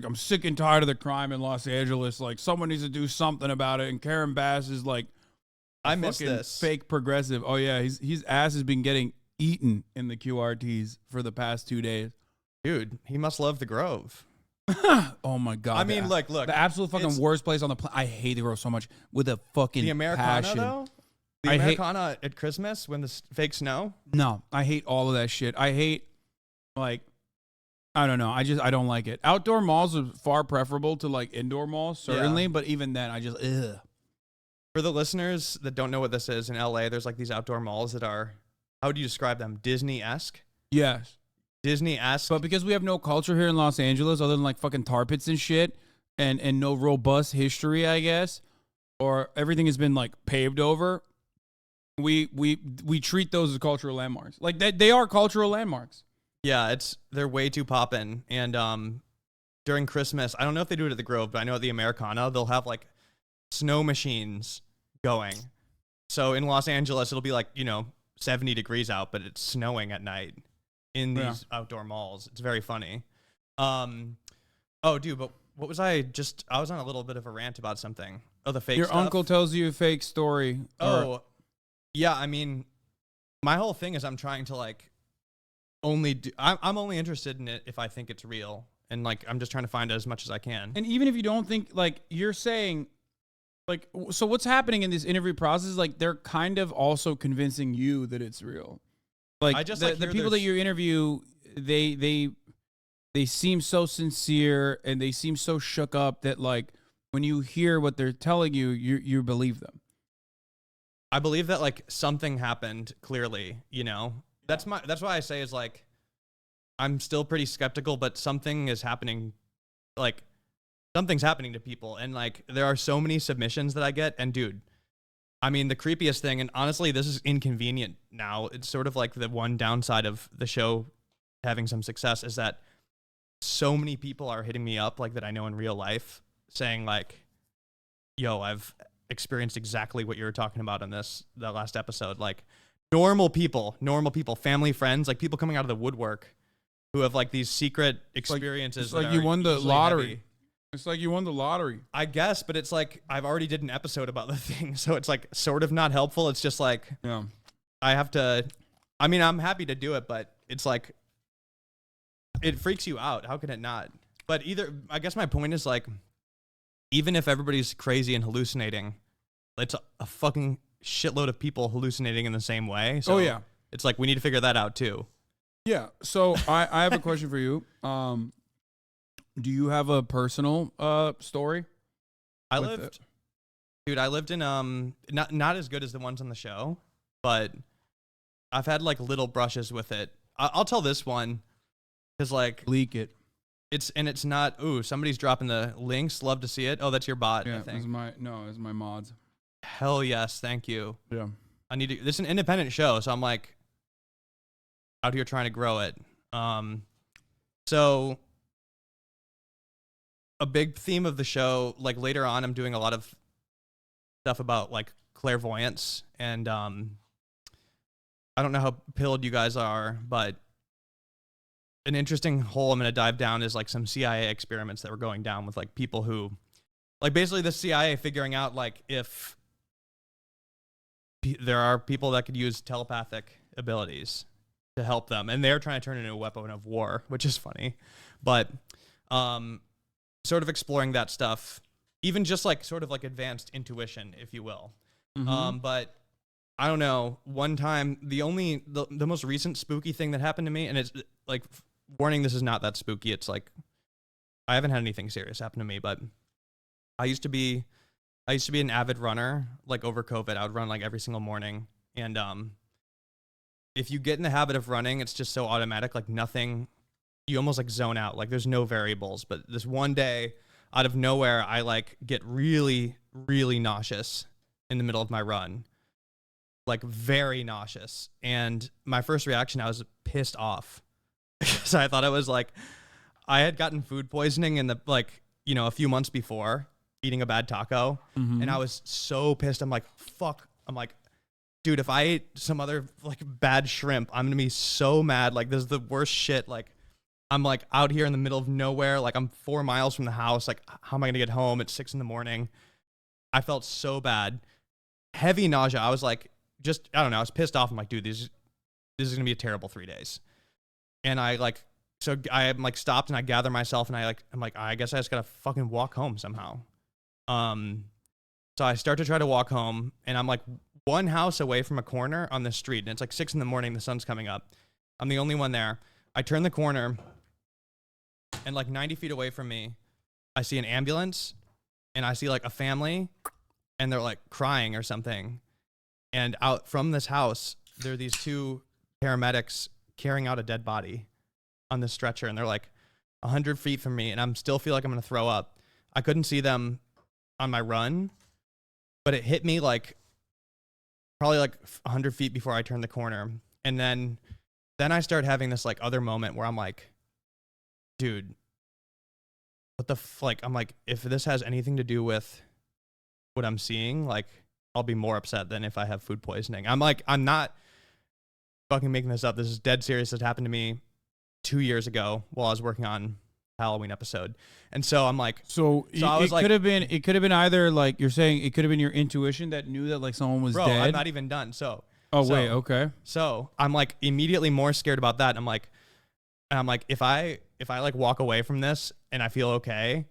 I'm sick and tired of the crime in Los Angeles. Like someone needs to do something about it. And Karen Bass is like, I miss this fake progressive. Oh yeah, his ass has been getting eaten in the QRTs for the past 2 days. Dude, he must love the Grove. Oh my God. I mean, look, the absolute fucking worst place on the planet. I hate the Grove so much with a fucking the Americana passion. though. The Americana at Christmas when the fake snow. No, I hate all of that shit. I hate, like, I don't know. I don't like it. Outdoor malls are far preferable to like indoor malls, certainly. Yeah. But even then, I just ugh. For the listeners that don't know what this is, in LA, there's like these outdoor malls that are, how would you describe them? Disney-esque? Yes. Disney-esque. But because we have no culture here in Los Angeles other than like fucking tar pits and shit and no robust history, I guess, or everything has been like paved over, we treat those as cultural landmarks. Like they are cultural landmarks. Yeah, they're way too poppin'. And during Christmas, I don't know if they do it at the Grove, but I know at the Americana, they'll have like snow machines going. So in Los Angeles, it'll be like, 70 degrees out, but it's snowing at night in these outdoor malls. It's very funny. Oh, dude, but what was I was on a little bit of a rant about something. Oh, the fake Your stuff. uncle tells you a fake story. Oh, yeah. I mean, my whole thing is I'm trying to like I'm only interested in it if I think it's real. And like, I'm just trying to find as much as I can. And even if you don't think, like, you're saying, like, so what's happening in this interview process is like they're kind of also convincing you that it's real. Like, I just the people that you interview, they seem so sincere and they seem so shook up that like when you hear what they're telling you, you believe them. I believe that like something happened clearly, That's why I say is like I'm still pretty skeptical, but something is happening. Like something's happening to people, and like there are so many submissions that I get. And dude, I mean, the creepiest thing, and honestly, this is inconvenient now. It's sort of like the one downside of the show having some success is that so many people are hitting me up like that I know in real life saying like, yo, I've experienced exactly what you were talking about in that last episode. Like normal people, family, friends, like people coming out of the woodwork who have like these secret experiences. It's like you won the lottery. Heavy. It's like you won the lottery. I guess, but it's like I've already did an episode about the thing, so it's like sort of not helpful. It's just like I have to. I mean, I'm happy to do it, but it's like it freaks you out. How can it not? But I guess my point is like, even if everybody's crazy and hallucinating, it's a fucking shitload of people hallucinating in the same way. So it's like we need to figure that out too. Yeah. So I have a question for you. Do you have a personal story? I lived in not as good as the ones on the show, but I've had like little brushes with it. I'll tell this one because like leak it. It's not. Ooh, somebody's dropping the links. Love to see it. Oh, that's your bot. Yeah, I think. It's my mods. Hell yes, thank you. Yeah. I need to. This is an independent show, so I'm like out here trying to grow it. So a big theme of the show, like later on, I'm doing a lot of stuff about like clairvoyance, and I don't know how pilled you guys are, but an interesting hole I'm going to dive down is like some CIA experiments that were going down with like people who, like basically the CIA figuring out like if there are people that could use telepathic abilities to help them, and they're trying to turn it into a weapon of war, which is funny, but sort of exploring that stuff, even just like sort of like advanced intuition, if you will. Mm-hmm. But I don't know, one time, the most recent spooky thing that happened to me, and it's like, warning, this is not that spooky. It's like, I haven't had anything serious happen to me, but I used to be an avid runner, like over COVID. I would run like every single morning. And if you get in the habit of running, it's just so automatic, like nothing, you almost like zone out. Like there's no variables. But this one day out of nowhere, I like get really, really nauseous in the middle of my run, like very nauseous. And my first reaction, I was pissed off because I thought it was like, I had gotten food poisoning in the, like, you know, a few months before eating a bad taco. And I was so pissed. I'm like, fuck. I'm like, dude, if I ate some other like bad shrimp, I'm gonna be so mad. Like, this is the worst shit. Like, I'm like out here in the middle of nowhere. Like, I'm 4 miles from the house. Like, how am I gonna get home at 6 a.m? I felt so bad. Heavy nausea. I was like, just, I don't know. I was pissed off. I'm like, dude, this is gonna be a terrible 3 days. And I like, so I am like stopped and I gather myself and I'm like, I guess I just gotta fucking walk home somehow. So I start to try to walk home and I'm like one house away from a corner on the street and it's like 6 a.m. The sun's coming up. I'm the only one there. I turn the corner and like 90 feet away from me, I see an ambulance and I see like a family and they're like crying or something. And out from this house, there are these 2 paramedics carrying out a dead body on the stretcher. And they're like 100 feet from me and I'm still feel like I'm going to throw up. I couldn't see them on my run, but it hit me like probably like 100 feet before I turned the corner. And then I start having this like other moment where I'm like, dude, what the like, I'm like, if this has anything to do with what I'm seeing, like I'll be more upset than if I have food poisoning. I'm like, I'm not fucking making this up. This is dead serious. This happened to me 2 years ago while I was working on Halloween episode. And so I'm like, I was like, it could have been either like you're saying it could have been your intuition that knew that like someone was dead. I'm not even done. Wait, okay. So I'm like immediately more scared about that. I'm like, if I like walk away from this and I feel okay,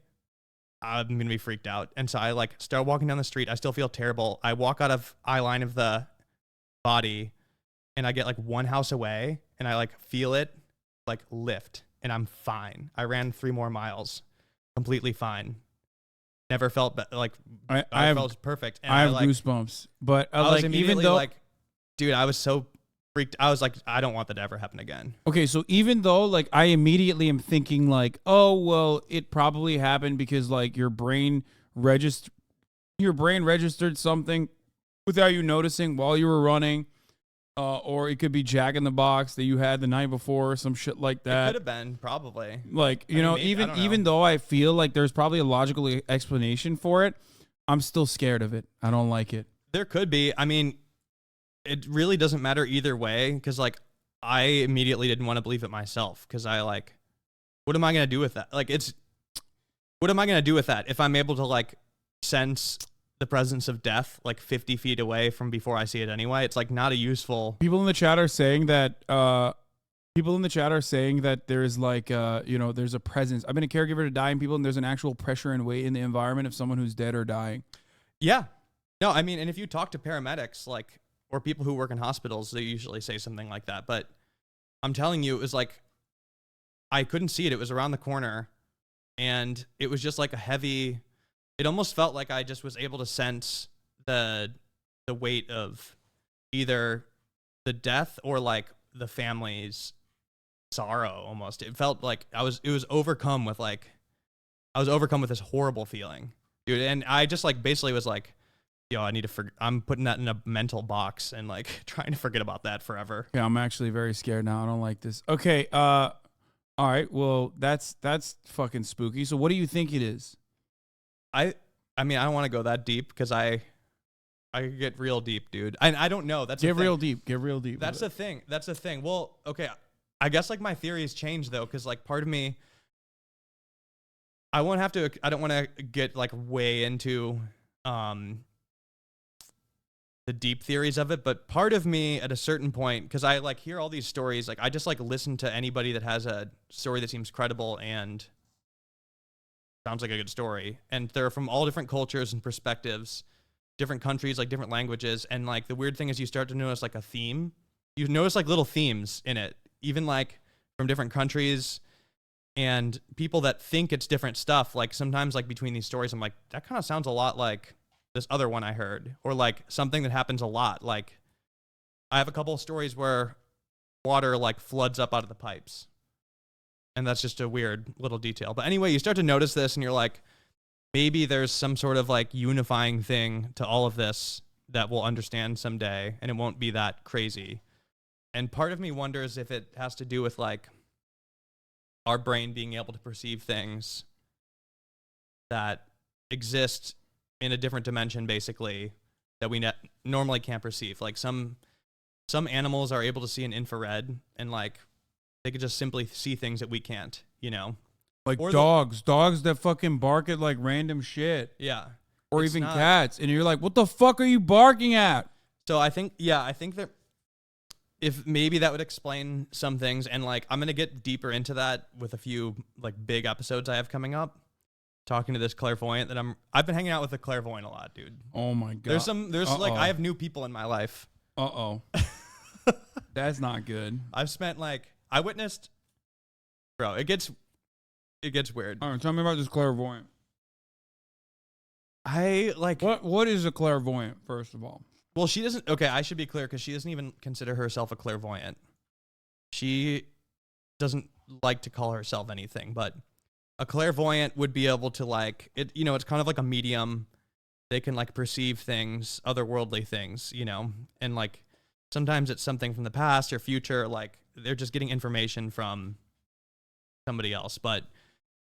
I'm going to be freaked out. And so I like start walking down the street. I still feel terrible. I walk out of eye line of the body and I get like one house away and I like feel it like lift and I'm fine. I ran 3 more miles, completely fine. Never felt like I felt perfect. And I have goosebumps, but like even though like, dude, I was so freaked. I was like, I don't want that to ever happen again. Okay, so even though like I immediately am thinking like, oh well, it probably happened because like your brain registered something without you noticing while you were running. Or it could be Jack in the Box that you had the night before or some shit like that. It could have been, probably. Like, even though I feel like there's probably a logical explanation for it, I'm still scared of it. I don't like it. There could be. I mean, it really doesn't matter either way because, like, I immediately didn't want to believe it myself because I, like, what am I going to do with that? Like, what am I going to do with that if I'm able to, like, sense the presence of death like 50 feet away from before I see it anyway? It's like not a useful. People in the chat are saying that there's like there's a presence. I've been a caregiver to dying people and there's an actual pressure and weight in the environment of someone who's dead or dying. Yeah. No, I mean, and if you talk to paramedics like or people who work in hospitals, they usually say something like that. But I'm telling you, it was like I couldn't see it. It was around the corner and it was just like a heavy. It almost felt like I just was able to sense the weight of either the death or like the family's sorrow almost. It felt like I was overcome with this horrible feeling, dude. And I just like basically was like, yo, I need to I'm putting that in a mental box and like trying to forget about that forever. Yeah, I'm actually very scared now. I don't like this. Okay, all right. Well, that's fucking spooky. So what do you think it is? I mean, I don't want to go that deep because I could get real deep, dude. I don't know. Get real deep. That's the thing. Well, okay. I guess like my theories change though, because like part of me, I don't want to get like way into the deep theories of it, but part of me at a certain point, because I like hear all these stories, like I just like listen to anybody that has a story that seems credible and sounds like a good story, and they're from all different cultures and perspectives, different countries, like different languages, and like the weird thing is you start to notice like a theme. You notice like little themes in it, even like from different countries and people that think it's different stuff. Like sometimes like between these stories, I'm like, that kind of sounds a lot like this other one I heard, or like something that happens a lot. Like I have a couple of stories where water like floods up out of the pipes. And that's just a weird little detail. But anyway, you start to notice this and you're like, maybe there's some sort of like unifying thing to all of this that we'll understand someday, and it won't be that crazy. And part of me wonders if it has to do with like our brain being able to perceive things that exist in a different dimension, basically, that we normally can't perceive. Like some animals are able to see in infrared, and like they could just simply see things that we can't, you know? Like Or dogs that fucking bark at like random shit. Yeah. Or It's even not- cats. And you're like, what the fuck are you barking at? So I think that if maybe that would explain some things, and like I'm gonna get deeper into that with a few like big episodes I have coming up, talking to this clairvoyant that I've been hanging out with a clairvoyant a lot, dude. Oh my god. There's like I have new people in my life. That's not good. I've spent like I witnessed, bro. It gets weird. All right, tell me about this clairvoyant. I like what is a clairvoyant, first of all? Well, she doesn't. Okay, I should be clear because she doesn't even consider herself a clairvoyant. She doesn't like to call herself anything, but a clairvoyant would be able to like it. You know, it's kind of like a medium. They can like perceive things, otherworldly things. You know, and like sometimes it's something from the past or future. Like they're just getting information from somebody else. But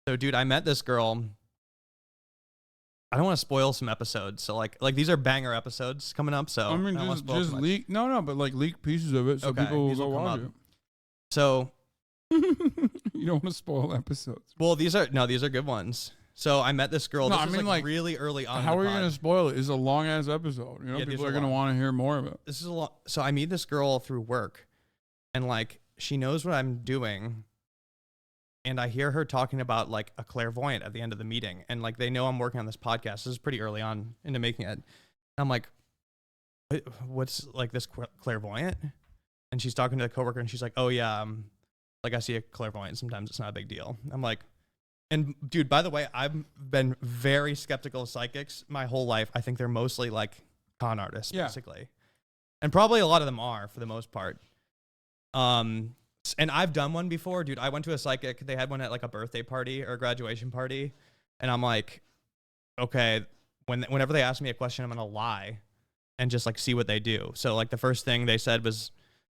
so, dude, I met this girl. I don't want to spoil some episodes, so like these are banger episodes coming up. So I mean, don't wanna spoil just too much. leak. No, but like leak pieces of it so Okay, people will these go will come watch up. it. So You don't want to spoil episodes. well, these are good ones. So I met this girl. No, This I was mean, like really early on. How in are the you going pod. to spoil it? It's a long ass episode. You know, Yeah, these people are are going to long. want to hear more of it. This is a lot. So I meet this girl through work, and like she knows what I'm doing. And I hear her talking about like a clairvoyant at the end of the meeting, and like they know I'm working on this podcast. This is pretty early on into making it. I'm like, what's like this clairvoyant? And she's talking to the coworker, and she's like, oh yeah, like I see a clairvoyant. Sometimes it's not a big deal. I'm like, and dude, by the way, I've been very skeptical of psychics my whole life. I think they're mostly like con artists, basically, and probably a lot of them are for the most part. And I've done one before, dude. I went to a psychic. They had one at like a birthday party or a graduation party. And I'm like, okay, whenever they ask me a question, I'm going to lie and just like see what they do. So like the first thing they said was,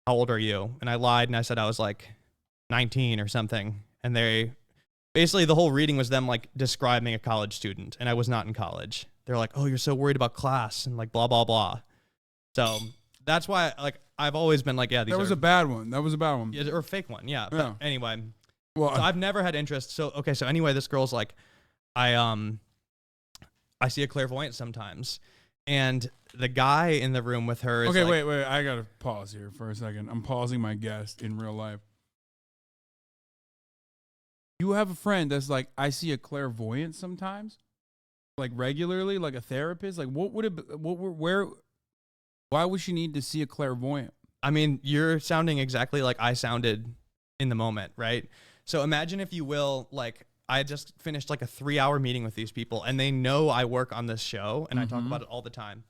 how old are you? And I lied and I said I was like 19 or something. And they basically, the whole reading was them like describing a college student. And I was not in college. They're like, oh, you're so worried about class and like blah, blah, blah. So that's why like I've always been like, yeah, these That was a bad one. That was a bad one. Yeah, or a fake one, yeah. Yeah. But anyway, Well, so I've never had interest. So okay, so anyway, this girl's like, I see a clairvoyant sometimes, and the guy in the room with her is okay, like, wait. I got to pause here for a second. I'm pausing my guest in real life. You have a friend that's like, I see a clairvoyant sometimes, like regularly, like a therapist. Like, what would it? Where? Why would she need to see a clairvoyant? I mean, you're sounding exactly like I sounded in the moment, right? So imagine, if you will, like I just finished like a 3-hour meeting with these people, and they know I work on this show, and I talk about it all the time.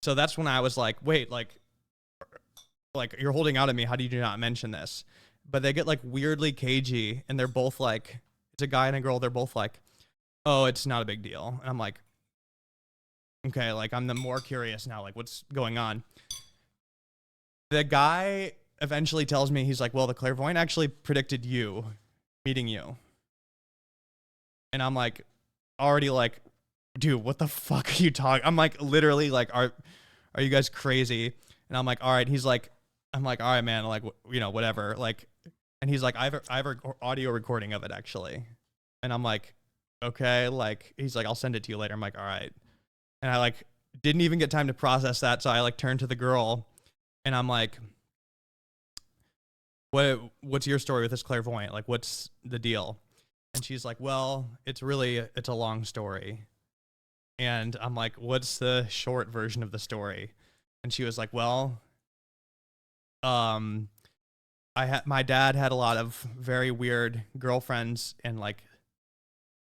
So that's when I was like, wait, like you're holding out at me. How do you not mention this? But they get like weirdly cagey, and they're both like, it's a guy and a girl. They're both like, oh, it's not a big deal. And I'm like, okay, like I'm the more curious now, like what's going on? The guy eventually tells me, he's like, well, the clairvoyant actually predicted you meeting you. And I'm like, already like, dude, what the fuck are you talking? I'm like, literally like, are you guys crazy? And I'm like, all right. He's like, I'm like, all right, man. Like, you know, whatever. Like, and he's like, I have an audio recording of it actually. And I'm like, okay. Like, he's like, I'll send it to you later. I'm like, all right. And I like didn't even get time to process that. So I like turned to the girl, and I'm like, what's your story with this clairvoyant? Like, what's the deal? And she's like, well, it's a long story. And I'm like, what's the short version of the story? And she was like, well, my dad had a lot of very weird girlfriends and like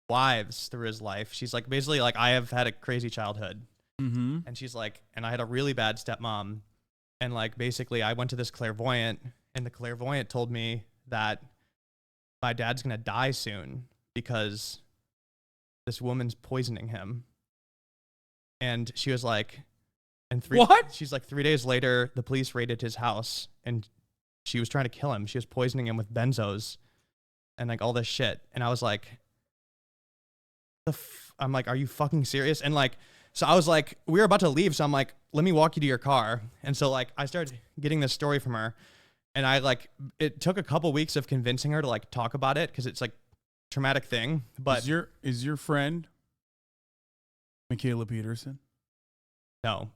wives through his life. She's like, basically like, I have had a crazy childhood. Mm-hmm. And she's like, and I had a really bad stepmom. And like, basically I went to this clairvoyant, and the clairvoyant told me that my dad's going to die soon because this woman's poisoning him. And she was like, What? She's like, 3 days later, the police raided his house and she was trying to kill him. She was poisoning him with benzos and like all this shit. And I was like, I'm like, are you fucking serious? And like, so I was like, we were about to leave. So I'm like, let me walk you to your car. And so like, I started getting this story from her, and I like, it took a couple weeks of convincing her to like talk about it, because it's like a traumatic thing. But is your friend Michaela Peterson? No.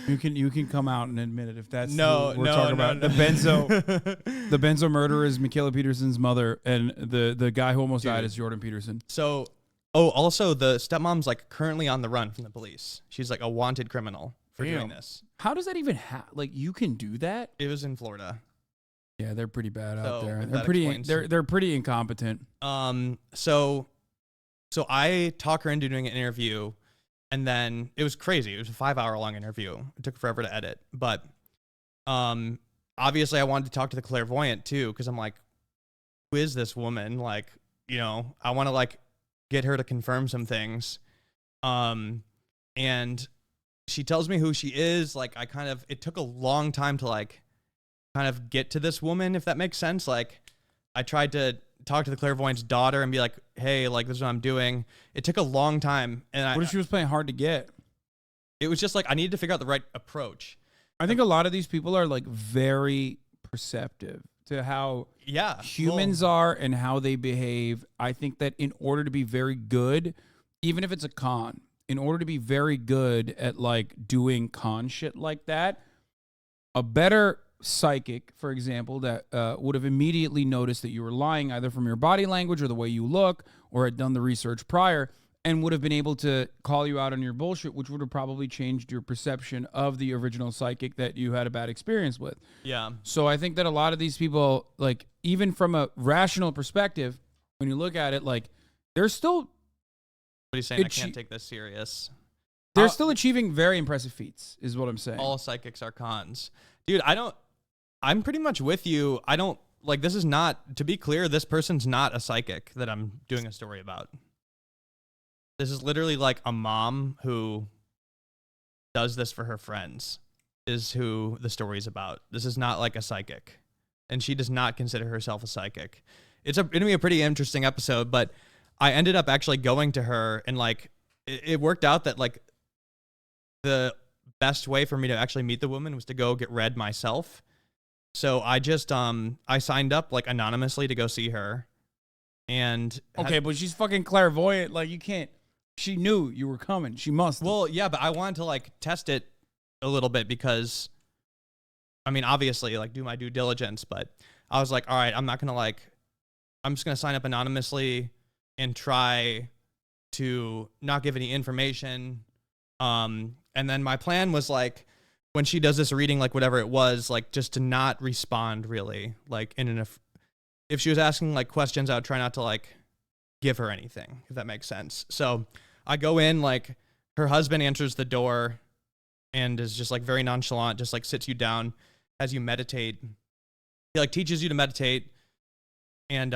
You can come out and admit it if that's no. We're talking about no. the benzo murderer is Michaela Peterson's mother, and the guy who almost died is Jordan Peterson. So, also the stepmom's like currently on the run from the police. She's like a wanted criminal for doing this. How does that even happen? Like, you can do that? It was in Florida. Yeah, they're pretty bad out there. if They're that pretty. explains- They're pretty incompetent. So I talk her into doing an interview, and then it was crazy. It was a 5-hour-long interview. It took forever to edit, but obviously I wanted to talk to the clairvoyant too, because I'm like, who is this woman? Like, you know, I want to like get her to confirm some things. And she tells me who she is. Like, it took a long time to like kind of get to this woman, if that makes sense. Like, I tried to talk to the clairvoyant's daughter and be like, hey, like, this is what I'm doing. It took a long time. And What if she was playing hard to get? It was just like, I needed to figure out the right approach. I think a lot of these people are like very perceptive to how humans are and how they behave. I think that in order to be very good, even if it's a con, in order to be very good at like doing con shit like that, a better psychic, for example, that would have immediately noticed that you were lying either from your body language or the way you look, or had done the research prior, and would have been able to call you out on your bullshit, which would have probably changed your perception of the original psychic that you had a bad experience with. Yeah. So I think that a lot of these people, like, even from a rational perspective, when you look at it, like, they're still... What are you saying? I can't take this serious. They're still achieving very impressive feats, is what I'm saying. All psychics are cons. Dude, I'm pretty much with you. I don't, like, this is not, to be clear, this person's not a psychic that I'm doing a story about. This is literally like a mom who does this for her friends, is who the story's about. This is not like a psychic. And she does not consider herself a psychic. It's going to be a pretty interesting episode, but I ended up actually going to her, and like, it worked out that like the best way for me to actually meet the woman was to go get read myself. So I just, I signed up like anonymously to go see her. And okay, but she's fucking clairvoyant. Like, you can't, she knew you were coming. She must. Well, yeah, but I wanted to like test it a little bit because, I mean, obviously like do my due diligence, but I was like, all right, I'm not going to like, I'm just going to sign up anonymously and try to not give any information. And then my plan was like, when she does this reading, like whatever it was, like just to not respond really, like if she was asking like questions, I would try not to like give her anything, if that makes sense. So I go in, like her husband answers the door and is just like very nonchalant, just like sits you down as you meditate. He like teaches you to meditate, and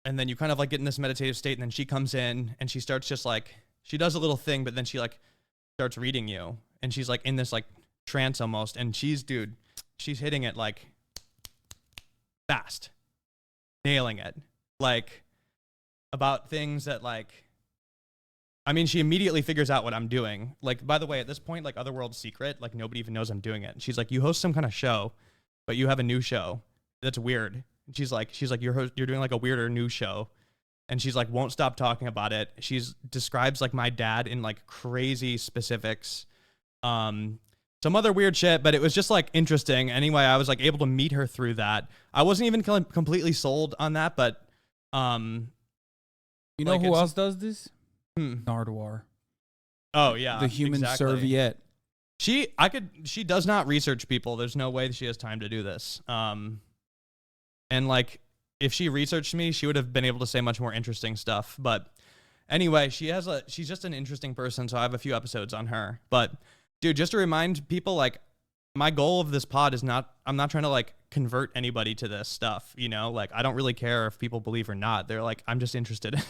then you kind of like get in this meditative state, and then she comes in and she starts just like, she does a little thing, but then she like starts reading you, and she's like in this like trance almost, and she's hitting it like fast, nailing it, like about things that like, I mean, she immediately figures out what I'm doing. Like, by the way, at this point, like Otherworld's secret, like nobody even knows I'm doing it. And she's like, you host some kind of show, but you have a new show. That's weird. And she's like, you're doing like a weirder new show. And she's like, won't stop talking about it. She's describes like my dad in like crazy specifics. Some other weird shit, but it was just like interesting. Anyway, I was like able to meet her through that. I wasn't even completely sold on that, but you know like who else does this? Hmm. Nardwar. Oh yeah, the human exactly. serviette. She does not research people. There's no way that she has time to do this. And like, if she researched me, she would have been able to say much more interesting stuff. But anyway, she's just an interesting person. So I have a few episodes on her. But dude, just to remind people, like, my goal of this pod is not, I'm not trying to like convert anybody to this stuff, you know, like I don't really care if people believe or not. They're like, I'm just interested.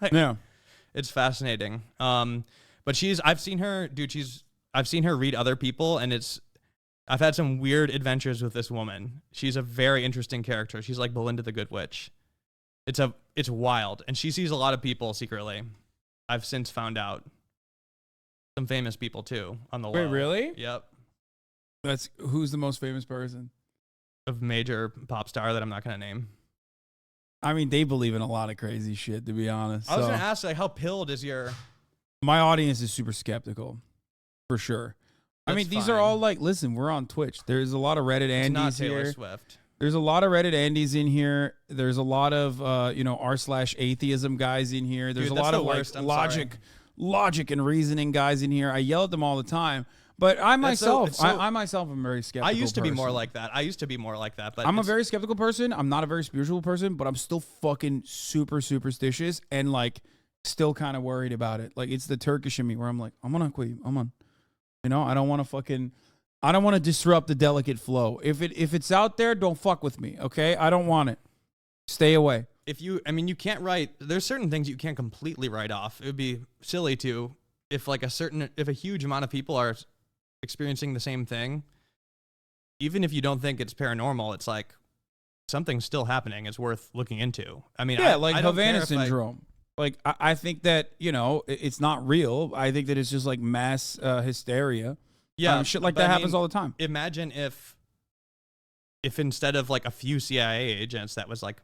Like, yeah. It's fascinating. But I've seen her read other people, and I've had some weird adventures with this woman. She's a very interesting character. She's like Belinda the Good Witch. It's wild. And she sees a lot of people secretly. I've since found out. Some famous people too on the low. Wait, really? Yep. Who's the most famous person? Of major pop star that I'm not going to name. I mean, they believe in a lot of crazy shit, to be honest. I was going to ask, like, how pilled is My audience is super skeptical, for sure. I mean, these are all like, listen, we're on Twitch. There's a lot of Reddit Andes not Taylor here. Swift. There's a lot of Reddit Andes in here. There's a lot of, r/atheism guys in here. There's Dude, a lot of worst. like logic and reasoning guys in here. I yell at them all the time. But I myself am very skeptical. I used to be more person. like that. But I'm a very skeptical person. I'm not a very spiritual person, but I'm still fucking super superstitious and like still kind of worried about it. Like it's the Turkish in me where I'm like, I'm gonna quit. I don't want to disrupt the delicate flow. If it's out there, don't fuck with me. Okay, I don't want it. Stay away. You can't write. There's certain things you can't completely write off. It would be silly to if a huge amount of people are experiencing the same thing, even if you don't think it's paranormal, it's like something's still happening. It's worth looking into. I mean, like Havana syndrome. Like I think that it's not real. I think that it's just like mass hysteria. Yeah, shit like that happens all the time. Imagine if instead of like a few CIA agents, that was like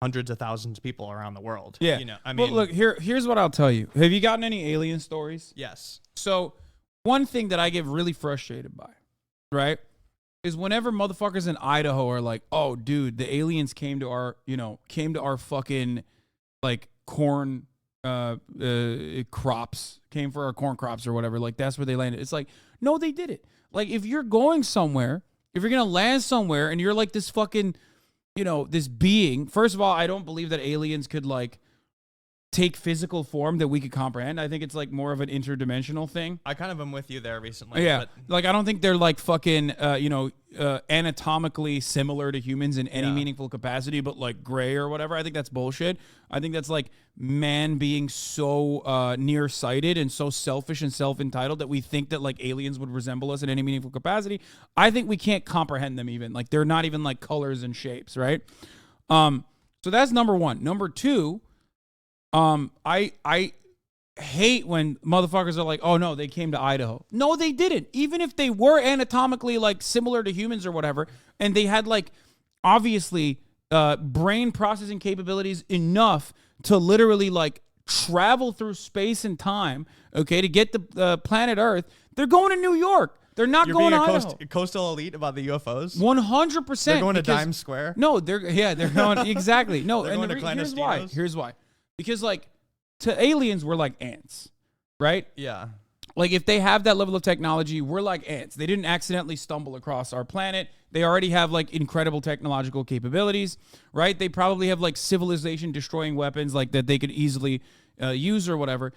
hundreds of thousands of people around the world. Yeah, but look here's what I'll tell you. Have you gotten any alien stories? Yes. So one thing that I get really frustrated by, right, is whenever motherfuckers in Idaho are like, "Oh, dude, the aliens came to our fucking like corn crops, came for our corn crops or whatever. Like that's where they landed." It's like, no, they did it. Like if you're going somewhere, if you're gonna land somewhere, and you're like this fucking, this being. First of all, I don't believe that aliens could like take physical form that we could comprehend. I think it's like more of an interdimensional thing. I kind of am with you there recently. Yeah, but like I don't think they're like fucking, anatomically similar to humans in any meaningful capacity, but like gray or whatever. I think that's bullshit. I think that's like man being so nearsighted and so selfish and self-entitled that we think that like aliens would resemble us in any meaningful capacity. I think we can't comprehend them even. Like they're not even like colors and shapes, right? So that's number one. Number two. I hate when motherfuckers are like, "Oh no, they came to Idaho." No, they didn't. Even if they were anatomically like similar to humans or whatever, and they had like obviously brain processing capabilities enough to literally like travel through space and time, okay, to get the planet Earth, they're going to New York. They're not You're going being to a Idaho. coastal elite about the UFOs. 100%. They're going to Times Square. No, they're going exactly. No, they're and going to here's why. clandestinos. Here's why. Because like to aliens, we're like ants, right? Yeah. Like if they have that level of technology, we're like ants. They didn't accidentally stumble across our planet. They already have like incredible technological capabilities, right? They probably have like civilization destroying weapons like that they could easily use or whatever.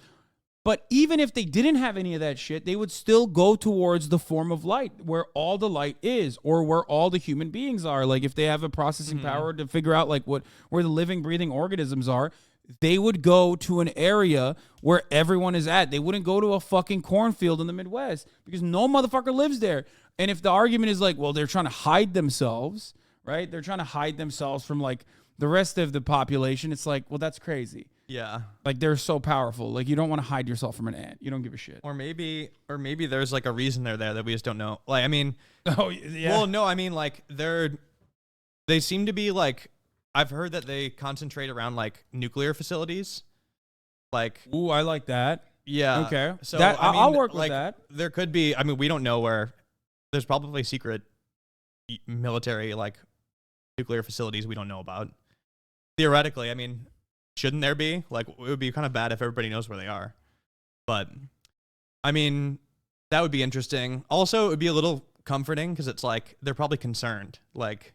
But even if they didn't have any of that shit, they would still go towards the form of light where all the light is, or where all the human beings are. Like if they have a processing power to figure out like where the living, breathing organisms are, they would go to an area where everyone is at. They wouldn't go to a fucking cornfield in the Midwest because no motherfucker lives there. And if the argument is like, well, they're trying to hide themselves, right? They're trying to hide themselves from like the rest of the population. It's like, well, that's crazy. Yeah. Like they're so powerful. Like you don't want to hide yourself from an ant. You don't give a shit. Or maybe there's like a reason they're there that we just don't know. Like, I mean, oh yeah. Well, no, I mean like they seem to be like, I've heard that they concentrate around like nuclear facilities. Like, ooh, I like that. Yeah. Okay. So that, I mean, I'll work like, with that. There could be. I mean, we don't know where. There's probably secret military like nuclear facilities we don't know about. Theoretically, I mean, shouldn't there be? Like, it would be kind of bad if everybody knows where they are. But I mean, that would be interesting. Also, it would be a little comforting because it's like they're probably concerned. Like,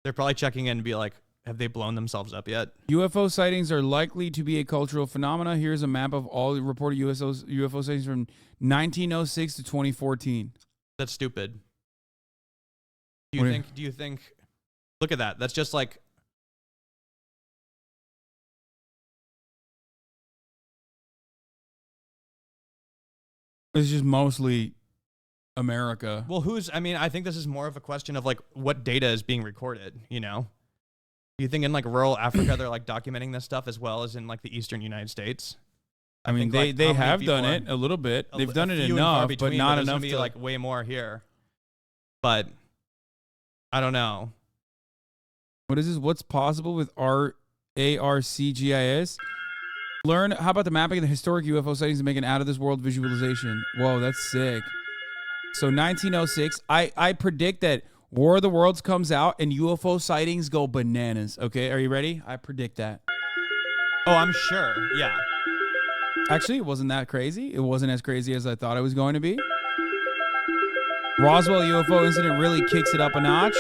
they're probably checking in and be like, have they blown themselves up yet? UFO sightings are likely to be a cultural phenomena. Here's a map of all reported UFO sightings from 1906 to 2014. That's stupid. Do you think? Look at that. That's just like. It's just mostly America. Well, I mean, I think this is more of a question of like what data is being recorded, you know? Do you think in like rural Africa they're like documenting this stuff as well as in like the eastern United States? I mean, think, they like, how many have done people it a little bit. They've done it few and far enough, between, but not there's enough gonna be to like way more here. But I don't know. What is this? What's possible with ARCGIS? Learn how about the mapping of the historic UFO sightings and make an out-of-this-world visualization. Whoa, that's sick. So 1906, I predict that War of the Worlds comes out and UFO sightings go bananas. Okay, are you ready? I predict that. Oh, I'm sure. Yeah. Actually, it wasn't that crazy. It wasn't as crazy as I thought it was going to be. Roswell UFO incident really kicks it up a notch.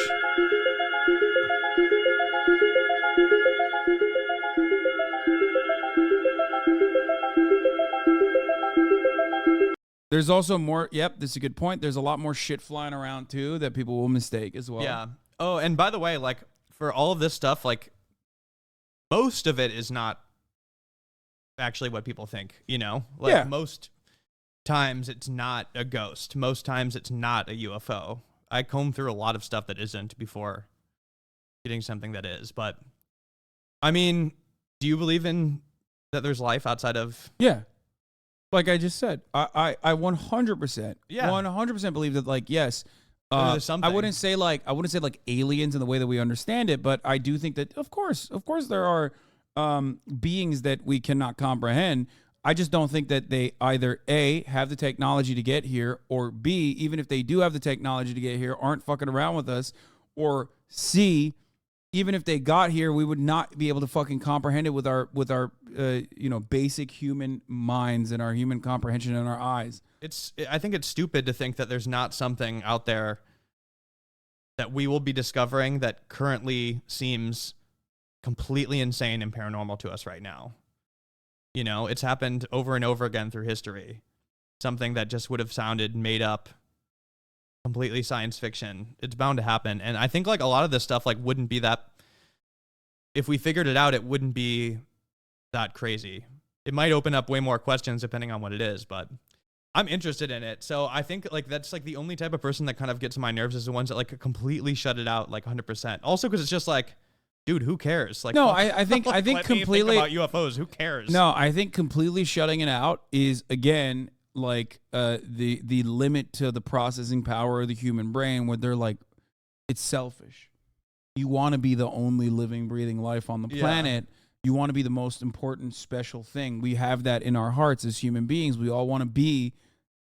There's also more. Yep, this is a good point. There's a lot more shit flying around too that people will mistake as well. Yeah. Oh, and by the way, like for all of this stuff, like most of it is not actually what people think, you know? Like Yeah. most times it's not a ghost. Most times it's not a UFO. I comb through a lot of stuff that isn't before getting something that is. But I mean, do you believe in that there's life outside of Yeah. Like I just said, I 100%, Yeah. 100% believe that, like, yes, there's something. I wouldn't say like aliens in the way that we understand it, but I do think that of course there are beings that we cannot comprehend. I just don't think that they either A, have the technology to get here, or B, even if they do have the technology to get here, aren't fucking around with us, or C, even if they got here, we would not be able to fucking comprehend it with our basic human minds and our human comprehension in our eyes. I think it's stupid to think that there's not something out there that we will be discovering that currently seems completely insane and paranormal to us right now. You know, it's happened over and over again through history. Something that just would have sounded made up, completely science fiction. It's bound to happen. And I think like a lot of this stuff like wouldn't be that, if we figured it out, it wouldn't be that crazy. It might open up way more questions depending on what it is, but I'm interested in it. So I think like that's like the only type of person that kind of gets on my nerves is the ones that like completely shut it out like 100%. Also because it's just like, dude, who cares? Like, no, I think completely think about UFOs. Who cares? No, I think completely shutting it out is again like the limit to the processing power of the human brain, where they're like, it's selfish. You want to be the only living, breathing life on the planet. You want to be the most important, special thing. We have that in our hearts as human beings. We all want to be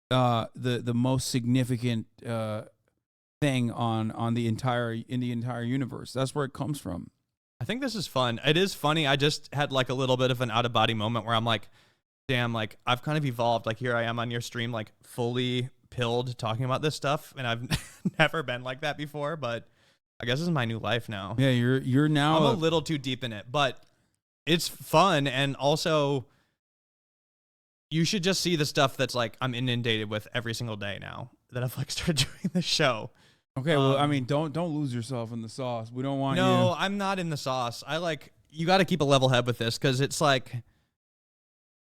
the most significant thing in the entire universe. That's where it comes from. I think this is fun. It is funny. I just had like a little bit of an out of body moment where I'm like, damn, like I've kind of evolved. Like here I am on your stream, like fully pilled talking about this stuff. And I've never been like that before, but I guess this is my new life now. Yeah, you're now I'm a little too deep in it, but it's fun. And also you should just see the stuff that's like I'm inundated with every single day now that I've like started doing this show. Okay, well, I mean, don't lose yourself in the sauce. We don't want you. No, I'm not in the sauce. You got to keep a level head with this because it's like,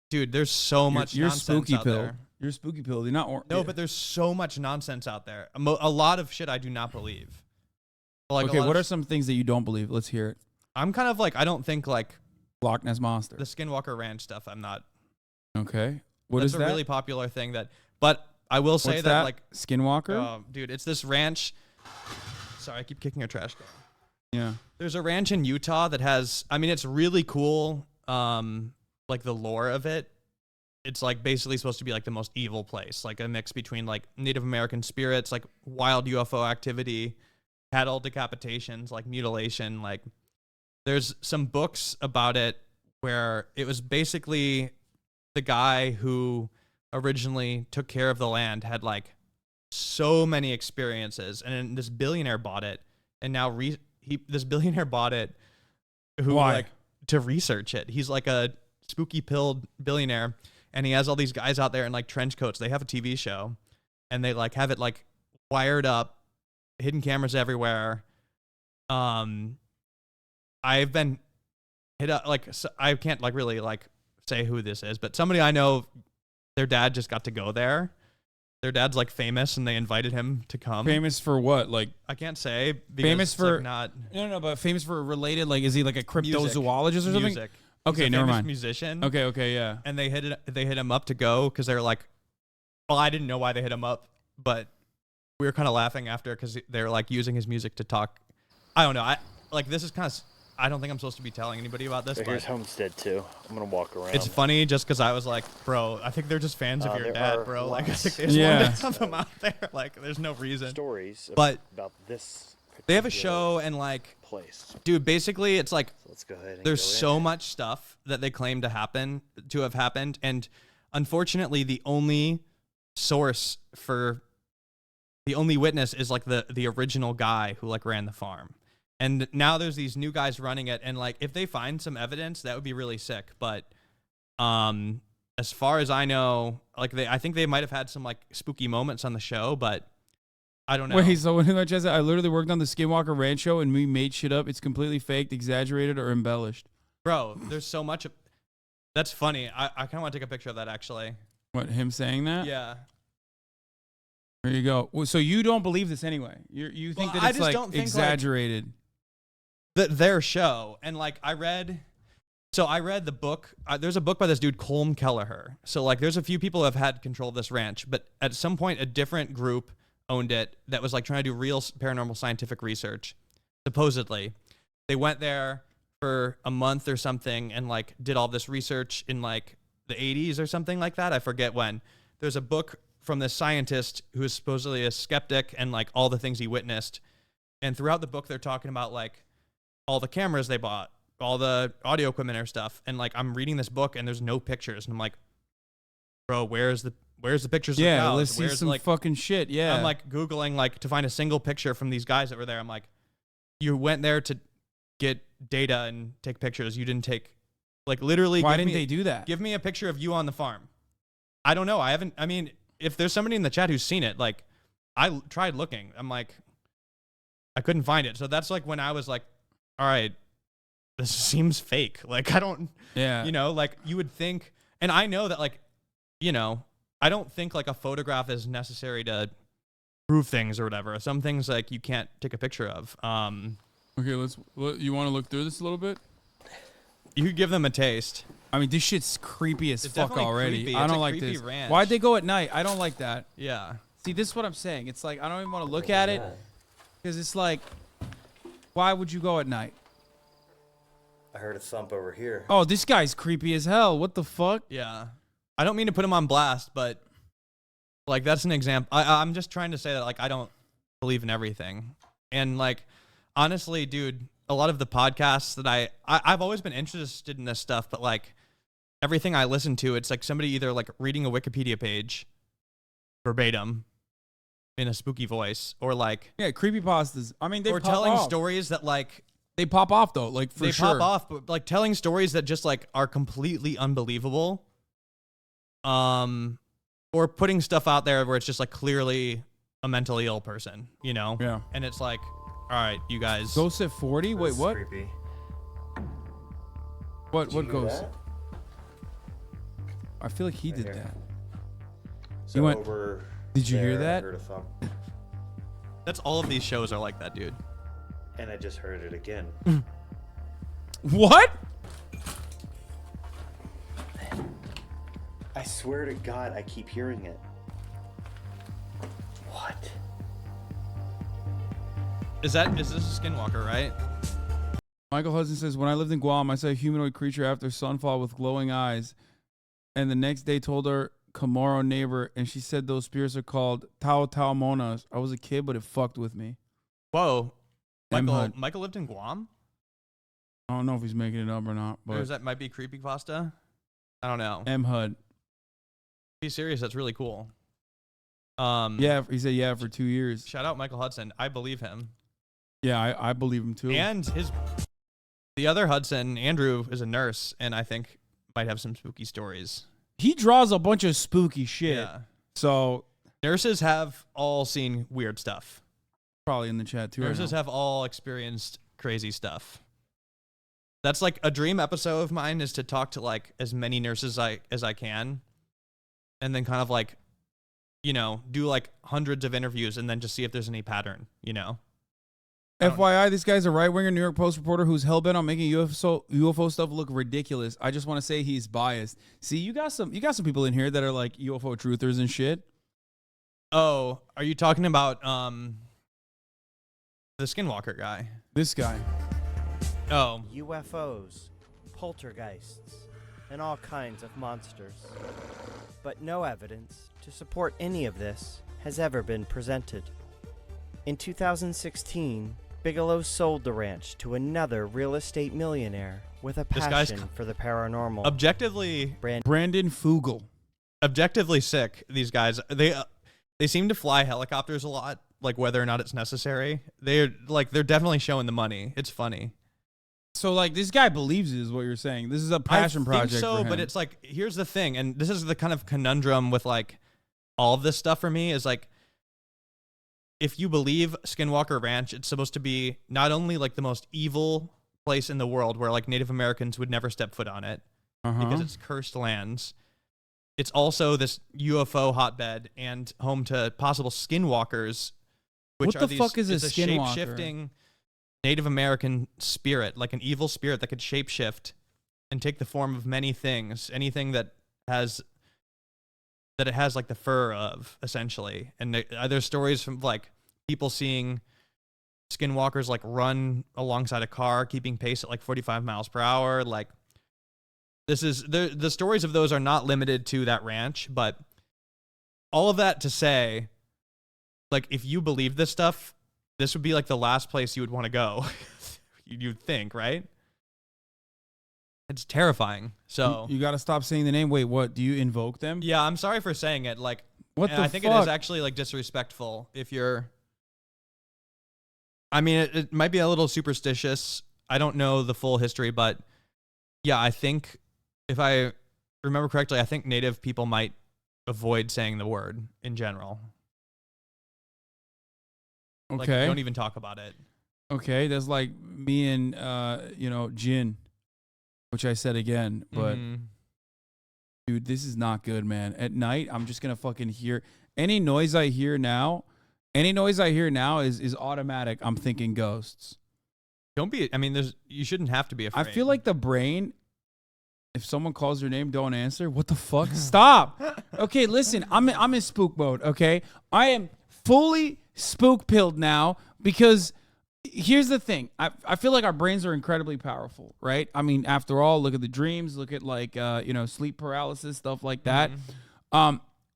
dude, there's so much you're nonsense spooky out pill. there. You're spooky pill. You're not. No, but there's so much nonsense out there. A lot of shit I do not believe. Like okay, what are some things that you don't believe? Let's hear it. I'm kind of like, I don't think like Loch Ness Monster, the Skinwalker Ranch stuff. I'm not. Okay, That's a really popular thing but I will say that like Skinwalker. Dude, it's this ranch. Sorry, I keep kicking a trash can. Yeah. There's a ranch in Utah that has, I mean, it's really cool. Like the lore of it. It's like basically supposed to be like the most evil place, like a mix between like Native American spirits, like wild UFO activity, cattle decapitations, like mutilation. Like there's some books about it where it was basically the guy who originally took care of the land had like so many experiences, and then this billionaire bought it, and now this billionaire bought it like to research it. He's like a spooky pilled billionaire, and he has all these guys out there in like trench coats. They have a TV show, and they like have it like wired up hidden cameras everywhere. I've been hit up, like, so I can't like really like say who this is, but somebody I know, their dad just got to go there. Their dad's like famous, and they invited him to come. Famous for what? Like, I can't say. Famous for like, not no, but famous for related. Like, is he like a cryptozoologist or something? Music. Okay, He's a never famous mind. Musician. Okay, yeah. And they hit him up to go because they're like, well, I didn't know why they hit him up, but we were kind of laughing after because they're like using his music to talk. I don't know. This is kind of. I don't think I'm supposed to be telling anybody about this. So but here's Homestead too. I'm gonna walk around. It's funny just because I was like, bro, I think they're just fans of your dad, bro. Like, I think they just Yeah. wanted to have him out there. Like, there's no reason. Stories but about this. They have a show and like place. Dude, basically it's like Let's go ahead and there's go in. so much stuff that they claim to have happened, and unfortunately the only source for the only witness is like the original guy who like ran the farm. And now there's these new guys running it, and like if they find some evidence, that would be really sick. But as far as I know, like I think they might have had some like spooky moments on the show, but I don't know. Wait, so when I said I literally worked on the Skinwalker Ranch show and we made shit up. It's completely faked, exaggerated, or embellished. Bro, there's so much. That's funny. I kind of want to take a picture of that actually. What, him saying that? Yeah. There you go. Well, so you don't believe this anyway? You think Well, that I it's just like don't think, exaggerated? Their show, and like I read the book. There's a book by this dude Colm Kelleher. So like there's a few people who have had control of this ranch, but at some point a different group owned it that was like trying to do real paranormal scientific research. Supposedly they went there for a month or something and like did all this research in like the 80s or something like that. I forget when. There's a book from this scientist who is supposedly a skeptic and like all the things he witnessed, and throughout the book they're talking about like all the cameras they bought, all the audio equipment or stuff. And like, I'm reading this book and there's no pictures. And I'm like, bro, where's the pictures of cows? Let's see Where's some like fucking shit. Yeah. I'm like Googling like to find a single picture from these guys that were there. I'm like, you went there to get data and take pictures. You didn't take like literally. Why didn't they do that? Give me a picture of you on the farm. I don't know. I mean, if there's somebody in the chat who's seen it, like I tried looking, I'm like, I couldn't find it. So that's like when I was like, all right, this seems fake. Like, I don't, you know, like you would think, and I know that like, you know, I don't think like a photograph is necessary to prove things or whatever. Some things like you can't take a picture of. Okay, you want to look through this a little bit? You could give them a taste. I mean, this shit's creepy as It's fuck definitely already. creepy. I It's don't a like creepy this. ranch. Why'd they go at night? I don't like that. Yeah. See, this is what I'm saying. It's like I don't even want to look at it because it's like, why would you go at night? I heard a thump over here. Oh, this guy's creepy as hell. What the fuck? Yeah. I don't mean to put him on blast, but like that's an example. I'm just trying to say that like I don't believe in everything. And like honestly, dude, a lot of the podcasts that I've always been interested in this stuff, but like everything I listen to, it's like somebody either like reading a Wikipedia page verbatim in a spooky voice or like creepypastas. I mean, they or pop telling off. stories that like They pop off though, like for they sure. pop off, but like telling stories that just like are completely unbelievable. Or putting stuff out there where it's just like clearly a mentally ill person, you know? Yeah. And it's like, all right, you guys. Ghost at 40? Wait, what? Creepy. What Did you hear ghost? that? I feel like he Right did here. that. So You went- over Did you hear there, I that? heard a thump, That's all of these shows are like that, dude. and I just heard it again. What? I swear to God, I keep hearing it. What? Is this a skinwalker, right? Michael Hudson says, when I lived in Guam, I saw a humanoid creature after sunfall with glowing eyes. And the next day told our Chamorro neighbor, and she said those spirits are called Tao Tao Monas. I was a kid, but it fucked with me. Whoa. M. Hud. Michael lived in Guam? I don't know if he's making it up or not, Or but that might be creepypasta? I don't know. M. Hud. Be serious, that's really cool. Yeah, he said yeah for 2 years. Shout out Michael Hudson. I believe him. Yeah, I believe him too. And the other Hudson, Andrew, is a nurse, and I think might have some spooky stories. He draws a bunch of spooky shit. Yeah. So nurses have all seen weird stuff. Probably in the chat too. Nurses have all experienced crazy stuff. That's like a dream episode of mine, is to talk to like as many nurses as I can, and then kind of like, you know, do like hundreds of interviews and then just see if there's any pattern, you know. FYI, this guy's a right-winger New York Post reporter who's hell-bent on making UFO stuff look ridiculous. I just want to say he's biased. See, you got some people in here that are like UFO truthers and shit. Oh, are you talking about the Skinwalker guy? This guy. Oh. UFOs, poltergeists, and all kinds of monsters. But no evidence to support any of this has ever been presented. In 2016, Bigelow sold the ranch to another real estate millionaire with a passion for the paranormal. Objectively, Brandon Fugel. Objectively sick. These guys, they seem to fly helicopters a lot, like whether or not it's necessary. They're definitely showing the money. It's funny. So like this guy believes it is what you're saying. This is a passion project. I think so, for him. but it's like, here's the thing, and this is the kind of conundrum with like all of this stuff for me, is like, if you believe Skinwalker Ranch, it's supposed to be not only like the most evil place in the world where like Native Americans would never step foot on it because it's cursed lands. It's also this UFO hotbed and home to possible skinwalkers, which what the fuck is a skinwalker? Shape-shifting Native American spirit, like an evil spirit that could shapeshift and take the form of many things, anything that it has like the fur of, essentially. And there's stories from like people seeing skinwalkers like run alongside a car, keeping pace at like 45 miles per hour. Like the stories of those are not limited to that ranch, but all of that to say, like, if you believe this stuff, this would be like the last place you would want to go. You'd think, right? It's terrifying. So you got to stop saying the name. Wait, what? Do you invoke them? Yeah, I'm sorry for saying it. Like, what the I think fuck? it is actually like disrespectful if you're. I mean, it might be a little superstitious. I don't know the full history, but yeah, I think if I remember correctly, I think Native people might avoid saying the word in general. Okay. Like, don't even talk about it. Okay, that's like me and Jin, which I said again, but dude, this is not good, man. At night, I'm just gonna fucking hear any noise I hear now. Any noise I hear now is automatic. I'm thinking ghosts. Don't be. I mean, you shouldn't have to be afraid. I feel like the brain. If someone calls your name, don't answer. What the fuck? Stop. Okay, listen. I'm in spook mode. Okay, I am fully spook pilled now because. Here's the thing. I feel like our brains are incredibly powerful, right? I mean, after all, look at the dreams, look at like, sleep paralysis, stuff like that.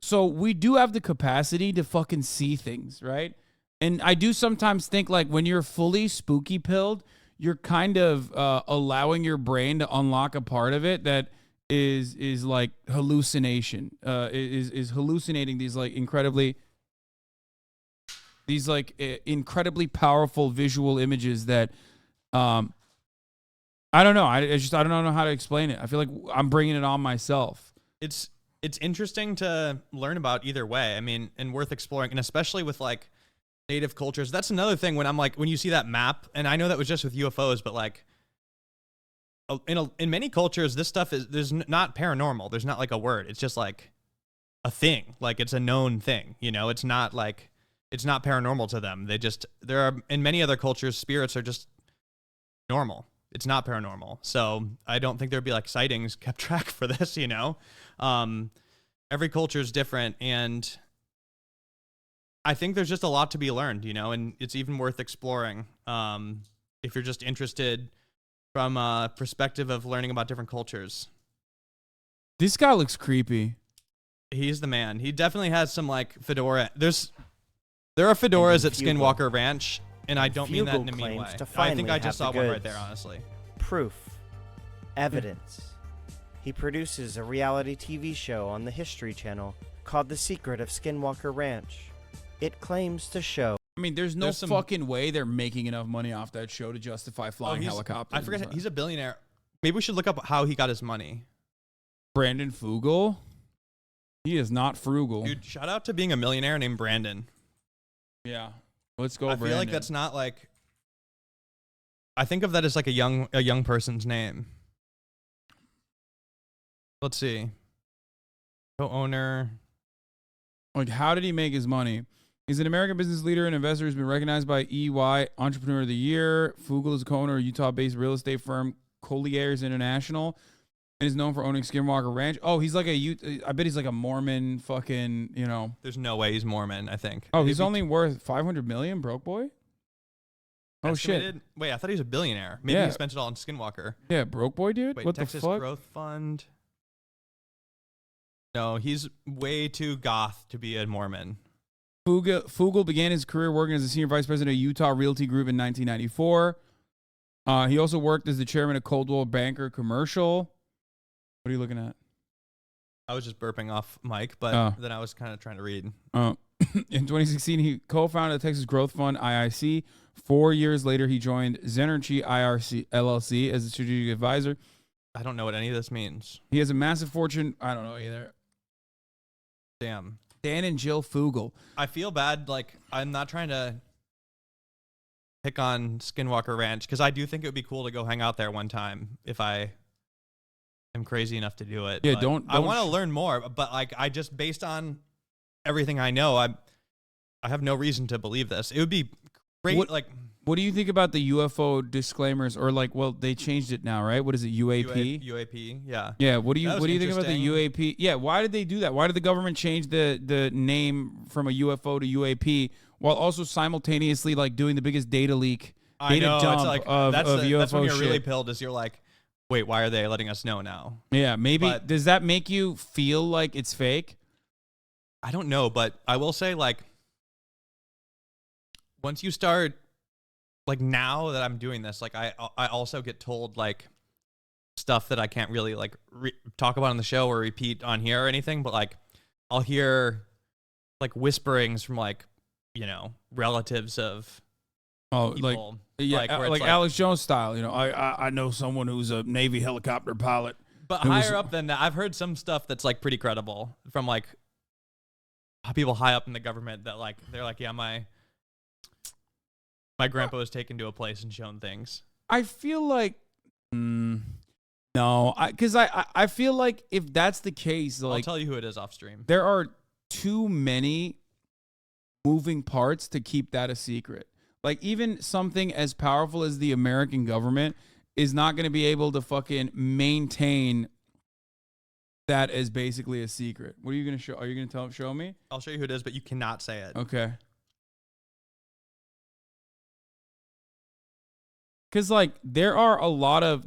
So we do have the capacity to fucking see things, right? And I do sometimes think like when you're fully spooky pilled, you're kind of allowing your brain to unlock a part of it that is like hallucination, is hallucinating these like incredibly powerful visual images that I don't know. I don't know how to explain it. I feel like I'm bringing it on myself. It's interesting to learn about either way. I mean, and worth exploring, and especially with like Native cultures. That's another thing when I'm like, when you see that map, and I know that was just with UFOs, but like in many cultures, this stuff there's not paranormal. There's not like a word. It's just like a thing. Like it's a known thing. You know, it's not like. It's not paranormal to them. There are, in many other cultures, spirits are just normal. It's not paranormal. So I don't think there'd be like sightings kept track for this, you know? Every culture is different. And I think there's just a lot to be learned, you know, and it's even worth exploring. If you're just interested from a perspective of learning about different cultures. This guy looks creepy. He's the man. He definitely has some like fedora. There are fedoras at Skinwalker Ranch, and I don't mean that in a mean way. I think I just saw one right there, honestly. Proof. Evidence. He produces a reality TV show on the History Channel called The Secret of Skinwalker Ranch. It claims to show... I mean, there's no fucking way they're making enough money off that show to justify flying helicopters. I forget, he's a billionaire. Maybe we should look up how he got his money. Brandon Fugel? He is not frugal. Dude, shout out to being a millionaire named Brandon. Yeah. Let's go, I Brandon. feel like that's not like. I think of that as like a young person's name. Let's see. Co-owner. Like, how did he make his money? He's an American business leader and investor who's been recognized by EY Entrepreneur of the Year. Fugel is a co-owner of Utah-based real estate firm Colliers International and is known for owning Skinwalker Ranch. Oh, he's like I bet he's like a Mormon fucking, you know. There's no way he's Mormon, I think. Oh, he's only worth $500 million, broke boy? Oh, shit. Wait, I thought he was a billionaire. Maybe he spent it all on Skinwalker. Yeah, broke boy, dude? Wait, what Texas the fuck? Growth Fund. No, he's way too goth to be a Mormon. Fugel began his career working as a senior vice president of Utah Realty Group in 1994. He also worked as the chairman of Coldwell Banker Commercial. What are you looking at? I was just burping off mic, but then I was kind of trying to read. In 2016, he co-founded the Texas Growth Fund, IIC. 4 years later, he joined Zenergy IRC LLC as a strategic advisor. I don't know what any of this means. He has a massive fortune. I don't know either. Damn. Dan and Jill Fugel. I feel bad. Like, I'm not trying to pick on Skinwalker Ranch because I do think it would be cool to go hang out there one time if I am crazy enough to do it. Yeah, But don't I want to learn more, but like, I just based on everything I know, I have no reason to believe this. It would be great. What do you think about the UFO disclaimers? Or like, well, they changed it now, right? What is it, UAP? UAP, yeah. Yeah. What do you think about the UAP? Yeah. Why did they do that? Why did the government change the name from a UFO to UAP while also simultaneously like doing the biggest data leak, data dump like, of UFO that's when you're shit? really pilled. Is you're like, wait, why are they letting us know now? Yeah, maybe. But Does that make you feel like it's fake? I don't know, but I will say, like, once you start, like, now that I'm doing this, like, I also get told, like, stuff that I can't really, like, talk about on the show or repeat on here or anything, but, like, I'll hear, like, whisperings from, like, you know, relatives of people. Like Alex Jones style. You know, I know someone who's a Navy helicopter pilot. But higher up than that, I've heard some stuff that's, like, pretty credible from, like, people high up in the government that, like, they're like, yeah, my grandpa was taken to a place and shown things. I feel like no, because I feel like if that's the case, like, I'll tell you who it is off stream. There are too many moving parts to keep that a secret. Like, even something as powerful as the American government is not going to be able to fucking maintain that as basically a secret. What are you going to show? Are you going to show me? I'll show you who it is, but you cannot say it. Okay. Because, like, there are a lot of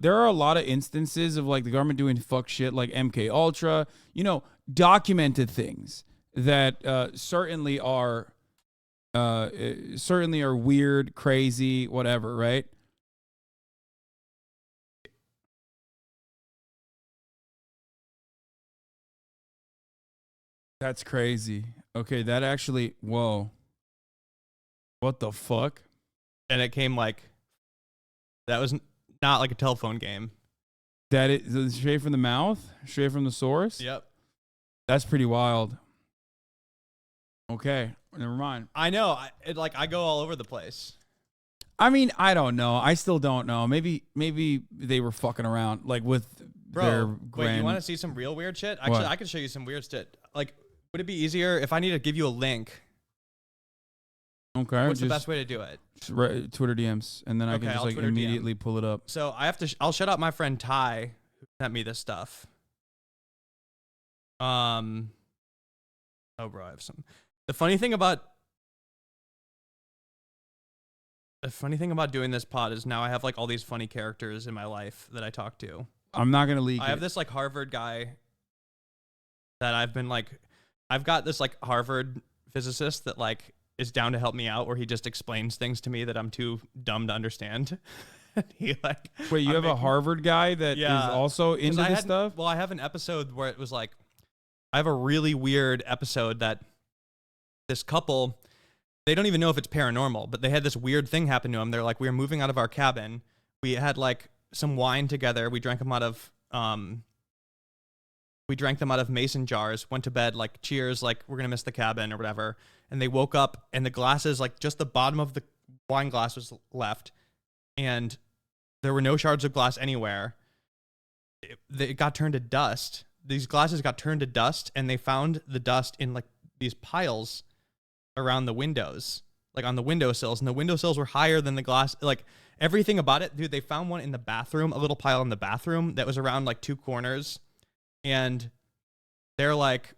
instances of, like, the government doing fuck shit, like MK Ultra, you know, documented things that certainly are weird, crazy, whatever, right? That's crazy. Okay, that actually, whoa. What the fuck? And it came, like, that was not like a telephone game. That is straight from the mouth? Straight from the source? Yep. That's pretty wild. Okay, never mind. I know. I go all over the place. I mean, I don't know. I still don't know. Maybe they were fucking around, like, with their Wait, you want to see some real weird shit? Actually, What? I can show you some weird shit. Like, would it be easier if I need to give you a link? Okay. What's the best way to do it? Twitter DMs, and then I can just, I'll like, Twitter immediately pull it up. So I'll shut out my friend Ty, who sent me this stuff. Oh, bro, I have some. The funny thing about doing this pod is now I have, like, all these funny characters in my life that I talk to. I'm not gonna leak I have this, like, Harvard guy that I've got this, like, Harvard physicist that, like, is down to help me out, where he just explains things to me that I'm too dumb to understand. He, like, Wait, you have a Harvard guy that is also into this stuff? Well, I have an episode where it was like, I have a really weird episode that this couple, they don't even know if it's paranormal, but they had this weird thing happen to them. They're like, we were moving out of our cabin. We had, like, some wine together. We drank them out of, we drank them out of mason jars, went to bed, like, cheers, like, we're going to miss the cabin or whatever. And they woke up and the glasses, like, just the bottom of the wine glass was left. And there were no shards of glass anywhere. It got turned to dust. These glasses got turned to dust, and they found the dust in, like, these piles around the windows, like on the windowsills. And the windowsills were higher than the glass. Like, everything about it, dude, they found one in the bathroom, a little pile in the bathroom that was around, like, 2 corners. And they're like,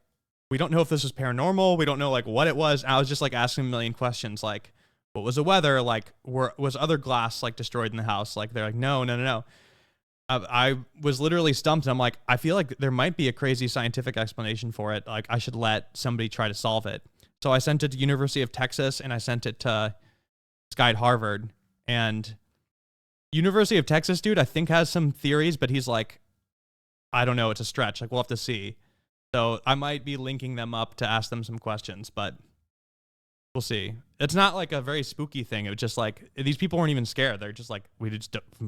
we don't know if this is paranormal. We don't know, like, what it was. And I was just, like, asking a million questions, like, what was the weather? Like, was other glass, like, destroyed in the house? Like, they're like, no. I was literally stumped. And I'm like, I feel like there might be a crazy scientific explanation for it. Like, I should let somebody try to solve it. So I sent it to University of Texas, and I sent it to this guy at Harvard. And University of Texas dude, I think, has some theories, but he's like, I don't know, it's a stretch. Like, we'll have to see. So I might be linking them up to ask them some questions, but we'll see. It's not like a very spooky thing. It was just like, these people weren't even scared. They're just like, we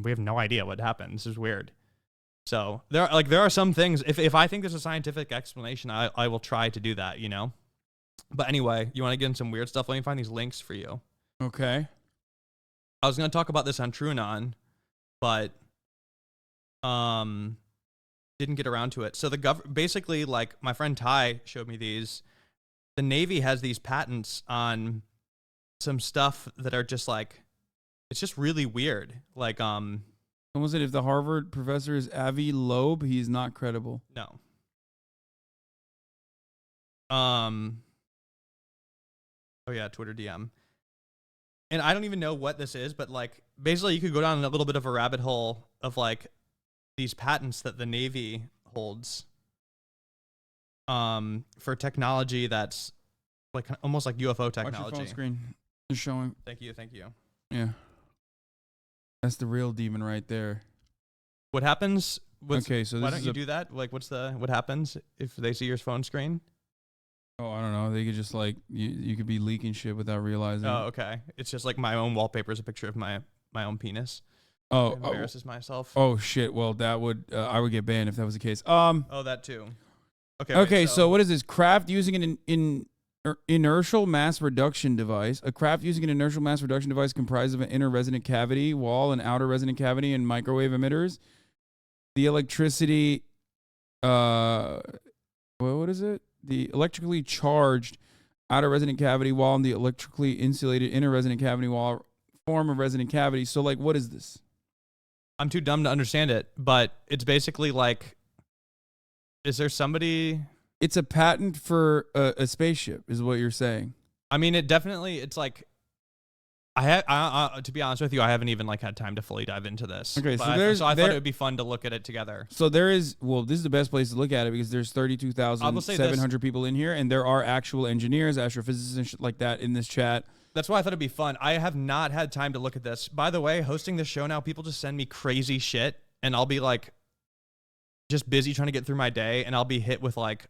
have no idea what happened. This is weird. So there are some things, if I think there's a scientific explanation, I will try to do that, you know? But anyway, you want to get in some weird stuff? Let me find these links for you. Okay. I was going to talk about this on TrueAnon, but didn't get around to it. So basically, like, my friend Ty showed me these. The Navy has these patents on some stuff that are just like, it's just really weird. Like, and was it, if the Harvard professor is Avi Loeb, he's not credible? No. Oh yeah, Twitter DM. And I don't even know what this is, but, like, basically you could go down a little bit of a rabbit hole of, like, these patents that the Navy holds for technology that's, like, almost like UFO technology. Watch your phone screen. Just showing. Thank you. Yeah. That's the real demon right there. What happens? Okay, so why don't you do that? Like, what happens if they see your phone screen? Oh, I don't know. They could just, like, you could be leaking shit without realizing. Oh, okay. It's just like my own wallpaper is a picture of my own penis. Oh, it embarrasses myself. Oh shit. Well, that would I would get banned if that was the case. Oh, that too. Okay. Okay. So what is this? Craft using an inertial mass reduction device. A craft using an inertial mass reduction device comprised of an inner resonant cavity wall, an outer resonant cavity, and microwave emitters. The electricity. What is it? The electrically charged outer resonant cavity wall and the electrically insulated inner resonant cavity wall form a resonant cavity. So, like, what is this? I'm too dumb to understand it, but it's basically like, is there somebody? It's a patent for a spaceship, is what you're saying. I mean, it's like, to be honest with you, I haven't even, like, had time to fully dive into this. Okay, so I thought it would be fun to look at it together. So there is, well, this is the best place to look at it because there's 32,700 people in here, and there are actual engineers, astrophysicists, and shit like that in this chat. That's why I thought it'd be fun. I have not had time to look at this. By the way, hosting this show now, people just send me crazy shit, and I'll be, like, just busy trying to get through my day, and I'll be hit with, like,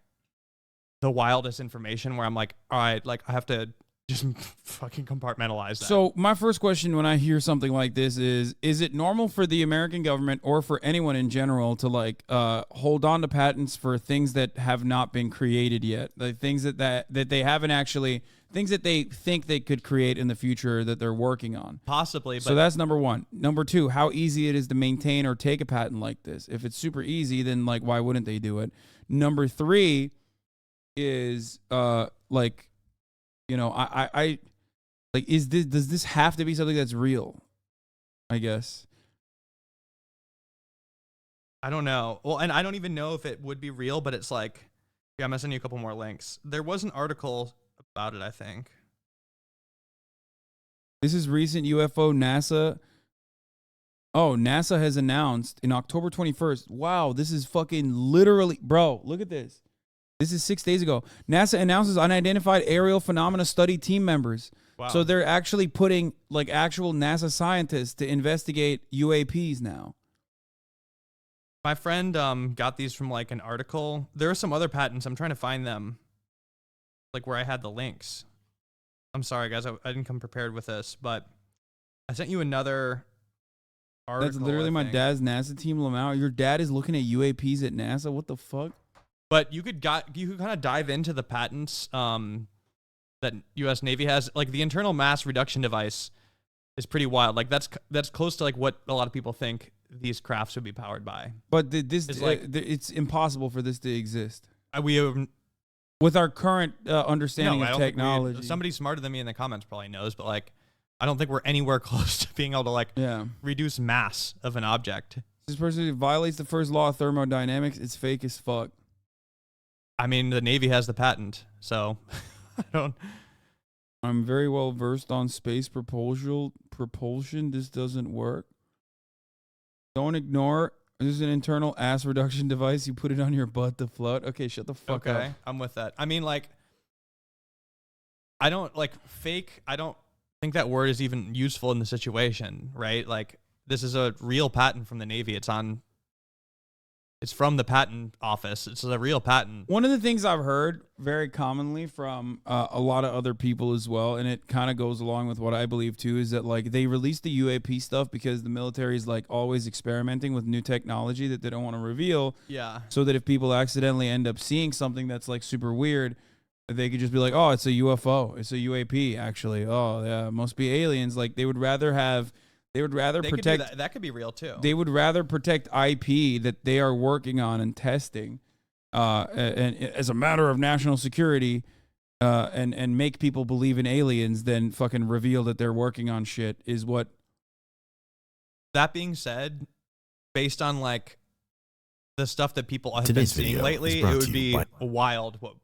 the wildest information where I'm like, all right, like, I have to just fucking compartmentalize that. So my first question when I hear something like this is it normal for the American government or for anyone in general to, like, hold on to patents for things that have not been created yet? Like, things that they haven't actually, things that they think they could create in the future that they're working on? Possibly. So that's number one. Number two, how easy it is to maintain or take a patent like this. If it's super easy, then, like, why wouldn't they do it? Number three is, like, you know, I like, does this have to be something that's real? I guess. I don't know. Well, and I don't even know if it would be real, but it's like, yeah, I'm gonna send you a couple more links. There was an article about it, I think. This is recent UFO NASA. Oh, NASA has announced in October 21st. Wow, this is fucking literally, bro, look at this. This is 6 days ago. NASA announces unidentified aerial phenomena study team members. Wow. So they're actually putting, like, actual NASA scientists to investigate UAPs now. My friend got these from, like, an article. There are some other patents. I'm trying to find them, like, where I had the links. I'm sorry, guys. I didn't come prepared with this, but I sent you another article. That's literally my dad's NASA team, Lamau. Your dad is looking at UAPs at NASA? What the fuck? But you could kind of dive into the patents that U.S. Navy has. Like the internal mass reduction device is pretty wild. Like that's close to like what a lot of people think these crafts would be powered by. But it's impossible for this to exist. With our current understanding of technology. Somebody smarter than me in the comments probably knows, but like, I don't think we're anywhere close to being able to like reduce mass of an object. This person violates the first law of thermodynamics. It's fake as fuck. I mean, the Navy has the patent, so I don't. I'm very well versed on space propulsion. This doesn't work. Don't ignore. This is an internal ass reduction device. You put it on your butt to float. Okay, shut the fuck up. I'm with that. I mean, like, I don't like fake. I don't think that word is even useful in the situation, right? Like, this is a real patent from the Navy. It's from the patent office. It's a real patent. One of the things I've heard very commonly from a lot of other people as well, and it kind of goes along with what I believe too, is that like they release the UAP stuff because the military is like always experimenting with new technology that they don't want to reveal. Yeah. So that if people accidentally end up seeing something that's like super weird, they could just be like, oh, it's a UFO. It's a UAP actually. Oh, yeah, it must be aliens. Like they would rather protect that could be real too. They would rather protect IP that they are working on and testing, and as a matter of national security, and make people believe in aliens than fucking reveal that they're working on shit. Is what. That being said, based on like the stuff that people have Today's been seeing video lately, is brought it to would you be by- wild what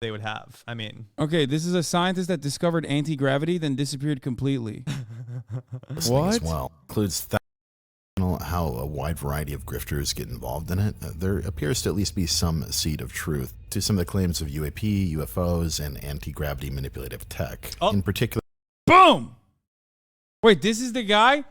they would have. I mean, okay, this is a scientist that discovered anti-gravity, then disappeared completely. Listening as well includes how a wide variety of grifters get involved in it. There appears to at least be some seed of truth to some of the claims of UAP, UFOs, and anti-gravity manipulative tech. In particular, Boom! Wait, this is the guy?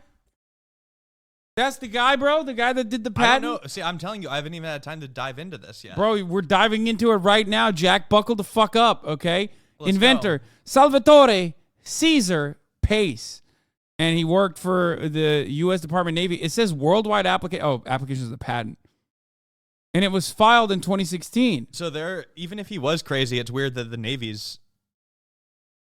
That's the guy, bro? The guy that did the patent? I don't know. See, I'm telling you, I haven't even had time to dive into this yet. Bro, we're diving into it right now, Jack. Buckle the fuck up, okay? Let's Inventor, Salvatore Caesar Pace. And he worked for the U.S. Department of Navy. It says worldwide applications of the patent. And it was filed in 2016. So even if he was crazy, it's weird that the Navy's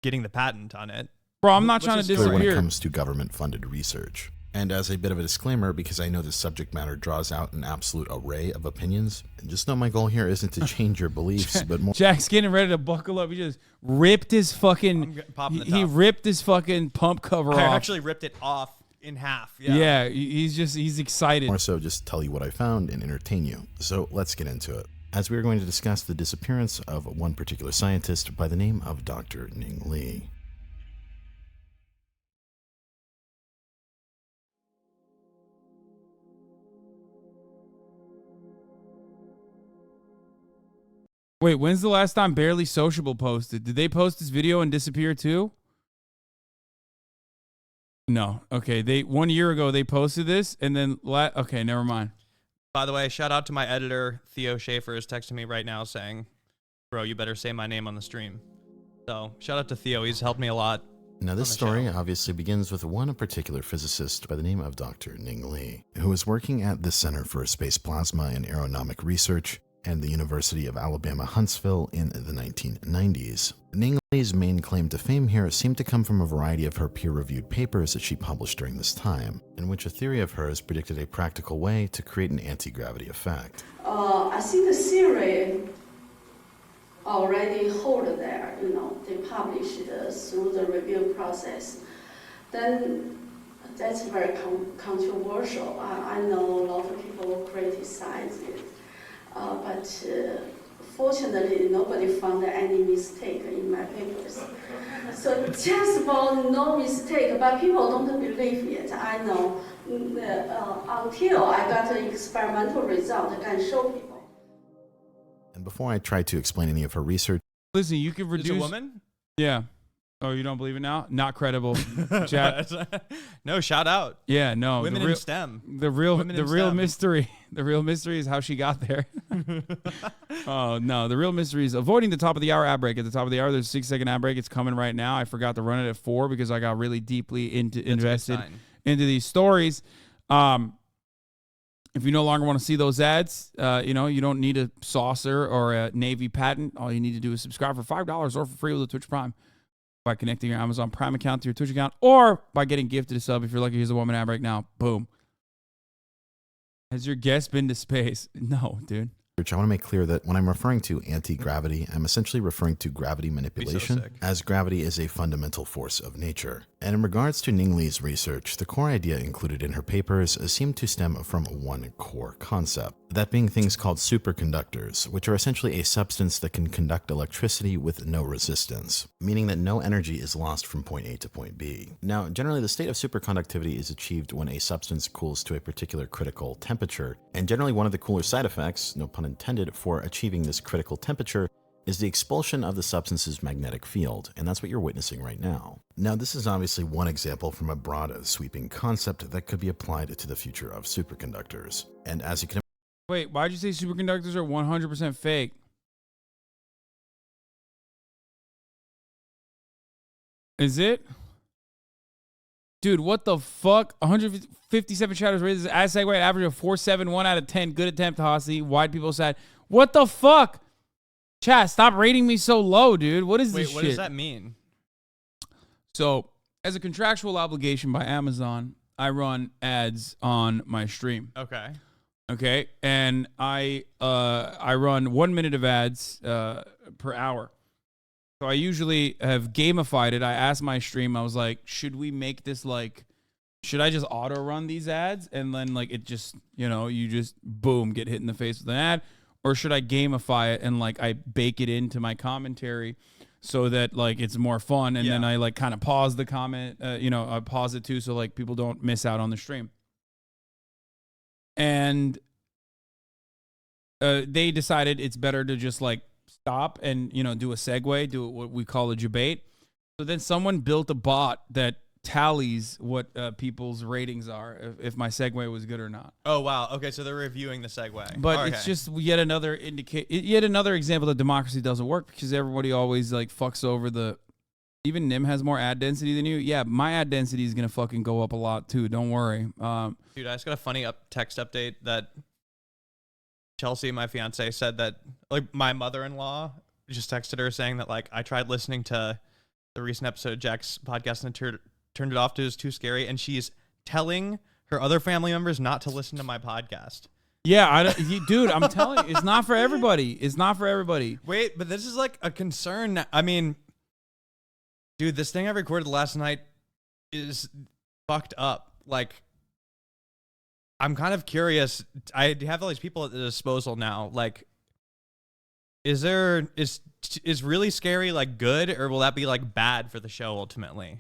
getting the patent on it. Bro, I'm not trying to disappear. when it comes to government-funded research. And as a bit of a disclaimer, because I know this subject matter draws out an absolute array of opinions, just know my goal here isn't to change your beliefs, but more. Jack's getting ready to buckle up. He just ripped his fucking. He ripped his fucking pump cover off. I actually ripped it off in half. Yeah, he's excited. More so, just tell you what I found and entertain you. So let's get into it. As we are going to discuss the disappearance of one particular scientist by the name of Dr. Ning Li. Wait, when's the last time Barely Sociable posted? Did they post this video and disappear too? No. Okay, 1 year ago they posted this and then okay, never mind. By the way, shout out to my editor, Theo Schaefer, is texting me right now saying, bro, you better say my name on the stream. So shout out to Theo. He's helped me a lot. Now, this story obviously begins with one particular physicist by the name of Dr. Ning Li, who was working at the Center for Space Plasma and Aeronomic Research and the University of Alabama Huntsville in the 1990s. Ning Li's main claim to fame here seemed to come from a variety of her peer-reviewed papers that she published during this time, in which a theory of hers predicted a practical way to create an anti-gravity effect. I think the theory already hold there, they published through the review process. Then that's very controversial. I know a lot of people criticize it. But fortunately, nobody found any mistake in my papers. So just about no mistake, but people don't believe it. I know until I got an experimental result, I can show people. And before I try to explain any of her research, listen, you can reduce. Is it a woman? Yeah. Oh, you don't believe it now? Not credible. Jack. No, shout out. Yeah, no. Women in STEM. The real STEM. mystery. The real mystery is how she got there. Oh, no. The real mystery is avoiding the top of the hour ad break. At the top of the hour, there's a 6-second ad break. It's coming right now. I forgot to run it at 4 because I got really deeply invested into these stories. If you no longer want to see those ads, you know, you don't need a saucer or a Navy patent. All you need to do is subscribe for $5 or for free with a Twitch Prime by connecting your Amazon Prime account to your Twitch account, or by getting gifted a sub. If you're lucky, here's a woman ad right now. Boom. Has your guest been to space? No, dude. I want to make clear that when I'm referring to anti-gravity, I'm essentially referring to gravity manipulation, as gravity is a fundamental force of nature. And in regards to Ning Li's research, the core idea included in her papers seemed to stem from one core concept, that being things called superconductors, which are essentially a substance that can conduct electricity with no resistance, meaning that no energy is lost from point A to point B. Now, generally the state of superconductivity is achieved when a substance cools to a particular critical temperature, and generally one of the cooler side effects, no pun intended, for achieving this critical temperature is the expulsion of the substance's magnetic field, and that's what you're witnessing right now. Now, this is obviously one example from a broad, sweeping concept that could be applied to the future of superconductors. And as you can Wait, why'd you say superconductors are 100% fake? Is it? Dude, what the fuck? 157 shadows rated as segue, average of 4.71 out of 10. Good attempt, Hossie. Wide people said, what the fuck? Chat, stop rating me so low, dude. What is this shit? Wait, what does that mean? So, as a contractual obligation by Amazon, I run ads on my stream. Okay. Okay, and I run 1 minute of ads per hour. So I usually have gamified it. I asked my stream, I was like, should we make this like, should I just auto run these ads and then like it just, you know, you just boom, get hit in the face with an ad? Or should I gamify it and like I bake it into my commentary so that like it's more fun, and then I like kind of pause the comment, you know, I pause it too so like people don't miss out on the stream. And they decided it's better to just like stop and, you know, do a segue, do what we call a debate. So then someone built a bot that tallies what people's ratings are, if my segue was good or not. Oh, wow. Okay, so they're reviewing the segue. But it's just yet another example that democracy doesn't work, because everybody always like fucks over the. Even Nim has more ad density than you. Yeah, my ad density is gonna fucking go up a lot too. Don't worry. Dude, I just got a funny text update that Chelsea, my fiance, said that like my mother-in-law just texted her saying that like I tried listening to the recent episode of Jack's podcast and turned it off. It was too scary, and she's telling her other family members not to listen to my podcast. Yeah, dude, I'm telling you, it's not for everybody. It's not for everybody. Wait, but this is like a concern. I mean, dude, this thing I recorded last night is fucked up. Like, I'm kind of curious. I have all these people at the disposal now. Like, is really scary like good, or will that be like bad for the show ultimately?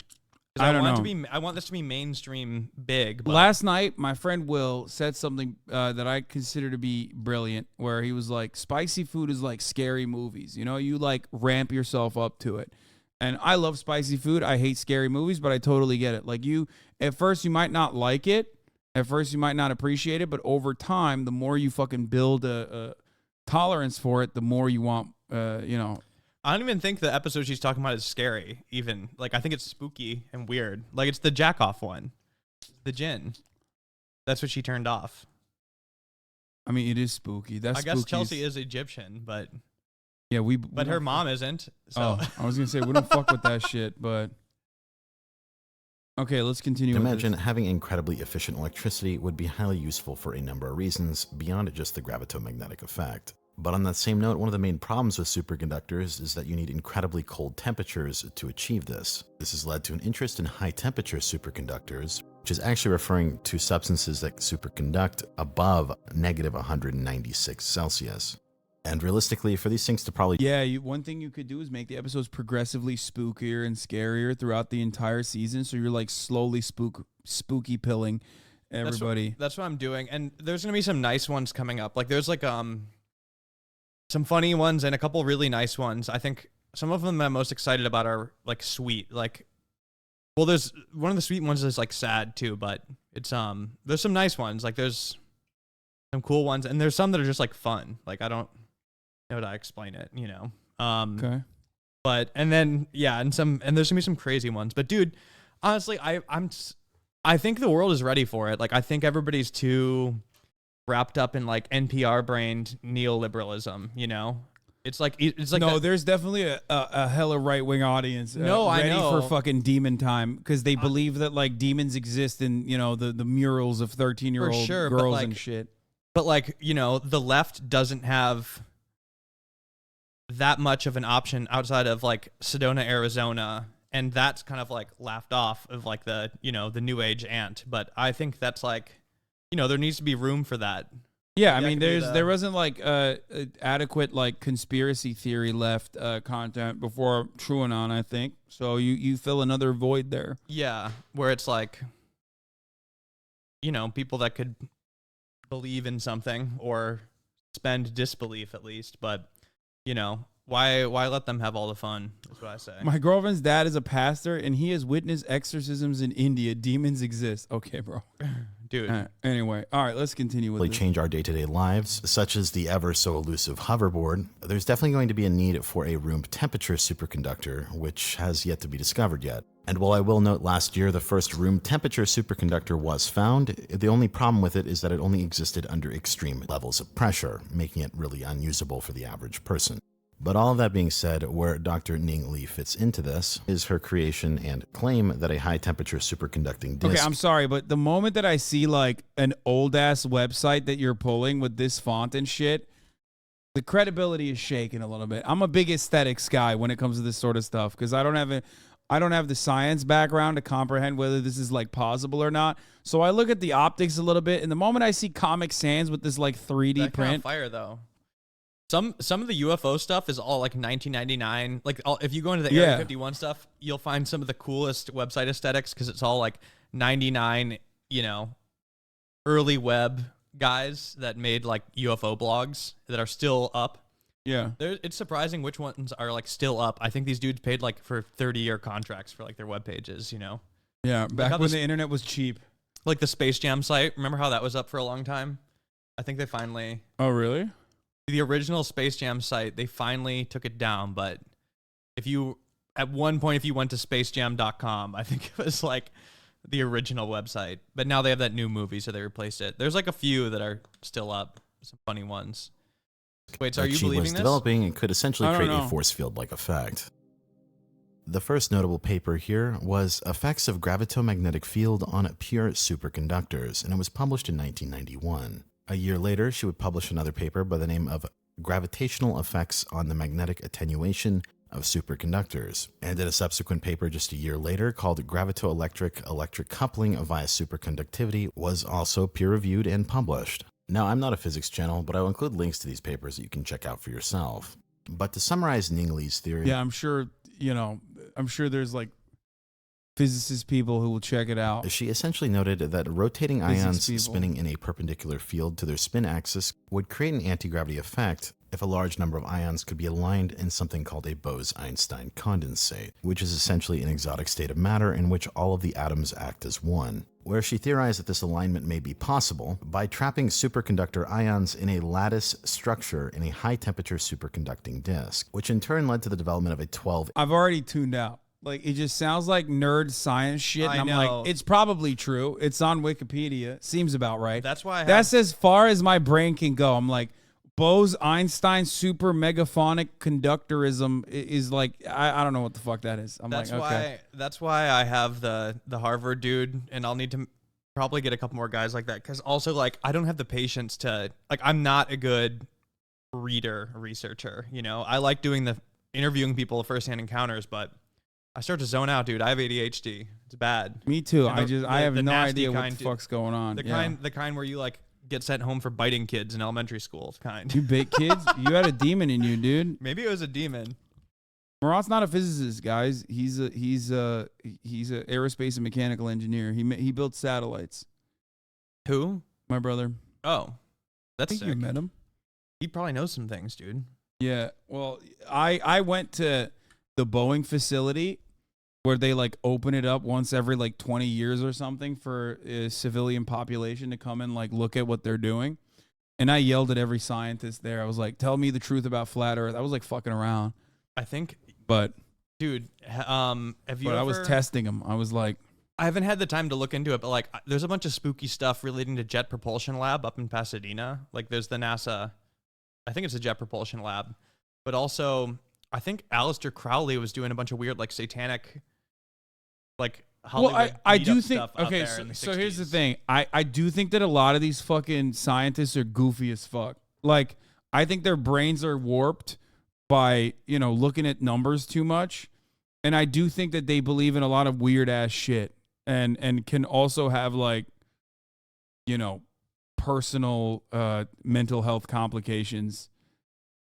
I don't know. I want this to be mainstream big. But. Last night, my friend Will said something that I consider to be brilliant, where he was like, spicy food is like scary movies. You know, you like ramp yourself up to it. And I love spicy food. I hate scary movies, but I totally get it. Like at first you might not like it. At first you might not appreciate it, but over time, the more you fucking build a tolerance for it, the more you want, you know. I don't even think the episode she's talking about is scary, even. Like, I think it's spooky and weird. Like, it's the jack-off one. The gin. That's what she turned off. I mean, it is spooky. I guess Chelsea is Egyptian, but... Yeah, But her mom isn't, so... Oh, I was going to say, we don't fuck with that shit, but... Okay, let's continue. Imagine having incredibly efficient electricity would be highly useful for a number of reasons, beyond just the gravitomagnetic effect. But on that same note, one of the main problems with superconductors is that you need incredibly cold temperatures to achieve this. This has led to an interest in high-temperature superconductors, which is actually referring to substances that superconduct above negative 196 Celsius. And realistically, for these things to probably... Yeah, one thing you could do is make the episodes progressively spookier and scarier throughout the entire season, so you're like slowly spooky pilling everybody. That's what I'm doing, and there's going to be some nice ones coming up. Like, there's like... some funny ones and a couple really nice ones. I think some of them I'm most excited about are like sweet. Like, well, there's one of the sweet ones is like sad too, but it's there's some nice ones. Like there's some cool ones, and there's some that are just like fun. Like I don't know how to explain it, you know. Okay. But and then yeah, and there's gonna be some crazy ones. But dude, honestly, I think the world is ready for it. Like I think everybody's too wrapped up in like NPR brained neoliberalism, you know? It's like no, there's definitely a hella right wing audience. No, I ready know. for fucking demon time because they believe that like demons exist in the murals of 13-year-old sure, but, girls like, and shit. But like, the left doesn't have that much of an option outside of like Sedona, Arizona, and that's kind of like laughed off of like the the new age ant. But I think that's like, there needs to be room for that. Yeah, I mean, there wasn't like adequate like conspiracy theory left content before TrueAnon, I think. So you fill another void there. Yeah, where it's like, people that could believe in something or suspend disbelief at least, but why let them have all the fun? Is what I say. My girlfriend's dad is a pastor, and he has witnessed exorcisms in India. Demons exist. Okay, bro. Dude. Anyway, all right, let's continue with this. Change our day-to-day lives, such as the ever so elusive hoverboard. There's definitely going to be a need for a room temperature superconductor, which has yet to be discovered yet. And while I will note last year the first room temperature superconductor was found, the only problem with it is that it only existed under extreme levels of pressure, making it really unusable for the average person. But all of that being said, where Dr. Ning Li fits into this is her creation and claim that a high-temperature superconducting disk... Okay, I'm sorry, but the moment that I see like an old-ass website that you're pulling with this font and shit, the credibility is shaken a little bit. I'm a big aesthetics guy when it comes to this sort of stuff because I don't have the science background to comprehend whether this is like possible or not. So I look at the optics a little bit, and the moment I see Comic Sans with this like 3D that print... kind of fire, though. Some of the UFO stuff is all like 1999. Like if you go into the Area 51 stuff, you'll find some of the coolest website aesthetics because it's all like 99, early web guys that made like UFO blogs that are still up. Yeah. It's surprising which ones are like still up. I think these dudes paid like for 30-year contracts for like their web pages, Yeah, back when the internet was cheap. Like the Space Jam site. Remember how that was up for a long time? I think they finally... Oh, really? The original Space Jam site, they finally took it down, but at one point, if you went to spacejam.com, I think it was like the original website, but now they have that new movie, so they replaced it. There's like a few that are still up, some funny ones. Wait, so are you believing this? Developing and could essentially create a force field-like effect. The first notable paper here was Effects of Gravitomagnetic Field on Pure Superconductors, and it was published in 1991. A year later, she would publish another paper by the name of Gravitational Effects on the Magnetic Attenuation of Superconductors, and in a subsequent paper just a year later called Gravitoelectric Electric Coupling via Superconductivity was also peer-reviewed and published. Now, I'm not a physics channel, but I will include links to these papers that you can check out for yourself. But to summarize Ning Li's theory... Yeah, I'm sure there's like physicist people who will check it out. She essentially noted that rotating ions spinning in a perpendicular field to their spin axis would create an anti-gravity effect if a large number of ions could be aligned in something called a Bose-Einstein condensate, which is essentially an exotic state of matter in which all of the atoms act as one, where she theorized that this alignment may be possible by trapping superconductor ions in a lattice structure in a high-temperature superconducting disk, which in turn led to the development of a 12... I've already tuned out. Like, it just sounds like nerd science shit, and I'm like, it's probably true. It's on Wikipedia. Seems about right. That's why that's as far as my brain can go. I'm like, Bose-Einstein super megaphonic conductorism is like, I don't know what the fuck that is. That's why I have the Harvard dude, and I'll need to probably get a couple more guys like that, because also, like, I don't have the patience to, like, I'm not a good researcher, I like doing the interviewing people, firsthand encounters, but I start to zone out, dude. I have ADHD. It's bad. Me too. I have no idea what the fuck's going on. The kind where you like get sent home for biting kids in elementary school kind. You bait kids? You had a demon in you, dude. Maybe it was a demon. Murat's not a physicist, guys. He's a aerospace and mechanical engineer. He built satellites. Who? My brother. Oh, that's I think you met him. He probably knows some things, dude. Yeah. Well, I went to the Boeing facility where they like open it up once every like 20 years or something for a civilian population to come and like look at what they're doing. And I yelled at every scientist there. I was like, tell me the truth about flat earth. I was like fucking around. I think, but dude, have you I ever... was testing them. I was like, I haven't had the time to look into it, but like there's a bunch of spooky stuff relating to Jet Propulsion Lab up in Pasadena. Like there's the NASA, I think it's a Jet Propulsion Lab, but also I think Aleister Crowley was doing a bunch of weird like satanic like Hollywood well, I do think stuff out okay. there in the So here's the 60s. thing. I do think that a lot of these fucking scientists are goofy as fuck. Like I think their brains are warped by looking at numbers too much, and I do think that they believe in a lot of weird ass shit, and can also have like personal mental health complications.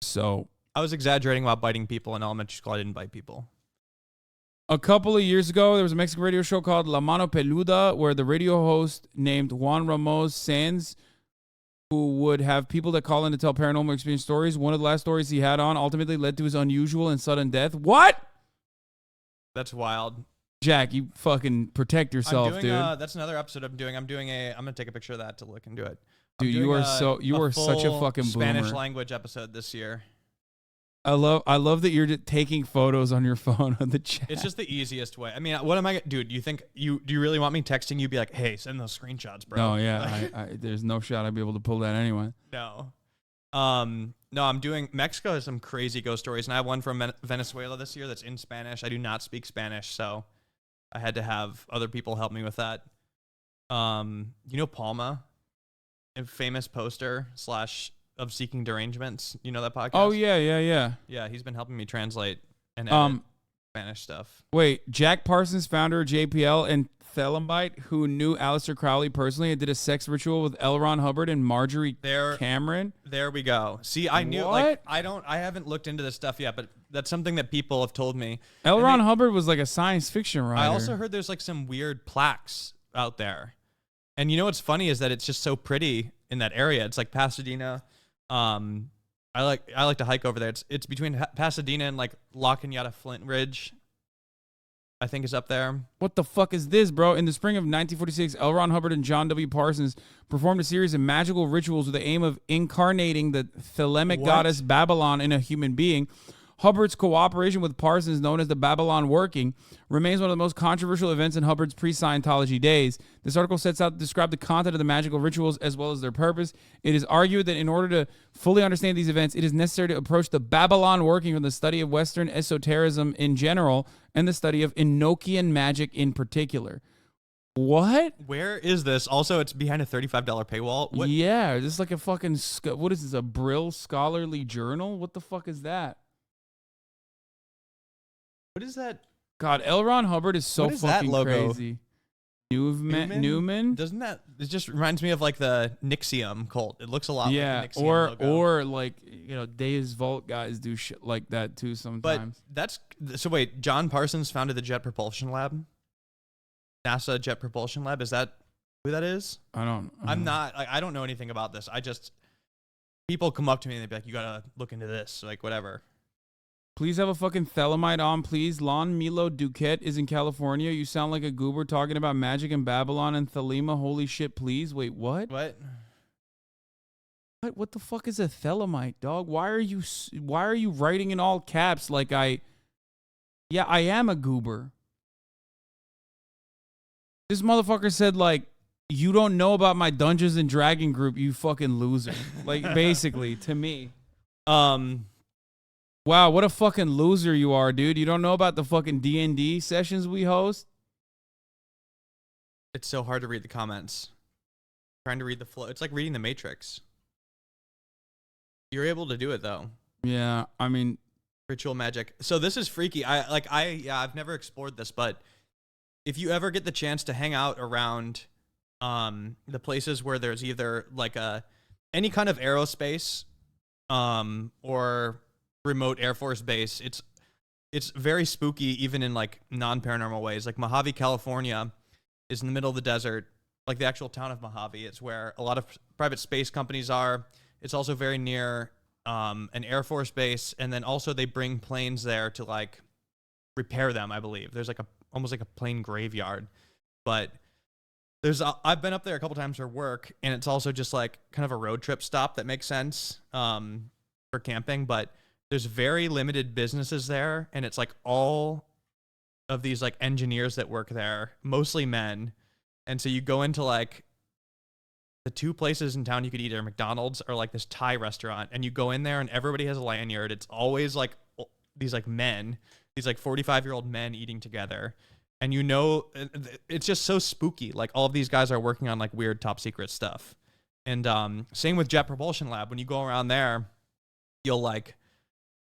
So I was exaggerating about biting people in elementary school. I didn't bite people. a couple of years ago, there was a Mexican radio show called La Mano Peluda, where the radio host named Juan Ramos Sanz, who would have people that call in to tell paranormal experience stories. One of the last stories he had on ultimately led to his unusual and sudden death. What? That's wild. Jack, you fucking protect yourself, I'm doing, dude. that's another episode I'm doing. I'm gonna take a picture of that to look into it. Dude, you are such a fucking Spanish boomer. language episode this year. I love that you're just taking photos on your phone on the chat. It's just the easiest way. I mean, what am I, dude? You think do you really want me texting you? Be like, hey, send those screenshots, bro. No, yeah, there's no shot I'd be able to pull that anyway. No. No, I'm doing, Mexico has some crazy ghost stories, and I have one from Venezuela this year that's in Spanish. I do not speak Spanish, so I had to have other people help me with that. Palma, a famous poster / of Seeking Derangements. You know that podcast? Oh yeah. Yeah, he's been helping me translate and edit Spanish stuff. Wait, Jack Parsons, founder of JPL and Thelemite, who knew Aleister Crowley personally and did a sex ritual with L. Ron Hubbard and Marjorie Cameron. There we go. See, I knew, What? I haven't looked into this stuff yet, but that's something that people have told me. L. Ron Hubbard was like a science fiction writer. I also heard there's like some weird plaques out there. And you know what's funny is that it's just so pretty in that area. It's like Pasadena. I like to hike over there. It's between Pasadena and like La Cañada Flint Ridge, I think is up there. What the fuck is this, bro? In the spring of 1946, L. Ron Hubbard and John W. Parsons performed a series of magical rituals with the aim of incarnating the Thelemic goddess Babylon in a human being. Hubbard's cooperation with Parsons, known as the Babylon Working, remains one of the most controversial events in Hubbard's pre-Scientology days. This article sets out to describe the content of the magical rituals as well as their purpose. It is argued that in order to fully understand these events, it is necessary to approach the Babylon Working from the study of Western esotericism in general and the study of Enochian magic in particular. What? Where is this? Also, it's behind a $35 paywall. What? Yeah, this is like a fucking, what is this, a Brill Scholarly Journal? What the fuck is that? What is that? God, L. Ron Hubbard is so What is that fucking logo? crazy. Newman? Doesn't that? It just reminds me of like the Nixium cult. It looks a lot like the Nixium logo. or like Dave's Vault guys do shit like that too sometimes. But so wait, John Parsons founded the Jet Propulsion Lab, NASA Jet Propulsion Lab. Is that who that is? I'm not. I don't know anything about this. People come up to me and they be like, "You gotta look into this," like whatever. Please have a fucking Thelemite on, please. Lon Milo Duquette is in California. You sound like a goober talking about magic in Babylon and Thelema. Holy shit, please. Wait, what? What? What the fuck is a Thelemite, dog? Why are you writing in all caps like I am a goober. This motherfucker said like, you don't know about my Dungeons and Dragon group, you fucking loser. Like basically to me. Wow, what a fucking loser you are, dude. You don't know about the fucking D&D sessions we host? It's so hard to read the comments. Trying to read the flow. It's like reading the Matrix. You're able to do it though. Yeah, I mean, ritual magic. So this is freaky. I've never explored this, but if you ever get the chance to hang out around the places where there's either like any kind of aerospace or remote Air Force base, it's very spooky even in like non-paranormal ways. Like Mojave, California is in the middle of the desert, like the actual town of Mojave. It's where a lot of private space companies are. It's also very near an Air Force base, and then also they bring planes there to like repair them, I believe. There's like almost like a plane graveyard. But I've been up there a couple times for work, and it's also just like kind of a road trip stop that makes sense for camping, but there's very limited businesses there, and it's like all of these like engineers that work there, mostly men. And so you go into like the two places in town you could eat are McDonald's or like this Thai restaurant, and you go in there and everybody has a lanyard. It's always like these like men, these like 45-year-old men eating together. And you know, it's just so spooky. Like all of these guys are working on like weird top secret stuff. And same with Jet Propulsion Lab. When you go around there, you'll like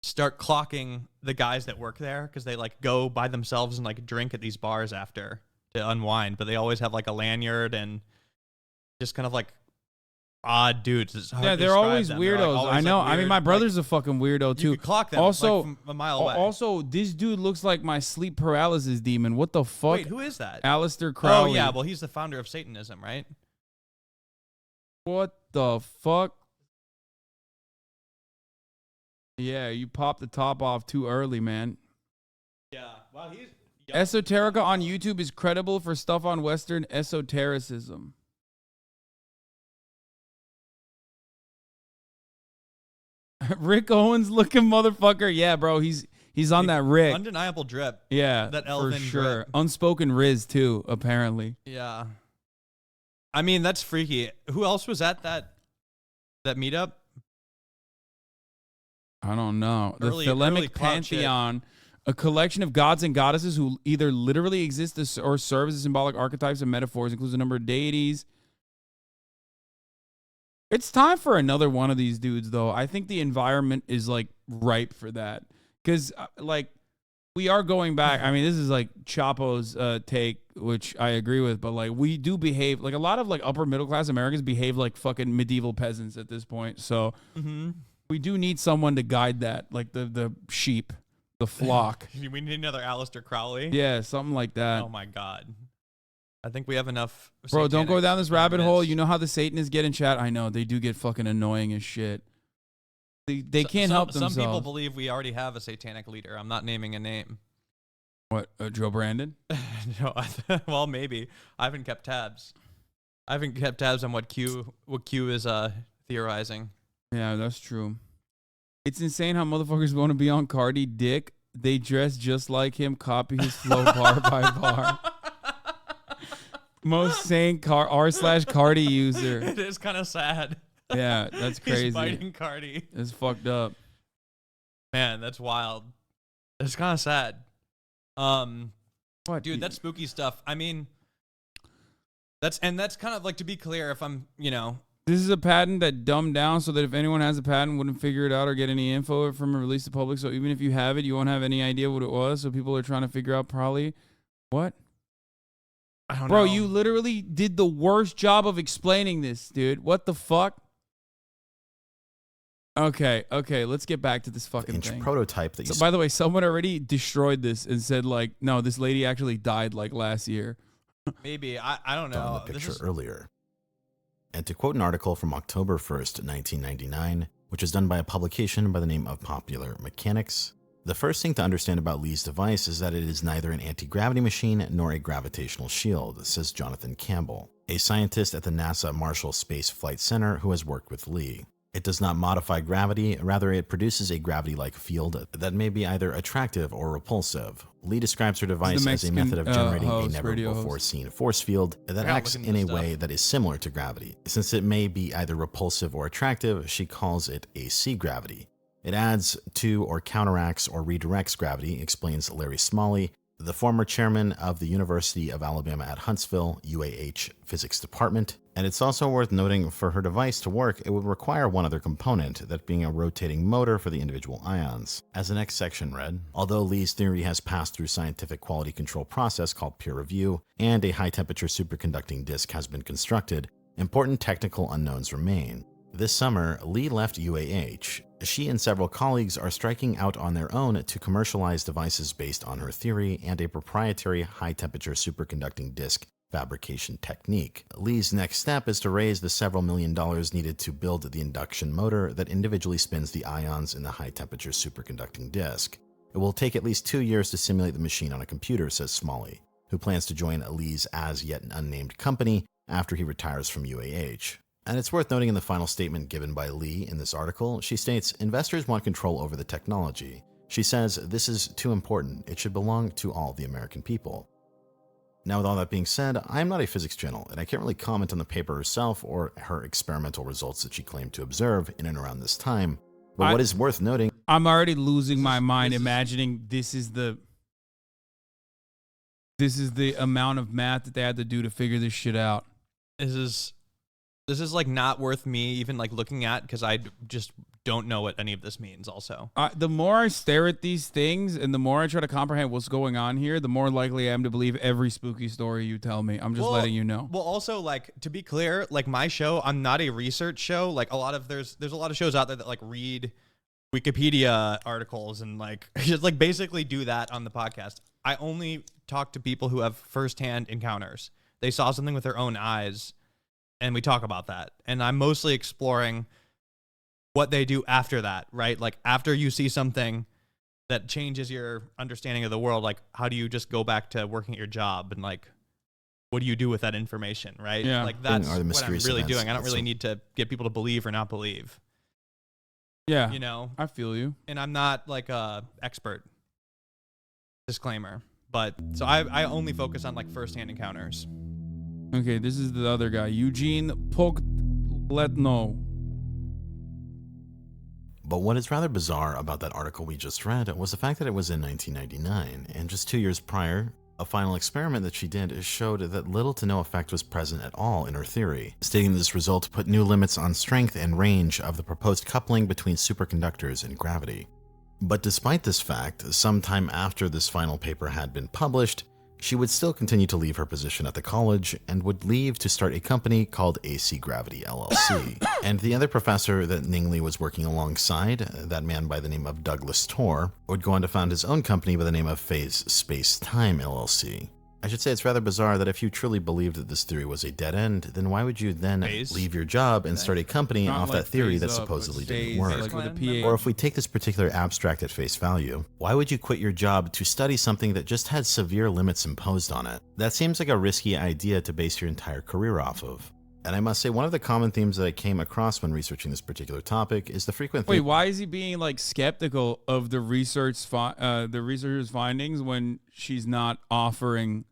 start clocking the guys that work there because they like go by themselves and like drink at these bars after to unwind. But they always have like a lanyard and just kind of like odd dudes. It's hard Yeah, to they're describe always them. weirdos. They're, like, always, I know. like, I mean, weird, my like, brother's a fucking weirdo too. you could clock them Also, like, from a mile away. Also, this dude looks like my sleep paralysis demon. What the fuck? Wait, who is that? Aleister Crowley. Oh yeah, well he's the founder of Satanism, right? What the fuck? Yeah, you popped the top off too early, man. Yeah. Wow, he's Esoterica on YouTube is credible for stuff on Western esotericism. Rick Owens looking motherfucker. Yeah, bro, he's on that Rick. Undeniable drip. Yeah, that for elven sure. drip. Unspoken Riz too, apparently. Yeah. I mean, that's freaky. Who else was at that meetup? I don't know. Early The Thelemic clout shit. Pantheon, a collection of gods and goddesses who either literally exist or serve as symbolic archetypes and metaphors, includes a number of deities. It's time for another one of these dudes, though. I think the environment is like ripe for that. Because, like, we are going back. I mean, this is like Chapo's take, which I agree with, but like, we do behave like a lot of like upper middle class Americans behave like fucking medieval peasants at this point. So we do need someone to guide that, like the sheep, the flock. We need another Aleister Crowley. Yeah, something like that. Oh my god. I think we have enough. Bro, don't go satanic down this rabbit minutes. hole. You know how the Satanists get in chat? I know. They do get fucking annoying as shit. They can't help themselves. Some people believe we already have a satanic leader. I'm not naming a name. What, Joe Brandon? No, well, maybe. I haven't kept tabs. I haven't kept tabs on what Q is theorizing. Yeah, that's true. It's insane how motherfuckers want to be on Cardi dick. They dress just like him, copy his flow bar by bar. Most sane r/Cardi user. It is kind of sad. Yeah, that's crazy. He's fighting Cardi. It's fucked up. Man, that's wild. It's kind of sad. What, dude? That's spooky stuff. I mean, that's kind of like, to be clear, if I'm, This is a patent that dumbed down so that if anyone has a patent, wouldn't figure it out or get any info from a release to public. So even if you have it, you won't have any idea what it was. So people are trying to figure out probably what. I don't know. Bro, you literally did the worst job of explaining this, dude. What the fuck? Okay, let's get back to this fucking thing. Prototype that you By the way, someone already destroyed this and said, like, no, this lady actually died, like, last year. Maybe. I don't know. on the picture earlier. And to quote an article from October 1st, 1999, which is done by a publication by the name of Popular Mechanics, the first thing to understand about Lee's device is that it is neither an anti-gravity machine nor a gravitational shield, says Jonathan Campbell, a scientist at the NASA Marshall Space Flight Center who has worked with Lee. It does not modify gravity, rather it produces a gravity-like field that may be either attractive or repulsive. Lee describes her device as a method of generating a never-before-seen force field that acts in a way that is similar to gravity. Since it may be either repulsive or attractive, she calls it a C-gravity. It adds to or counteracts or redirects gravity, explains Larry Smalley, the former chairman of the University of Alabama at Huntsville, UAH Physics Department. And it's also worth noting, for her device to work, it would require one other component, that being a rotating motor for the individual ions. As the next section read, although Lee's theory has passed through scientific quality control process called peer review, and a high-temperature superconducting disk has been constructed, important technical unknowns remain. This summer, Lee left UAH. She and several colleagues are striking out on their own to commercialize devices based on her theory and a proprietary high-temperature superconducting disk fabrication technique. Lee's next step is to raise the several $1 million needed to build the induction motor that individually spins the ions in the high-temperature superconducting disk. It will take at least 2 years to simulate the machine on a computer, says Smalley, who plans to join Lee's as yet unnamed company after he retires from UAH. And it's worth noting in the final statement given by Lee in this article, she states, investors want control over the technology. She says this is too important. It should belong to all the American people. Now, with all that being said, I'm not a physics channel, and I can't really comment on the paper herself or her experimental results that she claimed to observe in and around this time. But what is worth noting... I'm already losing my mind imagining this is the amount of math that they had to do to figure this shit out. This is like not worth me even like looking at, because I just don't know what any of this means also. The more I stare at these things and the more I try to comprehend what's going on here, the more likely I am to believe every spooky story you tell me. I'm just letting you know. Well, also, like, to be clear, like my show, I'm not a research show. Like there's a lot of shows out there that like read Wikipedia articles and like just like basically do that on the podcast. I only talk to people who have firsthand encounters. They saw something with their own eyes, and we talk about that. And I'm mostly exploring what they do after that, right? Like after you see something that changes your understanding of the world, like how do you just go back to working at your job, and like what do you do with that information, right? Yeah. Like that's what I'm really doing. I don't really need to get people to believe or not believe. Yeah, you know, I feel you. And I'm not like a expert. Disclaimer. But so I only focus on like firsthand encounters. Okay, this is the other guy, Eugene Pokletno. But what is rather bizarre about that article we just read was the fact that it was in 1999, and just 2 years prior, a final experiment that she did showed that little to no effect was present at all in her theory, stating this result put new limits on strength and range of the proposed coupling between superconductors and gravity. But despite this fact, sometime after this final paper had been published, she would still continue to leave her position at the college and would leave to start a company called AC Gravity LLC. And the other professor that Ning Li was working alongside, that man by the name of Douglas Torr, would go on to found his own company by the name of Phase Space Time LLC. I should say it's rather bizarre that if you truly believed that this theory was a dead end, then why would you then leave your job and start a company off like that theory that phase up, supposedly but didn't phase, work? like with a PH. Or if we take this particular abstract at face value, why would you quit your job to study something that just had severe limits imposed on it? That seems like a risky idea to base your entire career off of. And I must say, one of the common themes that I came across when researching this particular topic is the frequent... Wait, why is he being like skeptical of the researcher's findings when she's not offering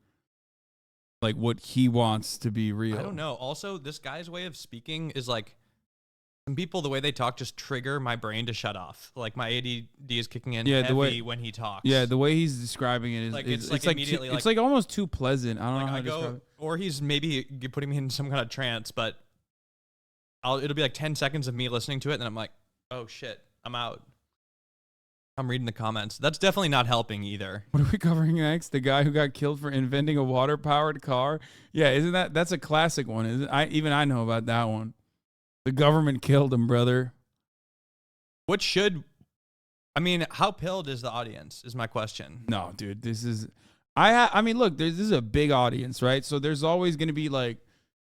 like what he wants to be real? I don't know. Also, this guy's way of speaking is like, some people, the way they talk just trigger my brain to shut off. Like my ADD is kicking in heavy when he talks. Yeah, the way he's describing it is like, it's like immediately it's like almost too pleasant. I don't know how to describe it. Or he's maybe putting me in some kind of trance, but it'll be like 10 seconds of me listening to it, and then I'm like, oh shit, I'm out. I'm reading the comments. That's definitely not helping either. What are we covering next? The guy who got killed for inventing a water-powered car? Yeah, isn't that's a classic one, isn't it? Even I know about that one. The government killed him, brother. I mean, how pilled is the audience is my question. No, dude, this is... I mean, look, this is a big audience, right? So there's always going to be like...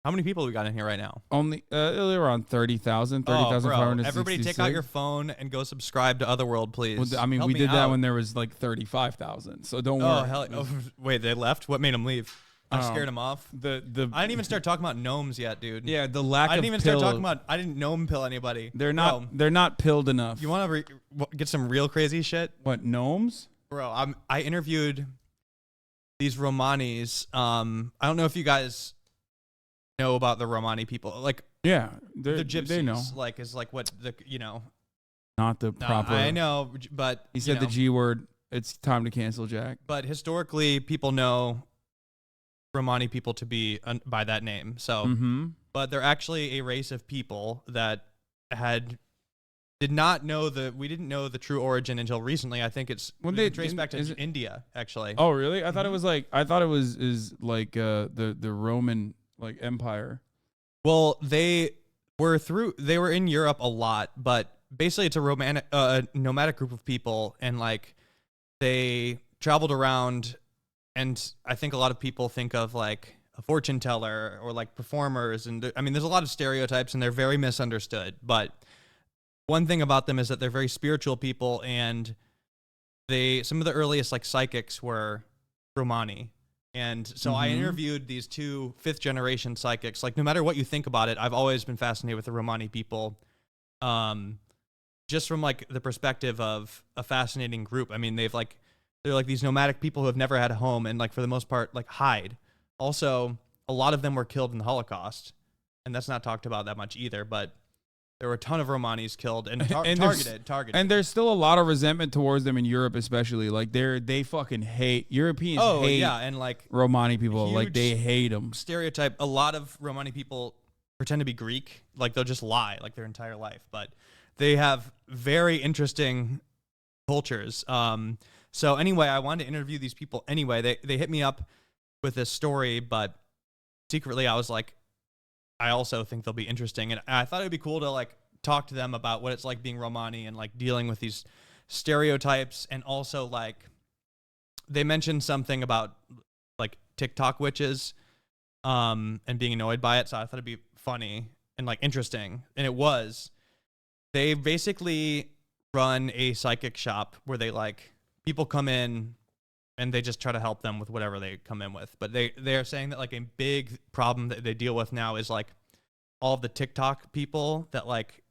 How many people we got in here right now? Only around 30,000, 30,566. Everybody take out your phone and go subscribe to Otherworld, please. Well, I mean, we did that when there was like 35,000, so don't worry. Hell, wait, they left? What made them leave? I scared them off. I didn't even start talking about gnomes yet, dude. Yeah, the lack of I didn't even start talking about... I didn't gnome pill anybody. They're not pilled enough. You want to get some real crazy shit? What, gnomes? Bro, I interviewed these Romanis. I don't know if you guys... know about the Romani people, like the gypsies, they know, like is like what the not the proper. I know, but he said the G word. It's time to cancel, Jack. But historically, people know Romani people to be by that name. So, but they're actually a race of people that we didn't know the true origin until recently. I think it's traced back to India, actually. Oh, really? I thought it was like the Roman empire. Well, they were in Europe a lot, but basically it's a nomadic group of people, and like they traveled around, and I think a lot of people think of like a fortune teller or like performers, and I mean there's a lot of stereotypes and they're very misunderstood, but one thing about them is that they're very spiritual people, and some of the earliest like psychics were Romani. And so I interviewed these two 5th generation psychics. Like, no matter what you think about it, I've always been fascinated with the Romani people. just from like the perspective of a fascinating group. I mean, they're like these nomadic people who have never had a home and like for the most part like hide. Also, a lot of them were killed in the Holocaust, and that's not talked about that much either. But there were a ton of Romanis killed and, targeted. And there's still a lot of resentment towards them in Europe, especially. Like they fucking hate Europeans. Hate and like Romani people. Like they hate them. Stereotype. A lot of Romani people pretend to be Greek. Like they'll just lie like their entire life. But they have very interesting cultures. So anyway, I wanted to interview these people anyway. They hit me up with this story, but secretly I was like, I also think they'll be interesting. And I thought it'd be cool to like talk to them about what it's like being Romani and like dealing with these stereotypes. And also like they mentioned something about like TikTok witches and being annoyed by it. So I thought it'd be funny and like interesting. And it was. They basically run a psychic shop where they like people come in and they just try to help them with whatever they come in with. But they're saying that like a big problem that they deal with now is like all of the TikTok people that like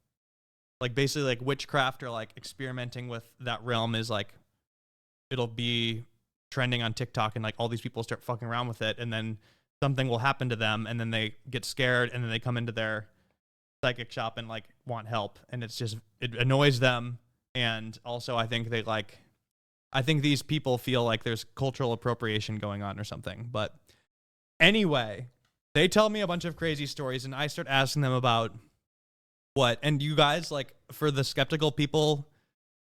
basically like witchcraft or like experimenting with that realm is like, it'll be trending on TikTok and like all these people start fucking around with it. And then something will happen to them and then they get scared and then they come into their psychic shop and like want help. And it's just, it annoys them. And also I think these people feel like there's cultural appropriation going on or something. But anyway, they tell me a bunch of crazy stories and I start asking them about what. And you guys, like for the skeptical people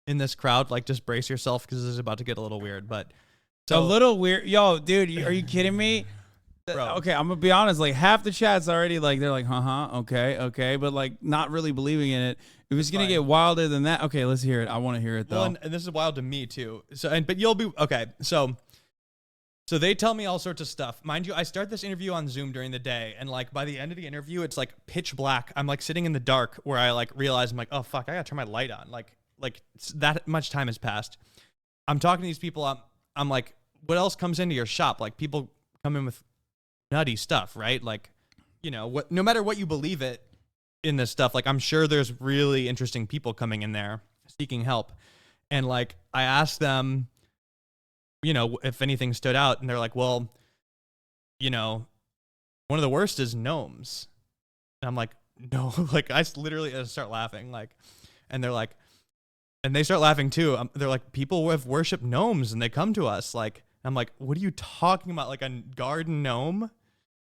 in this crowd, like just brace yourself because this is about to get a little weird. But a little weird. Yo, dude, are you kidding me? Bro. Okay, I'm gonna be honest. Like half the chat's already like they're like, okay, but like not really believing in it. If it's gonna get wilder than that, okay, let's hear it. I want to hear it though. Well, and this is wild to me too. So, but you'll be okay. So they tell me all sorts of stuff. Mind you, I start this interview on Zoom during the day, and like by the end of the interview, it's like pitch black. I'm like sitting in the dark where I like realize I'm like, oh fuck, I gotta turn my light on. Like that much time has passed. I'm talking to these people. I'm like, what else comes into your shop? Like people come in with nutty stuff, right? Like, you know, no matter what you believe it in this stuff, like I'm sure there's really interesting people coming in there seeking help. And like I asked them, you know, if anything stood out, and they're like, well, you know, one of the worst is gnomes. And I'm like, no, like I literally start laughing, like, and they're like, and they start laughing too. They're like, people have worshipped gnomes and they come to us. Like, I'm like, what are you talking about? Like a garden gnome?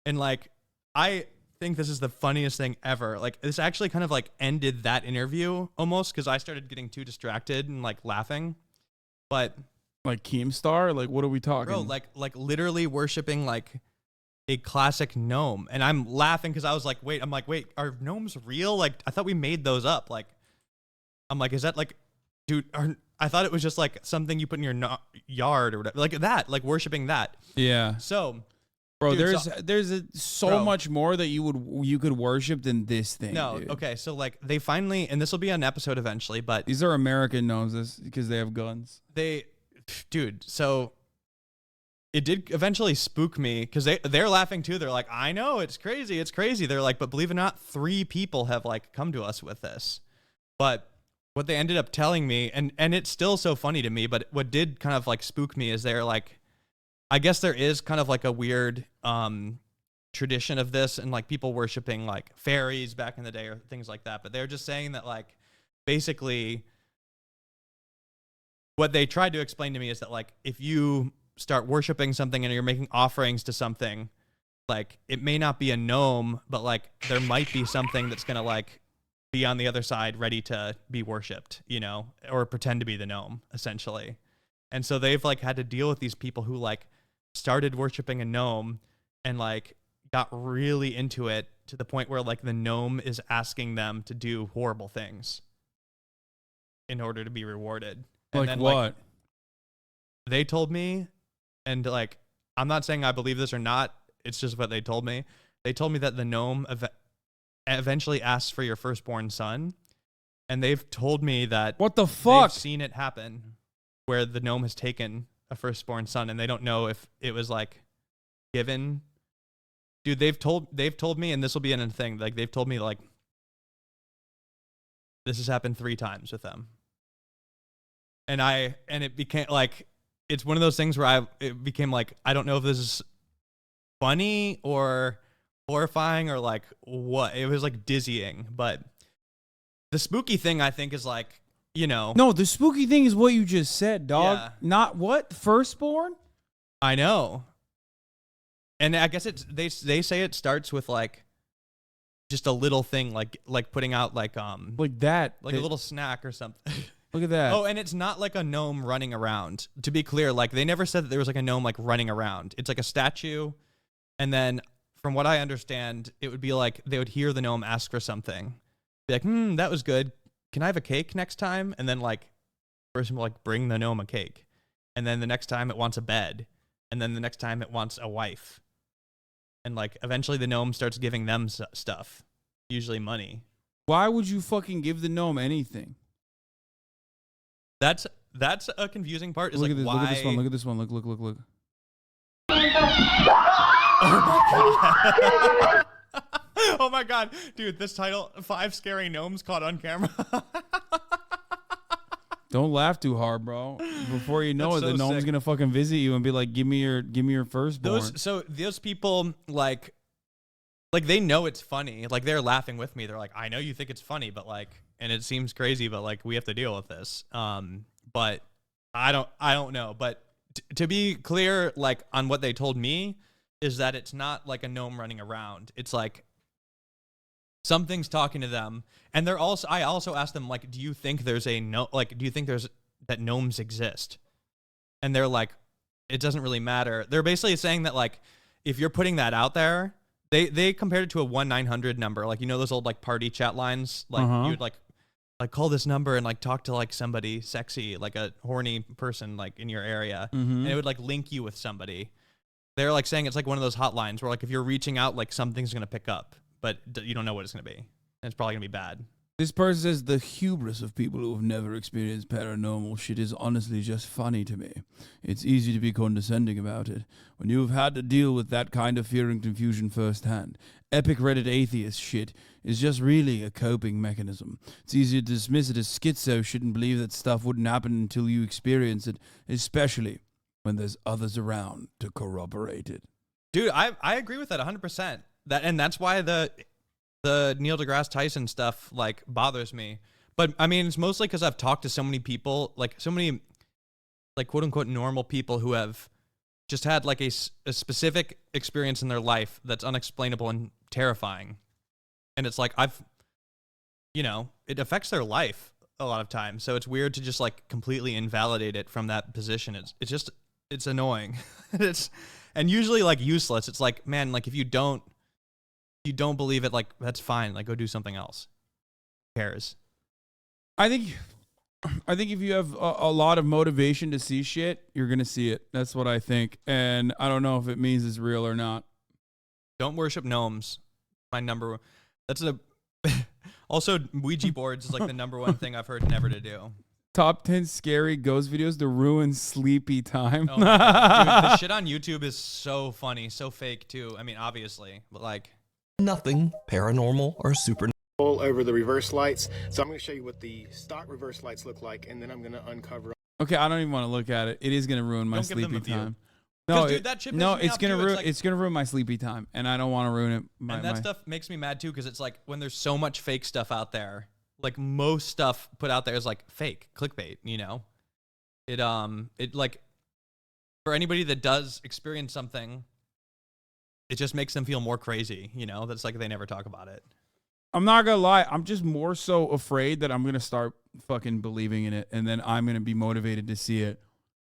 And like, I think this is the funniest thing ever. Like this actually kind of like ended that interview almost because I started getting too distracted and like laughing. But like Keemstar, like what are we talking? Bro, like literally worshiping like a classic gnome. And I'm laughing because I was like, wait, are gnomes real? Like I thought we made those up. Like I'm like, is that like, dude, I thought it was just like something you put in your yard or whatever, like that, like worshiping that. Yeah. So, bro, dude, there's so much more that you could worship than this thing. No, dude. Okay, so like they finally, and this will be an episode eventually, but these are American gnomes because they have guns. So it did eventually spook me because they're laughing too. They're like, I know, it's crazy. They're like, but believe it or not, 3 people have like come to us with this, but what they ended up telling me, and it's still so funny to me, but what did kind of like spook me is they're like, I guess there is kind of like a weird tradition of this and like people worshiping like fairies back in the day or things like that. But they're just saying that like basically what they tried to explain to me is that like if you start worshiping something and you're making offerings to something, like it may not be a gnome, but like there might be something that's gonna like be on the other side ready to be worshipped, you know, or pretend to be the gnome essentially. And so they've like had to deal with these people who like started worshiping a gnome and like got really into it to the point where like the gnome is asking them to do horrible things in order to be rewarded. And like then, what? Like, they told me, and like I'm not saying I believe this or not, it's just what they told me. They told me that the gnome eventually asks for your firstborn son, and they've told me that what the fuck? They've seen it happen where the gnome has taken a firstborn son, and they don't know if it was like given. Dude, they've told me, and this will be in a thing. Like they've told me like This has happened 3 times with them. And it became like, it's one of those things where it became like, I don't know if this is funny or horrifying or like what. It was like dizzying. But the spooky thing, I think, is like, you know. No, the spooky thing is what you just said, dog. Yeah. Not what? Firstborn? I know. And I guess they say it starts with like just a little thing, like putting out like that, like a little snack or something. Look at that. Oh, and it's not like a gnome running around. To be clear, like they never said that there was like a gnome like running around. It's like a statue, and then from what I understand, it would be like they would hear the gnome ask for something, be like, that was good. Can I have a cake next time? And then like the person will like bring the gnome a cake, and then the next time it wants a bed, and then the next time it wants a wife, and like eventually the gnome starts giving them stuff, usually money. Why would you fucking give the gnome anything? That's a confusing part. Is Look like, at this. why... Look at this one. Look at this one. Look. Oh my god, dude! This title: 5 scary gnomes caught on camera. Don't laugh too hard, bro. Before you know That's it, the so gnome's sick. gonna fucking visit you and be like, "Give me your firstborn." Those people like they know it's funny. Like they're laughing with me. They're like, I know you think it's funny, but like, and it seems crazy, but like we have to deal with this. But I don't know. But to be clear, like on what they told me is that it's not like a gnome running around. It's like something's talking to them, and they're also. I also asked them like, do you think there's a no? Like, do you think that gnomes exist? And they're like, it doesn't really matter. They're basically saying that like, if you're putting that out there. They compared it to a 1-900 number, like, you know, those old like party chat lines, like you'd like call this number and like talk to like somebody sexy, like a horny person like in your area, and it would like link you with somebody. They're like saying it's like one of those hotlines where like if you're reaching out, like something's gonna pick up, but you don't know what it's gonna be, and it's probably gonna be bad. This person says the hubris of people who have never experienced paranormal shit is honestly just funny to me. It's easy to be condescending about it when you have had to deal with that kind of fear and confusion firsthand. Epic Reddit atheist shit is just really a coping mechanism. It's easy to dismiss it as schizo shit and believe that stuff wouldn't happen until you experience it, especially when there's others around to corroborate it. Dude, I agree with that 100%. That's why the Neil deGrasse Tyson stuff like bothers me. But I mean, it's mostly because I've talked to so many people, like so many like quote unquote normal people who have just had like a specific experience in their life that's unexplainable and terrifying. And it's like it affects their life a lot of times. So it's weird to just like completely invalidate it from that position. It's annoying. And usually like useless. It's like, man, like if you don't believe it, like that's fine. Like go do something else. Who cares? I think if you have a lot of motivation to see shit, you're gonna see it. That's what I think, and I don't know if it means it's real or not. Don't worship gnomes. My number. That's also Ouija boards is like the number one thing I've heard never to do. Top 10 scary ghost videos to ruin sleepy time. Oh my God. Dude, the shit on YouTube is so funny, so fake too. I mean, obviously, but like. Nothing paranormal or supernatural. Over the reverse lights. So I'm going to show you what the stock reverse lights look like, and then I'm going to uncover. Okay, I don't even want to look at it. It is going to ruin my sleepy time. No, dude, that shit pisses me it's off gonna too. ruin. Like, it's gonna ruin my sleepy time, and I don't want to ruin it. And that stuff makes me mad too, because it's like when there's so much fake stuff out there. Like most stuff put out there is like fake clickbait. You know, it like for anybody that does experience something, it just makes them feel more crazy. You know, that's like they never talk about it. I'm not gonna lie. I'm just more so afraid that I'm gonna start fucking believing in it, and then I'm gonna be motivated to see it,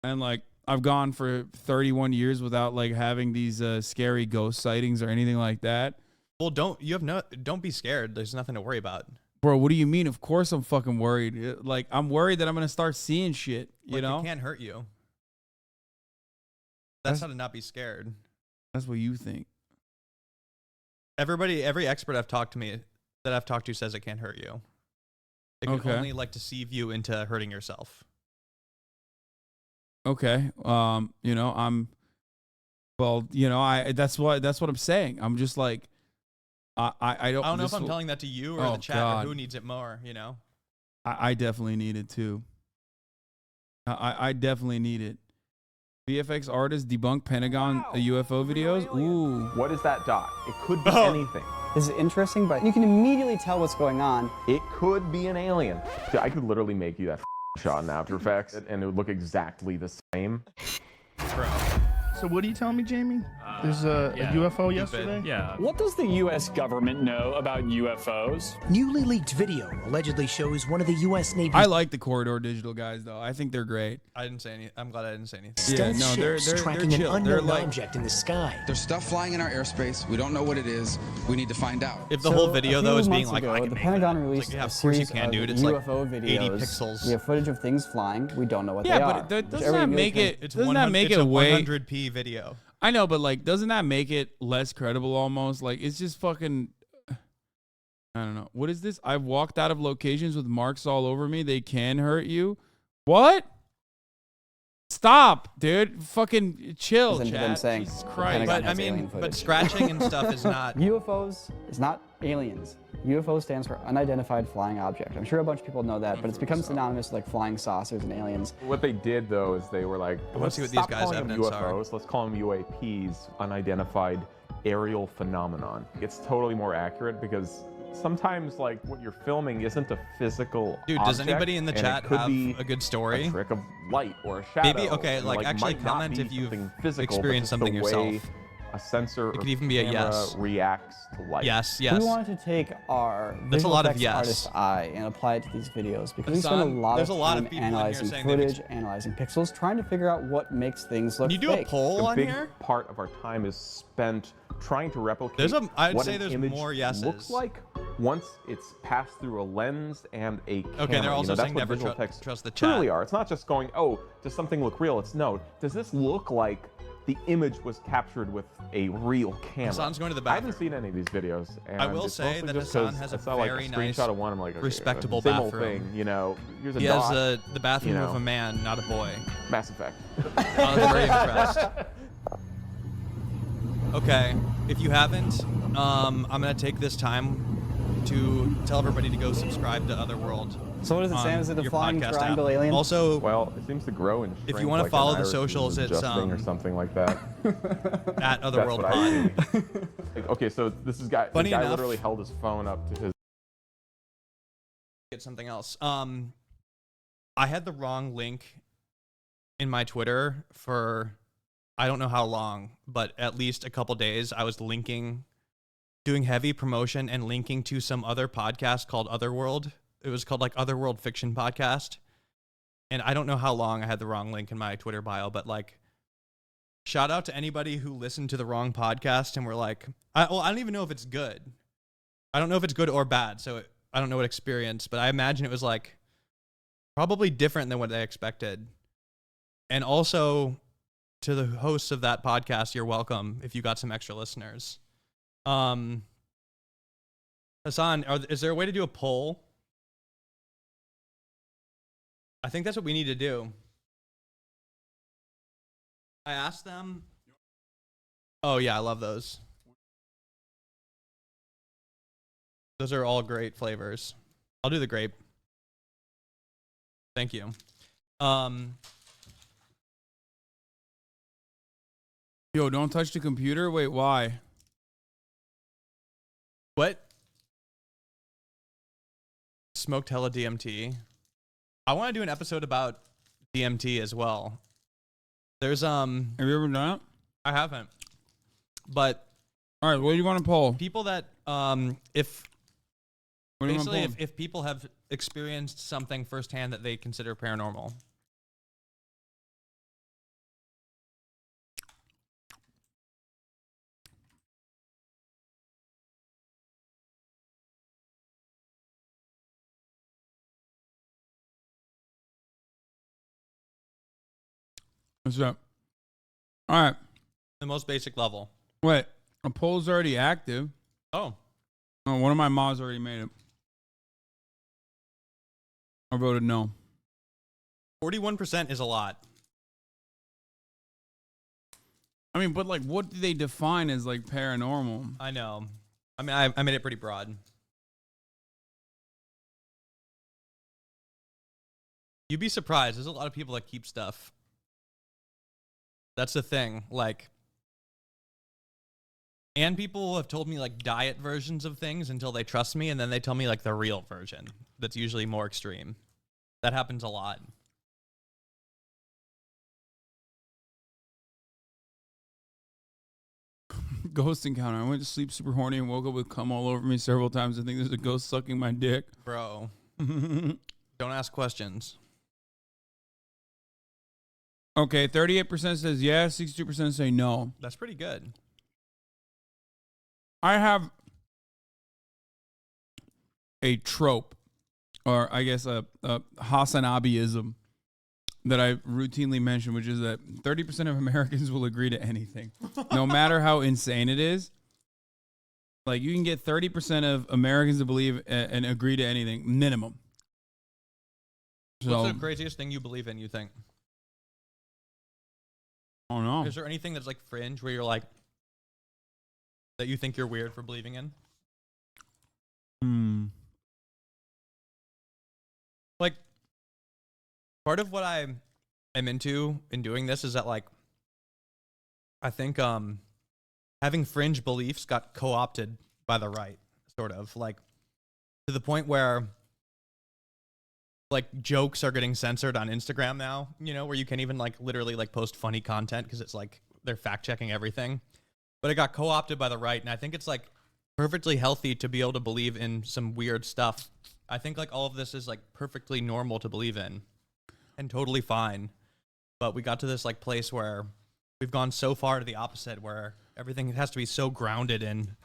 and like. I've gone for 31 years without like having these scary ghost sightings or anything like that. Well, don't be scared. There's nothing to worry about. Bro, what do you mean? Of course I'm fucking worried. Like I'm worried that I'm going to start seeing shit, you know? It can't hurt you. That's how to not be scared. That's what you think. Every expert I've talked to says it can't hurt you. It can only like deceive you into hurting yourself. Okay. You know, that's what I'm saying. I'm just like, I don't know if I'm telling that to you or the chat or who needs it more, you know? I definitely need it too. I definitely need it. VFX artists debunk Pentagon UFO videos. Ooh. What is that dot? It could be anything. This is interesting, but you can immediately tell what's going on. It could be an alien. Dude, I could literally make you that shot in After Effects, and it would look exactly the same. Bro. So what are you telling me, Jamie? There's a UFO yesterday? Yeah. What does the U.S. government know about UFOs? Newly leaked video allegedly shows one of the U.S. Navy's... I like the Corridor Digital guys, though. I think they're great. I didn't say any. I'm glad I didn't say anything. Stealth ships tracking an unknown object in the sky. There's stuff flying in our airspace. We don't know what it is. We need to find out. If the whole video, though, is being like, I can the make Pentagon that. released It's like, yeah, a of course you series can, of dude. It's UFO like videos. 80 pixels. We have footage of things flying. We don't know what they Yeah, are. but doesn't that make it? It's Doesn't that make it a way 100p video? I know, but like, doesn't that make it less credible almost? Like, it's just fucking. I don't know. What is this? I've walked out of locations with marks all over me. They can hurt you. What? Stop, dude. Fucking chill, Listen to them chat. saying Jesus the Christ. Pentagon But I has alien mean, but footage. scratching and stuff is not. UFOs is not aliens. UFO stands for unidentified flying object. I'm sure a bunch of people know that, but it's become synonymous with like flying saucers and aliens. What they did though is they were like, I wanna see what these stop guys' calling them evidence are. UFOs, let's call them UAPs, unidentified aerial phenomenon. It's totally more accurate because sometimes like what you're filming isn't a physical Dude, does object, anybody in the and it chat could have be a good story? A trick of light or a shadow. Maybe, okay, and, like, actually might not comment be if you've something physical, but experienced just something the way yourself. A sensor It could or even be a camera yes. reacts to light. Yes, yes. We wanted to take our That's a visual lot of effects yes. artist eye and apply it to these videos because we spend a Hassan, lot there's of a lot of time people in here analyzing saying they've footage, analyzing pixels, trying to figure out what makes things look Can you do a fake. poll on big here? Part of our time is spent trying to replicate I'd what say an there's image more yeses. looks like once it's passed through a lens and a camera. Okay, they're also that's saying what never visual effects trust the truly chat. are. It's not just going, oh, does something look real? It's no, does this look like the image was captured with a real camera? Hassan's going to the I haven't seen any of these videos. And I will it's say mostly that just Hassan 'cause has I a saw, like, very a nice, screenshot of one. I'm like, okay, respectable same bathroom. old thing, you know. Here's a He dot, has the bathroom you know. of a man, not a boy. Mass Effect. I was very impressed. Okay, if you haven't, I'm gonna take this time to tell everybody to go subscribe to Otherworld. So what does it say? on Is it a your flying podcast triangle app. alien? Also, well, it seems to grow and if you shrink want to like follow an the iris socials, is it's adjusting or something like that. at Otherworld That's what I Pod. see. Like, okay, so this is guy. Funny the guy enough- literally held his phone up to his. Get something else. I had the wrong link in my Twitter for I don't know how long, but at least a couple days. I was doing heavy promotion and linking to some other podcast called Otherworld. It was called like Otherworld Fiction Podcast. And I don't know how long I had the wrong link in my Twitter bio, but like, shout out to anybody who listened to the wrong podcast and were like, I don't even know if it's good. I don't know if it's good or bad, so I don't know what experience, but I imagine it was like probably different than what they expected. And also to the hosts of that podcast, you're welcome if you got some extra listeners. Hassan, is there a way to do a poll? I think that's what we need to do. I asked them. Oh yeah, I love those. Those are all great flavors. I'll do the grape. Thank you. Yo, don't touch the computer. Wait, why? What? Smoked hella DMT. I want to do an episode about DMT as well. There's Have you ever done it? I haven't. But all right, what do you want to poll? People that if What do you want basically poll? if people have experienced something firsthand that they consider paranormal. What's up? All right. The most basic level. Wait, a poll's already active. Oh. Oh, one of my mods already made it. I voted no. 41% is a lot. I mean, but like, what do they define as like paranormal? I know. I mean, I made it pretty broad. You'd be surprised. There's a lot of people that keep stuff. That's the thing. Like, and people have told me like diet versions of things until they trust me, and then they tell me like the real version. That's usually more extreme. That happens a lot. Ghost encounter. I went to sleep super horny and woke up with cum all over me several times. I think there's a ghost sucking my dick. Bro. Don't ask questions. Okay, 38% says yes, 62% say no. That's pretty good. I have a trope, or I guess a HasanAbiism that I routinely mention, which is that 30% of Americans will agree to anything, no matter how insane it is. Like, you can get 30% of Americans to believe and agree to anything, minimum. So, What's the craziest thing you believe in, you think? I don't know. Is there anything that's like fringe where you're like, that you think you're weird for believing in? Like, part of what I am into in doing this is that, like, I think having fringe beliefs got co-opted by the right, sort of, like, to the point where, like, jokes are getting censored on Instagram now, you know, where you can't even, like, literally, like, post funny content because it's, like, they're fact-checking everything. But it got co-opted by the right, and I think it's, like, perfectly healthy to be able to believe in some weird stuff. I think, like, all of this is, like, perfectly normal to believe in and totally fine. But we got to this, like, place where we've gone so far to the opposite, where everything has to be so grounded in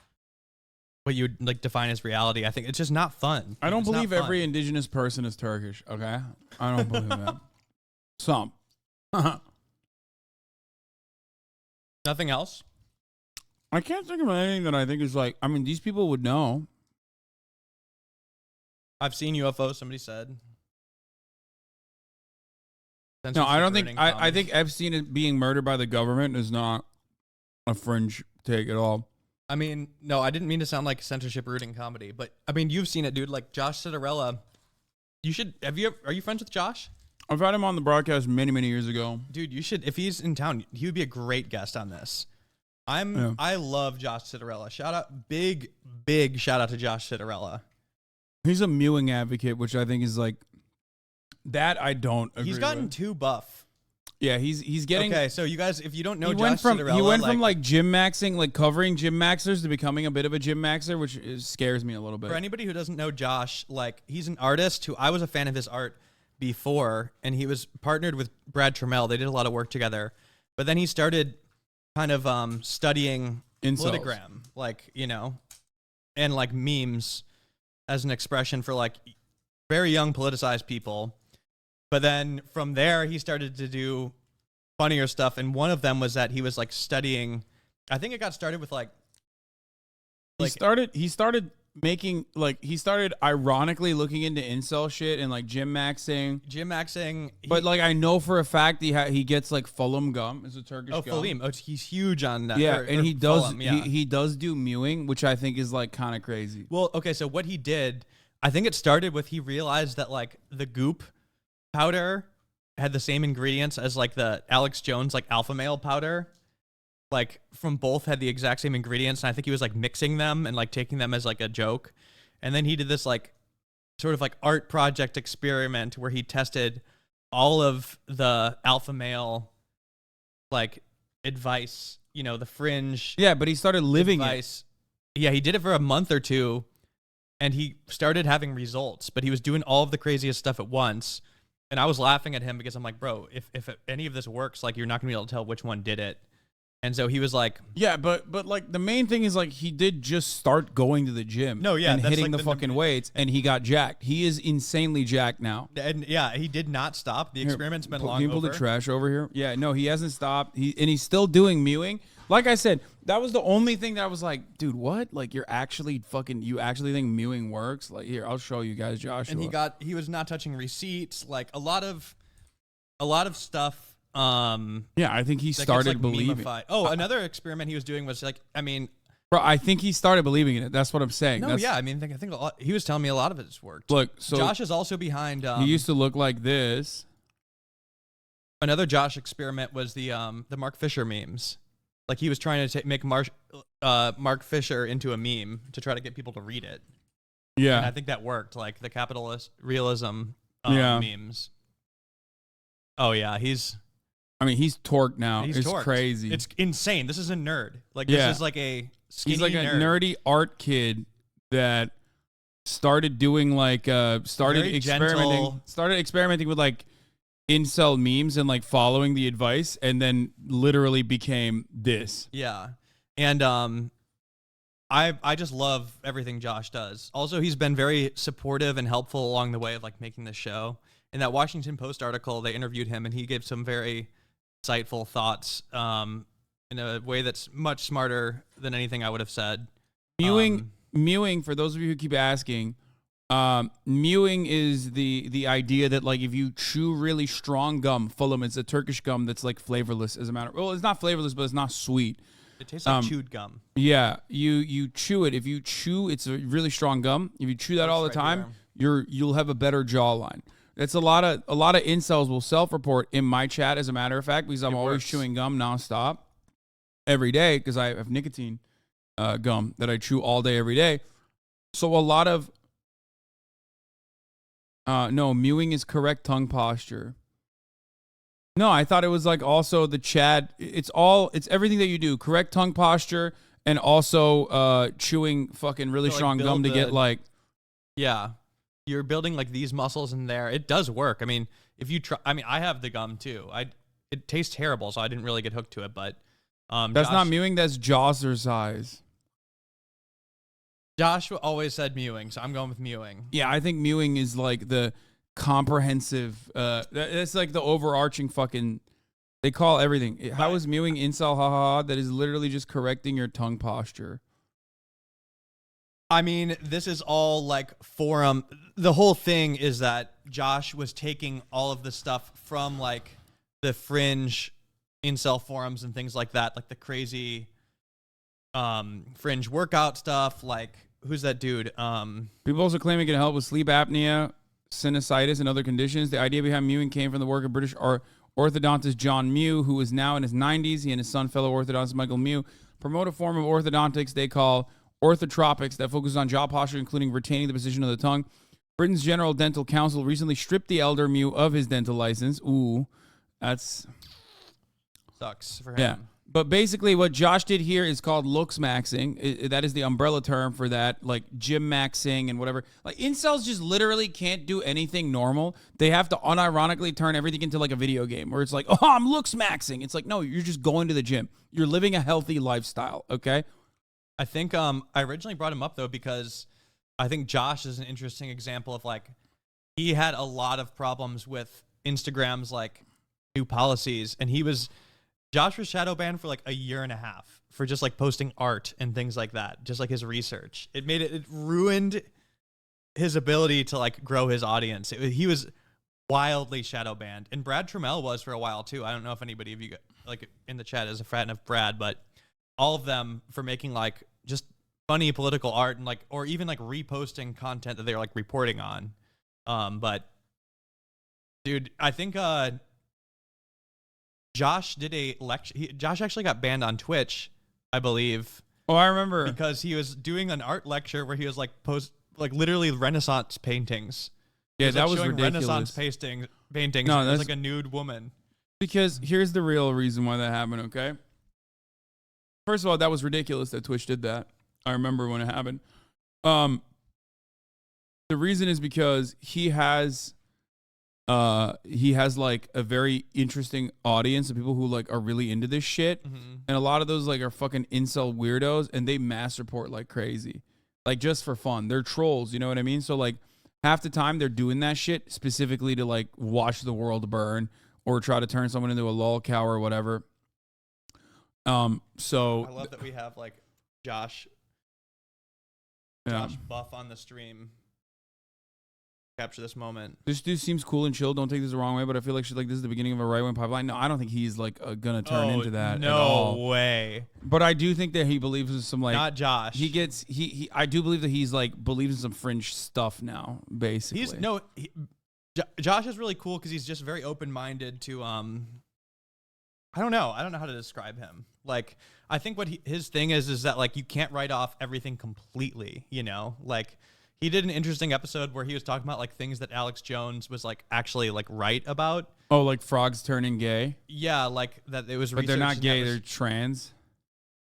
what you would, like, define as reality. I think it's just not fun. I don't It's not believe fun. every indigenous person is Turkish, okay? I don't believe that. Some. Nothing else? I can't think of anything that I think is like, I mean, these people would know. I've seen UFOs, somebody said. No, I don't think, Censorship I ruining think Epstein is being murdered by the government is not a fringe take at all. I mean, no, I didn't mean to sound like censorship rooting comedy, but I mean, you've seen it, dude. Like Josh Citarella, you should. Are you friends with Josh? I've had him on the broadcast many, many years ago. Dude, you should. If he's in town, he would be a great guest on this. I love Josh Citarella. Shout out, big shout out to Josh Citarella. He's a mewing advocate, which I think is like that. I don't agree He's gotten with. too buff. Yeah, he's getting. Okay, so you guys, if you don't know, he Josh went from Citarella, like gym maxing, like covering gym maxers, to becoming a bit of a gym maxer, which scares me a little bit. For anybody who doesn't know Josh, like, he's an artist who I was a fan of his art before, and he was partnered with Brad Trammell. They did a lot of work together, but then he started kind of studying Incels. Litigram, like, you know, and like memes as an expression for like very young politicized people. But then from there, he started to do funnier stuff. And one of them was that he was like studying, I think it got started with like he started making, like, he started ironically looking into incel shit and like gym maxing. But like, I know for a fact he gets like Fulham gum. It's a Turkish gum. Fulham. Oh, he's huge on that. Yeah, and he does Fulham, yeah. he does do mewing, which I think is like kind of crazy. Well, okay, so what he did, I think it started with he realized that like the Goop powder had the same ingredients as like the Alex Jones like alpha male powder. Like, from both had the exact same ingredients, and I think he was like mixing them and like taking them as like a joke. And then he did this like sort of like art project experiment where he tested all of the alpha male like advice, you know, the fringe. Yeah, but he started living advice. Yeah, he did it for a month or two, and he started having results, but he was doing all of the craziest stuff at once. And I was laughing at him because I'm like, bro, if any of this works, like, you're not gonna be able to tell which one did it. And so he was like, yeah, but like the main thing is like he did just start going to the gym. No, yeah, and that's hitting like the fucking weights, and he got jacked. He is insanely jacked now. and yeah, he did not stop. The experiment's been long Can you pull over. the trash over here? Yeah, no, he hasn't stopped. He's still doing mewing. Like I said, that was the only thing that I was like, dude, what? Like, you actually think mewing works? Like, here, I'll show you guys, Joshua. And he was not touching receipts, like a lot of stuff. Yeah, I think he that gets, started like, believing. memified. Oh, another experiment he was doing was like, I mean, Bro, I think he started believing in it. That's what I'm saying. No, yeah, I mean, I think a lot, he was telling me a lot of it's worked. Look, so Josh is also behind. he used to look like this. Another Josh experiment was the Mark Fisher memes. Like he was trying to make Mark Fisher into a meme to try to get people to read it. Yeah, and I think that worked. Like the capitalist realism memes. Oh yeah, he's torqued now. He's it's torqued. crazy. It's insane. This is a nerd. Like this is like a skinny He's like a nerd. nerdy art kid that started doing like started Very experimenting with like incel memes and like following the advice, and then literally became this. Yeah, and I just love everything Josh does. Also, he's been very supportive and helpful along the way of like making this show. In that Washington Post article, they interviewed him, and he gave some very insightful thoughts in a way that's much smarter than anything I would have said. Mewing, for those of you who keep asking, mewing is the idea that like if you chew really strong gum, fulham, it's a Turkish gum that's like flavorless as a matter. Well, it's not flavorless, but it's not sweet. It tastes like chewed gum. Yeah, you chew it. If you chew, it's a really strong gum. If you chew that all the time, you'll have a better jawline. That's a lot of incels will self-report in my chat, as a matter of fact, because I'm always chewing gum nonstop every day because I have nicotine gum that I chew all day every day. So a lot of no, mewing is correct tongue posture. No, I thought it was like also the chat. It's everything that you do. Correct tongue posture and also chewing fucking really strong gum to get like. Yeah. You're building like these muscles in there. It does work. I mean, if you try, I mean, I have the gum too. It tastes terrible, so I didn't really get hooked to it, but that's not mewing, that's jazzercise. Josh always said mewing, so I'm going with mewing. Yeah, I think mewing is like the comprehensive, it's like the overarching fucking, they call everything. How is mewing incel haha? That is literally just correcting your tongue posture. I mean, this is all like forum. The whole thing is that Josh was taking all of the stuff from like the fringe incel forums and things like that, like the crazy fringe workout stuff. Like, who's that dude? People also claim it can help with sleep apnea, sinusitis, and other conditions. The idea behind mewing came from the work of British orthodontist John Mew, who is now in his 90s. He and his son, fellow orthodontist Michael Mew, promote a form of orthodontics they call orthotropics that focuses on jaw posture, including retaining the position of the tongue. Britain's General Dental Council recently stripped the elder Mew of his dental license. Ooh, that's... Sucks for him. Yeah. But basically what Josh did here is called looks maxing. That is the umbrella term for that, like gym maxing and whatever. Like incels just literally can't do anything normal. They have to unironically turn everything into like a video game where it's like, oh, I'm looks maxing. It's like, no, you're just going to the gym. You're living a healthy lifestyle, okay? I think I originally brought him up though because I think Josh is an interesting example of like he had a lot of problems with Instagram's like new policies, and Josh was shadow banned for like a year and a half for just like posting art and things like that, just like his research. It ruined his ability to like grow his audience. He was wildly shadow banned, and Brad Trammell was for a while too. I don't know if anybody of you like in the chat is a fan of Brad, but all of them for making like just funny political art and like, or even like reposting content that they're like reporting on. But dude, I think Josh did a lecture. Josh actually got banned on Twitch, I believe. Oh, I remember. Because he was doing an art lecture where he was like literally Renaissance paintings. Yeah, that was showing ridiculous. Renaissance paintings. No, It was that's like a nude woman. Because here's the real reason why that happened, okay? First of all, that was ridiculous that Twitch did that. I remember when it happened. The reason is because he has like a very interesting audience of people who like are really into this shit. Mm-hmm. And a lot of those like are fucking incel weirdos, and they mass report like crazy. Like just for fun. They're trolls, you know what I mean? So like half the time they're doing that shit specifically to like watch the world burn or try to turn someone into a lol cow or whatever. So I love that we have like Josh Buff on the stream. capture this moment. This dude seems cool and chill. Don't take this the wrong way, but I feel like this is the beginning of a right-wing pipeline. No, I don't think he's like gonna turn into that. No at all. way. But I do think that he believes in some like Not Josh. He I do believe that he's like believes in some fringe stuff now. Basically, Josh is really cool because he's just very open-minded to I don't know how to describe him. Like I think what his thing is that like you can't write off everything completely. You know, like. He did an interesting episode where he was talking about like things that Alex Jones was like actually like right about. Oh, like frogs turning gay? Yeah, like that it was. But they're not gay; they're trans.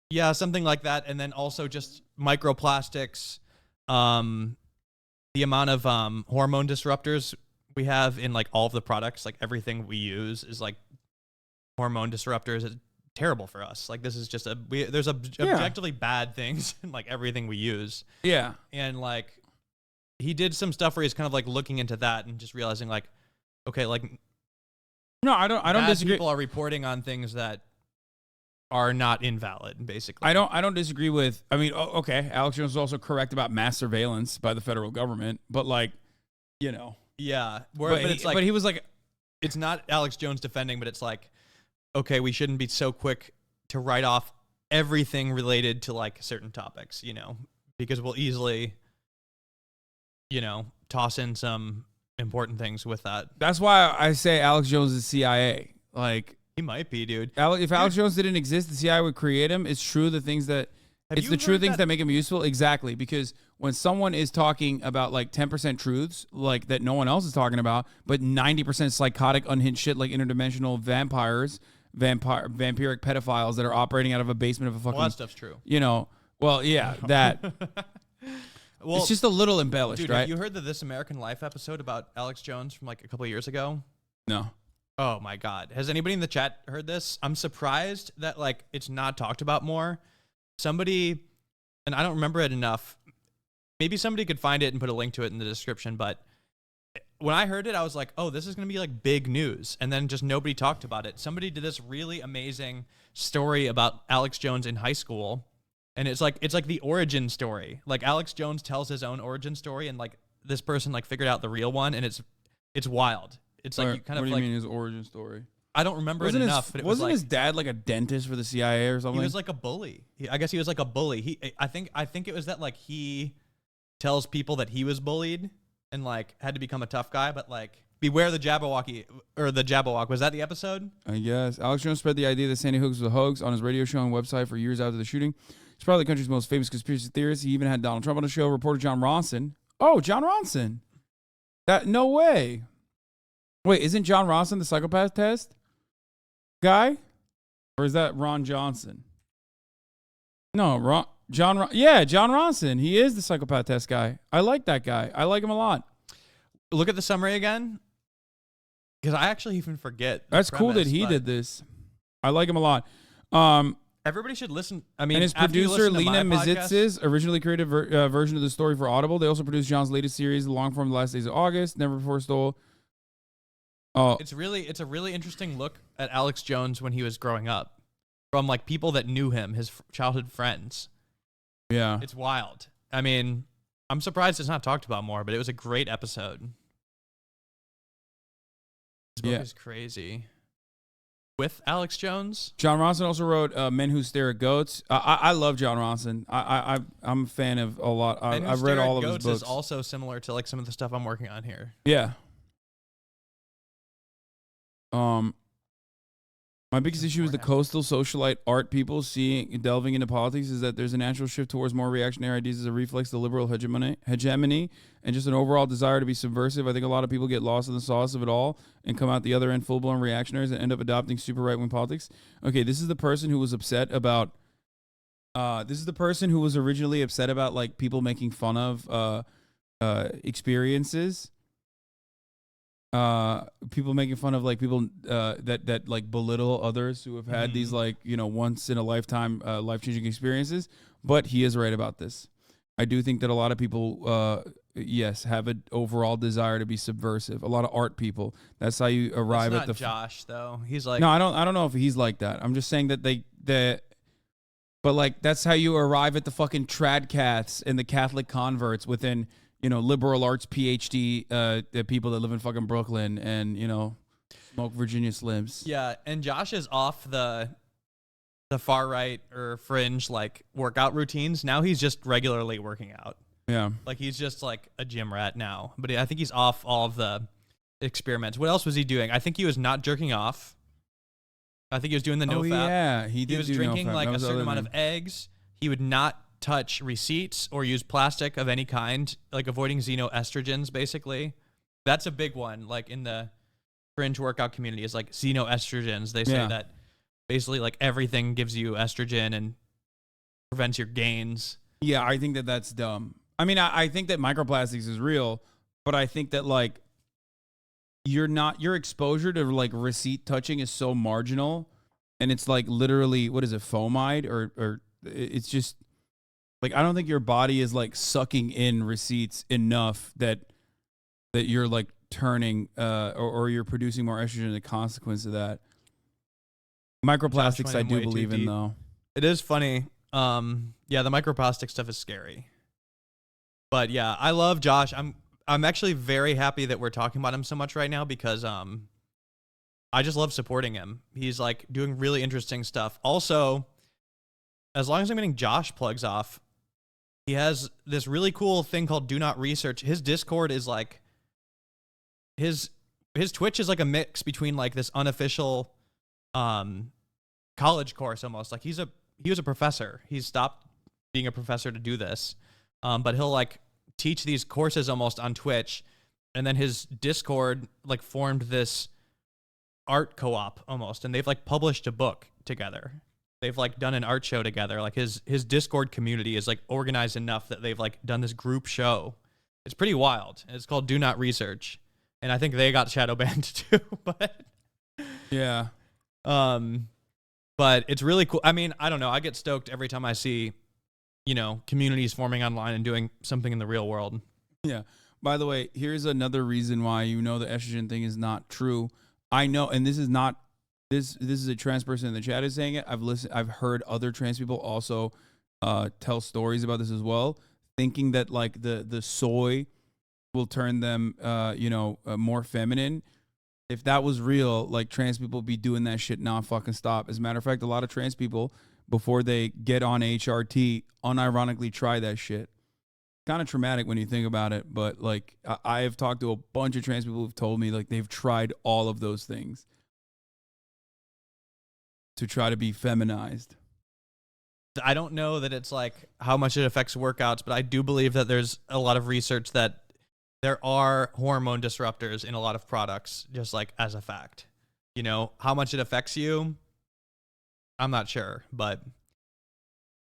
Yeah, something like that, and then also just microplastics, the amount of hormone disruptors we have in like all of the products, like everything we use is like hormone disruptors. It's terrible for us. Like this is just there's objectively bad things in like everything we use. Yeah, and like. He did some stuff where he's kind of like looking into that and just realizing like, okay, like, no, I don't disagree. People are reporting on things that are not invalid, basically. I don't disagree with. I mean, okay, Alex Jones is also correct about mass surveillance by the federal government, but like, you know, yeah, but it's like, but he was like, it's not Alex Jones defending, but it's like, okay, we shouldn't be so quick to write off everything related to like certain topics, you know, because we'll easily. You know, toss in some important things with that. That's why I say Alex Jones is CIA. Like he might be, dude. If Alex Jones didn't exist, the CIA would create him. It's true the things that true things that make him useful. Exactly, because when someone is talking about like 10% truths, like that no one else is talking about, but 90% psychotic, unhinged shit like interdimensional vampires, vampiric pedophiles that are operating out of a basement of a fucking. Well, that stuff's true. You know. Well, yeah, that. Well, it's just a little embellished, dude, right? Have you heard the This American Life episode about Alex Jones from like a couple of years ago? No. Oh my God. Has anybody in the chat heard this? I'm surprised that like it's not talked about more. Somebody, and I don't remember it enough. Maybe somebody could find it and put a link to it in the description. But when I heard it, I was like, oh, this is going to be like big news. And then just nobody talked about it. Somebody did this really amazing story about Alex Jones in high school. And it's like the origin story. Like Alex Jones tells his own origin story, and like this person like figured out the real one, and it's wild. It's like you kind of what do like you mean his origin story? I don't remember it enough. But it wasn't was his dad like a dentist for the CIA or something? He was like a bully. I guess he was like a bully. I think it was that like he tells people that he was bullied and like had to become a tough guy, but like beware the Jabberwocky or the Jabberwock. Was that the episode? I guess Alex Jones spread the idea that Sandy Hook was a hoax on his radio show and website for years after the shooting. He's probably the country's most famous conspiracy theorist. He even had Donald Trump on the show. Reporter John Ronson. Oh, John Ronson. No way. Wait, isn't John Ronson the psychopath test guy? Or is that Ron Johnson? No, John Ronson. He is the psychopath test guy. I like that guy. I like him a lot. Look at the summary again. Because I actually even forget. That's cool that he did this. I like him a lot. Everybody should listen. I mean, and his producer, Lena Mizitzis, originally created a version of the story for Audible. They also produced John's latest series, The Long Form, The Last Days of August, Never Before Stole. It's a really interesting look at Alex Jones when he was growing up, from like people that knew him, his childhood friends. Yeah, it's wild. I mean, I'm surprised it's not talked about more, but it was a great episode. This book is crazy. With Alex Jones. John Ronson also wrote Men Who Stare at Goats. I love John Ronson. I'm a fan of a lot. I've read all of his books. Is also similar to like some of the stuff I'm working on here. Yeah. My biggest issue with the coastal socialite art people delving into politics is that there's a natural shift towards more reactionary ideas as a reflex of the liberal hegemony and just an overall desire to be subversive. I think a lot of people get lost in the sauce of it all and come out the other end full-blown reactionaries and end up adopting super right-wing politics. Okay, this is the person who was upset about this is the person who was originally upset about like people making fun of experiences. People making fun of like people that like belittle others who have had these like, you know, once in a lifetime life-changing experiences. But he is right about this. I do think that a lot of people yes, have an overall desire to be subversive. A lot of art people. That's how you arrive at the Josh though. He's like No, I don't know if he's like that. I'm just saying that but like that's how you arrive at the fucking tradcaths and the Catholic converts within, liberal arts PhD people that live in fucking Brooklyn and, smoke Virginia Slims. Yeah, and Josh is off the far right or fringe like workout routines. Now he's just regularly working out. Yeah. Like he's just like a gym rat now. But I think he's off all of the experiments. What else was he doing? I think he was not jerking off. I think he was doing the no fap. Yeah, he was drinking like a certain amount of eggs. He would not touch receipts or use plastic of any kind, like avoiding xenoestrogens basically. That's a big one like in the fringe workout community is like xenoestrogens. They say that basically like everything gives you estrogen and prevents your gains. Yeah, I think that that's dumb. I mean, I think that microplastics is real, but I think that like your exposure to like receipt touching is so marginal, and it's like literally, what is it, fomide or it's just like, I don't think your body is like sucking in receipts enough that you're like turning or you're producing more estrogen as a consequence of that. Microplastics I do believe in though. It is funny. Yeah, the microplastic stuff is scary. But yeah, I love Josh. I'm actually very happy that we're talking about him so much right now because I just love supporting him. He's like doing really interesting stuff. Also, as long as I'm getting Josh plugs off, he has this really cool thing called Do Not Research. His Discord is like his Twitch is like a mix between like this unofficial college course almost. Like he was a professor. He's stopped being a professor to do this. But he'll like teach these courses almost on Twitch. And then his Discord like formed this art co-op almost. And they've like published a book together. They've like done an art show together. Like his Discord community is like organized enough that they've like done this group show. It's pretty wild. It's called Do Not Research. And I think they got shadow banned too, but yeah. But it's really cool. I mean, I don't know. I get stoked every time I see, communities forming online and doing something in the real world. Yeah. By the way, here's another reason why the estrogen thing is not true. I know, and this is not this is a trans person in the chat is saying it. I've heard other trans people also tell stories about this as well, thinking that like the soy will turn them more feminine. If that was real, like trans people would be doing that shit non-fucking stop. As a matter of fact, a lot of trans people, before they get on HRT, unironically try that shit. Kind of traumatic when you think about it, but like I have talked to a bunch of trans people who've told me like they've tried all of those things to try to be feminized. I don't know that it's like how much it affects workouts, but I do believe that there's a lot of research that there are hormone disruptors in a lot of products, just like as a fact. How much it affects you, I'm not sure, but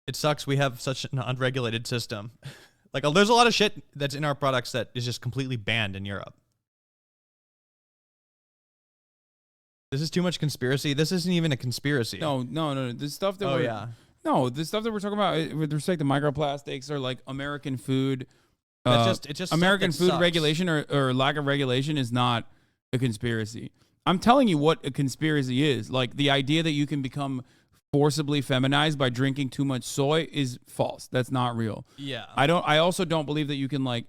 it sucks we have such an unregulated system. Like, there's a lot of shit that's in our products that is just completely banned in Europe. This is too much conspiracy. This isn't even a conspiracy. No. The stuff that the stuff that we're talking about with respect to microplastics or like American food. It's just American food sucks. regulation or lack of regulation is not a conspiracy. I'm telling you what a conspiracy is. Like the idea that you can become forcibly feminized by drinking too much soy is false. That's not real. Yeah. I also don't believe that you can like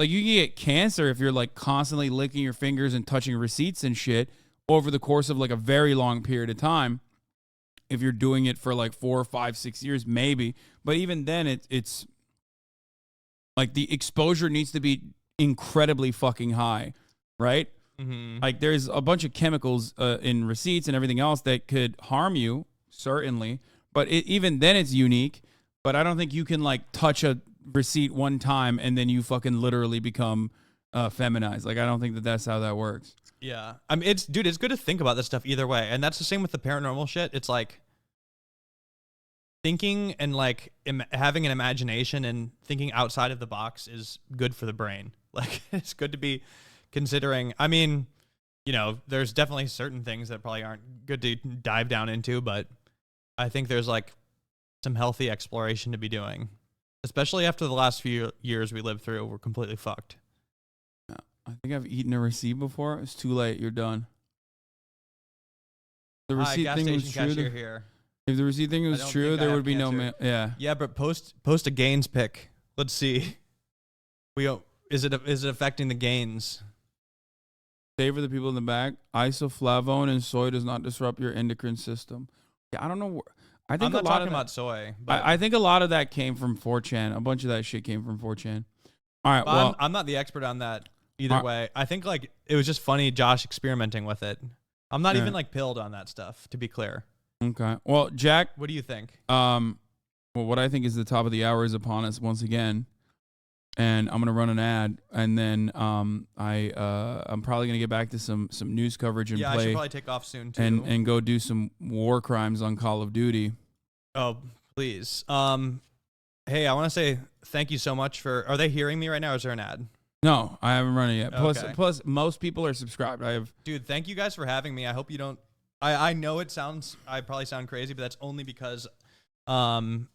you can get cancer if you're like constantly licking your fingers and touching receipts and shit over the course of like a very long period of time. If you're doing it for like 4 or 5, 6 years, maybe. But even then it's like the exposure needs to be incredibly fucking high, right? Mm-hmm. Like there's a bunch of chemicals in receipts and everything else that could harm you, certainly. But even then it's unique. But I don't think you can like touch a receipt one time and then you fucking literally become feminized. Like I don't think that that's how that works. Yeah. I mean, it's good to think about this stuff either way. And that's the same with the paranormal shit. It's like thinking and like having an imagination and thinking outside of the box is good for the brain. Like it's good to be considering. I mean, there's definitely certain things that probably aren't good to dive down into, but I think there's like some healthy exploration to be doing, especially after the last few years we lived through. We're completely fucked. I think I've eaten a receipt before. It's too late. You're done. The receipt gas thing was station true. cashier here. If the receipt thing was true, there would be no cancer. yeah. Yeah, but post a gains pic. Let's see. is it affecting the gains? Savor the people in the back. Isoflavone and soy does not disrupt your endocrine system. Yeah, I don't know. I think I'm not a lot talking of that, about soy. But I think a lot of that came from 4chan. A bunch of that shit came from 4chan. All right, well, I'm not the expert on that either way. I think like it was just funny Josh experimenting with it. I'm not even like pilled on that stuff, to be clear. Okay. Well, Jack, what do you think? Well, what I think is the top of the hour is upon us once again, and I'm gonna run an ad, and then I'm probably gonna get back to some news coverage and I play. should probably take off soon too. And go do some war crimes on Call of Duty. Oh, please. Hey, I want to say thank you so much for. Are they hearing me right now? Or is there an ad? No, I haven't run it yet. Okay. Plus, most people are subscribed. Dude, thank you guys for having me. I hope you don't. I know I probably sound crazy, but that's only because I'm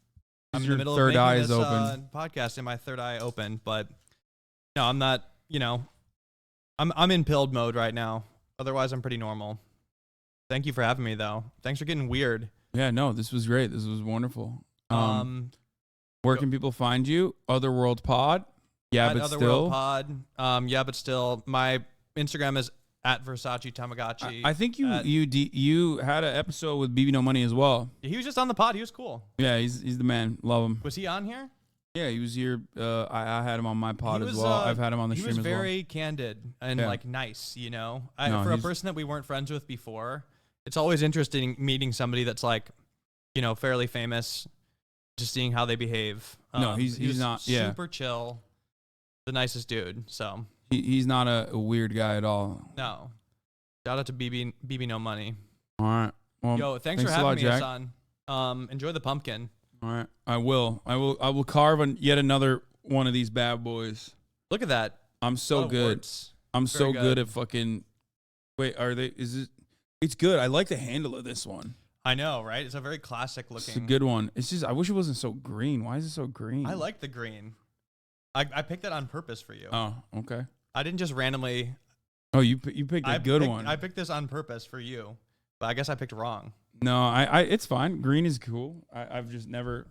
in the middle of making eye this is open. podcast and my third eye open. But no, I'm not. I'm in pilled mode right now. Otherwise, I'm pretty normal. Thank you for having me, though. Thanks for getting weird. Yeah, no, this was great. This was wonderful. Where can people find you? Otherworld Pod. Yeah, but still. Pod. Yeah, but still. My Instagram is at Versace Tamagotchi. I think you had an episode with BB No Money as well. He was just on the pod. He was cool. Yeah, he's the man. Love him. Was he on here? Yeah, he was here. I had him on my pod as well. I've had him on the stream as well. He was very candid and like nice, for a person that we weren't friends with before. It's always interesting meeting somebody that's like, fairly famous, just seeing how they behave. No, he's not. Yeah, super chill, the nicest dude. So he's not a weird guy at all. No. Shout out to BB No Money. All right. Well, yo, thanks for having me, Hasan. Enjoy the pumpkin. All right, I will carve yet another one of these bad boys. Look at that. I'm so good. I'm so good at fucking. Wait, is it? It's good. I like the handle of this one. I know, right? It's a very classic looking. It's a good one. It's just I wish it wasn't so green. Why is it so green? I like the green. I picked that on purpose for you. Oh, okay. I didn't just randomly. Oh, you picked a good one. I picked this on purpose for you, but I guess I picked wrong. No, it's fine. Green is cool. I've just never.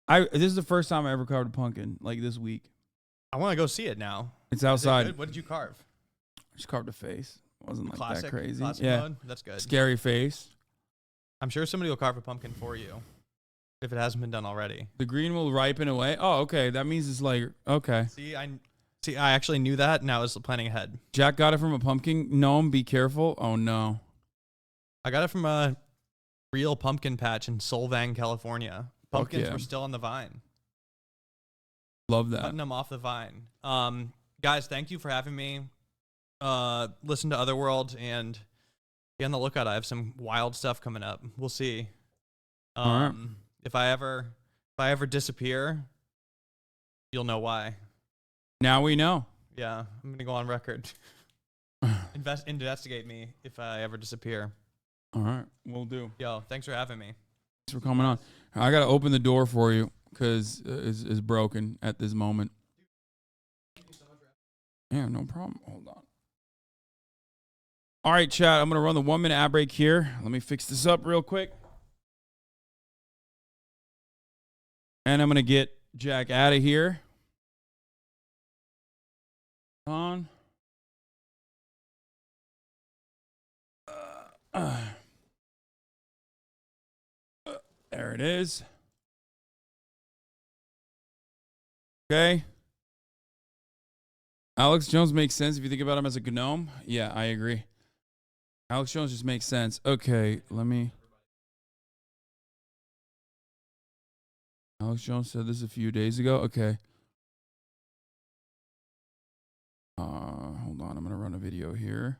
This is the first time I ever carved a pumpkin like this week. I want to go see it now. It's outside. Is it good? What did you carve? I just carved a face. It wasn't like classic, that crazy. Classic yeah, mode? That's good. Scary face. I'm sure somebody will carve a pumpkin for you if it hasn't been done already. The green will ripen away. Oh, okay. That means it's like okay. See, I actually knew that, and I was planning ahead. Jack got it from a pumpkin gnome. Be careful. Oh no. I got it from a real pumpkin patch in Solvang, California. Pumpkins were still on the vine. Love that. Cutting them off the vine. Guys, thank you for having me. Listen to Otherworld and be on the lookout. I have some wild stuff coming up. We'll see. All right. If I ever disappear, you'll know why. Now we know. Yeah, I'm gonna go on record. Investigate me if I ever disappear. All right, we'll do. Yo, thanks for having me. Thanks for coming on. I gotta open the door for you because it's broken at this moment. Yeah, no problem. Hold on. All right, chat. I'm gonna run the 1 minute ad break here. Let me fix this up real quick, and I'm gonna get Jack out of here. On. There it is. Okay. Alex Jones makes sense if you think about him as a gnome. Yeah, I agree. Alex Jones just makes sense. Okay, let me. Alex Jones said this a few days ago. Okay. Hold on. I'm going to run a video here.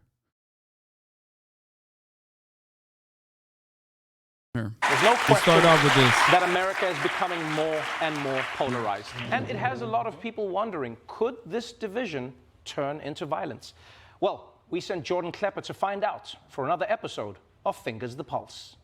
Here. There's no Let's question start off with this. that America is becoming more and more polarized. And it has a lot of people wondering, could this division turn into violence? Well, we sent Jordan Klepper to find out for another episode of Fingers the Pulse.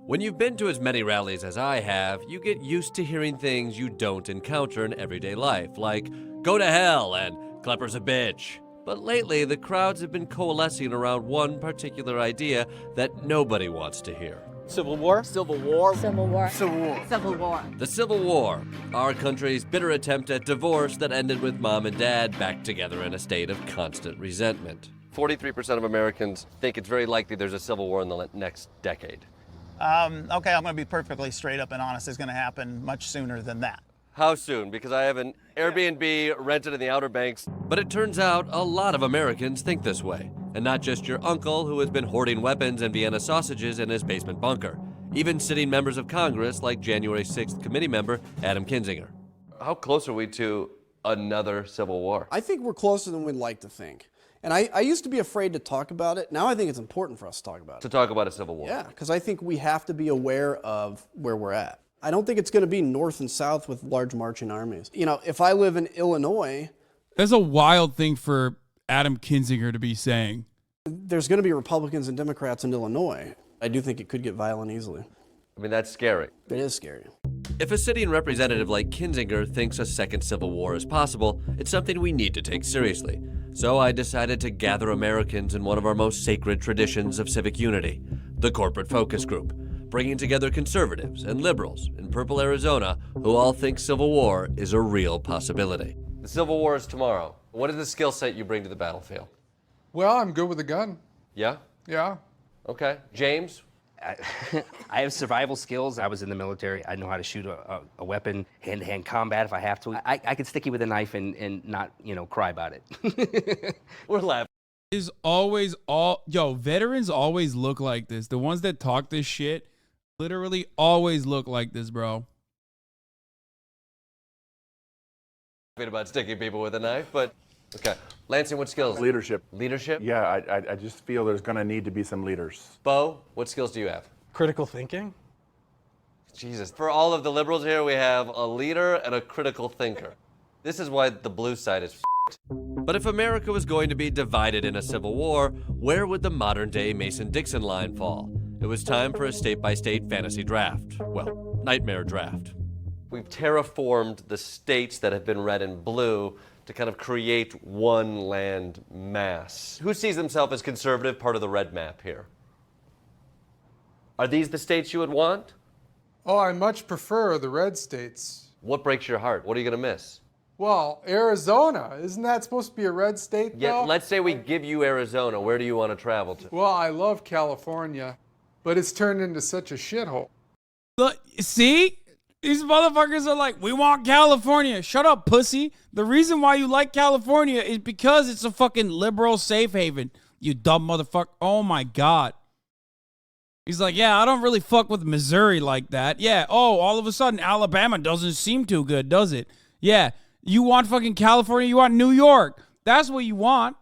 When you've been to as many rallies as I have, you get used to hearing things you don't encounter in everyday life, like, go to hell and Klepper's a bitch. But lately, the crowds have been coalescing around one particular idea that nobody wants to hear. Civil War? Civil War. Civil War. Civil War. Civil War. The Civil War, our country's bitter attempt at divorce that ended with mom and dad back together in a state of constant resentment. 43% of Americans think it's very likely there's a civil war in the next decade. Okay, I'm going to be perfectly straight up and honest. It's going to happen much sooner than that. How soon? Because I have an Airbnb rented in the Outer Banks. But it turns out a lot of Americans think this way. And not just your uncle who has been hoarding weapons and Vienna sausages in his basement bunker. Even sitting members of Congress like January 6th committee member Adam Kinzinger. How close are we to another civil war? I think we're closer than we'd like to think. And I used to be afraid to talk about it. Now I think it's important for us to talk about it. To talk about a civil war? Yeah, because I think we have to be aware of where we're at. I don't think it's going to be north and south with large marching armies. You know, if I live in Illinois... That's a wild thing for Adam Kinzinger to be saying. There's going to be Republicans and Democrats in Illinois. I do think it could get violent easily. I mean, that's scary. It is scary. If a sitting representative like Kinzinger thinks a second civil war is possible, it's something we need to take seriously. So I decided to gather Americans in one of our most sacred traditions of civic unity, the corporate focus group, bringing together conservatives and liberals in Purple, Arizona, who all think civil war is a real possibility. The Civil War is tomorrow. What is the skill set you bring to the battlefield? Well, I'm good with a gun. Yeah? Yeah. Okay. James? I have survival skills. I was in the military. I know how to shoot a weapon, hand-to-hand combat if I have to. I could stick you with a knife and not, cry about it. We're laughing. Veterans always look like this. The ones that talk this shit literally always look like this, bro. About sticking people with a knife, but okay. Lansing, what skills? Leadership. Leadership? Yeah, I just feel there's going to need to be some leaders. Bo, what skills do you have? Critical thinking. Jesus. For all of the liberals here, we have a leader and a critical thinker. This is why the blue side is f***ed. But if America was going to be divided in a civil war, where would the modern-day Mason-Dixon line fall? It was time for a state-by-state fantasy draft. Well, nightmare draft. We've terraformed the states that have been red and blue to kind of create one land mass. Who sees themselves as conservative, part of the red map here? Are these the states you would want? Oh, I much prefer the red states. What breaks your heart? What are you going to miss? Well, Arizona. Isn't that supposed to be a red state, though? Yeah, let's say we give you Arizona. Where do you want to travel to? Well, I love California, but it's turned into such a shithole. Look, see? These motherfuckers are like, we want California. Shut up, pussy. The reason why you like California is because it's a fucking liberal safe haven. You dumb motherfucker. Oh, my God. He's like, yeah, I don't really fuck with Missouri like that. Yeah, oh, all of a sudden, Alabama doesn't seem too good, does it? Yeah, you want fucking California? You want New York. That's what you want.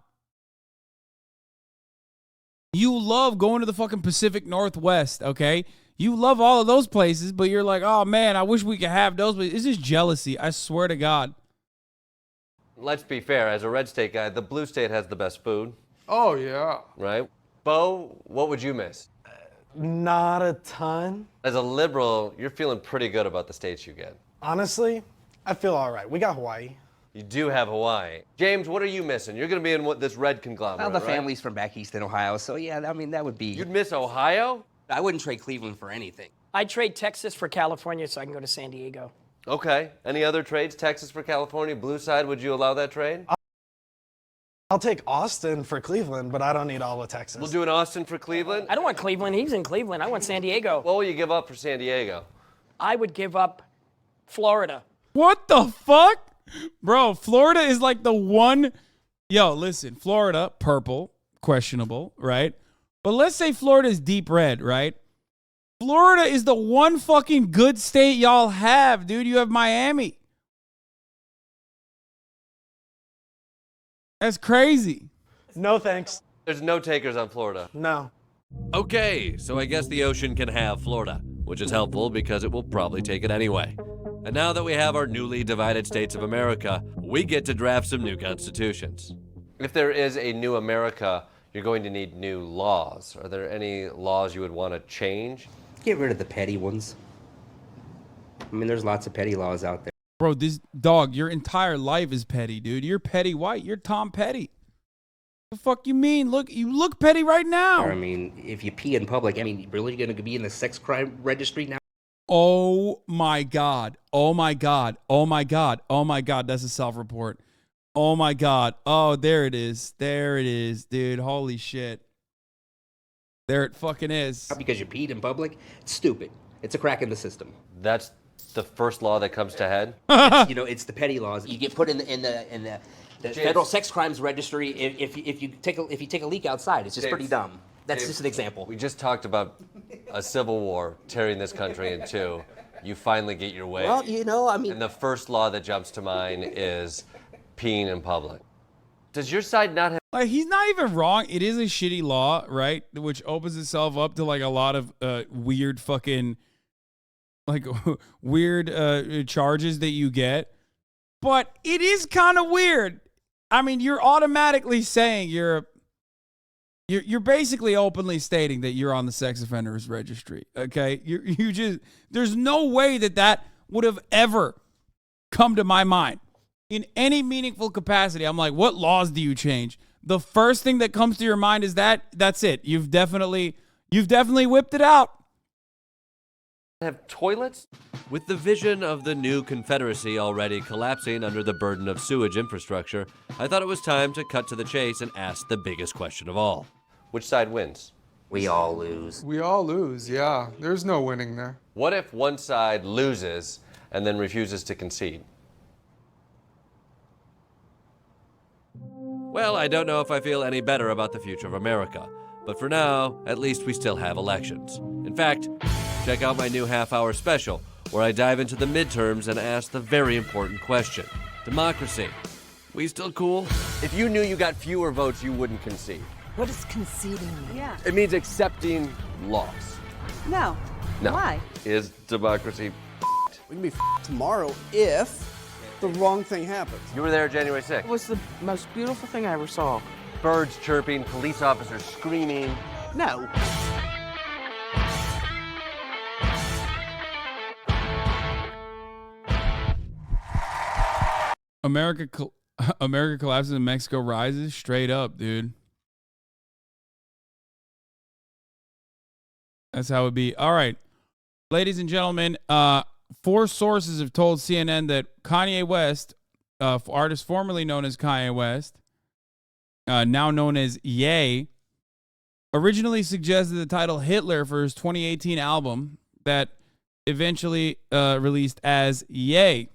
You love going to the fucking Pacific Northwest, okay? You love all of those places, but you're like, oh, man, I wish we could have those places. It's just jealousy. I swear to God. Let's be fair. As a red state guy, the blue state has the best food. Oh, yeah. Right? Bo, what would you miss? Not a ton. As a liberal, you're feeling pretty good about the states you get. Honestly, I feel all right. We got Hawaii. You do have Hawaii. James, what are you missing? You're going to be in this red conglomerate, Well, the right? family's from back east in Ohio, so yeah, I mean, that would be... You'd miss Ohio? I wouldn't trade Cleveland for anything. I'd trade Texas for California so I can go to San Diego. Okay. Any other trades? Texas for California? Blue side, would you allow that trade? I'll take Austin for Cleveland, but I don't need all of Texas. We'll do an Austin for Cleveland? I don't want Cleveland. He's in Cleveland. I want San Diego. What will you give up for San Diego? I would give up Florida. What the fuck? Bro, Florida is like the one. Yo, listen, Florida, purple, questionable, right? But let's say Florida is deep red, right? Florida is the one fucking good state y'all have, dude. You have Miami. That's crazy. No thanks. There's no takers on Florida. No. Okay, so I guess the ocean can have Florida, which is helpful because it will probably take it anyway. And now that we have our newly divided states of America, we get to draft some new constitutions. If there is a new America, you're going to need new laws. Are there any laws you would want to change? Get rid of the petty ones. I mean, there's lots of petty laws out there. Bro, this dog, your entire life is petty, dude. You're Petty White. You're Tom Petty. The fuck you mean? Look, you look petty right now. I mean, if you pee in public, I mean, really going to be in the sex crime registry now? Oh my God. Oh my God. Oh my God. Oh my God. That's a self-report. Oh my God. Oh, there it is. There it is, dude. Holy shit. There it fucking is. Because you peed in public? It's stupid. It's a crack in the system. That's the first law that comes to head. It's the petty laws. You get put in the federal sex crimes registry if you take a leak outside. It's just pretty dumb. That's just an example. We just talked about a civil war tearing this country in two. You finally get your way. Well, I mean... And the first law that jumps to mind is peeing in public. Does your side not have... Like, he's not even wrong. It is a shitty law, right? Which opens itself up to, like, a lot of weird fucking... like, weird charges that you get. But it is kind of weird. I mean, you're automatically saying you're basically openly stating that you're on the sex offenders registry, okay? You just, there's no way that would have ever come to my mind in any meaningful capacity. I'm like, what laws do you change? The first thing that comes to your mind is that's it. You've definitely whipped it out. Have toilets? With the vision of the new Confederacy already collapsing under the burden of sewage infrastructure, I thought it was time to cut to the chase and ask the biggest question of all. Which side wins? We all lose. We all lose, yeah. There's no winning there. What if one side loses and then refuses to concede? Well, I don't know if I feel any better about the future of America, but for now, at least we still have elections. In fact, check out my new half-hour special, where I dive into the midterms and ask the very important question. Democracy. We still cool? If you knew you got fewer votes, you wouldn't concede. What does conceding mean? Yeah. It means accepting loss. No. No. Why? Is democracy We can be tomorrow if the wrong thing happens. You were there January 6th. It was the most beautiful thing I ever saw. Birds chirping, police officers screaming. No. America collapses and Mexico rises? Straight up, dude. That's how it would be. All right. Ladies and gentlemen, 4 sources have told CNN that Kanye West, artist formerly known as Kanye West, now known as Ye, originally suggested the title Hitler for his 2018 album that eventually released as Ye.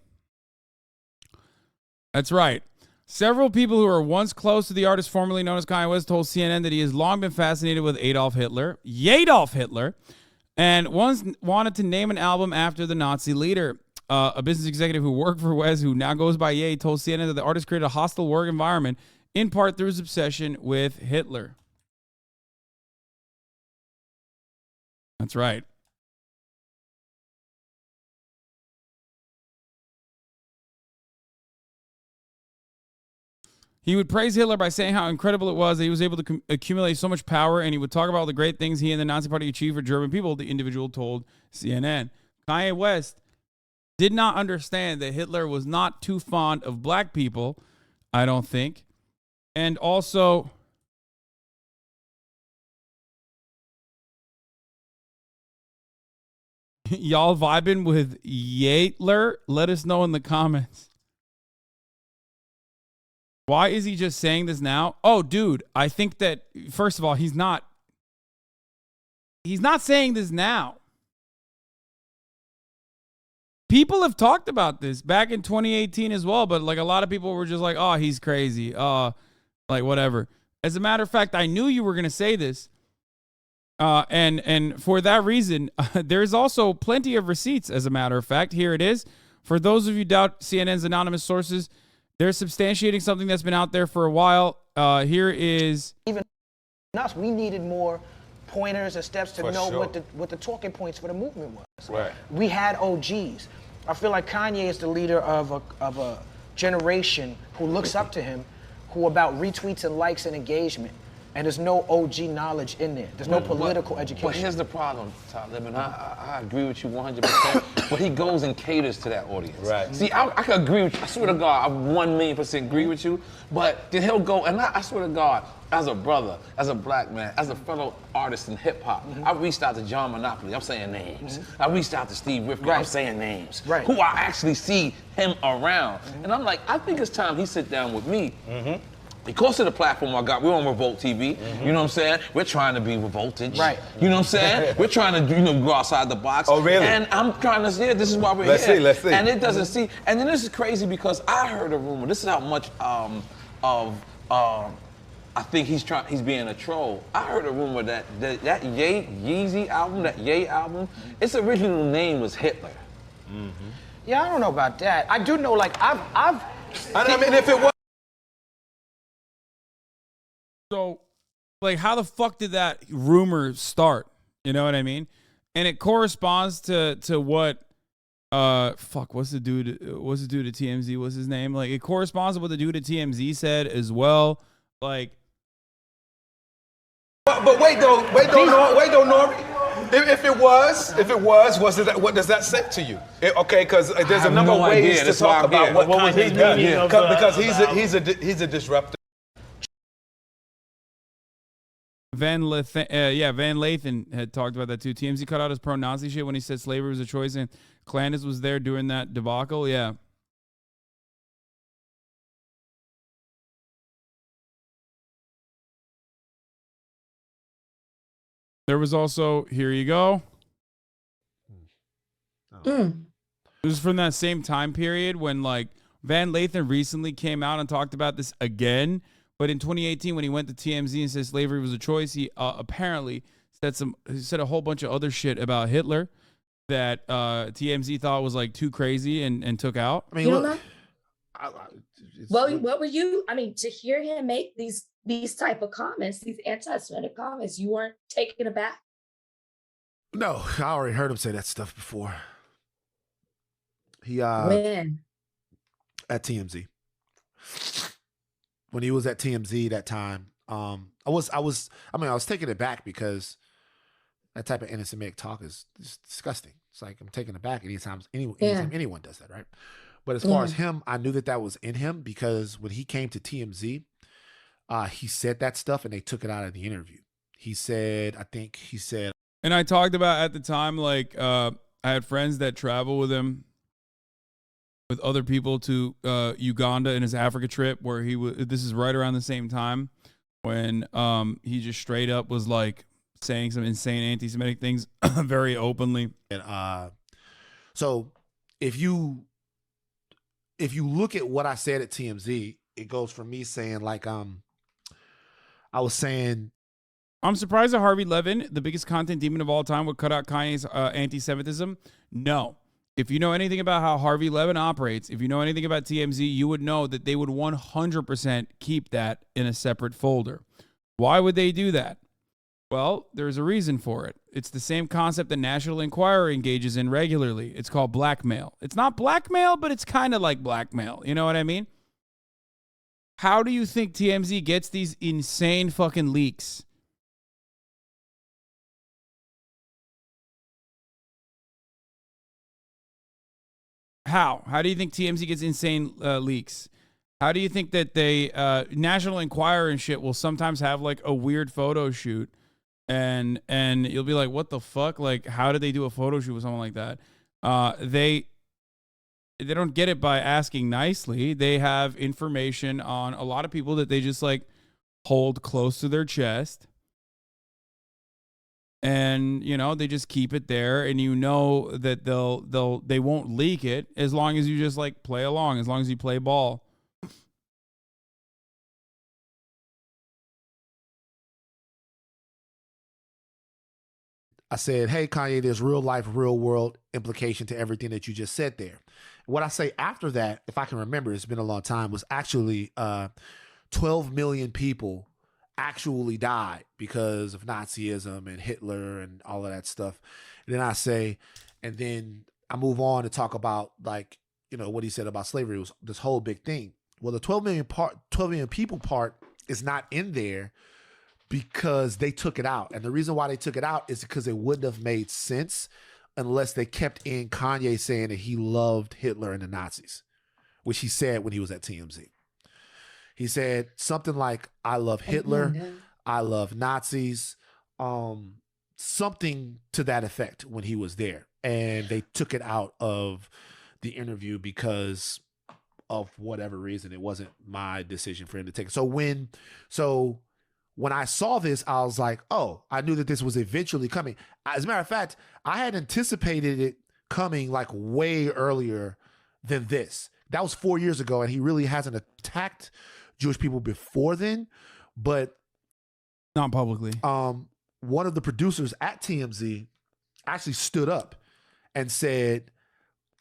That's right. Several people who were once close to the artist formerly known as Kanye West told CNN that he has long been fascinated with Adolf Hitler, Yadolf Hitler, and once wanted to name an album after the Nazi leader. A business executive who worked for West, who now goes by Ye, told CNN that the artist created a hostile work environment, in part through his obsession with Hitler. That's right. He would praise Hitler by saying how incredible it was that he was able to accumulate so much power, and he would talk about all the great things he and the Nazi Party achieved for German people, the individual told CNN. Kanye West did not understand that Hitler was not too fond of black people, I don't think. And also, y'all vibing with Yatler? Let us know in the comments. Why is he just saying this now? Oh, dude, I think that, first of all, he's not saying this now. People have talked about this back in 2018 as well, but like a lot of people were just like, oh, he's crazy. Like whatever. As a matter of fact, I knew you were going to say this. And for that reason, there's also plenty of receipts, as a matter of fact. Here it is. For those of you who doubt CNN's anonymous sources, they're substantiating something that's been out there for a while. Here is... Even us, we needed more pointers and steps to For know sure. what the talking points for the movement was. Right. We had OGs. I feel like Kanye is the leader of a generation who looks up to him, who about retweets and likes and engagement. and there's no OG knowledge in there. There's no political education. But here's the problem, Talib, and I agree with you 100%, but he goes and caters to that audience. Right. See, I can agree with you. I swear to God, I 1,000,000% agree with you, but then he'll go, and I swear to God, as a brother, as a black man, as a fellow artist in hip hop, I reached out to John Monopoly, I'm saying names. I reached out to Steve Rifkin, I'm saying names. Who I actually see him around. And I'm like, I think it's time he sit down with me. Because of the platform I got, we're on Revolt TV. You know what I'm saying? We're trying to be revolted. Right. You know what I'm saying? We're trying to, go outside the box. Oh, really? And I'm trying to see, this is why we're here. Let's see. And it doesn't see. And then this is crazy because I heard a rumor. This is how much I think he's being a troll. I heard a rumor that Yeezy album, that Ye album, its original name was Hitler. Yeah, I don't know about that. I do know, like, I mean, if it was. So, like, how the fuck did that rumor start? You know what I mean? And it corresponds to what, what's the dude at TMZ? What's his name? Like, it corresponds to what the dude at TMZ said as well. Like, but wait though, Norby. If it was, what does that say to you? Okay, because there's a number of ways to talk about what Kanye does. Because he's a disruptor. Van Lathan had talked about that too. TMZ cut out his pro-Nazi shit when he said slavery was a choice, and Clandis was there during that debacle. Yeah. There was also, here you go. This is from that same time period when, like, Van Lathan recently came out and talked about this again. But in 2018, when he went to TMZ and said slavery was a choice, he apparently said a whole bunch of other shit about Hitler that TMZ thought was, like, too crazy and took out. I mean, look, what were you? I mean, to hear him make these type of comments, these anti-Semitic comments, you weren't taken aback? No, I already heard him say that stuff before. He when? At TMZ. When he was at TMZ that time, I was taken aback because that type of anti-Semitic talk is disgusting. It's like I'm taken aback anytime anyone does that, right? But as far as him, I knew that was in him because when he came to TMZ, he said that stuff and they took it out of the interview. And I talked about at the time, like, I had friends that travel with him, with other people to Uganda in his Africa trip, where this is right around the same time when he just straight up was, like, saying some insane anti-Semitic things very openly. And so if you look at what I said at TMZ, it goes from me saying, like, I was saying, I'm surprised that Harvey Levin, the biggest content demon of all time, would cut out Kanye's anti-Semitism. No. If you know anything about how Harvey Levin operates, if you know anything about TMZ, you would know that they would 100% keep that in a separate folder. Why would they do that? Well, there's a reason for it. It's the same concept the National Enquirer engages in regularly. It's called blackmail. It's not blackmail, but it's kind of like blackmail. You know what I mean? How do you think TMZ gets these insane fucking leaks? How? How do you think TMZ gets insane leaks? How do you think that they, National Enquirer and shit will sometimes have, like, a weird photo shoot and you'll be like, what the fuck? Like, how did they do a photo shoot with someone like that? They don't get it by asking nicely. They have information on a lot of people that they just, like, hold close to their chest. And, you know, they just keep it there, and you know that they won't leak it as long as you just, like, play along, as long as you play ball. I said, hey, Kanye, there's real life, real world implication to everything that you just said there. What I say after that, if I can remember, it's been a long time, was actually 12 million people actually died because of Nazism and Hitler and all of that stuff. And then I say, and then I move on to talk about, like, you know, what he said about slavery was this whole big thing. Well, the 12 million people part is not in there because they took it out. And the reason why they took it out is because it wouldn't have made sense unless they kept in Kanye saying that he loved Hitler and the Nazis, which he said when he was at TMZ. He said something like, I love Hitler, I love Nazis, something to that effect when he was there. And they took it out of the interview because of whatever reason. It wasn't my decision for him to take it. So when I saw this, I was like, oh, I knew that this was eventually coming. As a matter of fact, I had anticipated it coming like way earlier than this. That was 4 years ago, and he really hasn't attacked Jewish people before then, but not publicly. One of the producers at TMZ actually stood up and said,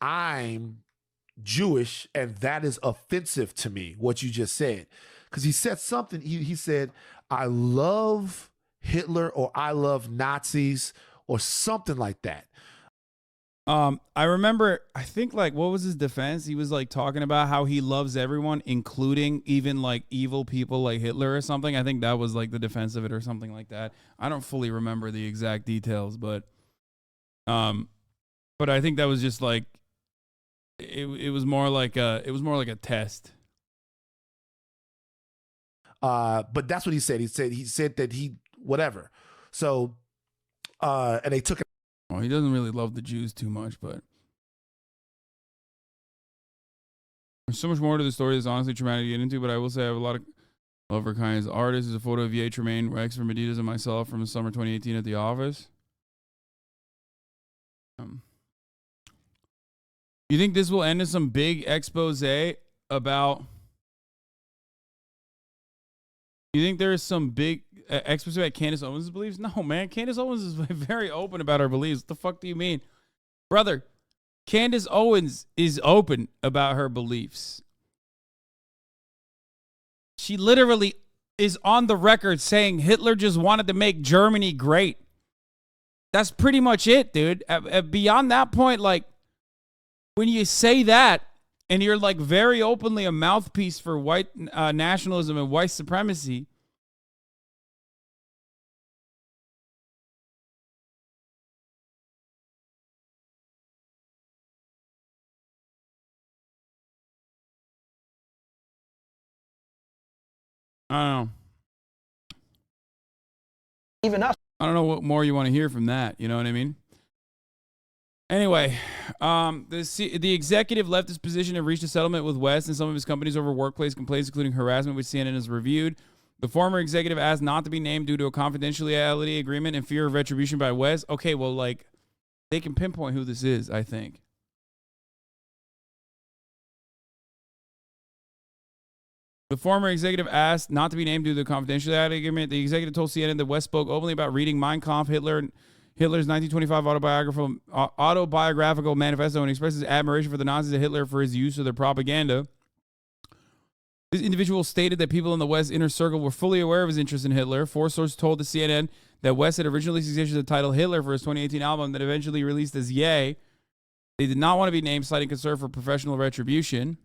I'm Jewish, and that is offensive to me, what you just said. Because he said something, he said, I love Hitler or I love Nazis or something like that. I remember, I think like, what was his defense? He was like talking about how he loves everyone, including even like evil people like Hitler or something. I think that was like the defense of it or something like that. I don't fully remember the exact details, but I think that was just like, it was more like a test. But that's what he said. He said that whatever. So, and they took it. Well, he doesn't really love the Jews too much, but there's so much more to the story that's honestly traumatic to get into, but I will say I have a lot of love for Kanye's artist. There's a photo of Ye, Tremaine, Rex from Adidas, and myself from the summer 2018 at the office. You think this will end in some big expose about... You think there is some big expose about Candace Owens' beliefs? No, man. Candace Owens is very open about her beliefs. What the fuck do you mean? Brother, Candace Owens is open about her beliefs. She literally is on the record saying Hitler just wanted to make Germany great. That's pretty much it, dude. Beyond that point, like, when you say that, and you're like very openly a mouthpiece for white nationalism and white supremacy, I don't know. Even us. I don't know what more you want to hear from that. You know what I mean? Anyway, the executive left his position and reached a settlement with West and some of his companies over workplace complaints, including harassment, which CNN has reviewed. The former executive asked not to be named due to a confidentiality agreement and fear of retribution by West. Okay, well, like, they can pinpoint who this is, I think. The former executive asked not to be named due to the confidentiality agreement. The executive told CNN that West spoke openly about reading Mein Kampf, Hitler's 1925 autobiographical manifesto, and expresses admiration for the Nazis and Hitler for his use of their propaganda. This individual stated that people in the West inner circle were fully aware of his interest in Hitler. Four sources told the CNN that West had originally suggested the title Hitler for his 2018 album that eventually released as Ye. They did not want to be named, citing concern for professional retribution.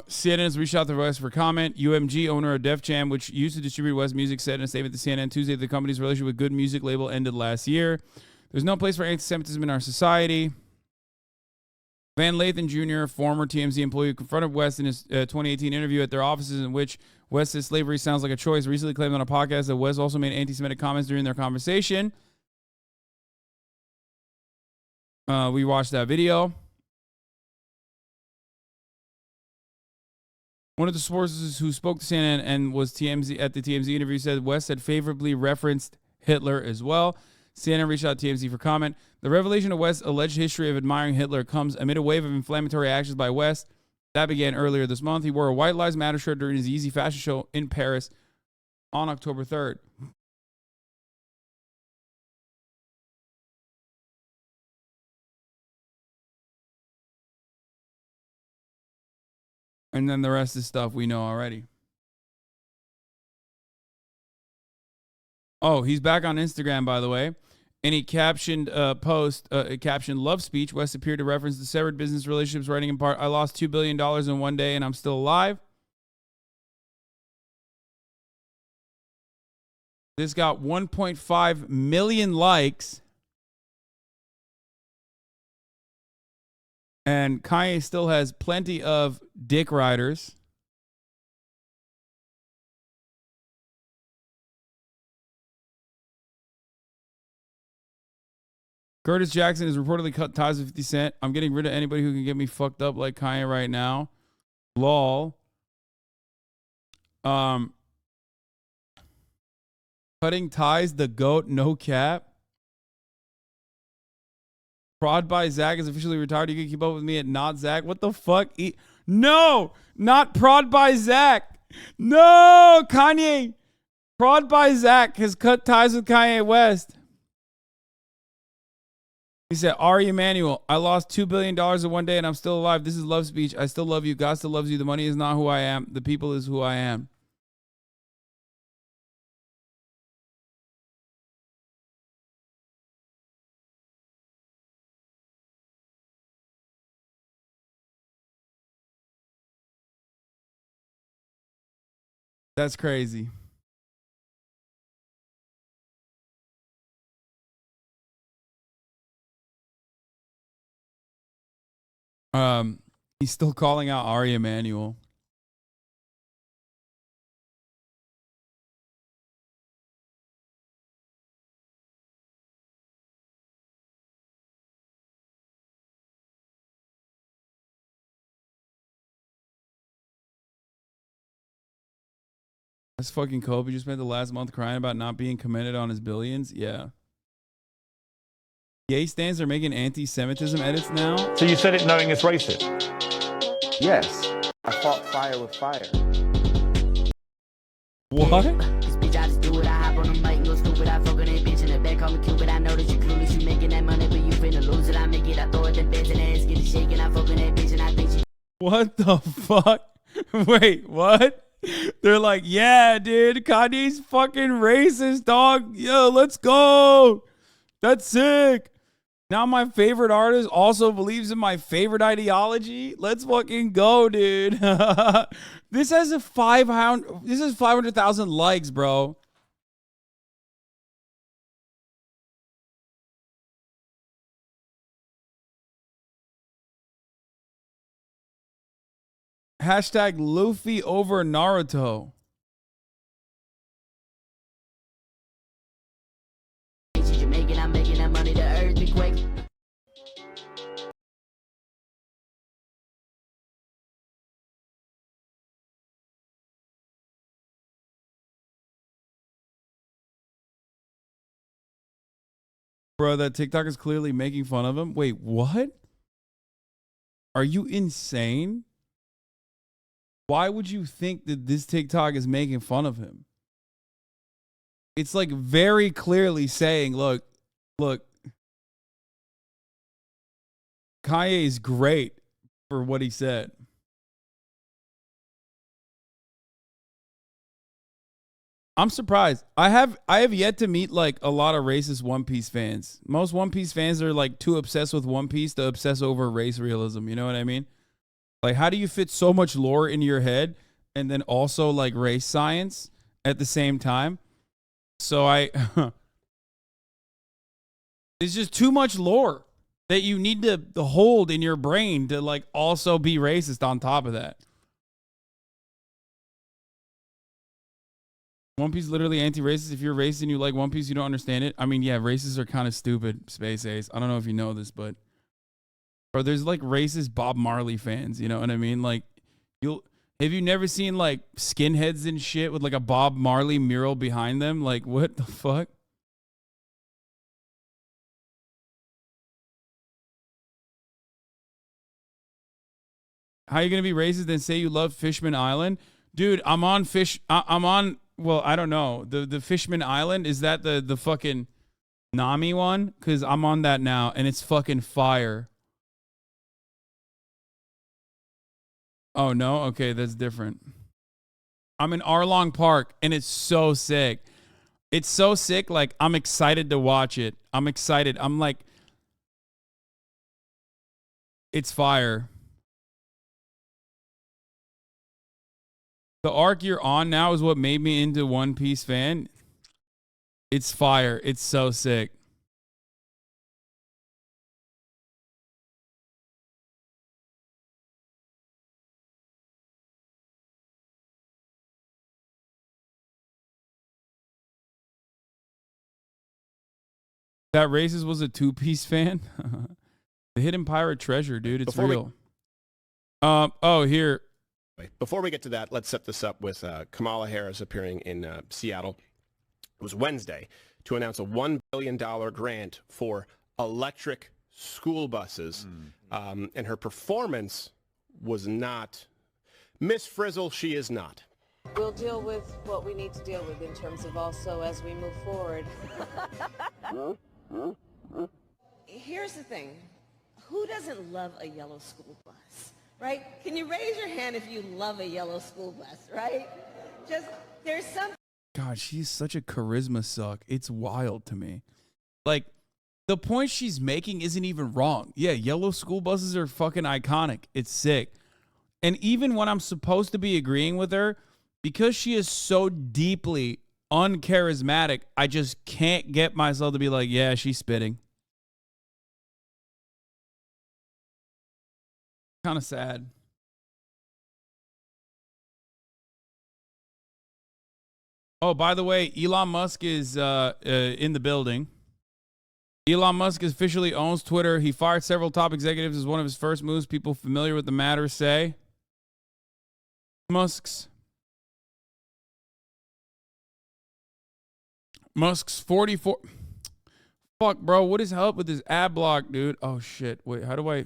CNN has reached out to West for comment. UMG, owner of Def Jam, which used to distribute West music, said in a statement to CNN Tuesday that the company's relationship with Good Music label ended last year. There's no place for anti-Semitism in our society. Van Lathan Jr., former TMZ employee, confronted West in his 2018 interview at their offices, in which West said slavery sounds like a choice. Recently claimed on a podcast that West also made anti-Semitic comments during their conversation. We watched that video. One of the sources who spoke to CNN and was TMZ at the TMZ interview said West had favorably referenced Hitler as well. CNN reached out to TMZ for comment. The revelation of West's alleged history of admiring Hitler comes amid a wave of inflammatory actions by West. That began earlier this month. He wore a White Lives Matter shirt during his Yeezy fashion show in Paris on October 3rd. And then the rest is stuff we know already. Oh, he's back on Instagram, by the way. And he captioned captioned love speech. West appeared to reference the severed business relationships, writing in part, I lost $2 billion in one day and I'm still alive. This got 1.5 million likes. And Kanye still has plenty of dick riders. Curtis Jackson has reportedly cut ties with 50 Cent. I'm getting rid of anybody who can get me fucked up like Kanye right now. Lol. Cutting ties, the GOAT, no cap. Prod by Zach is officially retired. You can keep up with me at not Zach. What the fuck? No, not Prod by Zach. No, Kanye. Prod by Zach has cut ties with Kanye West. He said, Ari Emanuel, I lost $2 billion in one day and I'm still alive. This is love speech. I still love you. God still loves you. The money is not who I am. The people is who I am. That's crazy. He's still calling out Ari Emanuel. That's fucking Kobe just spent the last month crying about not being commended on his billions. Yeah. Gay stands are making anti-Semitism edits now. So you said it knowing it's racist? Yes. I fought fire with fire. What? This bitch, I just do it. I hop on the mic, no stupid. I fuck on that bitch in the back, call me Cupid. I know that you clueless, you making that money, but you finna lose it. I make it, I throw it, the bench and ass get it shaking. I fuck on that bitch and I think she. What the fuck? Wait, what? They're like, yeah, dude, Kanye's fucking racist, dog. Yo, let's go. That's sick. Now my favorite artist also believes in my favorite ideology. Let's fucking go, dude. This has 500,000 likes, bro. Hashtag Luffy over Naruto. I'm making that money, the earth be quake. Bro, that TikTok is clearly making fun of him. Wait, what? Are you insane? Why would you think that this TikTok is making fun of him? It's like very clearly saying, look, Kanye is great for what he said. I'm surprised. I have yet to meet like a lot of racist One Piece fans. Most One Piece fans are like too obsessed with One Piece to obsess over race realism. You know what I mean? Like, how do you fit so much lore in your head and then also like race science at the same time? So it's just too much lore that you need to hold in your brain to like also be racist on top of that. One Piece is literally anti-racist. If you're racist and you like One Piece, you don't understand it. I mean, yeah, racists are kind of stupid, Space Ace. I don't know if you know this, but bro, there's like racist Bob Marley fans, you know what I mean? Like, have you never seen like skinheads and shit with like a Bob Marley mural behind them? Like, what the fuck? How are you gonna be racist and say you love Fishman Island? Dude, I'm on well, I don't know. The Fishman Island, is that the fucking Nami one? Because I'm on that now, and it's fucking fire. Oh, no? Okay, that's different. I'm in Arlong Park, and it's so sick. It's so sick. Like, I'm excited to watch it. I'm excited. I'm like, it's fire. The arc you're on now is what made me into One Piece fan. It's fire. It's so sick. That Racist was a two-piece fan. The hidden pirate treasure, dude. It's real. Oh, here. Before we get to that, let's set this up with Kamala Harris appearing in Seattle. It was Wednesday to announce a $1 billion grant for electric school buses. And her performance was not Miss Frizzle. She is not. We'll deal with what we need to deal with in terms of also as we move forward. Here's the thing. Who doesn't love a yellow school bus, right? Can you raise your hand if you love a yellow school bus, right? Just, there's some... God, she's such a charisma suck. It's wild to me. Like, the point she's making isn't even wrong. Yeah, yellow school buses are fucking iconic. It's sick. And even when I'm supposed to be agreeing with her, because she is so deeply uncharismatic, I just can't get myself to be like, yeah, she's spitting. Kind of sad. Oh, by the way, Elon Musk is in the building. Elon Musk officially owns Twitter. He fired several top executives as one of his first moves. People familiar with the matter say. Musk's 44. Fuck, bro. What is up with this ad block, dude? Oh, shit. Wait, how do I...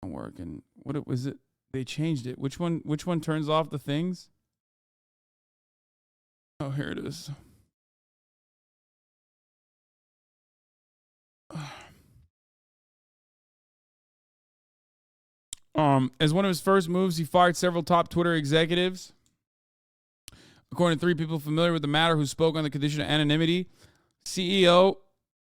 Not working. What was it? They changed it. Which one turns off the things? Oh, here it is. As one of his first moves, he fired several top Twitter executives. According to 3 people familiar with the matter who spoke on the condition of anonymity, CEO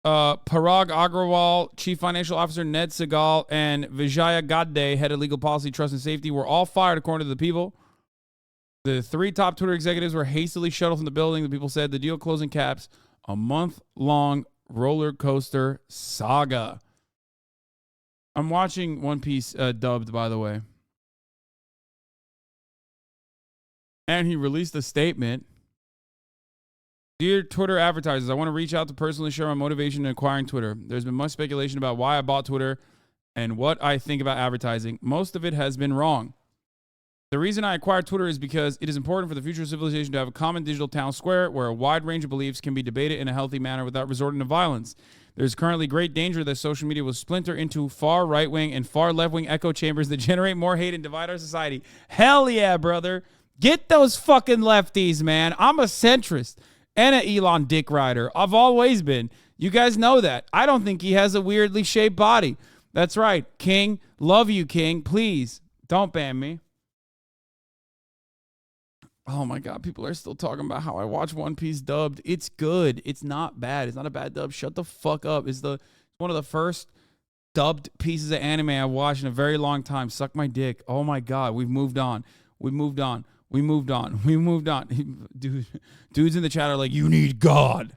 Parag Agrawal, Chief Financial Officer Ned Segal, and Vijaya Gadde, Head of Legal Policy, Trust and Safety, were all fired according to the people. The 3 top Twitter executives were hastily shuttled from the building. The people said the deal closing caps a month-long roller coaster saga. I'm watching One Piece dubbed, by the way. And he released a statement. Dear Twitter advertisers, I want to reach out to personally share my motivation in acquiring Twitter. There's been much speculation about why I bought Twitter and what I think about advertising. Most of it has been wrong. The reason I acquired Twitter is because it is important for the future of civilization to have a common digital town square where a wide range of beliefs can be debated in a healthy manner without resorting to violence. There's currently great danger that social media will splinter into far right-wing and far left-wing echo chambers that generate more hate and divide our society. Hell yeah, brother. Get those fucking lefties, man. I'm a centrist and an Elon dick rider. I've always been. You guys know that. I don't think he has a weirdly shaped body. That's right. King. Love you, King. Please don't ban me. Oh my God, people are still talking about how I watch One Piece dubbed. It's good. It's not bad. It's not a bad dub. Shut the fuck up. It's one of the first dubbed pieces of anime I've watched in a very long time. Suck my dick. Oh my God, we've moved on. We moved on. We moved on. We moved on. Dudes in the chat are like, you need God.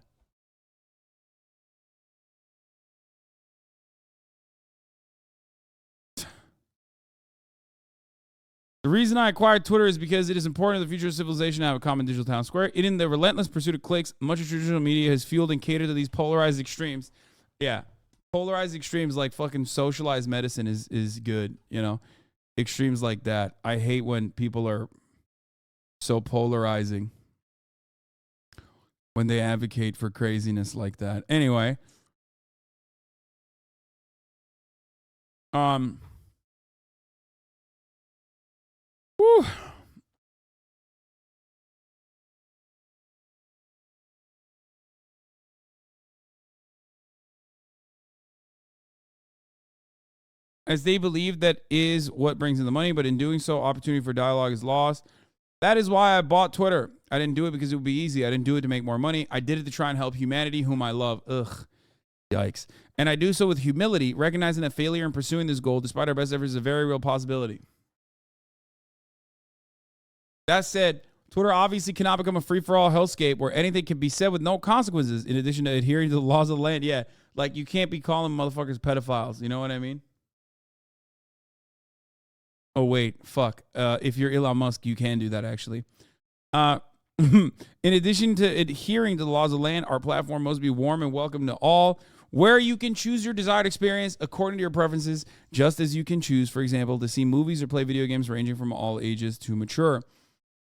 The reason I acquired Twitter is because it is important in the future of civilization to have a common digital town square. In the relentless pursuit of clicks, much of traditional media has fueled and catered to these polarized extremes. Yeah, polarized extremes like fucking socialized medicine is good, you know? Extremes like that. I hate when people are so polarizing when they advocate for craziness like that. Anyway, whew. As they believe that is what brings in the money, but in doing so, opportunity for dialogue is lost. That is why I bought Twitter. I didn't do it because it would be easy. I didn't do it to make more money. I did it to try and help humanity, whom I love. Ugh. Yikes. And I do so with humility, recognizing that failure in pursuing this goal, despite our best efforts, is a very real possibility. That said, Twitter obviously cannot become a free-for-all hellscape where anything can be said with no consequences in addition to adhering to the laws of the land. Yeah, like you can't be calling motherfuckers pedophiles. You know what I mean? Oh, wait. Fuck. If you're Elon Musk, you can do that, actually. In addition to adhering to the laws of the land, our platform must be warm and welcome to all, where you can choose your desired experience according to your preferences, just as you can choose, for example, to see movies or play video games ranging from all ages to mature.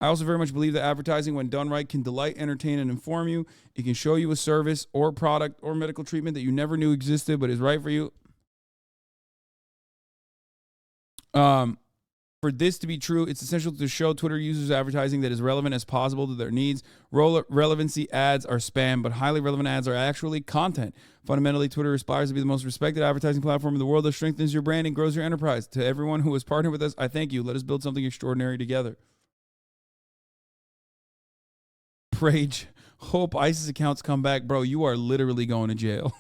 I also very much believe that advertising, when done right, can delight, entertain, and inform you. It can show you a service or product or medical treatment that you never knew existed but is right for you. For this to be true, it's essential to show Twitter users advertising that is relevant as possible to their needs. Relevancy ads are spam, but highly relevant ads are actually content. Fundamentally, Twitter aspires to be the most respected advertising platform in the world that strengthens your brand and grows your enterprise. To everyone who has partnered with us, I thank you. Let us build something extraordinary together. Rage. Hope ISIS accounts come back. Bro, you are literally going to jail.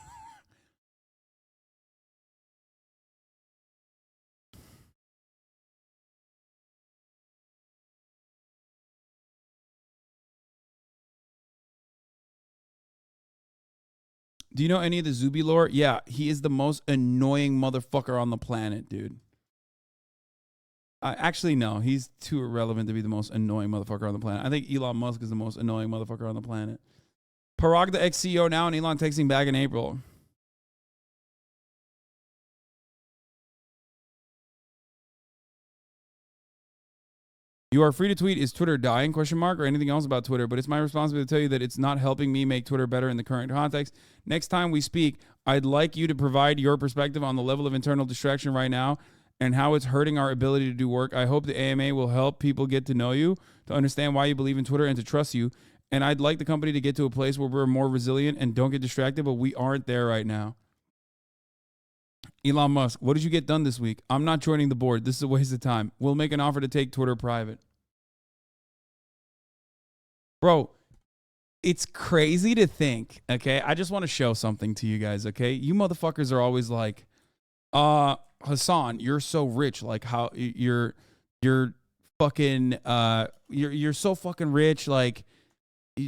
Do you know any of the Zuby lore? Yeah, he is the most annoying motherfucker on the planet, dude. Actually, no. He's too irrelevant to be the most annoying motherfucker on the planet. I think Elon Musk is the most annoying motherfucker on the planet. Parag, the ex-CEO now, and Elon texting back in April. You are free to tweet, is Twitter dying, or anything else about Twitter, but it's my responsibility to tell you that it's not helping me make Twitter better in the current context. Next time we speak, I'd like you to provide your perspective on the level of internal distraction right now and how it's hurting our ability to do work. I hope the AMA will help people get to know you, to understand why you believe in Twitter, and to trust you. And I'd like the company to get to a place where we're more resilient and don't get distracted, but we aren't there right now. Elon Musk, what did you get done this week? I'm not joining the board. This is a waste of time. We'll make an offer to take Twitter private. Bro, it's crazy to think, okay? I just want to show something to you guys, okay? You motherfuckers are always like, Hasan, you're so rich. Like, how you're fucking, you're so fucking rich. Like,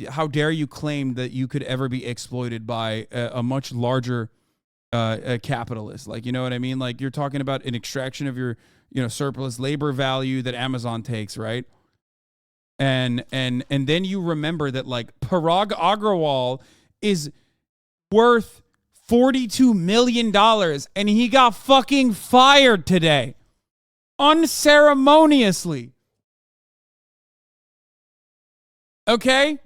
how dare you claim that you could ever be exploited by a much larger capitalist? Like, you know what I mean? Like, you're talking about an extraction of your, surplus labor value that Amazon takes, right? And then you remember that, like, Parag Agrawal is worth $42 million and he got fucking fired today. Unceremoniously. Okay?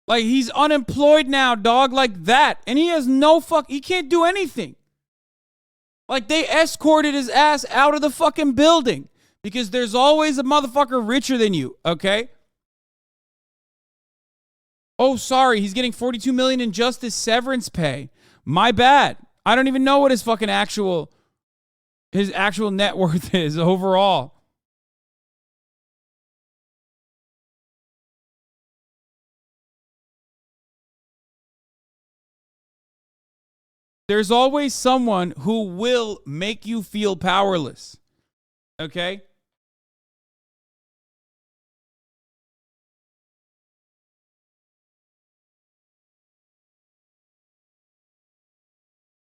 Like, he's unemployed now, dog, like that. And he has he can't do anything. Like, they escorted his ass out of the fucking building because there's always a motherfucker richer than you, okay? Oh, sorry, he's getting $42 million in just his severance pay. My bad. I don't even know what his fucking actual net worth is overall. There's always someone who will make you feel powerless. Okay?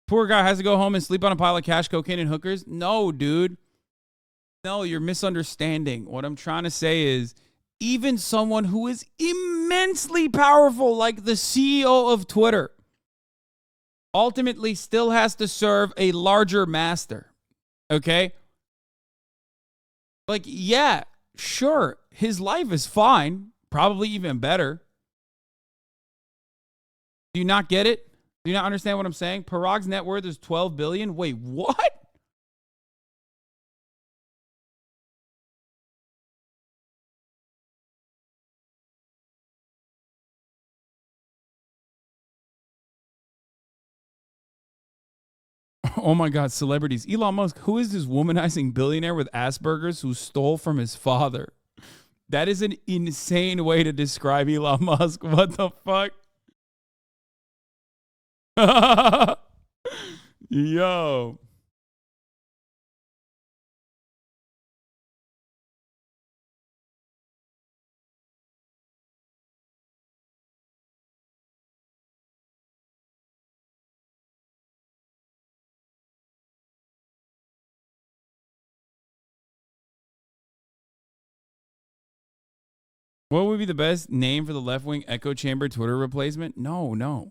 Poor guy has to go home and sleep on a pile of cash, cocaine, and hookers. No, dude. No, you're misunderstanding. What I'm trying to say is, even someone who is immensely powerful, like the CEO of Twitter, ultimately still has to serve a larger master. Okay? Like, yeah, sure, his life is fine, probably even better. Do you not get it? Do you not understand what I'm saying? Parag's net worth is $12 billion. Wait, what? Oh my God, celebrities. Elon Musk, who is this womanizing billionaire with Asperger's who stole from his father? That is an insane way to describe Elon Musk. What the fuck? Yo. What would be the best name for the left-wing echo chamber Twitter replacement? No.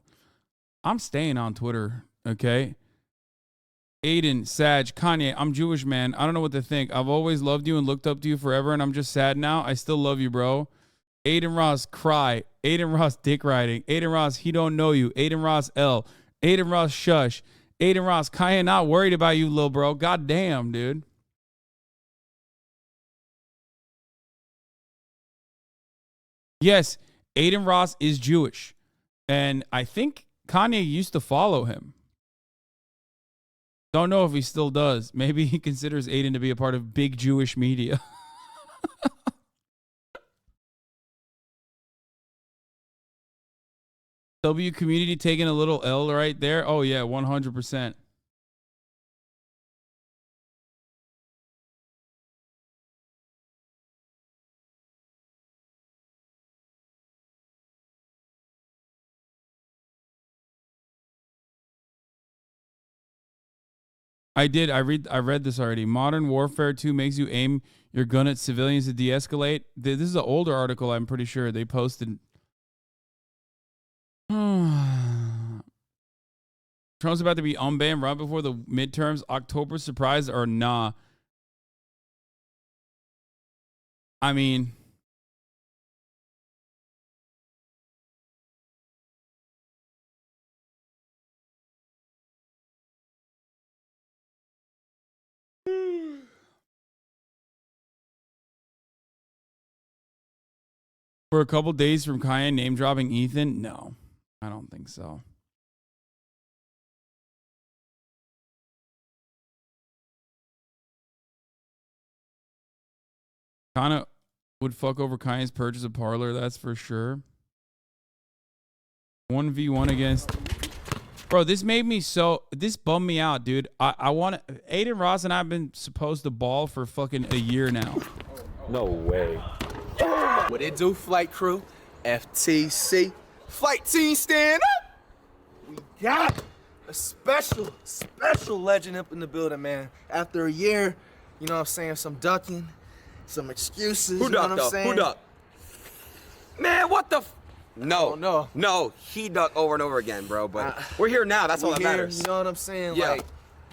I'm staying on Twitter, okay? Aiden, Sag, Kanye, I'm Jewish, man. I don't know what to think. I've always loved you and looked up to you forever, and I'm just sad now. I still love you, bro. Aiden Ross, cry. Aiden Ross, dick riding. Aiden Ross, he don't know you. Aiden Ross, L. Aiden Ross, shush. Aiden Ross, Kanye not worried about you, little bro. God damn, dude. Yes, Aiden Ross is Jewish. And I think Kanye used to follow him. Don't know if he still does. Maybe he considers Aiden to be a part of big Jewish media. W community taking a little L right there. Oh, yeah, 100%. I did. I read this already. Modern Warfare 2 makes you aim your gun at civilians to de-escalate. This is an older article, I'm pretty sure. They posted. Trump's about to be unbanned right before the midterms. October surprise or nah? I mean, for a couple days from Kanye name dropping Ethan? No, I don't think so. Kind of would fuck over Kanye's purchase of Parler, that's for sure. 1v1 against... Bro, this made me so... This bummed me out, dude. I want to... Aiden Ross and I have been supposed to ball for fucking a year now. No way. What it do, flight crew? FTC. Flight team, stand up! We got a special legend up in the building, man. After a year, you know what I'm saying, some ducking, some excuses, Who you know ducked, what I'm though? saying? Who ducked? Man, what the No, no, he ducked over and over again, bro. But we're here now. That's all that matters. You know what I'm saying? Yeah. Like,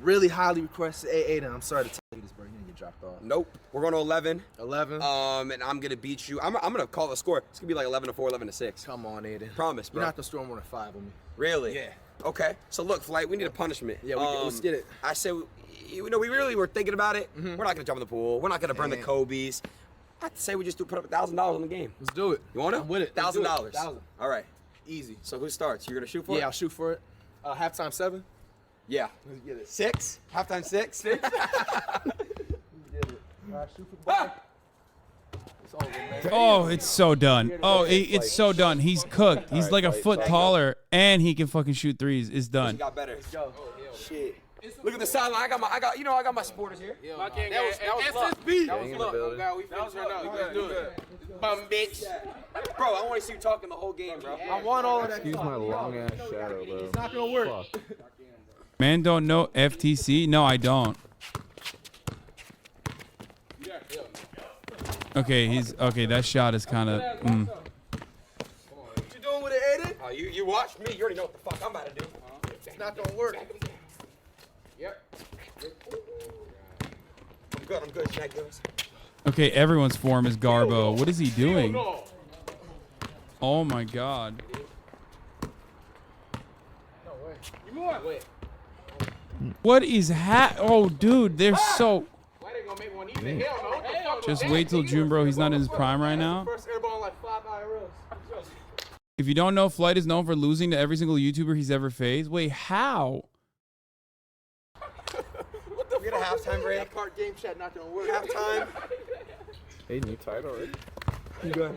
really highly requested. Hey, Aiden, I'm sorry to tell you this, bro. You're gonna get dropped off. Nope. We're going to 11. 11. And I'm gonna beat you. I'm gonna call the score. It's gonna be like 11-4, 11-6. Come on, Aiden. Promise, bro. You're not gonna score more than 5 on me. Really? Yeah. Okay. So look, Flight, we need a punishment. Yeah, let's get it. I said, you know, we really were thinking about it. We're not gonna jump in the pool. We're not gonna burn the Kobe's. I'd say we just put up $1,000 on the game. Let's do it. You want it? I'm with it. Let's do it. $1,000. 1,000. All right. Easy. So who starts? You're gonna shoot for it? Yeah, I'll shoot for it. Halftime 7. Yeah. Let's get it. 6. Halftime 6. 6. Let's get it. All right, shoot for the ball. It's over, man. Oh, it's so done. Oh, it's so done. He's cooked. He's like a foot taller, and he can fucking shoot threes. It's done. He got better. Let's go. Shit. Look at the sideline. I got my supporters here. That was SSB. That was luck. Let's do it. Bum bitch. Bro, I want to see you talking the whole game, bro. I want all of that. Excuse my long ass shadow, bro. It's not gonna work. Man, don't know FTC? No, I don't. Okay, that shot is kind of. What you doing with it, Aiden? Oh, you watched me. You already know what the fuck I'm about to do. It's not gonna work. Yep. I'm good. Shaq goes. Okay, everyone's form is Garbo. What is he doing? Oh my God. What is Oh, dude, they're so. Just wait till June, bro. He's not in his prime right now. If you don't know, Flight is known for losing to every single YouTuber he's ever faced. Wait, how? We got a halftime break. That part game chat not gonna work. Halftime. Aiden, you tired already? You good?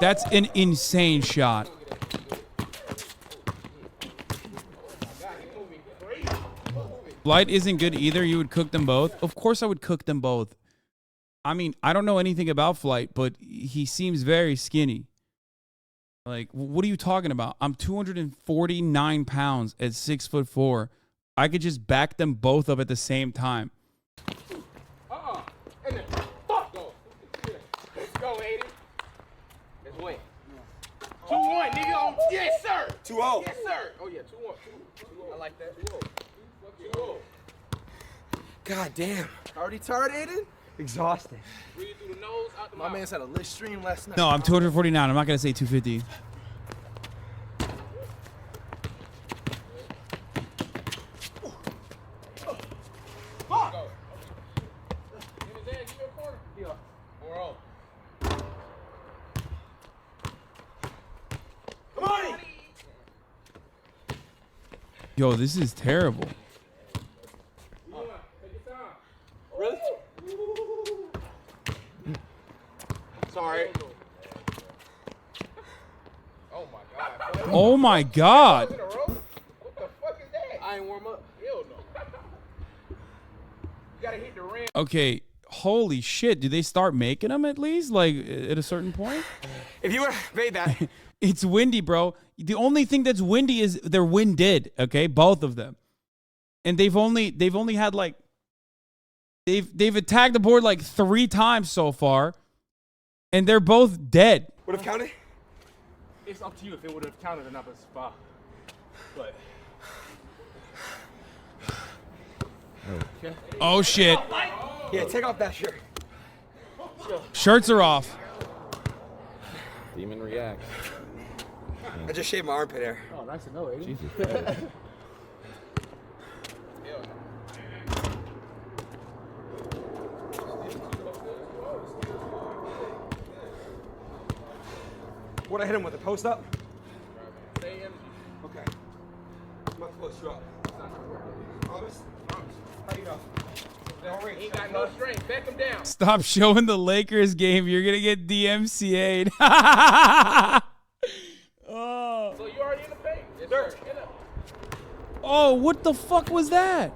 That's an insane shot. Light isn't good either. You would cook them both? Of course I would cook them both. I mean, I don't know anything about Flight, but he seems very skinny. Like, what are you talking about? I'm 249 pounds at 6'4". I could just back them both up at the same time. And then, fuck go. Let's go, Aiden. Let's win. 2-1, nigga. Oh, yes, sir. 2-0. Yes, sir. Oh, yeah, 2-1. I like that. 2-0. God damn. Already tired, Aiden? Exhausted. Breathe through the nose, out the mouth. My man's had a lit stream last night. No, I'm 249. I'm not going to say 250. Yo, this is terrible. Really? Sorry. Oh my god. Oh my god. What the fuck is that? I ain't warm up. Hell no. You gotta hit the rim. Okay, holy shit. Do they start making them at least? Like, at a certain point? If you would have made that. It's windy, bro. The only thing that's windy is they're winded, okay? Both of them. And they've only had like they've attacked the board like 3 times so far. And they're both dead. Would have counted? It's up to you if it would have counted or not, but Oh shit. Yeah, take off that shirt. Shirts are off. Demon reacts. I just shaved my armpit hair. Oh, nice to know, Aiden. Jesus. What I hit him with, a post up? Okay. I'm not post you up. Promise? Promise. How you know? He ain't got no strength. Back him down. Stop showing the Lakers game. You're gonna get DMCA'd. Oh. So you already in the paint? Yes, sir. Oh, what the fuck was that?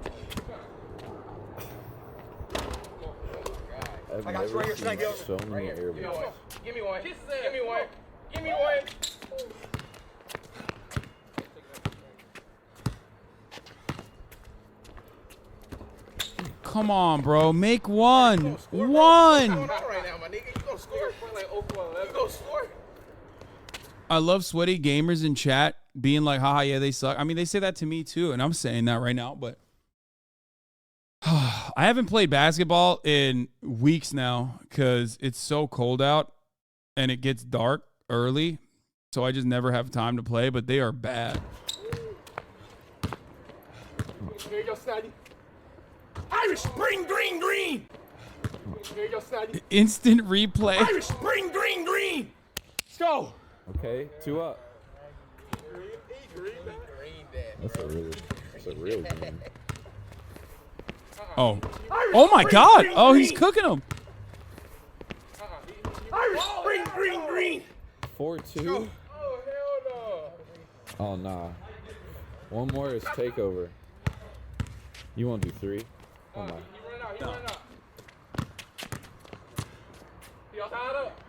I've I got you right here. Should I go? so many airballs. Give me one. Give me one. Give me one. Come on, bro. Make one. One. Right now, my nigga. You gonna score? Like 0-4-11. You gonna score? I love sweaty gamers in chat being like, haha, yeah, they suck. I mean, they say that to me too, and I'm saying that right now, but I haven't played basketball in weeks now because it's so cold out and it gets dark early, so I just never have time to play, but they are bad. Here you go, Snidey. Irish, bring green, green. Here you go, Snidey. Instant replay. Irish, bring green, green. Let's go. Okay, 2 up. That's a real game. Oh. Oh my God. Oh, he's cooking them. Irish, bring green, green. 4-2. Oh, hell no. Oh, nah. One more is takeover. You want to do 3? Come on. He running out. He all tied up.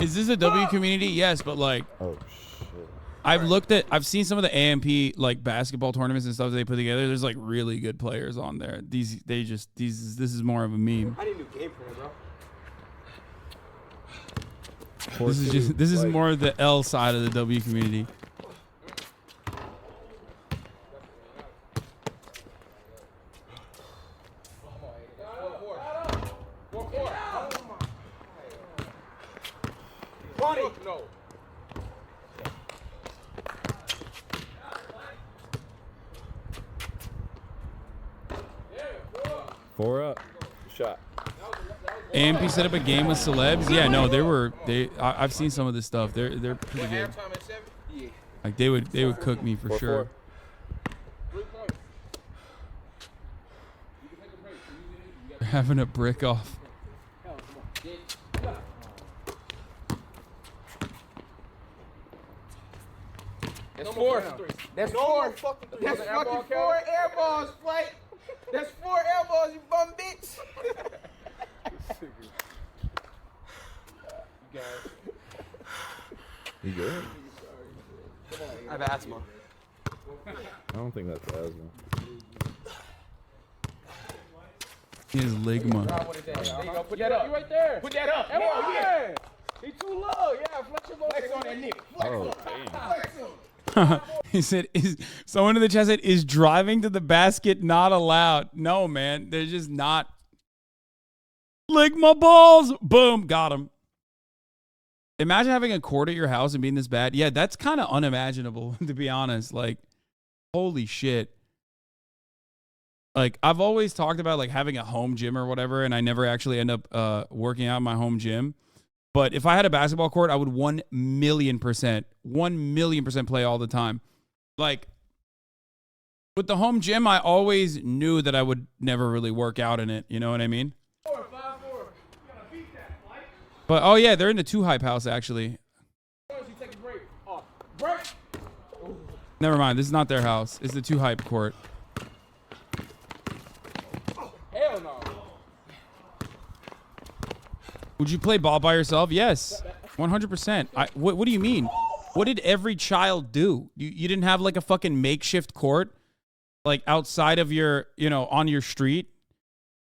Is this a W community? Yes, but like, oh shit. I've seen some of the AMP like basketball tournaments and stuff that they put together. There's like really good players on there. This is more of a meme. I need a new game plan, bro. This is more of the L side of the W community. No. 4 up. Shot. AMP set up a game with celebs. Yeah, no, I've seen some of this stuff. They're pretty good. Halftime at 7? Like they would cook me for sure. They're having a brick off. That's four. That's four. That's fucking 4 air balls, Flight. That's 4 air balls, you bum bitch. You good? I have asthma. I don't think that's asthma. He has ligma. There you go. Put that up. You right there. Put that up. Hell yeah. He too low. Yeah, flex your flex on that nigga. Flex him. He said, "Is someone in the chat said is driving to the basket not allowed?" No, man, they're just not. Ligma balls. Boom, got him. Imagine having a court at your house and being this bad. Yeah, that's kind of unimaginable, to be honest. Like, holy shit. Like, I've always talked about like having a home gym or whatever, and I never actually end up working out in my home gym. But if I had a basketball court, I would 1,000,000% play all the time. Like, with the home gym, I always knew that I would never really work out in it. You know what I mean? 4, 5, 4. You gotta beat that, Mike. But, oh, yeah, they're in the 2-hype house, actually. You take a break. Oh, break. Never mind. This is not their house. It's the 2-hype court. Hell no. Would you play ball by yourself? Yes, 100%. What do you mean? What did every child do? You didn't have like a fucking makeshift court, like outside of your, on your street.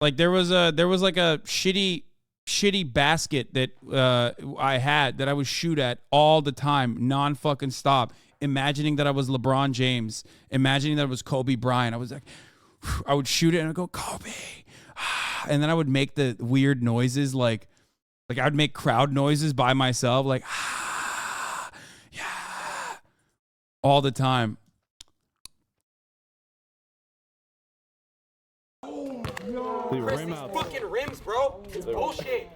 Like there was like a shitty basket that I had that I would shoot at all the time, non-fucking stop. Imagining that I was LeBron James, imagining that it was Kobe Bryant. I was like, I would shoot it and I'd go Kobe, and then I would make the weird noises like I'd make crowd noises by myself, like, yeah, all the time. Fucking rims, bro. It's bullshit.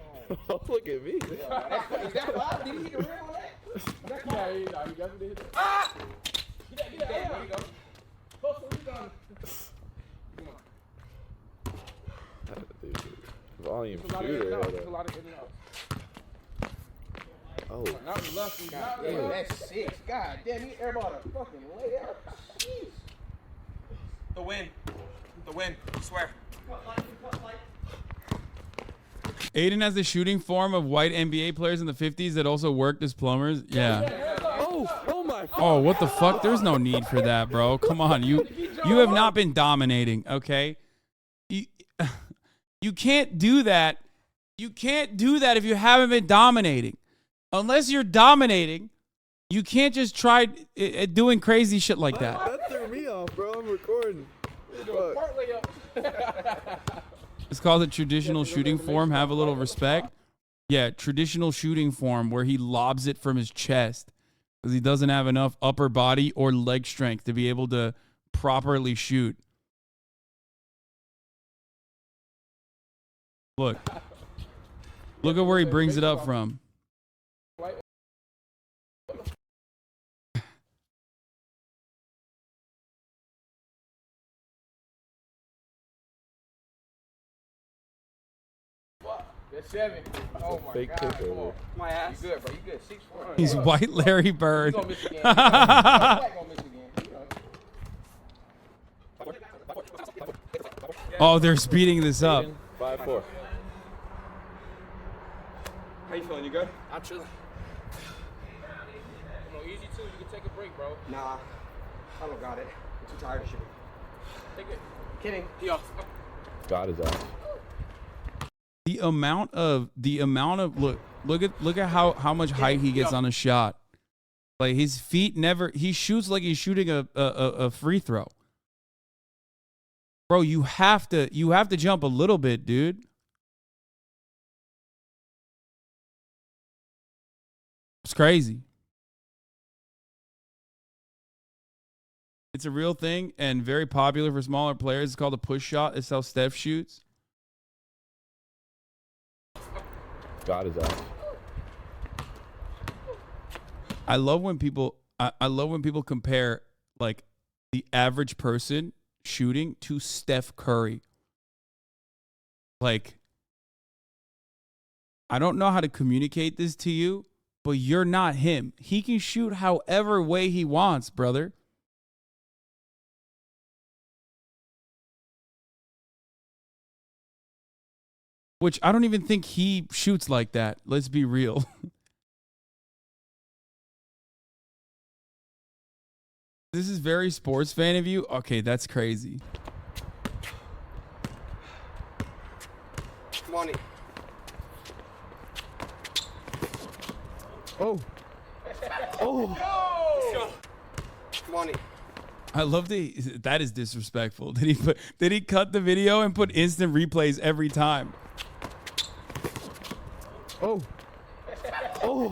Look at me. Is that why? Did he hit the rim on that? Yeah, he definitely hit that. Ah! Get that. There you go. Close to the Volume There's shooter. a lot of in and out. Oh. Not lucky. God damn, that's 6. God damn, he airballed a fucking layup. Jeez. The win. The win. I swear. Aiden has the shooting form of white NBA players in the 50s that also worked as plumbers. Yeah. Oh my. Oh, what the fuck? There's no need for that, bro. Come on. You have not been dominating, okay? You can't do that. You can't do that if you haven't been dominating. Unless you're dominating, you can't just try doing crazy shit like that. That threw me off, bro. I'm recording. It's called the traditional shooting form. Have a little respect. Yeah, traditional shooting form where he lobs it from his chest because he doesn't have enough upper body or leg strength to be able to properly shoot. Look at where he brings it up from. That's 7. Oh my Fake God. kick Come over. on. My ass. You good, bro. You good. 6'4". He's white Larry Bird. He's gonna miss again. He's gonna miss again. Oh, they're speeding this up. 5-4. How you feeling? You good? I'm chilling. Come on, easy too. You can take a break, bro. Nah. I don't got it. I'm too tired of shit. Take it. Kidding. He off. God is out. The amount of look at how much height he gets on a shot. Like his feet he shoots like he's shooting a free throw. Bro, you have to jump a little bit, dude. It's crazy. It's a real thing and very popular for smaller players. It's called a push shot. It's how Steph shoots. God is out. I love when people I love when people compare like the average person shooting to Steph Curry. Like, I don't know how to communicate this to you, but you're not him. He can shoot however way he wants, brother. Which I don't even think he shoots like that. Let's be real. This is very sports fan of you. Okay, that's crazy. Money. Oh. Oh. Money. I love that is disrespectful. Did he cut the video and put instant replays every time? Oh. Oh.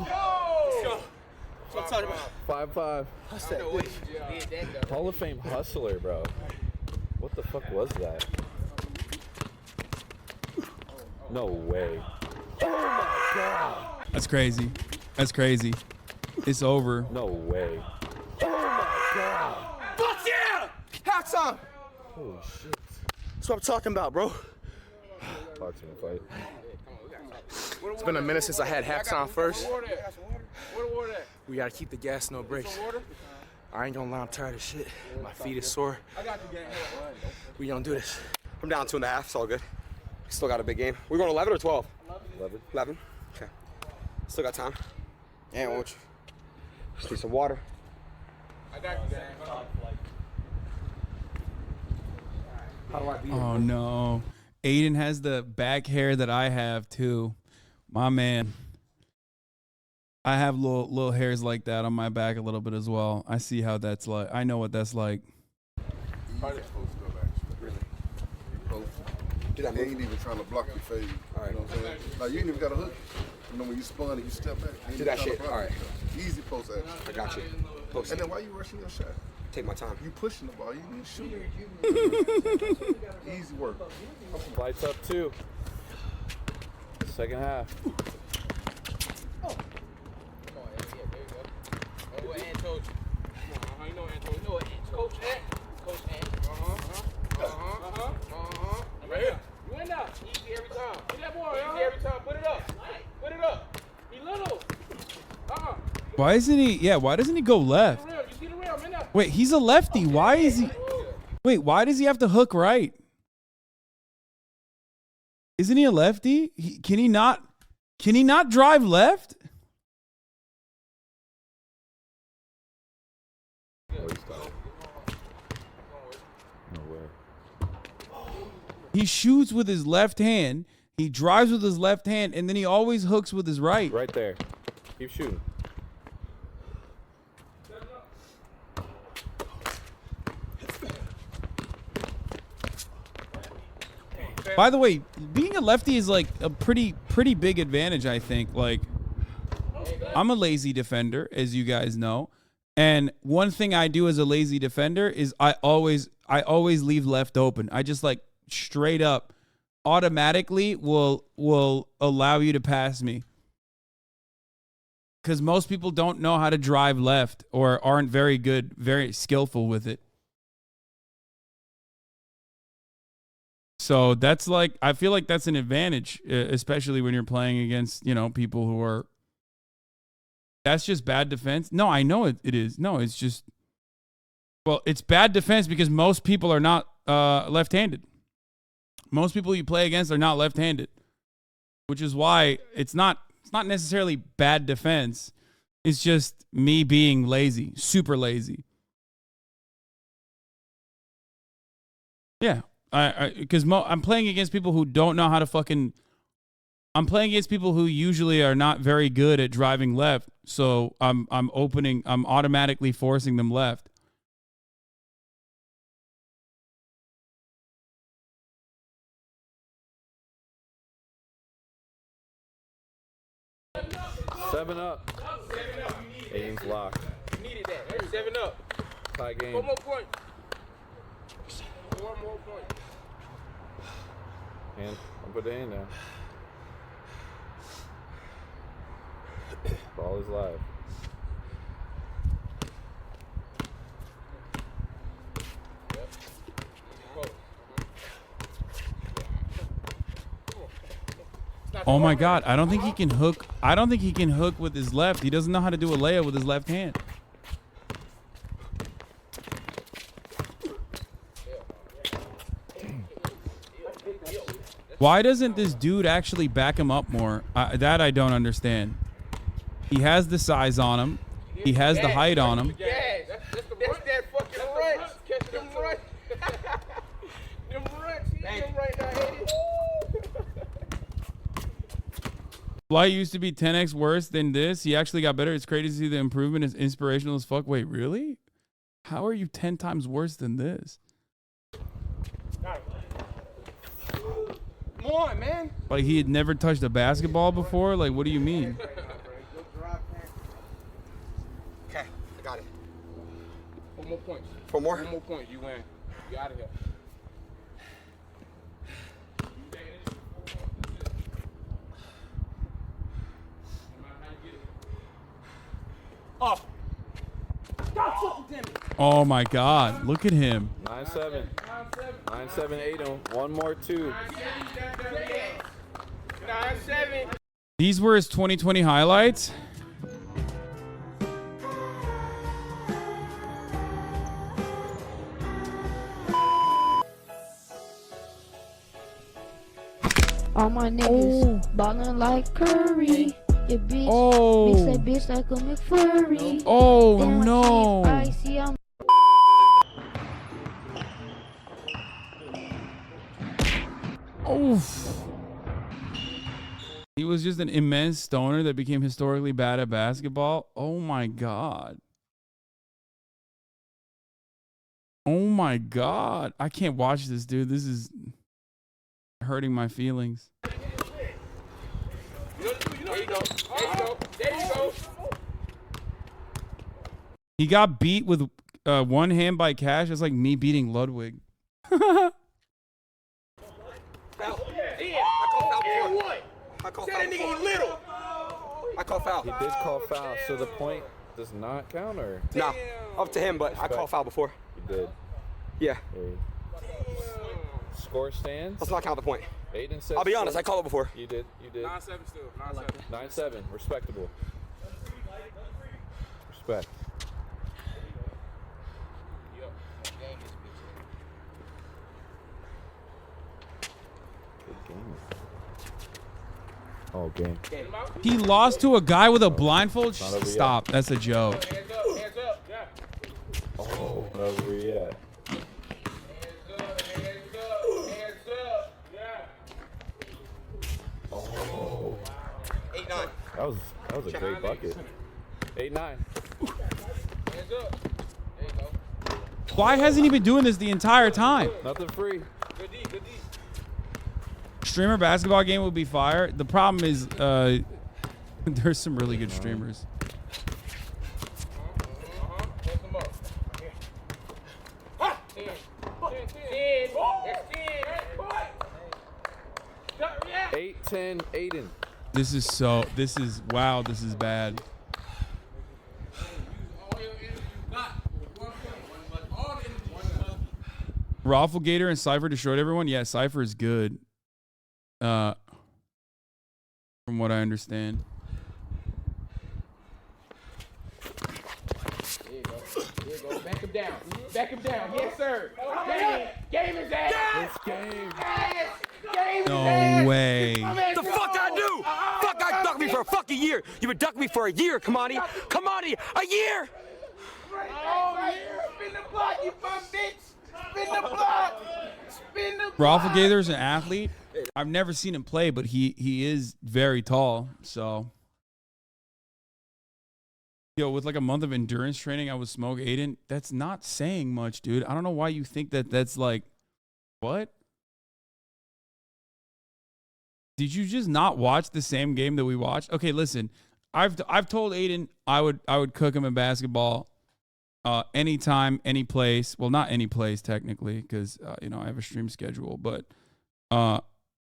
What I'm talking about. 5'5". Hall of Fame hustler, bro. What the fuck was that? No way. Oh my God. That's crazy. That's crazy. It's over. No way. Oh my God. Fuck yeah! Halftime. Holy shit. That's what I'm talking about, bro. Boxing fight. It's been a minute since I had halftime first. We gotta keep the gas, no brakes. I ain't gonna lie, I'm tired of shit. My feet is sore. We gonna do this. I'm down 2.5, it's all good. Still got a big game. We're going 11 or 12? 11. Okay. Still got time. And what? Just need some water. I got you, How do I beat Oh no. Aiden has the back hair that I have too. My man. I have little hairs like that on my back a little bit as well. I see how that's like. I know what that's like. He ain't even trying to block your fade. All right. You know what I'm saying? Like, you ain't even got a hook. You know, when you spun and you step back. Do that shit. All right. Easy post action. I got you. Post. And then why you rushing your shot? Take my time. You pushing the ball. You ain't shooting. Easy work. Lights up too. Second half. Right here. You in now. Easy every time. Get that ball, easy every time. Put it up. Put it up. He little. Why isn't he? Yeah, why doesn't he go left? Wait, he's a lefty. Why is he? Wait, why does he have to hook right? Isn't he a lefty? Can he not drive left? He shoots with his left hand, he drives with his left hand, and then he always hooks with his right. Right there. Keep shooting. By the way, being a lefty is like a pretty big advantage, I think. Like, I'm a lazy defender, as you guys know. And one thing I do as a lazy defender is I always leave left open. I just like straight up automatically will allow you to pass me. Because most people don't know how to drive left or aren't very skillful with it. So that's like, I feel like that's an advantage, especially when you're playing against, people who are, that's just bad defense. No, I know it is. No, it's just, well, it's bad defense because most people are not left-handed. Most people you play against are not left-handed, which is why it's not necessarily bad defense. It's just me being lazy, super lazy. Yeah. Because I'm playing against people who don't know how to fucking. I'm playing against people who usually are not very good at driving left, so I'm automatically forcing them left. Seven up. Aiden's locked. Needed that. 7 up. Tie game. 4 more points. 4 more points. Hand. I'll put the hand down. Ball is live. Oh my God, I don't think he can hook. I don't think he can hook with his left. He doesn't know how to do a layup with his left hand. Why doesn't this dude actually back him up more? That I don't understand. He has the size on him. He has the height on him. Yeah, that's that fucking runs. Catch them runs. Them runs. He them right now, Eddie. Flight used to be 10x worse than this. He actually got better. It's crazy to see the improvement. Is inspirational as fuck. Wait, really? How are you 10 times worse than this? Come on, man. Like he had never touched a basketball before? Like, what do you mean? Okay, I got it. 4 more points. 4 more? 4 more points. You win. You out of here. Off. Oh my God. Look at him. 9-7. 9-7, 8 on. One more, 2. 9-7. These were his 2020 highlights. All my niggas ballin' like Curry. Your bitch, Oh. mix that bitch like a McFlurry. Oh, Then when no. she icy, I'm Oof. He was just an immense stoner that became historically bad at basketball. Oh my God. Oh my God. I can't watch this, dude. This is hurting my feelings. There you go. There you go. There you go. He got beat with one hand by Cash. It's like me beating Ludwig. I call foul. That nigga little. I call foul. He did call foul, so the point does not count, or? No, up to him, but I call foul before. You did. Yeah. Score stands. Let's not count the point. Aiden says. I'll be honest, I called it before. You did. You did. 9-7 still. 9-7. 9-7. Respectable. Respect. Good game. Oh, game. He lost to a guy with a blindfold. Not over yet. Stop. That's a joke. Hands up. Hands up. Yeah. Oh, not over yet. Hands up. Hands up. Yeah. Oh. 8-9. That was a great bucket. 8-9. Hands up. There you go. Why hasn't he been doing this the entire time? Nothing free. Good D. Good D. Streamer basketball game would be fire. The problem is there's some really good streamers. Post them up. 10. 10. That's 10. 8-10, Aiden. This is bad. Rafflegator and Cypher destroyed everyone. Yeah, Cypher is good. From what I understand. There you go. There you go. Back him down. Back him down. Yes, sir. Game his ass. This game. Game his No ass. way. The fuck I do? Fuck, I ducked me for a fucking year. You've been ducking me for a year, Kamani. Kamani, a year. Oh, yeah. Spin the block, you fuck bitch. Spin the block. Spin the block. Rafflegator's an athlete. I've never seen him play, but he is very tall. So, yo, with like a month of endurance training, I would smoke Aiden. That's not saying much, dude. I don't know why you think that that's like, what? Did you just not watch the same game that we watched? Okay, listen. I've told Aiden I would cook him in basketball, anytime, any place. Well, not any place technically, because I have a stream schedule, but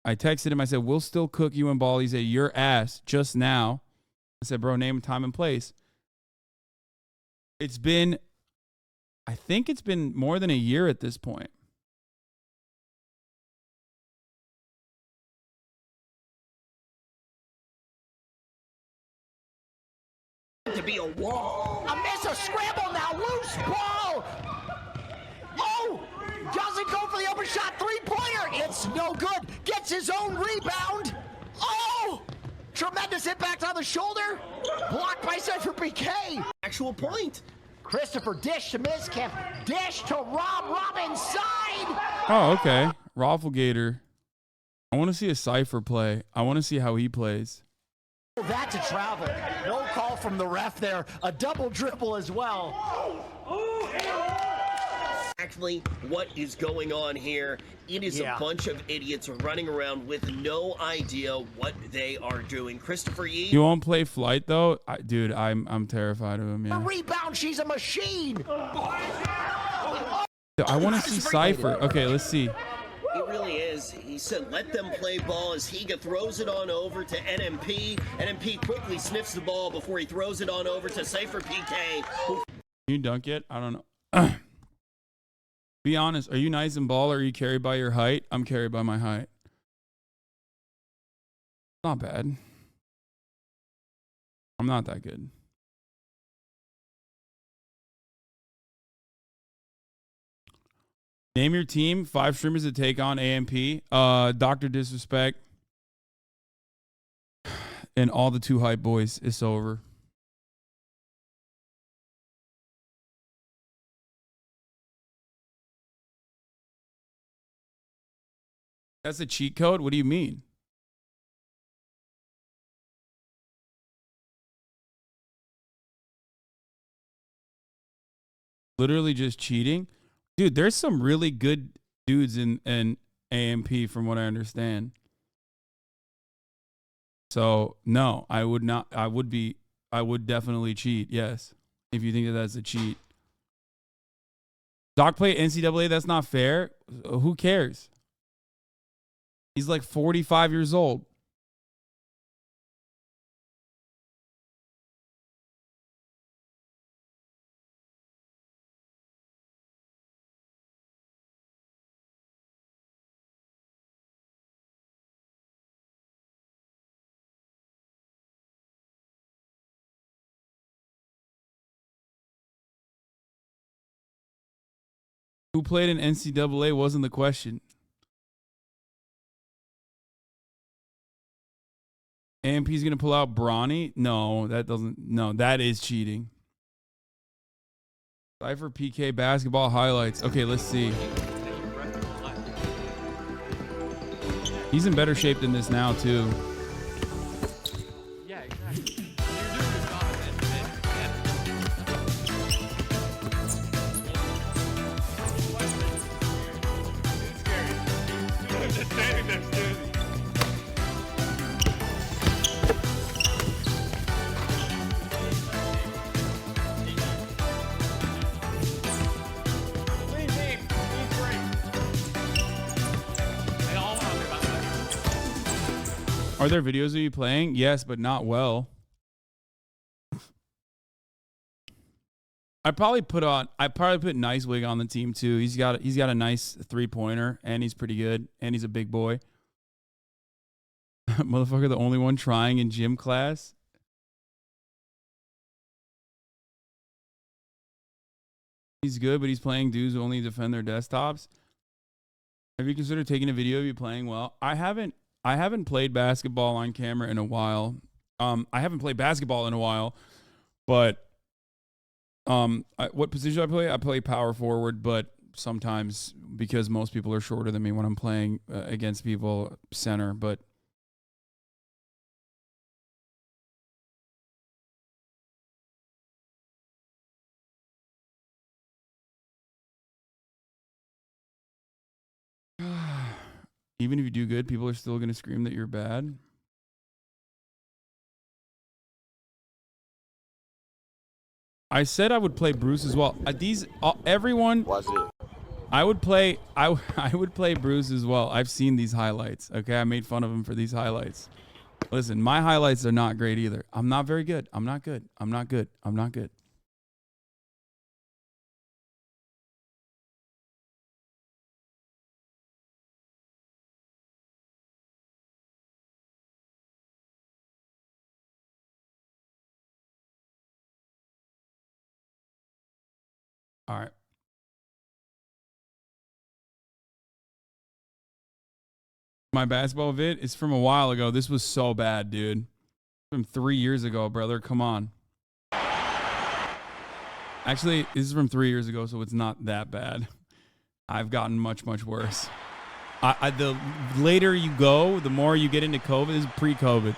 I texted him. I said, we'll still cook you in ball. He said, your ass just now. I said, bro, name, time, and place. I think it's been more than a year at this point. to be a wall. A miss, a scramble now, loose ball. Oh, doesn't go for the open shot three-pointer. It's no good. Gets his own rebound. Oh, tremendous impact on the shoulder. Blocked by Cypher PK. Actual point. Christopher dish to Miskiff. Dish to Rob inside. Oh, okay. Rafflegator. I want to see a Cypher play. I want to see how he plays. That to travel. No call from the ref there. A double dribble as well. Actually, what is going on here? It is a bunch of idiots running around with no idea what they are doing. Christopher Yee. You won't play Flight though, dude. I'm terrified of him. The Yeah. rebound, she's a machine. I want to see Cypher. Okay, let's see. It really is. He said, let them play ball as Higa throws it on over to NMP. NMP quickly sniffs the ball before he throws it on over to Cypher PK. Can you dunk it? I don't know. Be honest. Are you nice in ball or are you carried by your height? I'm carried by my height. Not bad. I'm not that good. Name your team. 5 streamers to take on AMP. Dr. Disrespect. And all the 2 hype boys. It's over. That's a cheat code? What do you mean? Literally just cheating? Dude, there's some really good dudes in AMP from what I understand. So, no, I would not. I would definitely cheat, yes. If you think that that's a cheat. Doc play NCAA, that's not fair. Who cares? He's like 45 years old. Who played in NCAA wasn't the question. AMP's going to pull out Bronny? No, that doesn't. No, that is cheating. Cypher PK basketball highlights. Okay, let's see. He's in better shape than this now, too. Yeah, exactly. Are there videos of you playing? Yes, but not well. I probably put Nice Wig on the team too. He's got a nice 3-pointer and he's pretty good and he's a big boy. Motherfucker, the only one trying in gym class. He's good, but he's playing dudes who only defend their desktops. Have you considered taking a video of you playing well? I haven't played basketball on camera in a while. I haven't played basketball in a while, but what position do I play? I play power forward, but sometimes because most people are shorter than me when I'm playing against people, center. But even if you do good, people are still going to scream that you're bad. I said I would play Bruce as well. Everyone. Watch it. I would play Bruce as well. I've seen these highlights. Okay, I made fun of him for these highlights. Listen, my highlights are not great either. I'm not very good. I'm not good. I'm not good. I'm not good. All right. My basketball vid is from a while ago. This was so bad, dude. From 3 years ago, brother. Come on. Actually, this is from 3 years ago, so it's not that bad. I've gotten much, much worse. The later you go, the more you get into COVID. This is pre-COVID.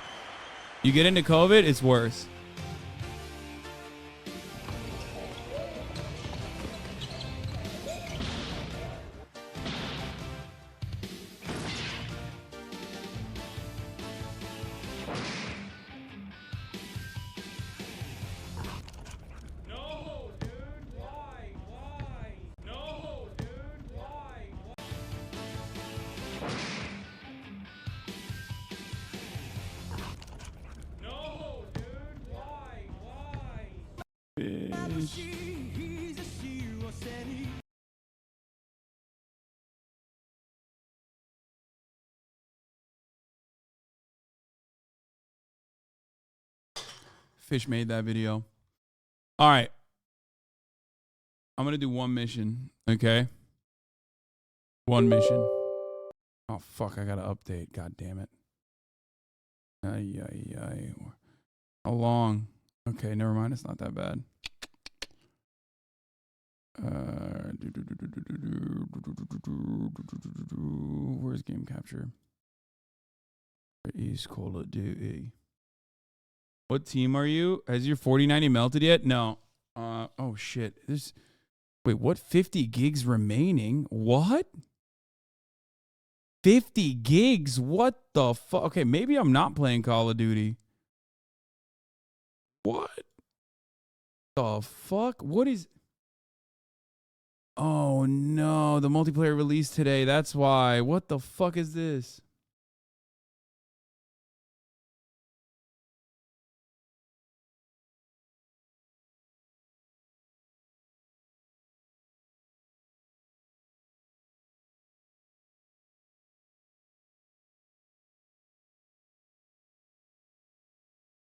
You get into COVID, it's worse. Fish made that video. All right. I'm going to do one mission, okay? One mission. Oh, fuck. I got to update. God damn it. How long? Okay, never mind. It's not that bad. Where's game capture? East Call of Duty. What team are you? Has your 4090 melted yet? No. Oh shit. Wait, what? 50 gigs remaining? What? 50 gigs? What the fuck? Okay, maybe I'm not playing Call of Duty. What the fuck? What is... Oh no, the multiplayer released today. That's why. What the fuck is this?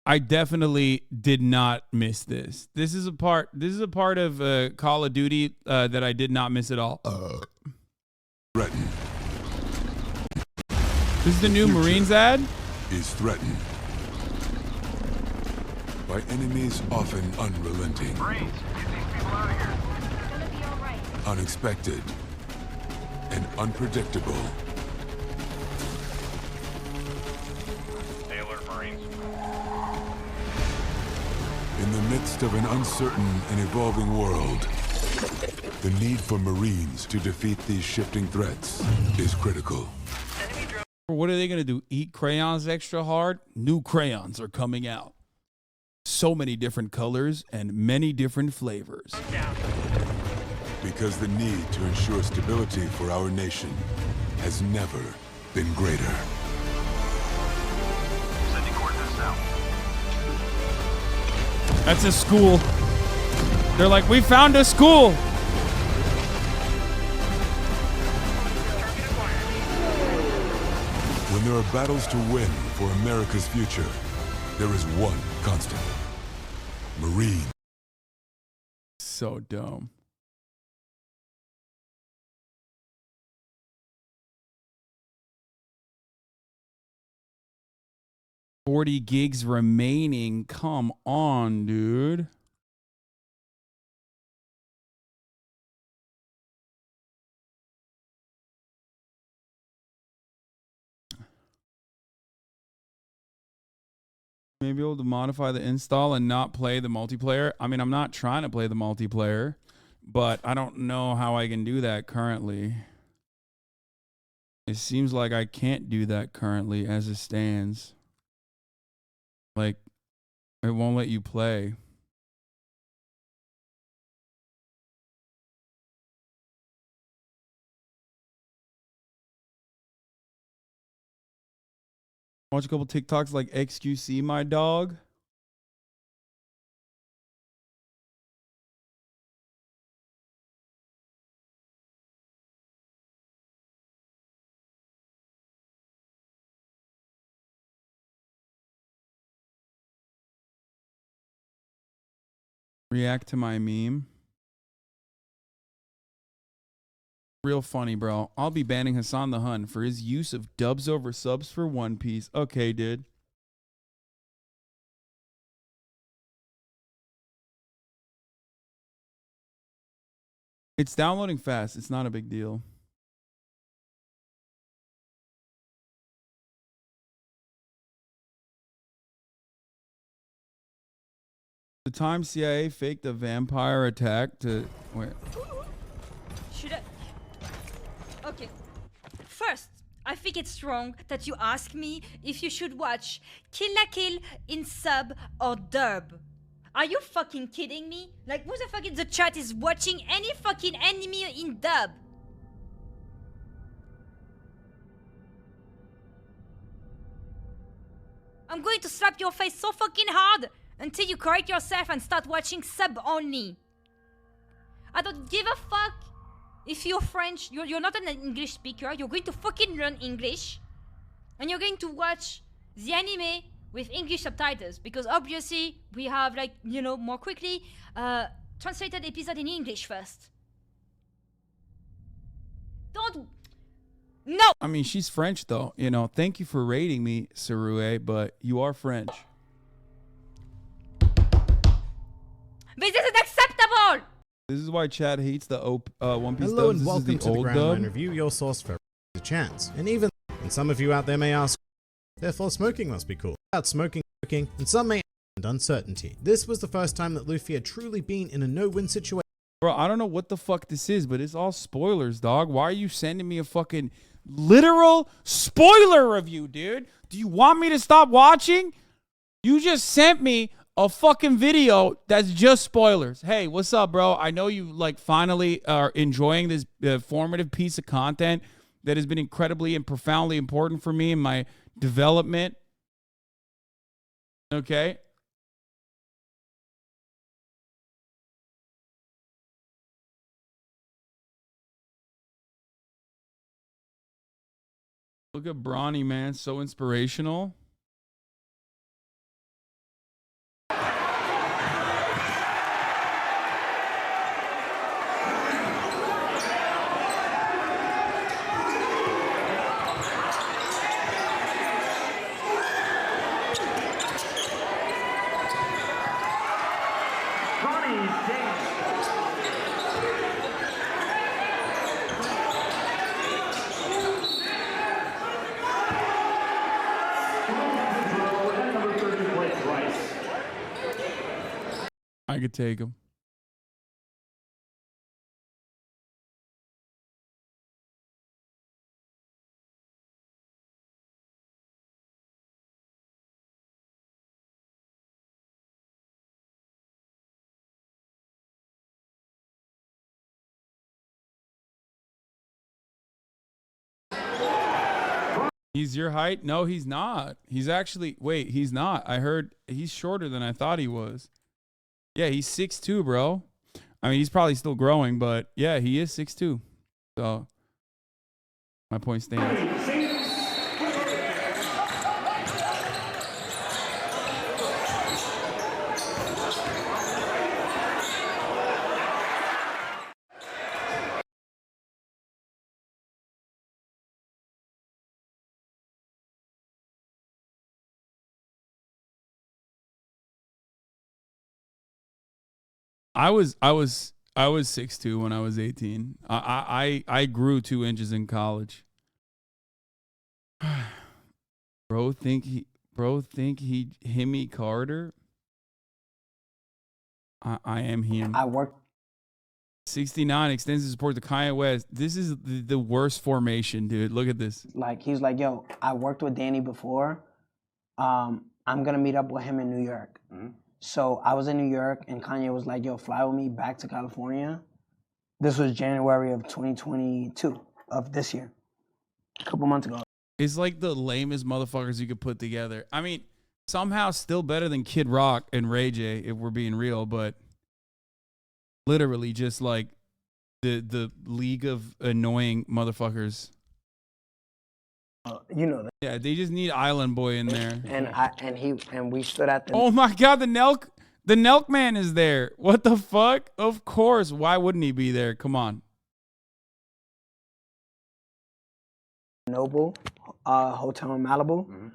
I definitely did not miss this. This is a part of Call of Duty that I did not miss at all. Threatened. This is the new Marines ad? Is threatened by enemies often unrelenting. Marines, get these people out of here. It's gonna be all right. Unexpected and unpredictable. Stay alert, Marines. In the midst of an uncertain and evolving world, the need for Marines to defeat these shifting threats is critical. What are they going to do? Eat crayons extra hard? New crayons are coming out. So many different colors and many different flavors. Because the need to ensure stability for our nation has never been greater. Sending coordinates now. That's a school. They're like, we found a school. When there are battles to win for America's future, there is one constant. Marine. So dumb. $40 gigs remaining. Come on, dude. Maybe able to modify the install and not play the multiplayer. I mean, I'm not trying to play the multiplayer, but I don't know how I can do that currently. It seems like I can't do that currently as it stands. Like, it won't let you play. Watch a couple TikToks like XQC, my dog. React to my meme. Real funny, bro. I'll be banning Hassan the Hun for his use of dubs over subs for One Piece. Okay, dude. It's downloading fast. It's not a big deal. The time CIA faked a vampire attack to... Wait. Should I? Okay. First, I think it's wrong that you ask me if you should watch Kill la Kill in sub or dub. Are you fucking kidding me? Like, who the fuck in the chat is watching any fucking anime in dub? I'm going to slap your face so fucking hard until you correct yourself and start watching sub only. I don't give a fuck if you're French. You're not an English speaker. You're going to fucking learn English. And you're going to watch the anime with English subtitles. Because obviously we have, like, you know, more quickly translated episode in English first. Don't... No! I mean, she's French, though. You know, thank you for rating me, Sarue, but you are French. This isn't acceptable! This is why Chad hates the One Piece Hello dubs. and welcome This is to the the old Grand Line dub. Review, your source for a chance. And some of you out there may ask, therefore smoking must be cool. About smoking, and some may and uncertainty. This was the first time that Luffy had truly been in a no-win situation. Bro, I don't know what the fuck this is, but it's all spoilers, dog. Why are you sending me a fucking literal spoiler review, dude? Do you want me to stop watching? You just sent me a fucking video that's just spoilers. Hey, what's up, bro? I know you like finally are enjoying this formative piece of content that has been incredibly and profoundly important for me in my development. Okay. Look at Bronny, man. So inspirational. I could take him. He's your height? No, he's not. He's actually, wait, he's not. I heard he's shorter than I thought he was. Yeah, he's 6'2", bro. I mean, he's probably still growing, but yeah, he is 6'2". So my point stands. I was 6'2" when I was 18. I grew 2 inches in college. Bro think he Himmy Carter. I am him. I work 69 extends his support to Kanye West. This is the worst formation, dude. Look at this. like he's like, yo, I worked with Danny before. I'm gonna meet up with him in New York. So I was in New York and Kanye was like, yo, fly with me back to California. This was January of 2022 of this year, a couple months ago. It's like the lamest motherfuckers you could put together. I mean, somehow still better than Kid Rock and Ray J, if we're being real, but literally just like the league of annoying motherfuckers. You know that. Yeah, they just need Island Boy in there. And we stood at the. Oh my God, the Nelk man is there. What the fuck? Of course. Why wouldn't he be there? Come on. Noble hotel in Malibu.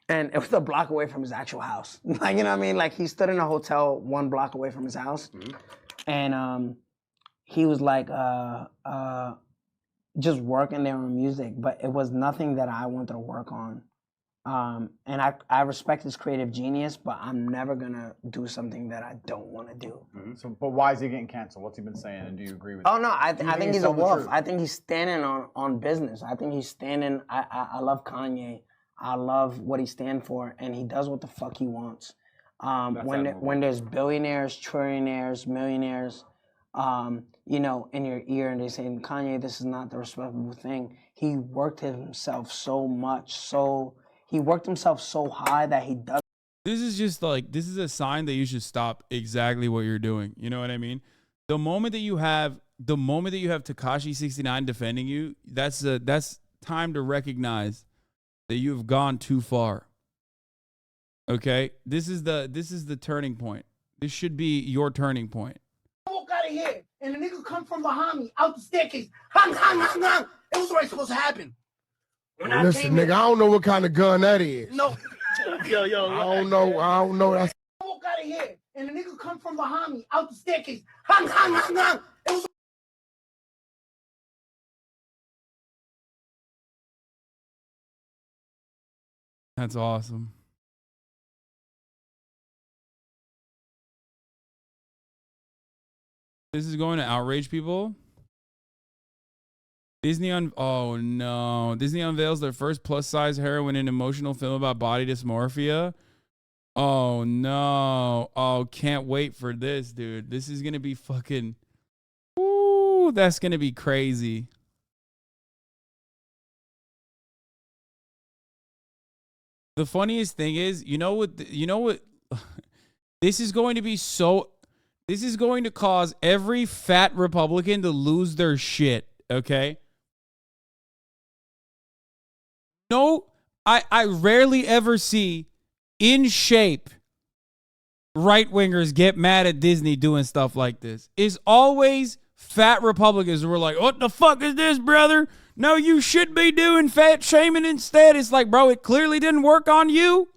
And it was a block away from his actual house. Like, you know what I mean? Like, he stood in a hotel 1 block away from his house. And he was like, just working there on music, but it was nothing that I wanted to work on. And I respect his creative genius, but I'm never gonna do something that I don't want to do. So, but why is he getting canceled? What's he been saying? And do you agree with? Oh no, I think he's a wolf. truth? I think he's standing on business. I think he's standing. I love Kanye. I love what he stands for, and he does what the fuck he wants. When there's billionaires, trillionaires, millionaires, you know, in your ear, and they say, Kanye, this is not the respectable thing. He worked himself so much, he worked himself so high that he does. This is just like, this is a sign that you should stop exactly what you're doing. You know what I mean? The moment that you have Tekashi 69 defending you, that's time to recognize that you've gone too far. Okay? This is the turning point. This should be your turning point. Walk out of here, and the nigga come from behind me, out the staircase. Hang, hang, hang, hang. It was already supposed to happen. When I Listen, came nigga, in- I don't know what kind of gun that is. No. Yo. I don't know. That's Walk out of here, and the nigga come from behind me, out the staircase. Hang, hang, hang, hang. It was That's awesome. This is going to outrage people. Disney unveils their first plus-size heroine and emotional film about body dysmorphia. Oh no. Oh, can't wait for this, dude. This is going to be fucking... Ooh, that's going to be crazy. The funniest thing is, you know what, this is going to be this is going to cause every fat Republican to lose their shit, okay? No, I rarely ever see in shape right-wingers get mad at Disney doing stuff like this. It's always fat Republicans who are like, what the fuck is this, brother? No, you should be doing fat shaming instead. It's like, bro, it clearly didn't work on you.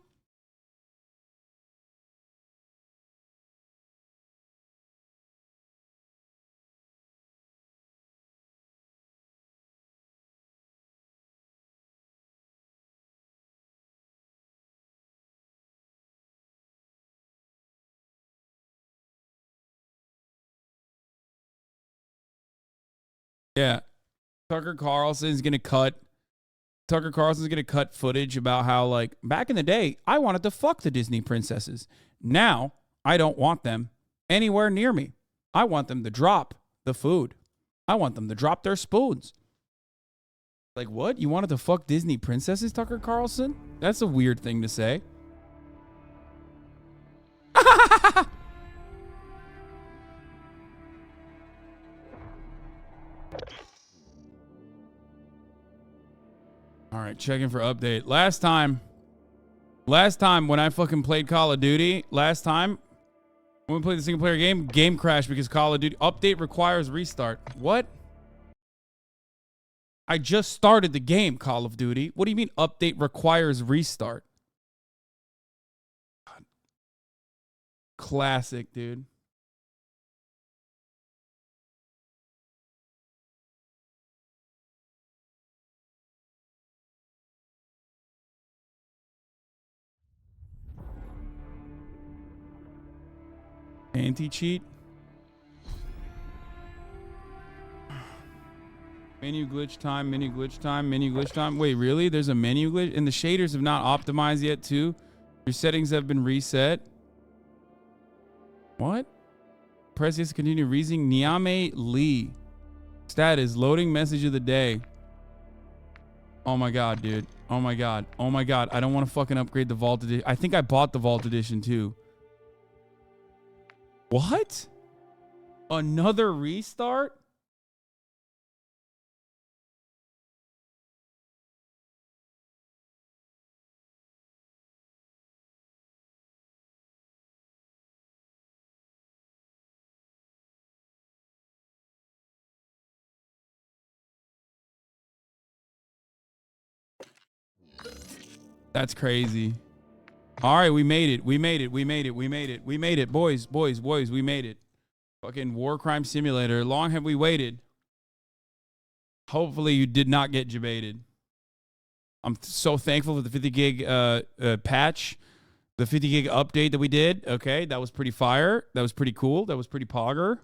Yeah. Tucker Carlson's going to cut footage about how, like, back in the day, I wanted to fuck the Disney princesses. Now, I don't want them anywhere near me. I want them to drop the food. I want them to drop their spoons. Like, what? You wanted to fuck Disney princesses, Tucker Carlson? That's a weird thing to say. All right, checking for update. Last time when I fucking played Call of Duty, when we played the single player game crashed because Call of Duty update requires restart. What? I just started the game, Call of Duty. What do you mean update requires restart? God. Classic, dude. Anti-cheat? Menu glitch time, menu glitch time, menu glitch time. Wait, really? There's a menu glitch? And the shaders have not optimized yet, too? Your settings have been reset? What? Press yes to continue reading. Niame Lee. Status, loading message of the day. Oh my god, dude. Oh my god. Oh my god. I don't want to fucking upgrade the Vault Edition. I think I bought the Vault Edition, too. What? Another restart? That's crazy. All right, we made it. We made it. We made it. We made it. We made it. Boys, boys, boys, we made it. Fucking war crime simulator. Long have we waited? Hopefully you did not get debated. I'm so thankful for the 50 gig patch, the 50 gig update that we did. Okay, that was pretty fire. That was pretty cool. That was pretty pogger.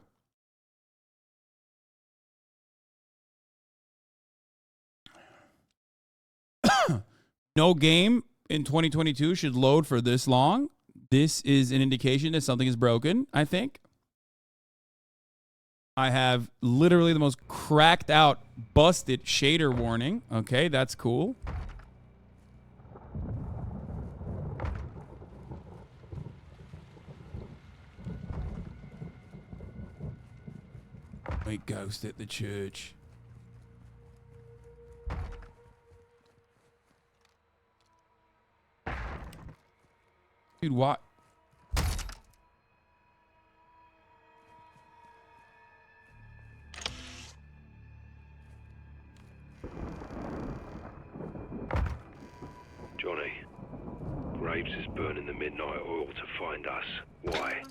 No game in 2022 should load for this long. This is an indication that something is broken, I think. I have literally the most cracked out, busted shader warning. Okay, that's cool. We ghost at the church. Dude, what? Johnny, Graves is burning the midnight oil to find us. Why?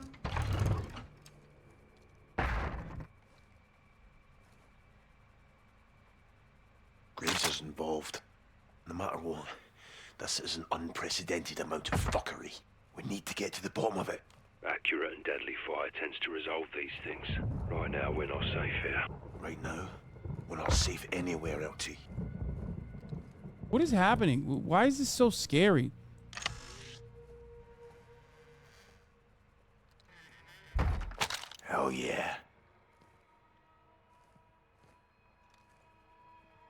Graves is involved. No matter what, this is an unprecedented amount of fuckery. We need to get to the bottom of it. Accurate and deadly fire tends to resolve these things. Right now, we're not safe here. Right now, we're not safe anywhere, LT. What is happening? Why is this so scary? Hell yeah.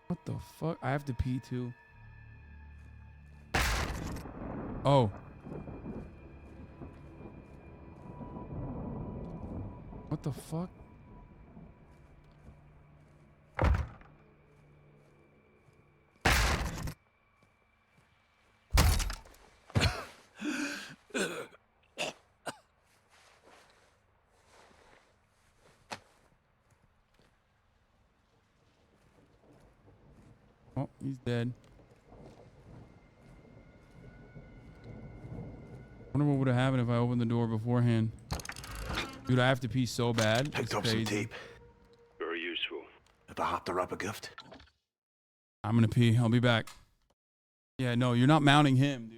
What the fuck? I have to pee too. Oh. What the fuck? Oh, he's dead. Wonder what would have happened if I opened the door beforehand. Dude, I have to pee so bad. Picked It's up crazy. some tape. Very useful. If I have to wrap a gift. I'm gonna pee. I'll be back. Yeah, no, you're not mounting him, dude.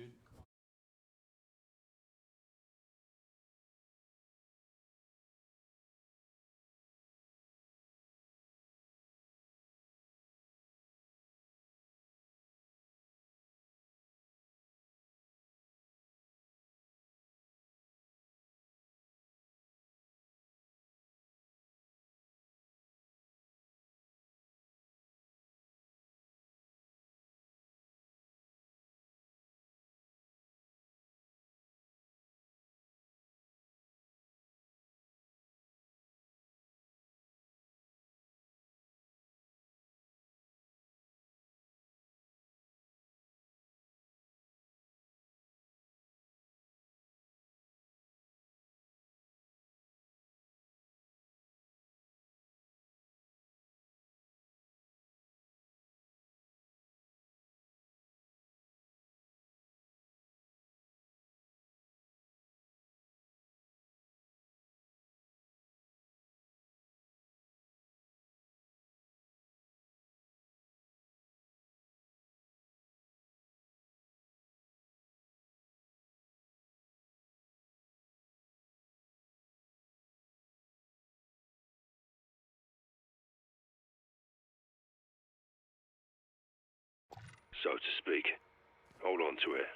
So to speak. Hold on to it.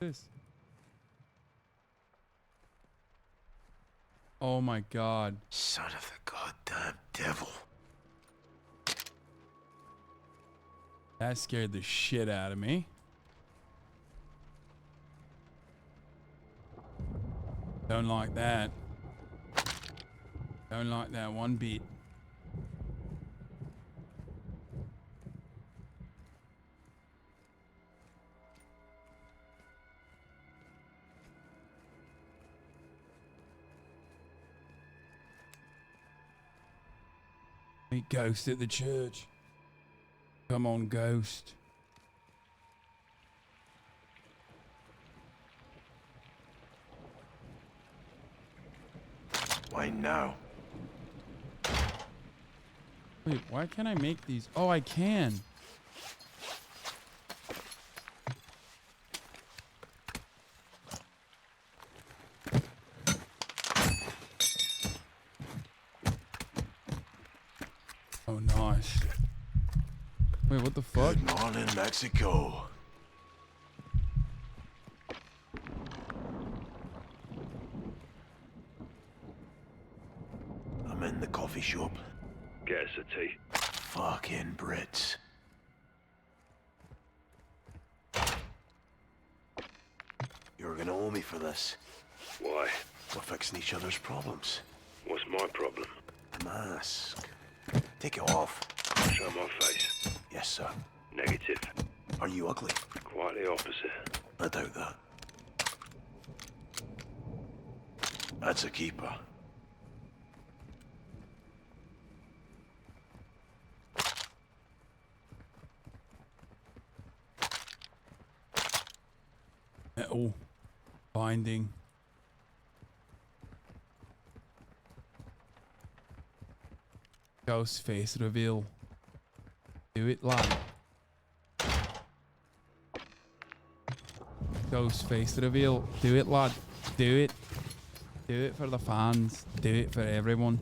This. Oh my god. Son of the goddamn devil. That scared the shit out of me. Don't like that. Don't like that one bit. Meet Ghost at the church. Come on, Ghost. Why now? Wait, why can't I make these? Oh, I can. Oh, nice. Wait, what the fuck? Good morning, Mexico. I'm in the coffee shop. Get us a tea. Fucking Brits. You're gonna owe me for this. Why? We're fixing each other's problems. What's my problem? Mask. Take it off. Show my face. Yes, sir. Negative. Are you ugly? Quite the opposite. I doubt that. That's a keeper. Metal. Binding. Ghost face reveal. Do it, lad. Ghost face reveal. Do it, lad. Do it. Do it for the fans. Do it for everyone.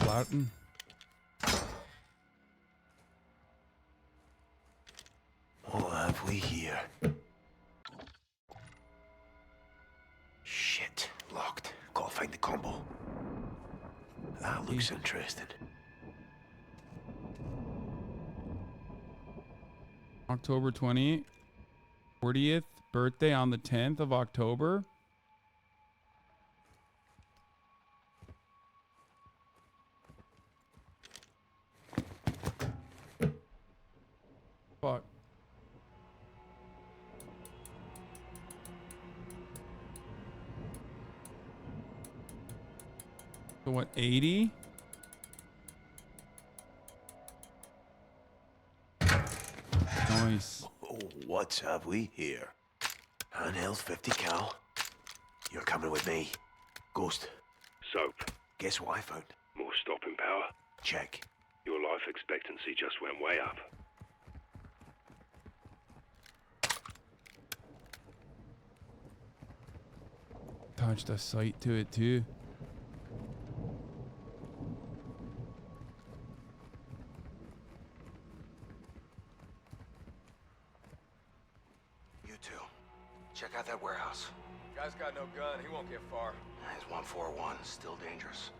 Flirting. What have we here? Shit. Locked. Gotta find the combo. That looks interesting. October 20th. 40th birthday on the 10th of October. Fuck. So what, 80? Nice. Oh, what have we here? Handheld 50 cal. You're coming with me. Ghost. Soap. Guess what I found? More stopping power. Check. Your life expectancy just went way up. Attached a sight to it too. You two, check out that warehouse. Guy's got no gun. He won't get far. He's 141, still dangerous.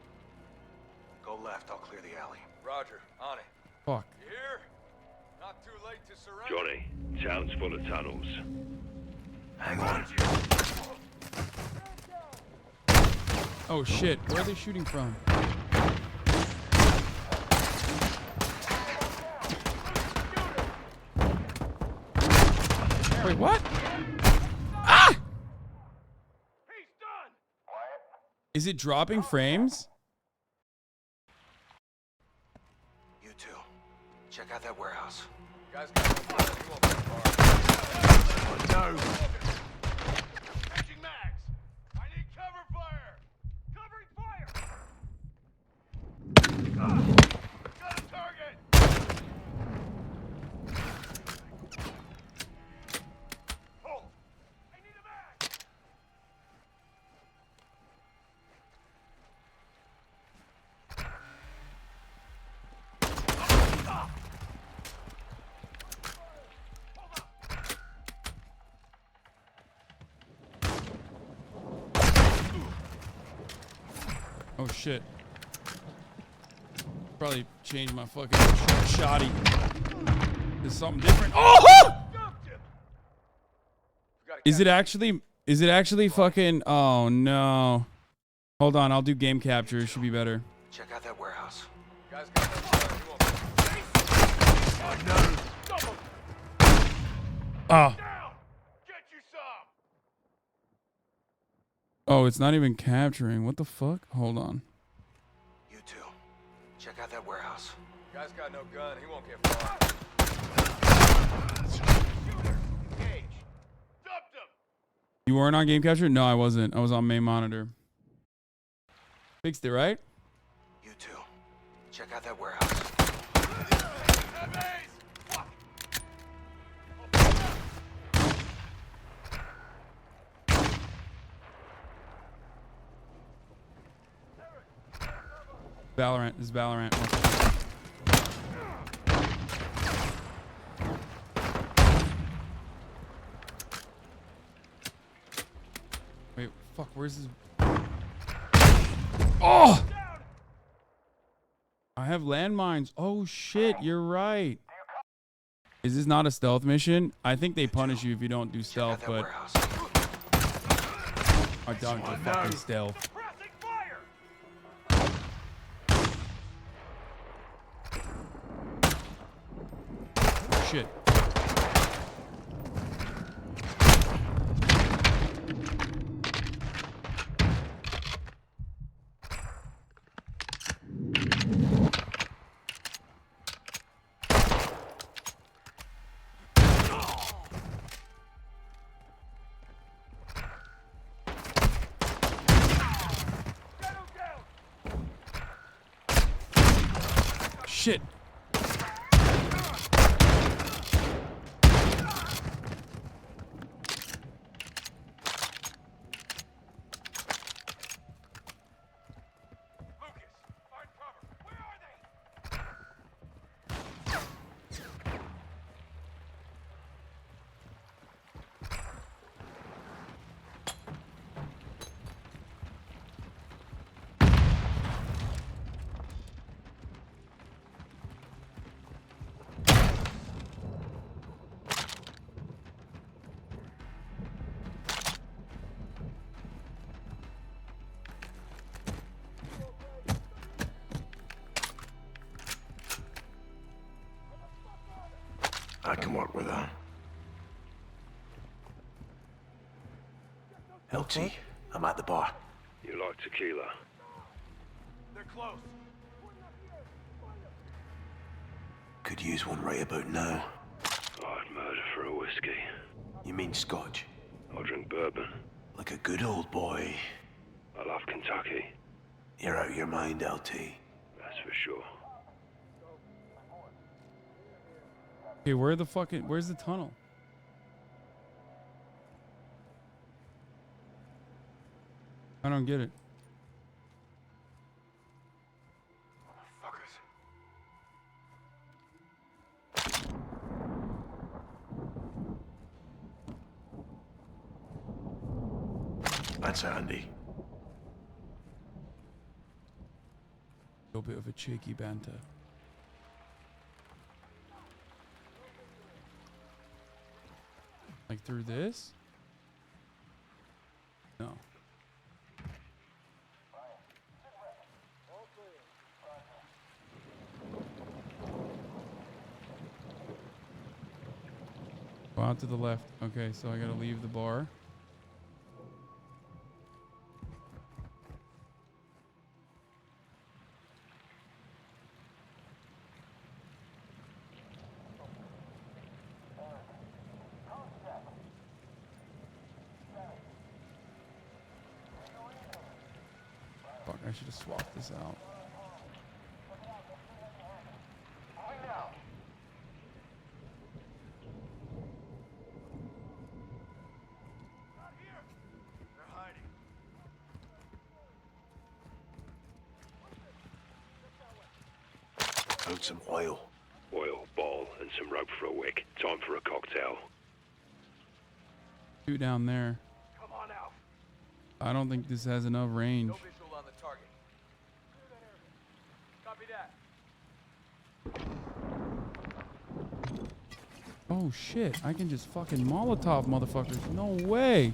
Go left, I'll clear the alley. Roger, on it. Fuck. You here? Not too late to surrender. Johnny, town's full of tunnels. Hang on. Oh shit, where are they shooting from? Wait, what? Ah! Is it dropping frames? You two, check out that warehouse. Guy's got no gun. He won't get far. No. Catching mags. I need cover fire. Covering fire. Got a target. Hold. I need a mag. Oh shit. Probably change my fucking shoddy. There's something different. Oh! Is it actually Is it actually fucking? Oh no. Hold on, I'll do game capture. It should be better. Check out that warehouse. Guys got no gun. You won't. Oh. Oh, it's not even capturing. What the fuck? Hold on. You two. Check out that warehouse. Guys got no gun. He won't get far. You weren't on game capture? No, I wasn't. I was on main monitor. Fixed it, right? You two. Check out that warehouse. Valorant. This is Valorant. Wait, fuck, where's this? Oh! I have landmines. Oh shit, you're right. Is this not a stealth mission? I think they punish you if you don't do stealth, but I don't do fucking stealth. Shit. Shit. I can work with her. LT, I'm at the bar. You like tequila? They're close. Could use one right about now. I'd murder for a whiskey. You mean scotch? I'll drink bourbon. Like a good old boy. I love Kentucky. You're out of your mind, LT. That's for sure. Okay, where's the tunnel? I don't get it. That's handy. A bit of a cheeky banter. Like through this? No. Go out to the left. Okay, so I gotta leave the bar. Fuck, I should have swapped this out. Found some oil. Oil, ball, and some rope for a wick. Time for a cocktail. Two down there. Come on out. I don't think this has enough range. No visual on the target. Copy that. Oh shit, I can just fucking Molotov motherfuckers. No way.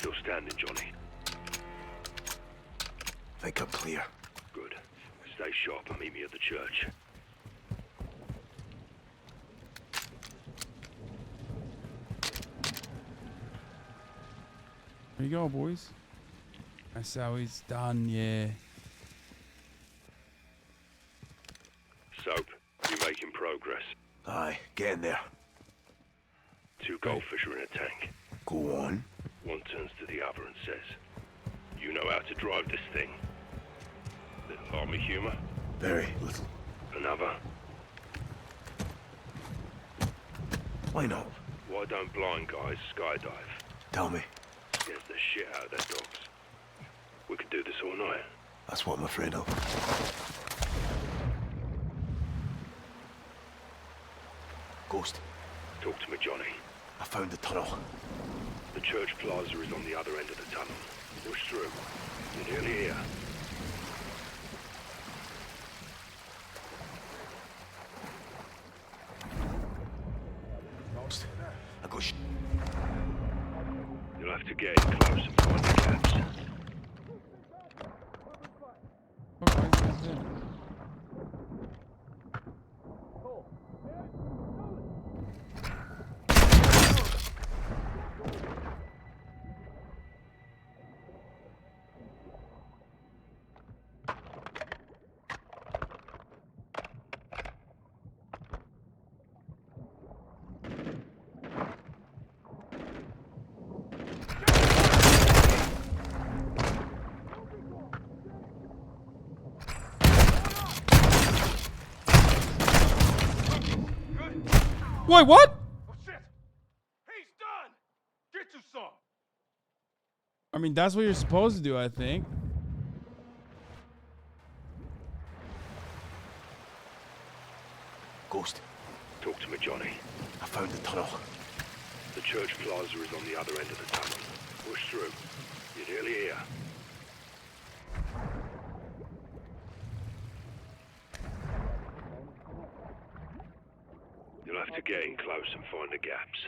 Still standing, Johnny? Think I'm clear. Good. Stay sharp and meet me at the church. There you go, boys. That's how it's done, yeah. Soap, you making progress? Aye, getting there. 2 goldfish are in a tank. Go on. One turns to the other and says, "You know how to drive this thing?" Little army humor. Very little. Another. Why not? Why don't blind guys skydive? Tell me. Scares the shit out of their dogs. We could do this all night. That's what I'm afraid of. Ghost. Talk to me, Johnny. I found the tunnel. The church plaza is on the other end of the tunnel. Push through. You're nearly here. Ghost. I got You'll have to get in close and find the gaps. Wait, what? Oh shit! He's done! Get you some! I mean, that's what you're supposed to do, I think. Ghost. Talk to me, Johnny. I found the tunnel. The church plaza is on the other end of the tunnel. Push through. You're nearly here. You'll have to get in close and find the gaps.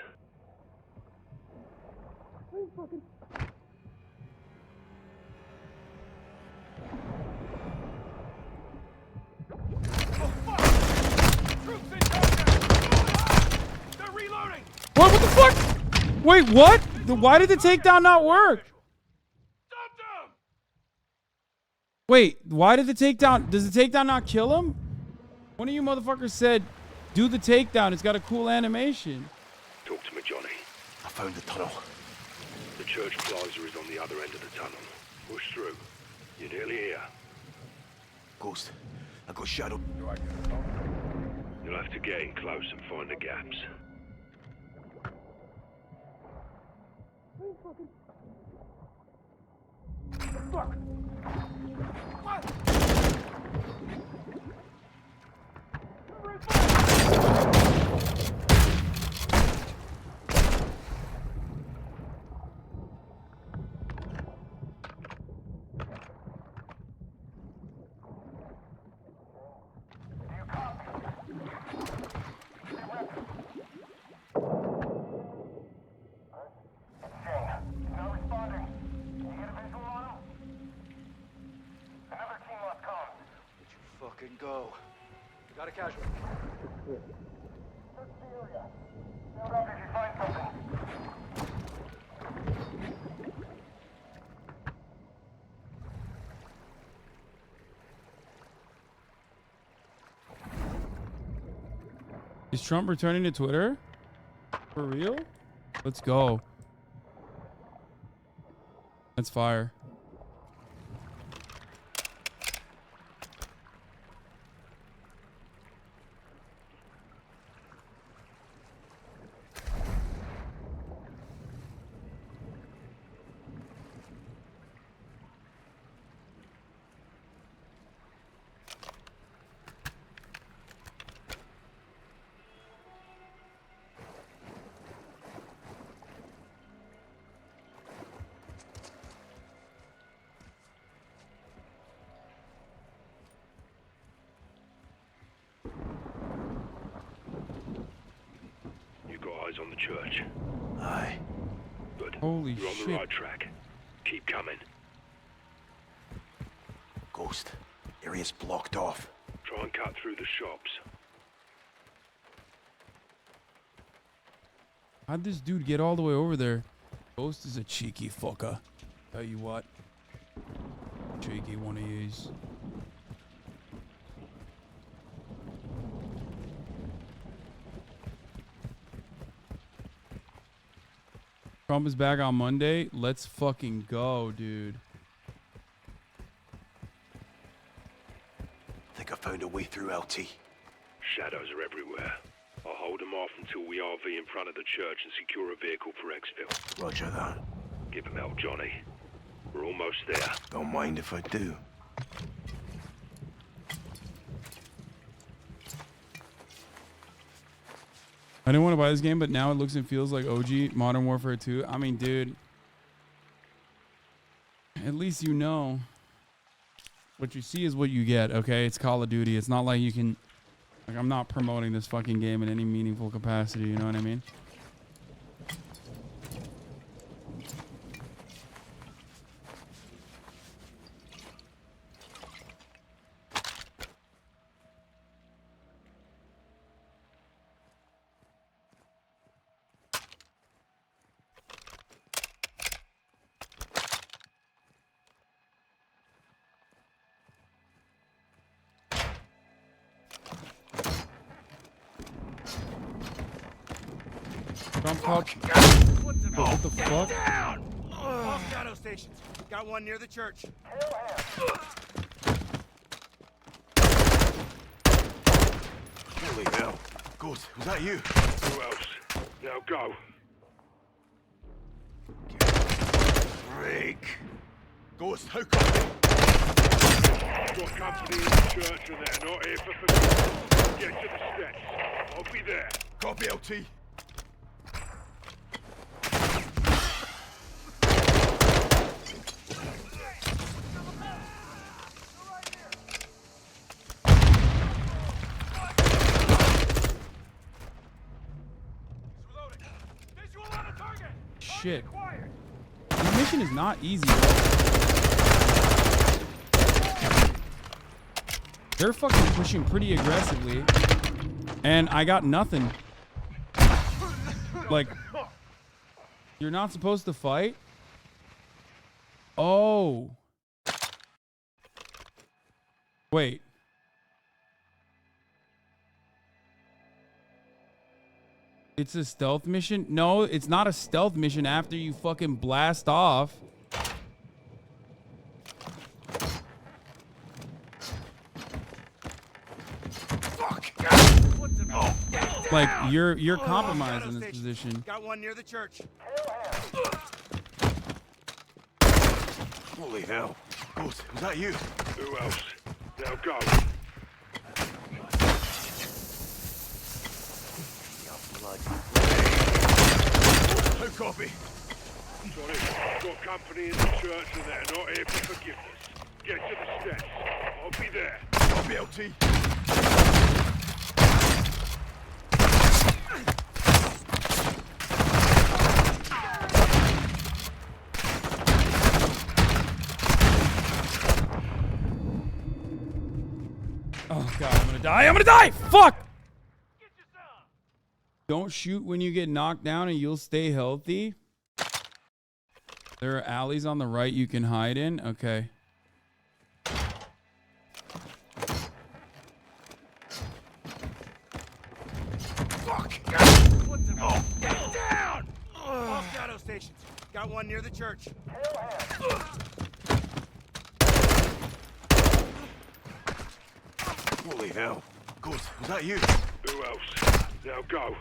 They're reloading! What the fuck? Wait, what? Why did the takedown not work? Wait, why did the takedown... Does the takedown not kill him? One of you motherfuckers said, do the takedown. It's got a cool animation. Talk to me, Johnny. I found the tunnel. The church plaza is on the other end of the tunnel. Push through. You're nearly here. Ghost. I got shadowed. You'll have to get in close and find the gaps. Fuck! What? Fucking go. Got a casualty. Search the area. Sound out if you find something. Is Trump returning to Twitter? For real? Let's go. That's fire. You got eyes on the church? Aye. Good. Holy You're on shit. the right track. Keep coming. Ghost, area's blocked off. Try and cut through the shops. How'd this dude get all the way over there? Ghost is a cheeky fucker. Tell you what. Cheeky one of these. Trump is back on Monday. Let's fucking go, dude. I think I found a way through, LT. Shadows are everywhere. I'll hold them off until we RV in front of the church and secure a vehicle for exfil. Roger that. Give him hell, Johnny. We're almost there. Don't mind if I do. I didn't want to buy this game, but now it looks and feels like OG Modern Warfare 2. I mean, dude. At least you know. What you see is what you get, okay? It's Call of Duty. It's not like you can... Like, I'm not promoting this fucking game in any meaningful capacity, you know what I mean? Trump called. What the fuck? All shadow stations. Got one near the church. Holy hell. Ghost, was that you? Who else? Now go. Freak. Ghost, how come? Got company in the church and they're not here for forgiveness. Get to the steps. I'll be there. Copy, LT. Shit. This mission is not easy. They're fucking pushing pretty aggressively. And I got nothing. Like, you're not supposed to fight? Oh. Wait. It's a stealth mission? No, it's not a stealth mission after you fucking blast off. Fuck! Like, you're compromised in this position. Got one near the church. Holy hell. Ghost, was that you? Who else? Now go. How copy? Johnny, got company in the church and they're not here for forgiveness. Get to the steps. I'll be there. Copy, LT. Oh god, I'm gonna die. I'm gonna die! Fuck! Don't shoot when you get knocked down and you'll stay healthy. There are alleys on the right you can hide in. Okay. Fuck! Oh, get down! All shadow stations. Got one near the church. Holy hell. Ghost, was that you? Who else? Now go.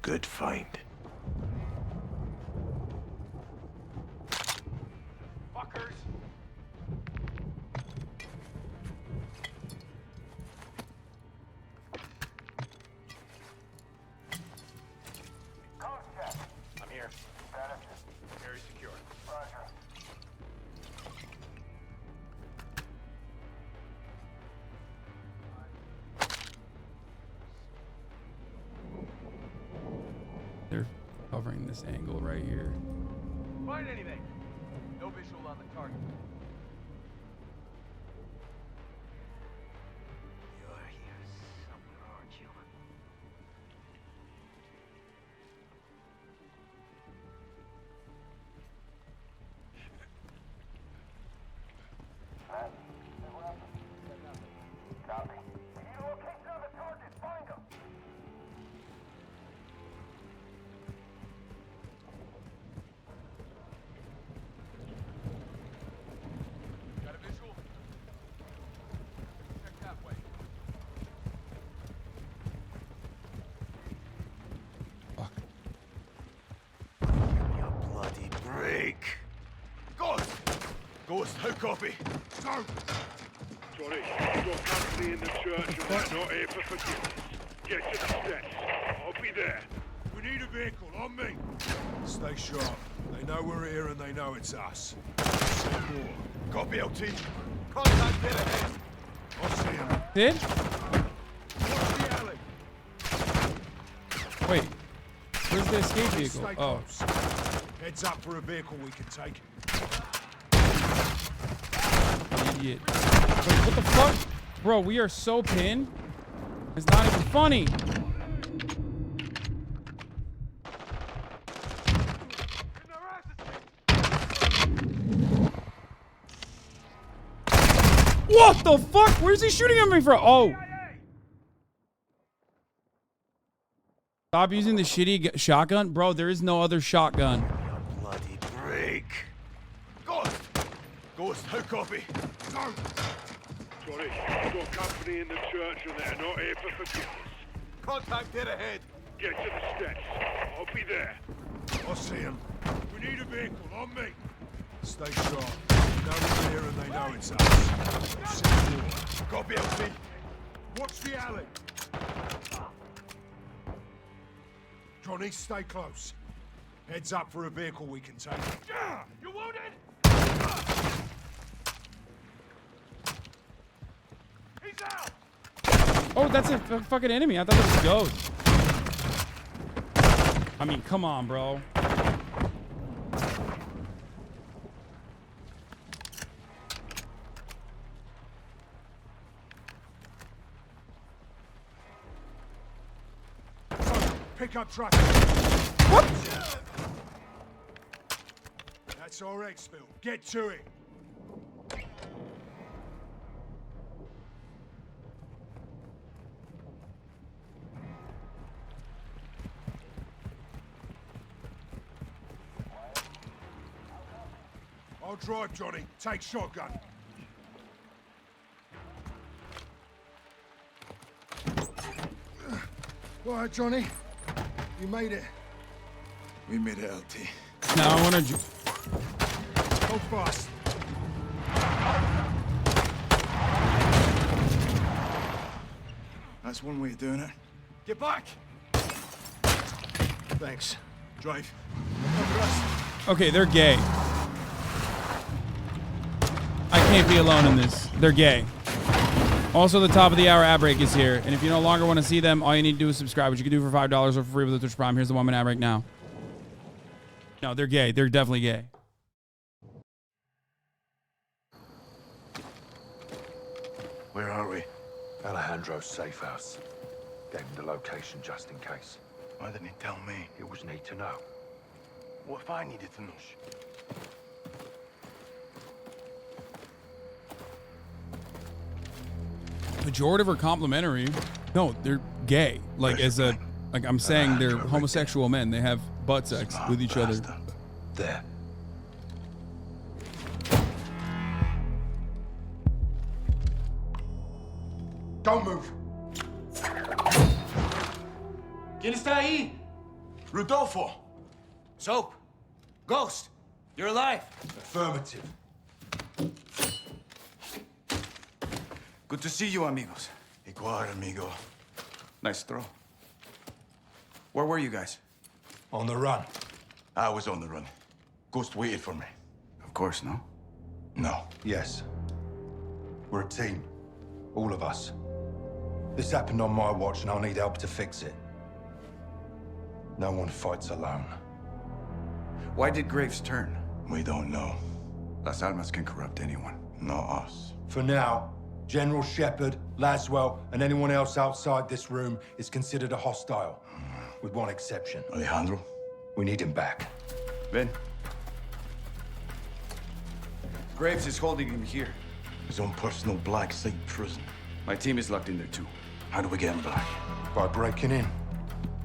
good find. Fuckers! I'm here. Very secure. Roger. They're covering this angle right here. Find anything? No visual on the target. You're here somewhere, aren't you? Copy. We need a location of the target. Find them. Got a visual? Check that way. You bloody break. Ghost, how copy? Go! Johnny, you've got company in the church and they're not here for forgiveness. Get to the steps. I'll be there. We need a vehicle, on me. Stay sharp. They know we're here and they know it's us. Say more. Copy, LT. Contact dead ahead. I'll see him. Did? Watch the alley. Wait. Where's the escape vehicle? Stay Oh. close. Heads up for a vehicle we can take. Idiot. Wait, what the fuck? Bro, we are so pinned. It's not even funny. What the fuck? Where's he shooting at me from? Oh. Stop using the shitty shotgun. Bro, there is no other shotgun. Bloody break. Ghost, how copy? Go! Johnny, you've got company in the church and they're not here for forgiveness. Contact dead ahead. Get to the steps. I'll be there. I'll see him. We need a vehicle, on me. Stay sharp. They know we're here and they know it's us. See more. Copy, LT. Watch the alley. Johnny, stay close. Heads up for a vehicle we can take. You wounded? He's out! Oh, that's a fucking enemy. I thought it was a ghost. I mean, come on, bro. Pickup truck. What? That's our exfil. Get to it. I'll drive, Johnny. Take shotgun. All right, Johnny. You made it. We made it, LT. Now I want to. Go fast. That's one way of doing it. Get back! Thanks. Drive. Okay, they're gay. I can't be alone in this. They're gay. Also, the top of the hour ad break is here. And if you no longer want to see them, all you need to do is subscribe, which you can do for $5 or for free with the Twitch Prime. Here's the 1 minute ad break now. No, they're gay. They're definitely gay. Where are we? Alejandro's safe house. Gave him the location just in case. Why didn't he tell me? He was need to know. What if I needed to know? Pejorative or complimentary? No, they're gay. Like as a, like I'm saying, they're homosexual men. They have butt sex with each other. There. Don't move. ¿Quién está ahí? Rodolfo! Soap! Ghost! You're alive! Affirmative. Good to see you, amigos. Igual, amigo. Nice throw. Where were you guys? On the run. I was on the run. Ghost waited for me. Of course, no? No. Yes. We're a team. All of us. This happened on my watch, and I'll need help to fix it. No one fights alone. Why did Graves turn? We don't know. Las Almas can corrupt anyone, not us. For now, General Shepard, Laswell, and anyone else outside this room is considered a hostile. With one exception. Alejandro? We need him back. Ben? Graves is holding him here. His own personal black site prison. My team is locked in there too. How do we get him back? By breaking in.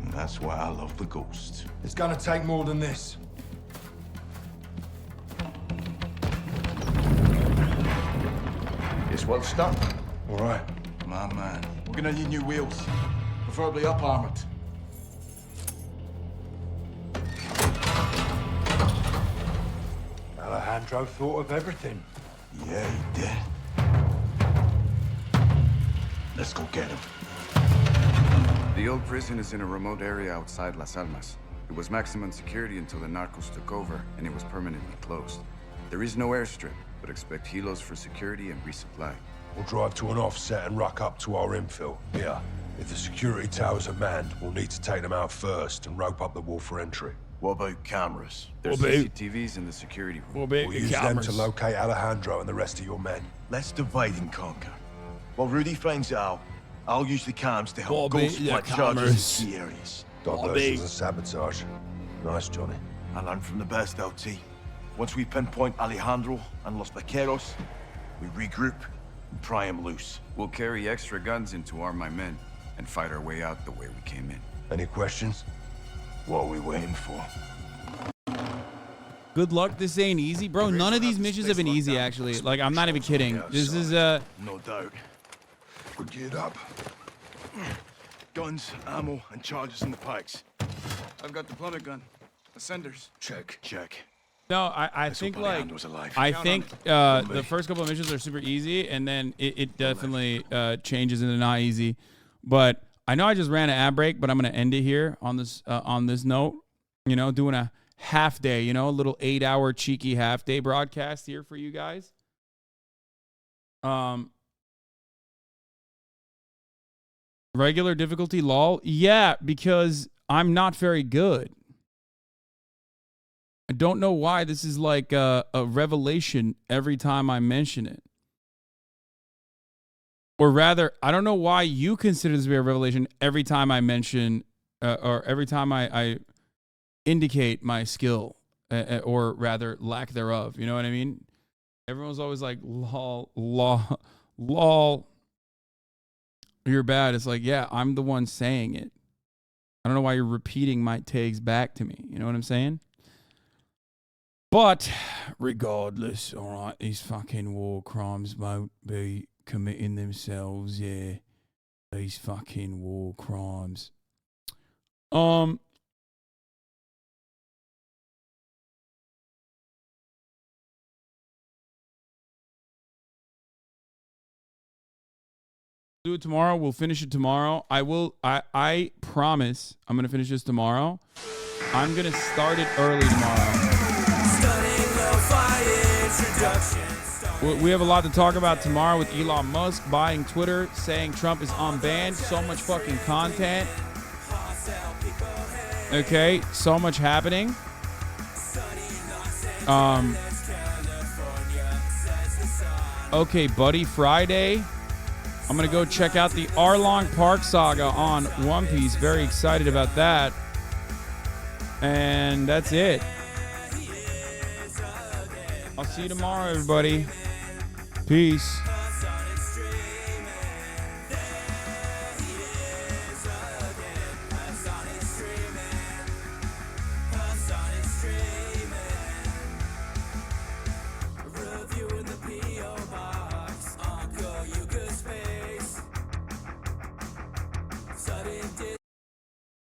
And that's why I love the Ghost. It's gonna take more than this. It's well stuck. All right. My man. We're gonna need new wheels. Preferably up-armored. Alejandro thought of everything. Yeah, he did. Let's go get him. The old prison is in a remote area outside Las Almas. It was maximum security until the narcos took over, and it was permanently closed. There is no airstrip, but expect helos for security and resupply. We'll drive to an offset and ruck up to our infill. Here. If the security towers are manned, we'll need to take them out first and rope up the wall for entry. What about cameras? There's CCTVs in the security room. We'll use them to locate Alejandro and the rest of your men. Let's divide and conquer. While Rudy finds out, I'll use the cams to help Ghost plant charges in key areas. Diversions and sabotage. Nice, Johnny. I learned from the best, LT. Once we pinpoint Alejandro and Los Vaqueros, we regroup and pry him loose. We'll carry extra guns in to arm my men and fight our way out the way we came in. Any questions? What are we waiting for? Good luck. This ain't easy, bro. None of these missions have been easy, actually. Like, I'm not even kidding. This is No doubt. We're geared up. Guns, ammo, and charges in the pikes. I've got the plummet gun. Ascenders. Check. No, I think like Alejandro's alive. I think the first couple of missions are super easy, and then it definitely changes into not easy. But I know I just ran an ad break, but I'm gonna end it here on this note. You know, doing a half day. You know, a little 8-hour cheeky half day broadcast here for you guys. Regular difficulty, lol. Yeah, because I'm not very good. I don't know why this is like a revelation every time I mention it. Or rather, I don't know why you consider this to be a revelation every time I mention or every time I indicate my skill or rather lack thereof. You know what I mean? Everyone's always like, lol. You're bad. It's like, yeah, I'm the one saying it. I don't know why you're repeating my takes back to me. You know what I'm saying? But regardless, all right, these fucking war crimes won't be committing themselves. Yeah, these fucking war crimes. Do it tomorrow. We'll finish it tomorrow. I promise I'm going to finish this tomorrow. I'm going to start it early tomorrow. We have a lot to talk about tomorrow with Elon Musk buying Twitter, saying Trump is unbanned. So much fucking content. Okay, so much happening. Okay, Buddy Friday. I'm going to go check out the Arlong Park saga on One Piece. Very excited about that. And that's it. I'll see you tomorrow, everybody. Peace.